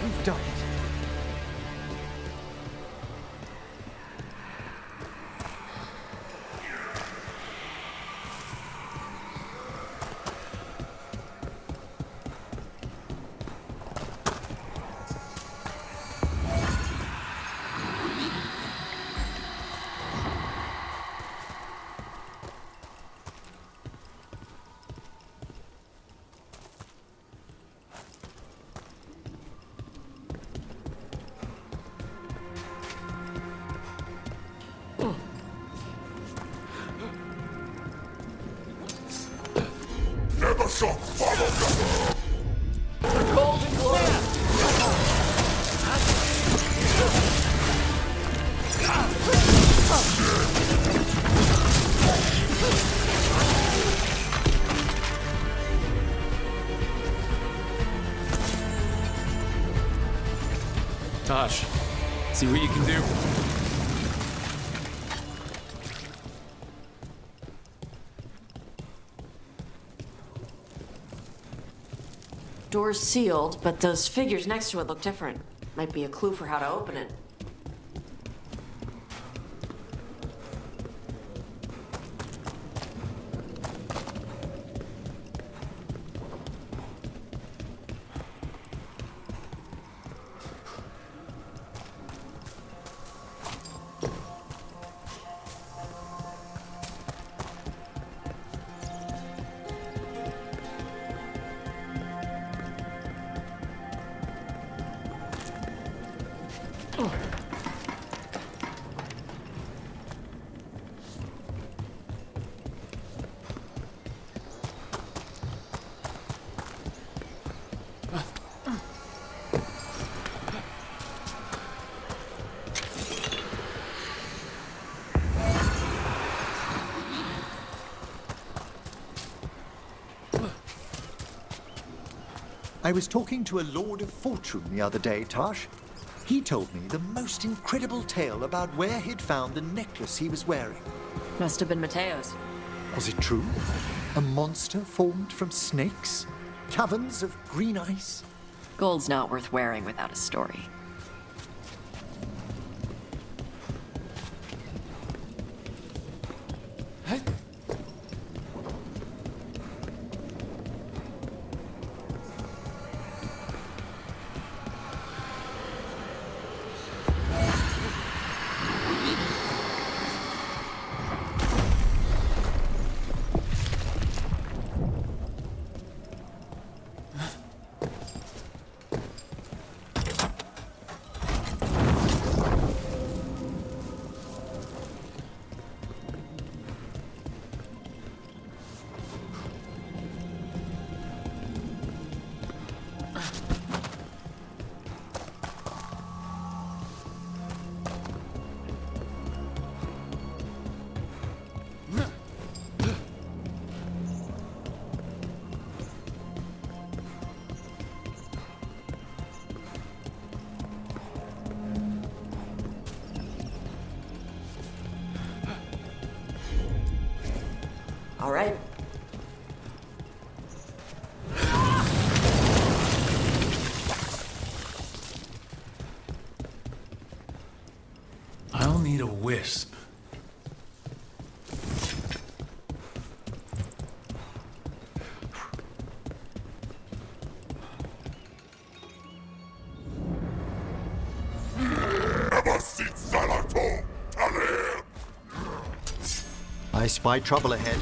We've done it. Never shall follow the Golden Glare! Tosh, see what you can do. Door's sealed, but those figures next to it look different. Might be a clue for how to open it. I was talking to a Lord of Fortune the other day, Tash. He told me the most incredible tale about where he'd found the necklace he was wearing. Must have been Mateo's. Was it true? A monster formed from snakes? Caverns of green ice? Gold's not worth wearing without a story. All right. I'll need a wisp. I spy trouble ahead.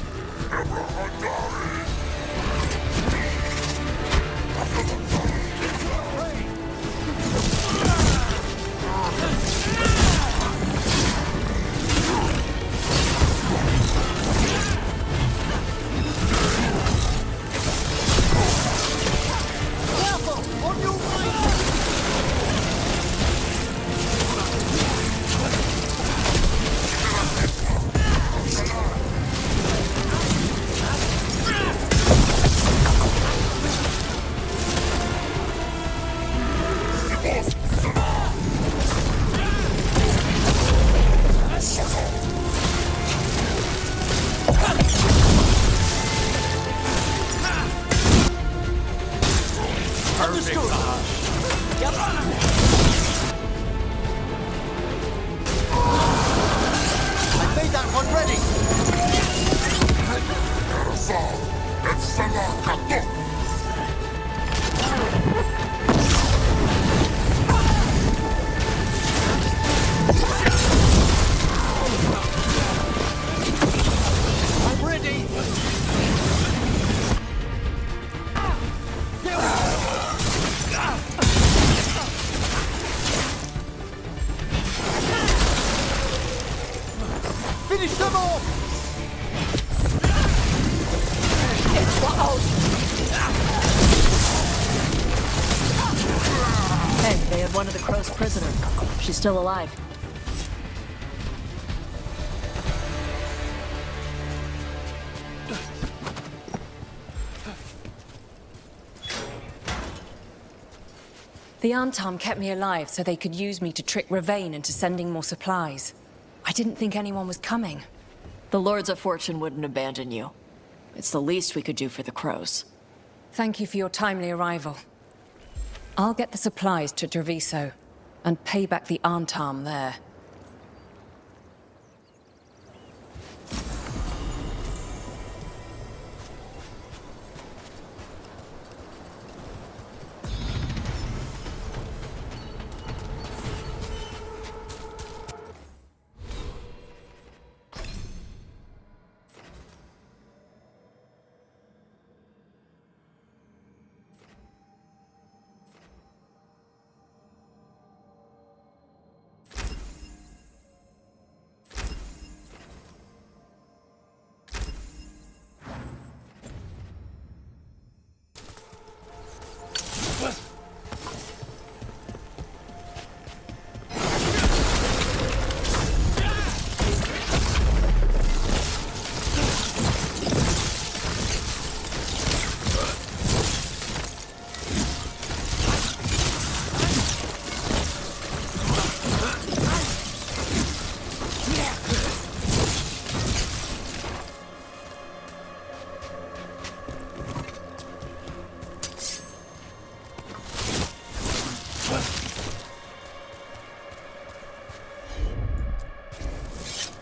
One of the Crow's prisoners. She's still alive. The Antam kept me alive so they could use me to trick Ravain into sending more supplies. I didn't think anyone was coming. The Lords of Fortune wouldn't abandon you. It's the least we could do for the Crows. Thank you for your timely arrival. I'll get the supplies to Treviso. and pay back the Antam there.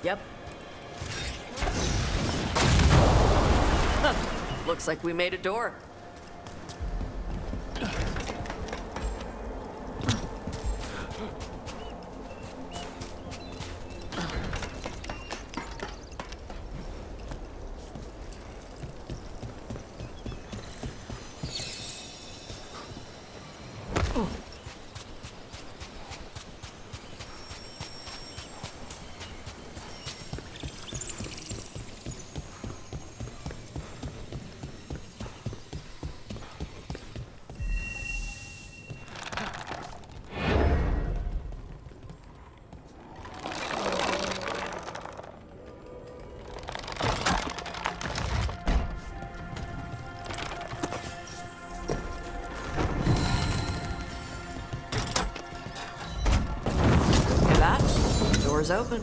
Yep. Looks like we made a door. Door's open.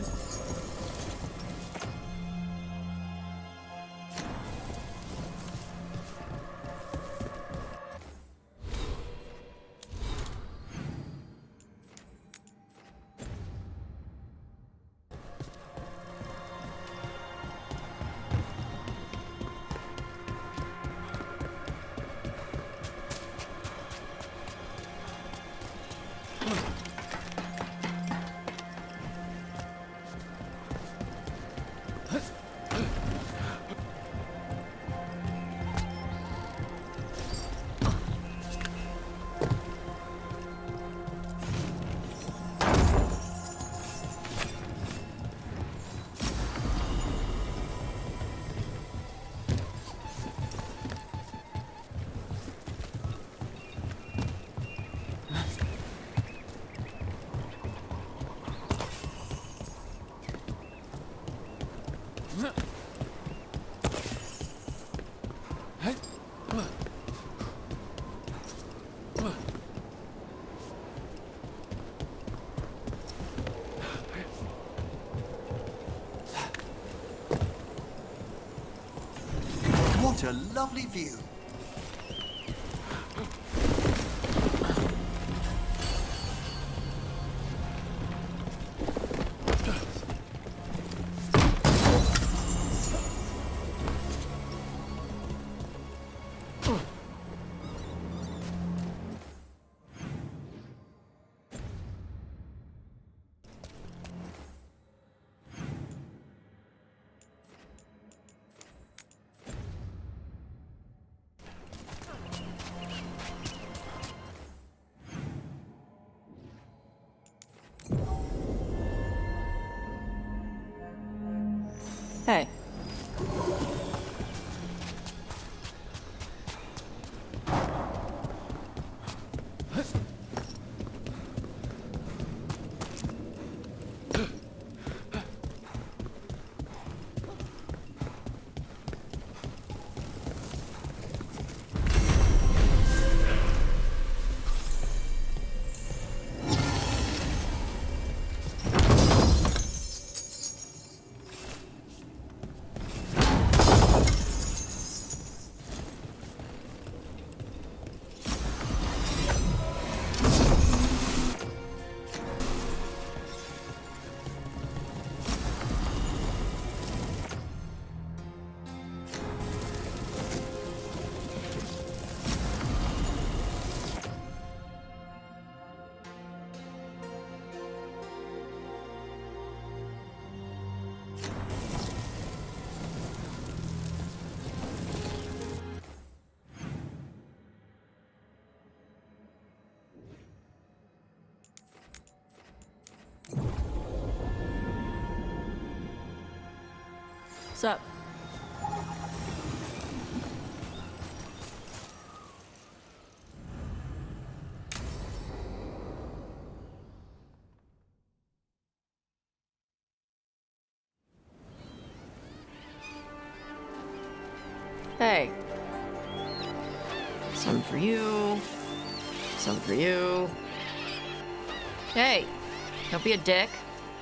What a lovely view. Hey. What's up? Hey. Some for you. Some for you. Hey, don't be a dick.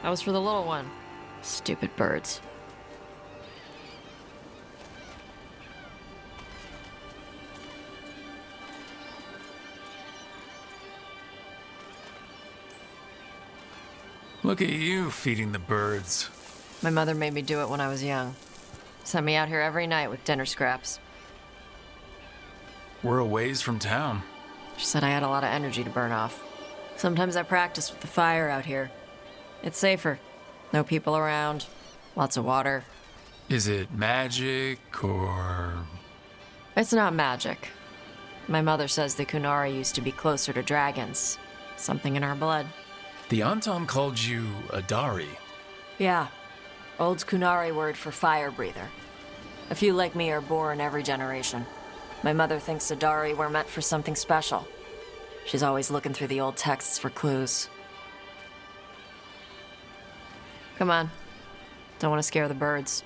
That was for the little one. Stupid birds. Look at you feeding the birds. My mother made me do it when I was young. Sent me out here every night with dinner scraps. We're a ways from town. She said I had a lot of energy to burn off. Sometimes I practice with the fire out here. It's safer. No people around. Lots of water. Is it magic or... It's not magic. My mother says the Kunari used to be closer to dragons. Something in our blood. The Antam called you a Dari. Yeah. Old Kunari word for fire breather. A few like me are born every generation. My mother thinks the Dari were meant for something special. She's always looking through the old texts for clues. Come on. Don't want to scare the birds.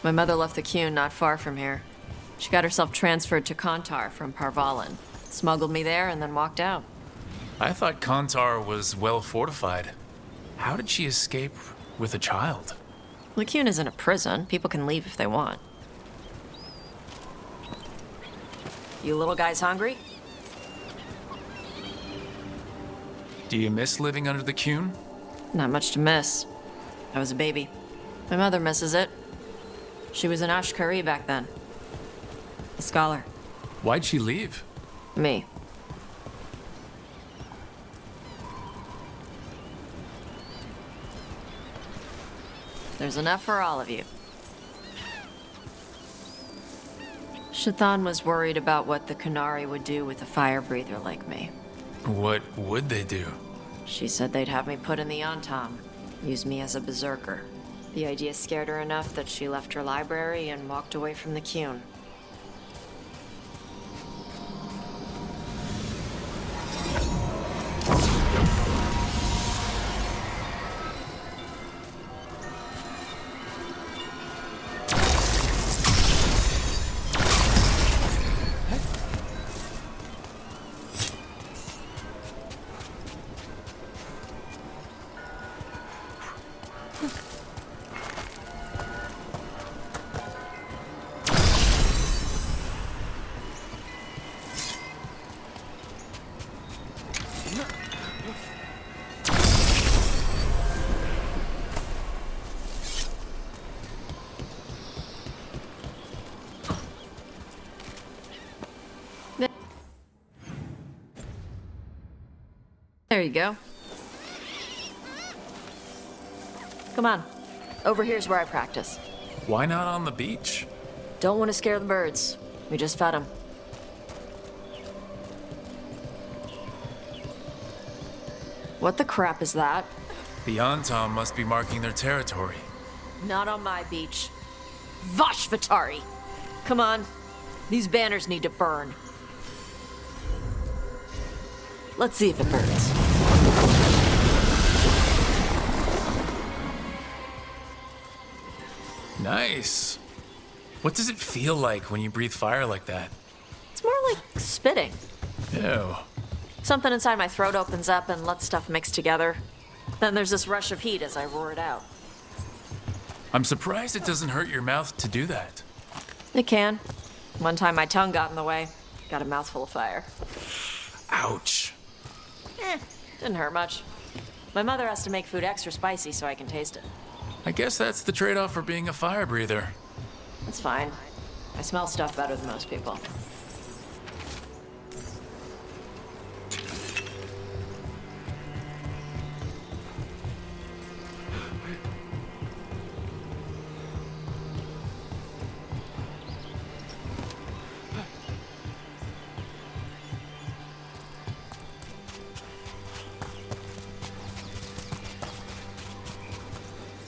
My mother left the Qun not far from here. She got herself transferred to Kantar from Parvalan. Smuggled me there and then walked out. I thought Kantar was well fortified. How did she escape with a child? The Qun isn't a prison. People can leave if they want. You little guys hungry? Do you miss living under the Qun? Not much to miss. I was a baby. My mother misses it. She was an Ashkari back then. A scholar. Why'd she leave? Me. There's enough for all of you. Shathan was worried about what the Kunari would do with a fire breather like me. What would they do? She said they'd have me put in the Antam, use me as a berserker. The idea scared her enough that she left her library and walked away from the Qun. There you go. Come on. Over here's where I practice. Why not on the beach? Don't want to scare the birds. We just fed them. What the crap is that? The Antam must be marking their territory. Not on my beach. Vashvatari! Come on. These banners need to burn. Let's see if it burns. Nice. What does it feel like when you breathe fire like that? It's more like spitting. Ew. Something inside my throat opens up and lets stuff mix together. Then there's this rush of heat as I roar it out. I'm surprised it doesn't hurt your mouth to do that. It can. One time my tongue got in the way. Got a mouthful of fire. Ouch. Didn't hurt much. My mother has to make food extra spicy so I can taste it. I guess that's the trade-off for being a fire breather. It's fine. I smell stuff better than most people.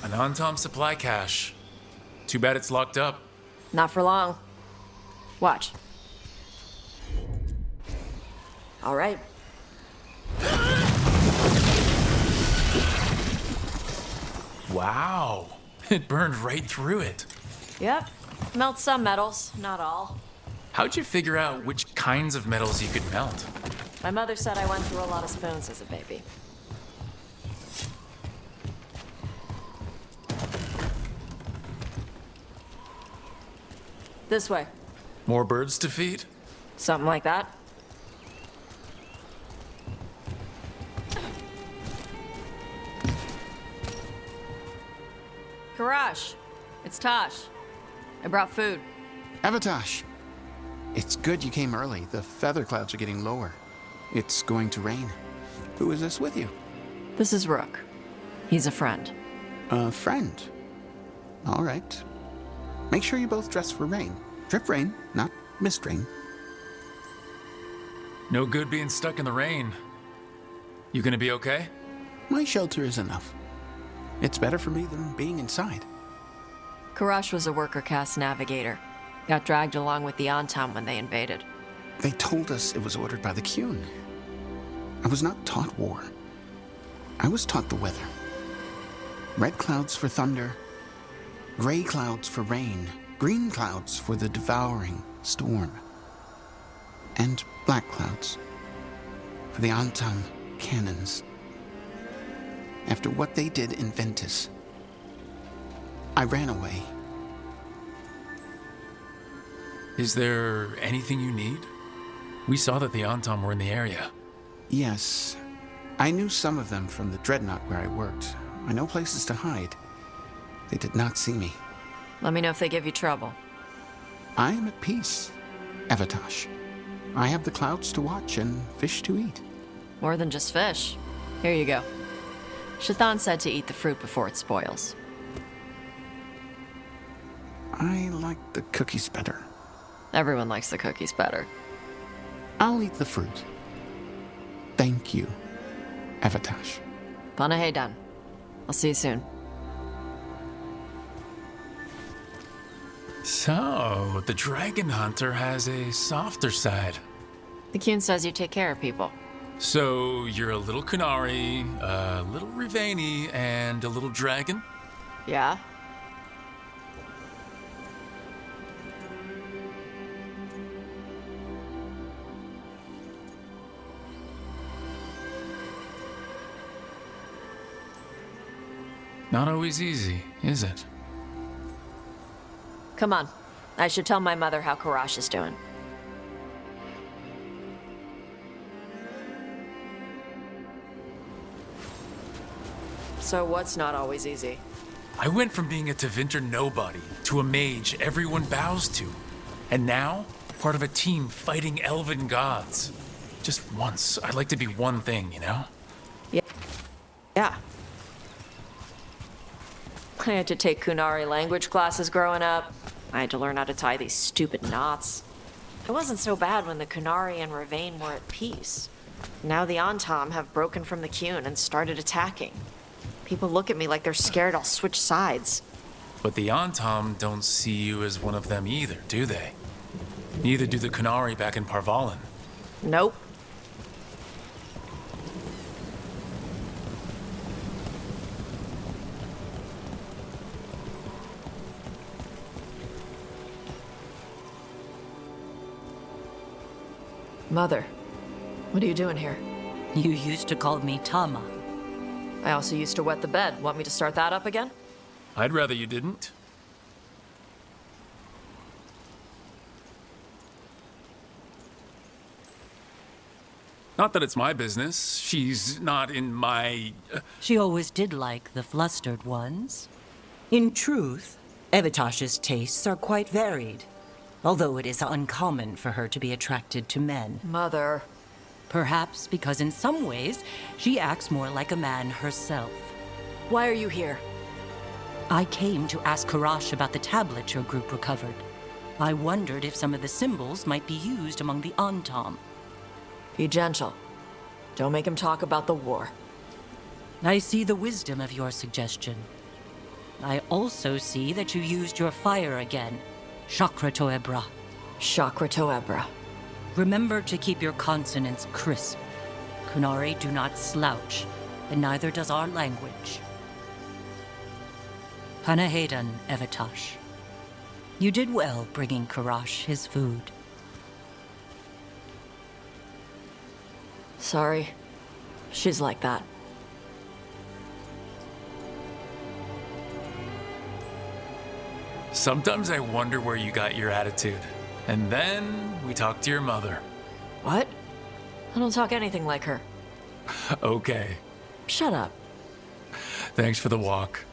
An Antom supply cache. Too bad it's locked up. Not for long. Watch. All right. Wow. It burned right through it. Yep. Melt some metals, not all. How'd you figure out which kinds of metals you could melt? My mother said I went through a lot of spoons as a baby. This way. More birds to feed? Something like that. Karash, it's Tosh. I brought food. Avatosh. It's good you came early. The feather clouds are getting lower. It's going to rain. Who is this with you? This is Rook. He's a friend. A friend? All right. Make sure you both dress for rain. Drip rain, not mist rain. No good being stuck in the rain. You gonna be okay? My shelter is enough. It's better for me than being inside. Karash was a worker caste navigator. Got dragged along with the Antom when they invaded. They told us it was ordered by the Qun. I was not taught war. I was taught the weather. Red clouds for thunder, gray clouds for rain, green clouds for the devouring storm, and black clouds for the Antom cannons. After what they did in Ventus, I ran away. Is there anything you need? We saw that the Antom were in the area. Yes. I knew some of them from the Dreadnought where I worked. I know places to hide. They did not see me. Let me know if they give you trouble. I am at peace, Avatosh. I have the clouds to watch and fish to eat. More than just fish. Here you go. Shathan said to eat the fruit before it spoils. I like the cookies better. Everyone likes the cookies better. I'll eat the fruit. Thank you, Avatosh. Panahedan. I'll see you soon. So, the Dragon Hunter has a softer side. The Qun says you take care of people. So, you're a little Kunari, a little Rivani, and a little dragon? Yeah? Not always easy, is it? Come on. I should tell my mother how Karash is doing. So what's not always easy? I went from being a Tevinter nobody to a mage everyone bows to. And now, part of a team fighting elven gods. Just once, I'd like to be one thing, you know? Yeah. I had to take Kunari language classes growing up. I had to learn how to tie these stupid knots. It wasn't so bad when the Kunari and Ravain were at peace. Now the Antom have broken from the Qun and started attacking. People look at me like they're scared I'll switch sides. But the Antom don't see you as one of them either, do they? Neither do the Kunari back in Parvalan. Nope. Mother, what are you doing here? You used to call me Tama. I also used to wet the bed. Want me to start that up again? I'd rather you didn't. Not that it's my business. She's not in my... She always did like the flustered ones. In truth, Avatosh's tastes are quite varied, although it is uncommon for her to be attracted to men. Mother. Perhaps because in some ways, she acts more like a man herself. Why are you here? I came to ask Karash about the tablet your group recovered. I wondered if some of the symbols might be used among the Antom. Be gentle. Don't make him talk about the war. I see the wisdom of your suggestion. I also see that you used your fire again. Chakra Toebra. Chakra Toebra. Remember to keep your consonants crisp. Kunari do not slouch, and neither does our language. Panahedan, Evitash. You did well bringing Karash his food. Sorry. She's like that. Sometimes I wonder where you got your attitude. And then we talk to your mother. What? I don't talk anything like her. Okay. Shut up. Thanks for the walk.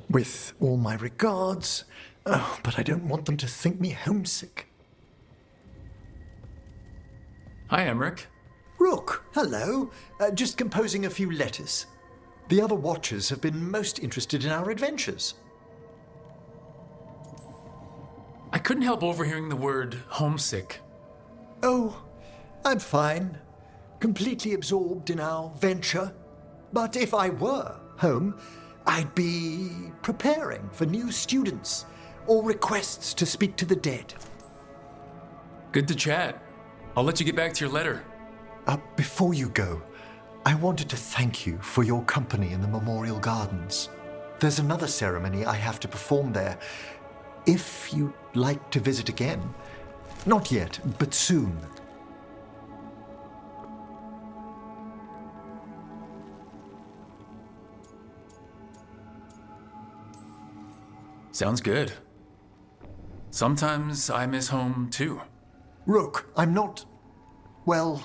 With all my regards. Oh, but I don't want them to think me homesick. Hi, Emmerich. Rook, hello. Just composing a few letters. The other Watchers have been most interested in our adventures. I couldn't help overhearing the word homesick. Oh, I'm fine. Completely absorbed in our venture. But if I were home, I'd be preparing for new students or requests to speak to the dead. Good to chat. I'll let you get back to your letter. Before you go, I wanted to thank you for your company in the Memorial Gardens. There's another ceremony I have to perform there. If you'd like to visit again. Not yet, but soon. Sounds good. Sometimes I miss home, too. Rook, I'm not... well,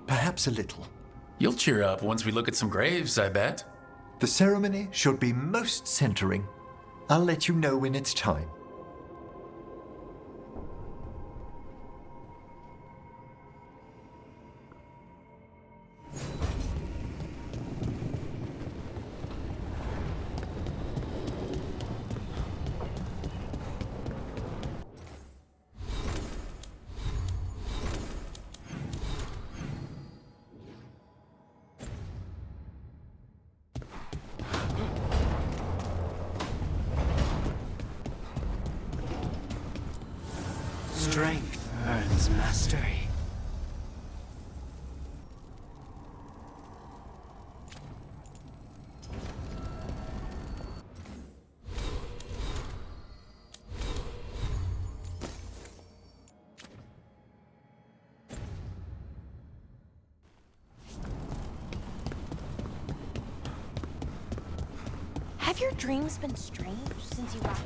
perhaps a little. You'll cheer up once we look at some graves, I bet. The ceremony should be most centering. I'll let you know when it's time. Strength earns mastery. Have your dreams been strange since you got...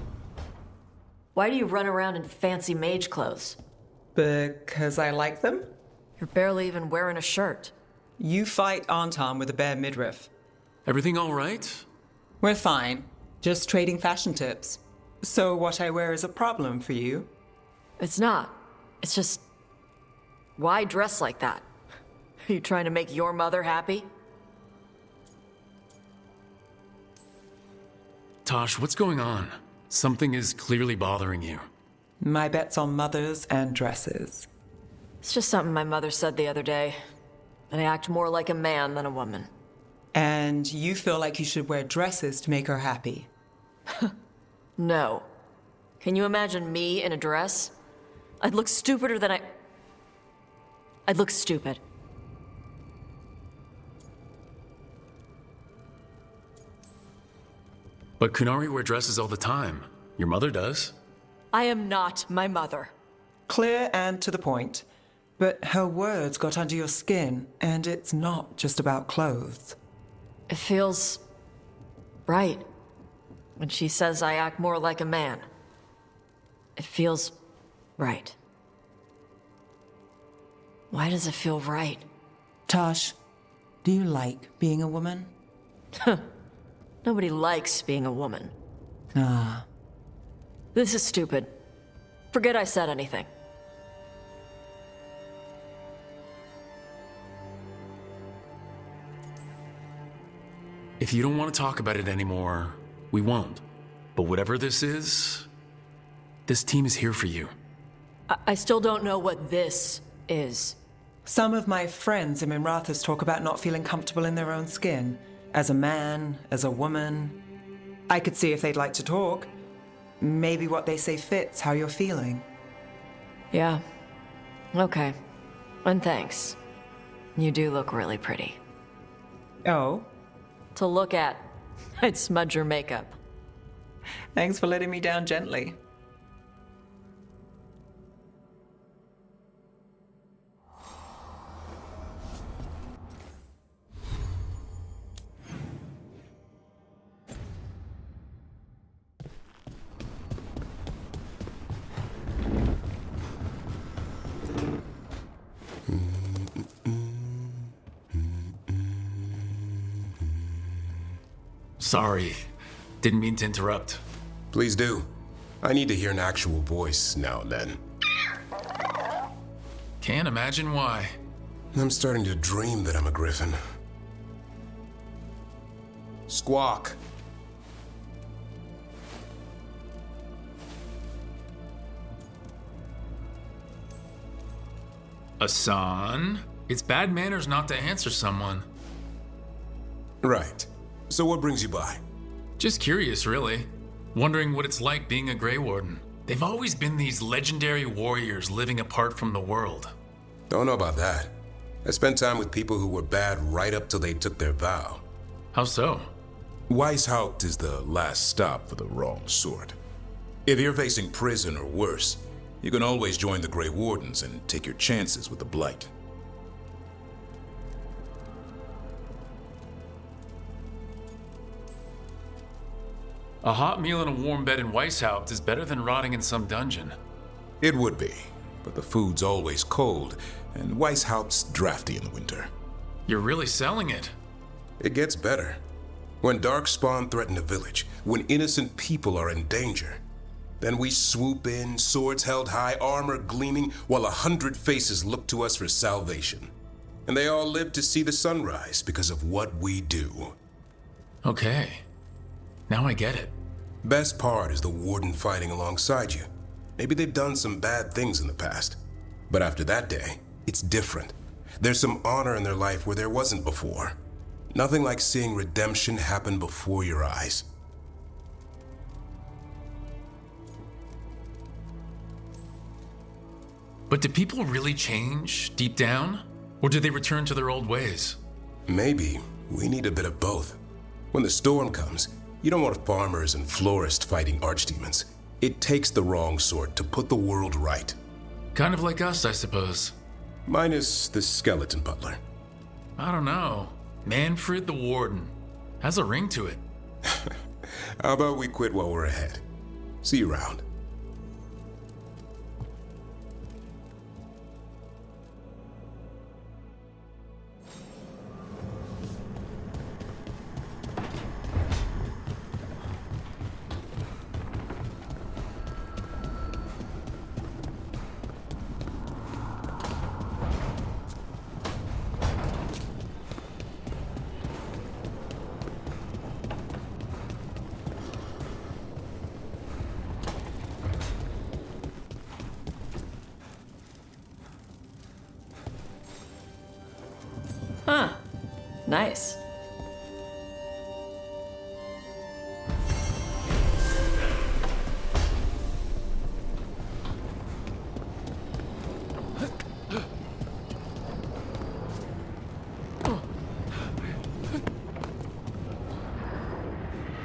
Why do you run around in fancy mage clothes? Because I like them? You're barely even wearing a shirt. You fight Anton with a bare midriff. Everything all right? We're fine. Just trading fashion tips. So what I wear is a problem for you? It's not. It's just... why dress like that? Are you trying to make your mother happy? Tosh, what's going on? Something is clearly bothering you. My bet's on mothers and dresses. It's just something my mother said the other day. And I act more like a man than a woman. And you feel like you should wear dresses to make her happy? No. Can you imagine me in a dress? I'd look stupider than I'd look stupid. But Kunari wear dresses all the time. Your mother does. I am not my mother. Clear and to the point. But her words got under your skin, and it's not just about clothes. It feels... right. When she says I act more like a man. It feels... right. Why does it feel right? Tosh, do you like being a woman? Nobody likes being a woman. Ah. This is stupid. Forget I said anything. If you don't want to talk about it anymore, we won't. But whatever this is, this team is here for you. I still don't know what this is. Some of my friends in Minrathous talk about not feeling comfortable in their own skin. As a man, as a woman. I could see if they'd like to talk. Maybe what they say fits how you're feeling. Yeah. Okay. And thanks. You do look really pretty. Oh? To look at. I'd smudge your makeup. Thanks for letting me down gently. Sorry. Didn't mean to interrupt. Please do. I need to hear an actual voice now and then. Can't imagine why. I'm starting to dream that I'm a griffin. Squawk. Asan? It's bad manners not to answer someone. Right. So what brings you by? Just curious, really. Wondering what it's like being a Grey Warden. They've always been these legendary warriors living apart from the world. Don't know about that. I spent time with people who were bad right up till they took their vow. How so? Weishaupt is the last stop for the wrong sort. If you're facing prison or worse, you can always join the Grey Wardens and take your chances with the Blight. A hot meal and a warm bed in Weishaupt is better than rotting in some dungeon. It would be, but the food's always cold, and Weishaupt's drafty in the winter. You're really selling it. It gets better. When Darkspawn threaten a village, when innocent people are in danger, then we swoop in, swords held high, armor gleaming, while 100 faces look to us for salvation. And they all live to see the sunrise because of what we do. Okay. Now I get it. Best part is the Warden fighting alongside you. Maybe they've done some bad things in the past. But after that day, it's different. There's some honor in their life where there wasn't before. Nothing like seeing redemption happen before your eyes. But do people really change deep down? Or do they return to their old ways? Maybe we need a bit of both. When the storm comes, you don't want farmers and florists fighting archdemons. It takes the wrong sort to put the world right. Kind of like us, I suppose. Minus the skeleton butler. I don't know. Manfred the Warden. Has a ring to it. How about we quit while we're ahead? See you around. Nice.